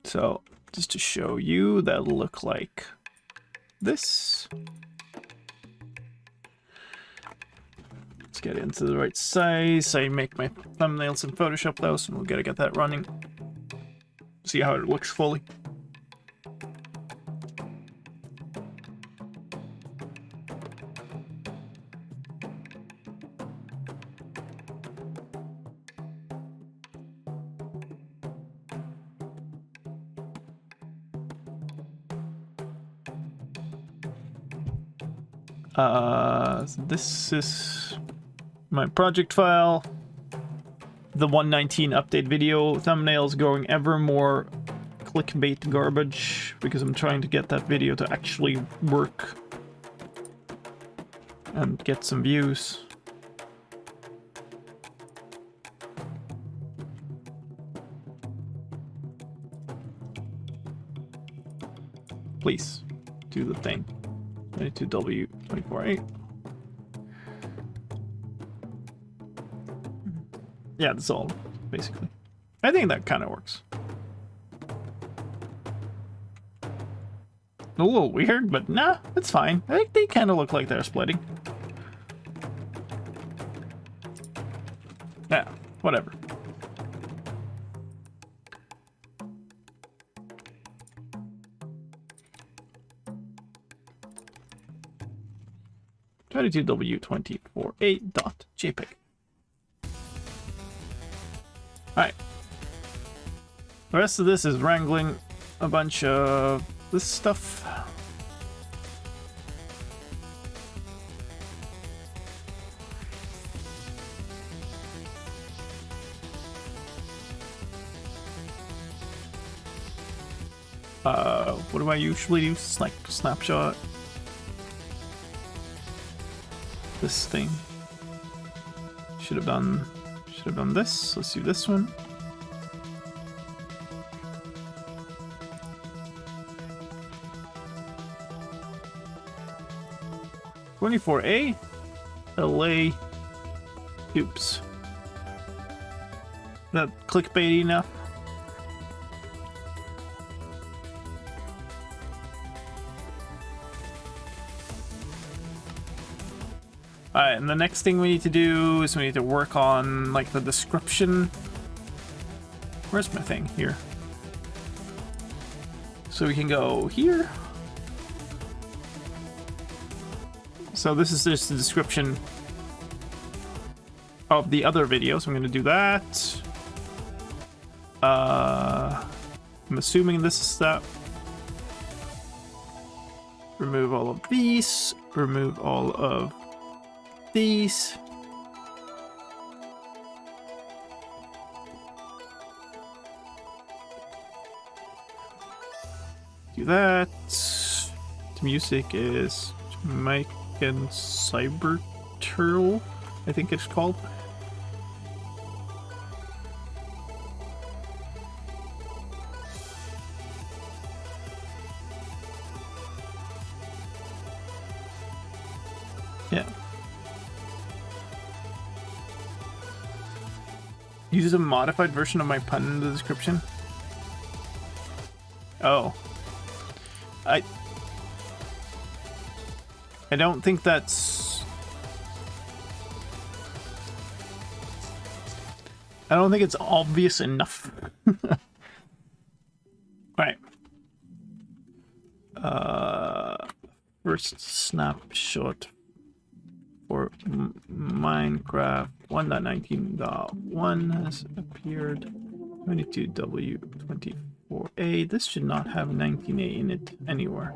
So just to show you, that'll look like this. Let's get into the right size. I make my thumbnails in Photoshop though, so we'll gotta get that running. See how it looks fully. This is my project file. The 119 update video thumbnails going ever more clickbait garbage because I'm trying to get that video to actually work and get some views. Please do the thing. 22W248. Yeah, that's all, basically. I think that kind of works. A little weird, but nah, it's fine. I think they kind of look like they're splitting. Yeah, whatever. .jpeg. Alright. The rest of this is wrangling a bunch of this stuff. What do I usually use? Like Snapshot. This thing. Should have done this. Let's do this one. (24A) LA. Oops. That clickbaity enough? Alright, and the next thing we need to do is we need to work on, like, the description. Where's my thing? Here. So we can go here. So this is just the description of the other video, so I'm going to do that. I'm assuming this is that. Remove all of these. Remove all of these. Do that. The music is Mike and Cyber Turtle, I think it's called. Yeah. Use a modified version of my pun in the description. Oh. I don't think that's... I don't think it's obvious enough. Right. First snapshot for Minecraft 1.19.1 has appeared. 22W24A. This should not have 19A in it anywhere.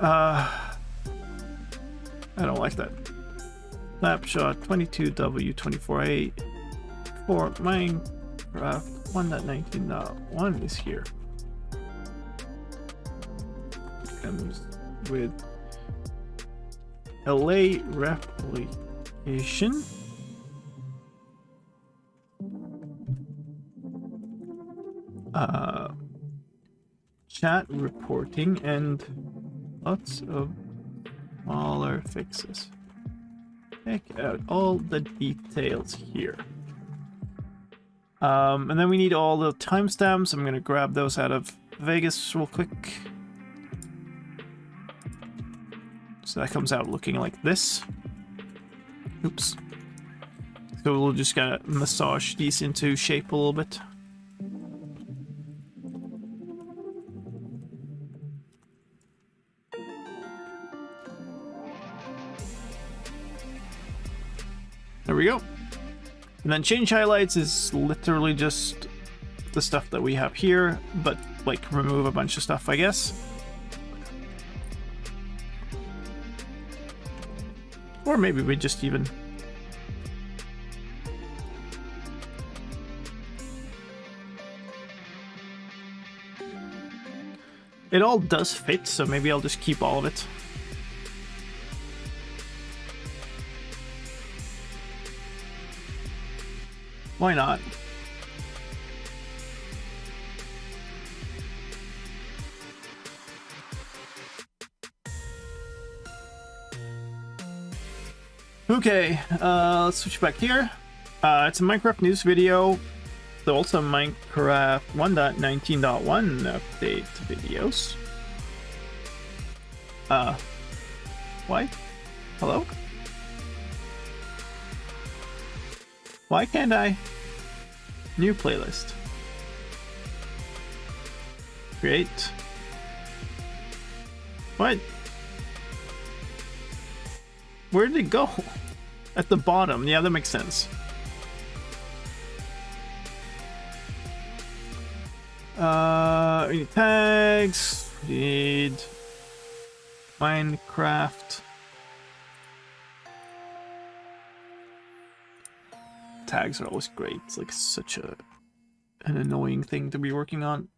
I don't like that. Snapshot 22W24A for Minecraft 1.19.1 is here. Comes with LA replication. Chat reporting and lots of smaller fixes. Check out all the details here. And then we need all the timestamps. I'm gonna grab those out of Vegas real quick. So that comes out looking like this. Oops. So we'll just gotta massage these into shape a little bit. There we go. And then change highlights is literally just the stuff that we have here, but like remove a bunch of stuff, I guess. Or maybe we just even... It all does fit, so maybe I'll just keep all of it. Why not? Okay, let's switch back here. It's a Minecraft news video. There's also Minecraft 1.19.1 update videos. Why? Hello? Why can't I? New playlist. Create. What? Where did it go? At the bottom. Yeah, that makes sense. We need tags. We need Minecraft. Tags are always great. It's like such an annoying thing to be working on.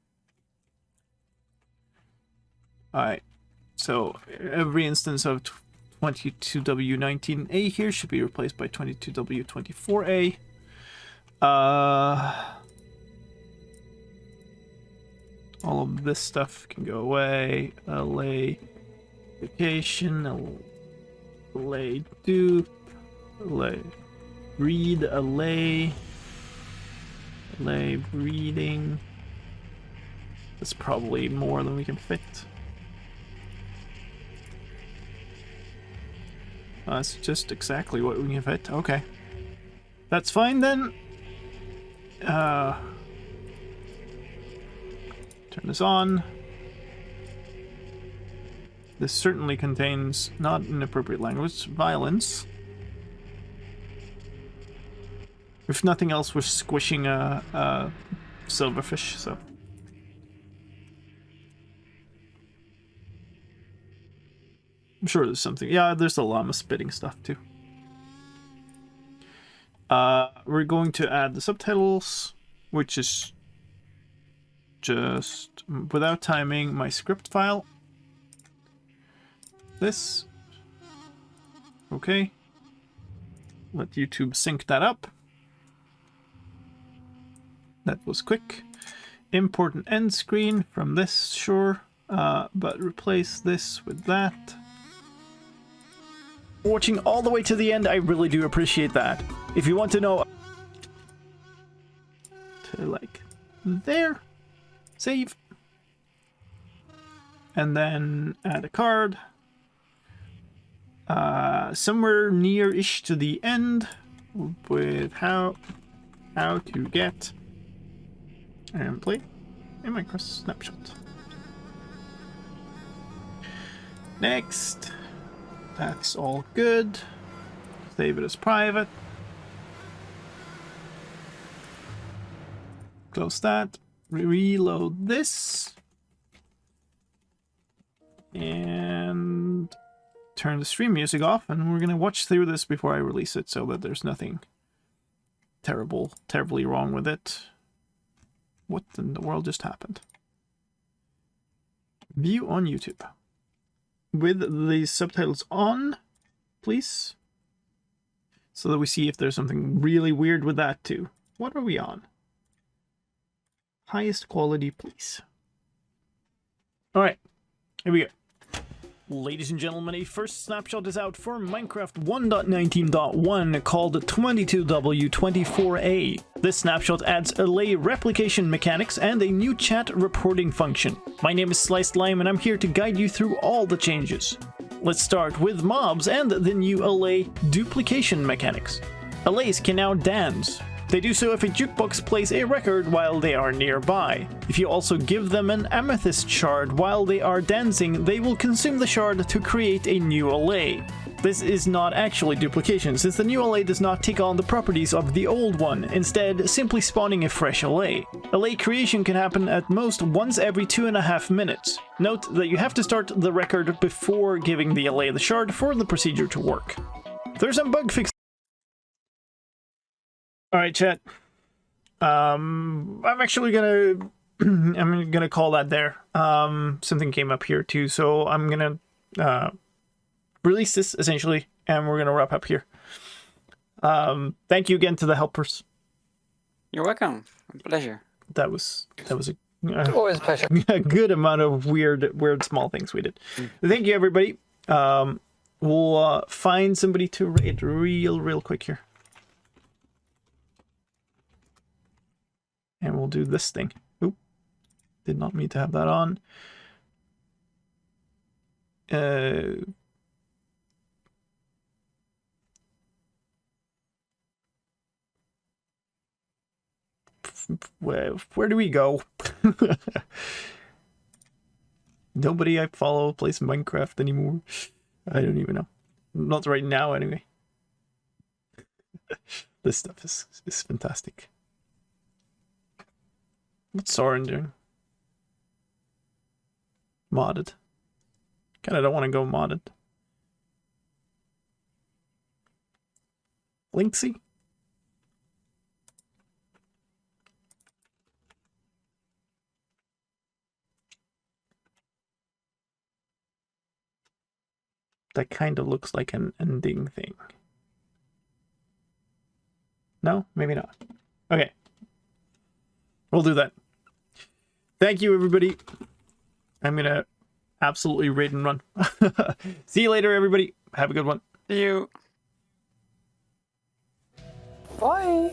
Alright, so every instance of 22W19A here should be replaced by 22W24A. All of this stuff can go away. LA vacation, LA dupe, LA breed, LA breeding. That's probably more than we can fit. That's just exactly what we can fit. Okay. That's fine then. Turn this on. This certainly contains not inappropriate language, violence. If nothing else, we're squishing a silverfish, so. I'm sure there's something. Yeah, there's the llama spitting stuff too. We're going to add the subtitles, which is just without timing my script file. This. Okay. Let YouTube sync that up. That was quick. Import an end screen from this, sure. But replace this with that. Watching all the way to the end, I really do appreciate that. If you want to know, to like there, save, and then add a card somewhere near-ish to the end with how to get and play a Minecraft snapshot. Next. That's all good. Save it as private. Close that. Reload this. And turn the stream music off. And we're going to watch through this before I release it so that there's nothing terribly wrong with it. What in the world just happened? View on YouTube. With the subtitles on, please. So that we see if there's something really weird with that too. What are we on? Highest quality, please. Alright, here we go. Ladies and gentlemen, a first snapshot is out for Minecraft 1.19.1 called 22W24A. This snapshot adds array replication mechanics and a new chat reporting function. My name is slicedlime and I'm here to guide you through all the changes. Let's start with mobs and the new array duplication mechanics. Arrays can now dance. They do so if a jukebox plays a record while they are nearby. If you also give them an amethyst shard while they are dancing, they will consume the shard to create a new array. This is not actually duplication, since the new array does not take on the properties of the old one, instead simply spawning a fresh array. Array creation can happen at most once every 2.5 minutes. Note that you have to start the record before giving the array the shard for the procedure to work. There's some bug fixes. Alright, chat. I'm actually gonna I'm gonna call that there. Something came up here too, so I'm gonna release this essentially, and we're gonna wrap up here. Thank you again to the helpers. You're welcome. A pleasure. That was a Always a pleasure. a good amount of weird small things we did. Thank you, everybody. We'll find somebody to raid real quick here. And we'll do this thing. Oop. Did not mean to have that on. Where do we go? Nobody I follow plays Minecraft anymore. I don't even know. Not right now, anyway. This stuff is fantastic. What's Soren doing? Modded. Kinda don't want to go modded. Linksy? That kind of looks like an ending thing. No? Maybe not. Okay. We'll do that. Thank you, everybody. I'm gonna absolutely raid and run. See you later, everybody. Have a good one. See you. Bye.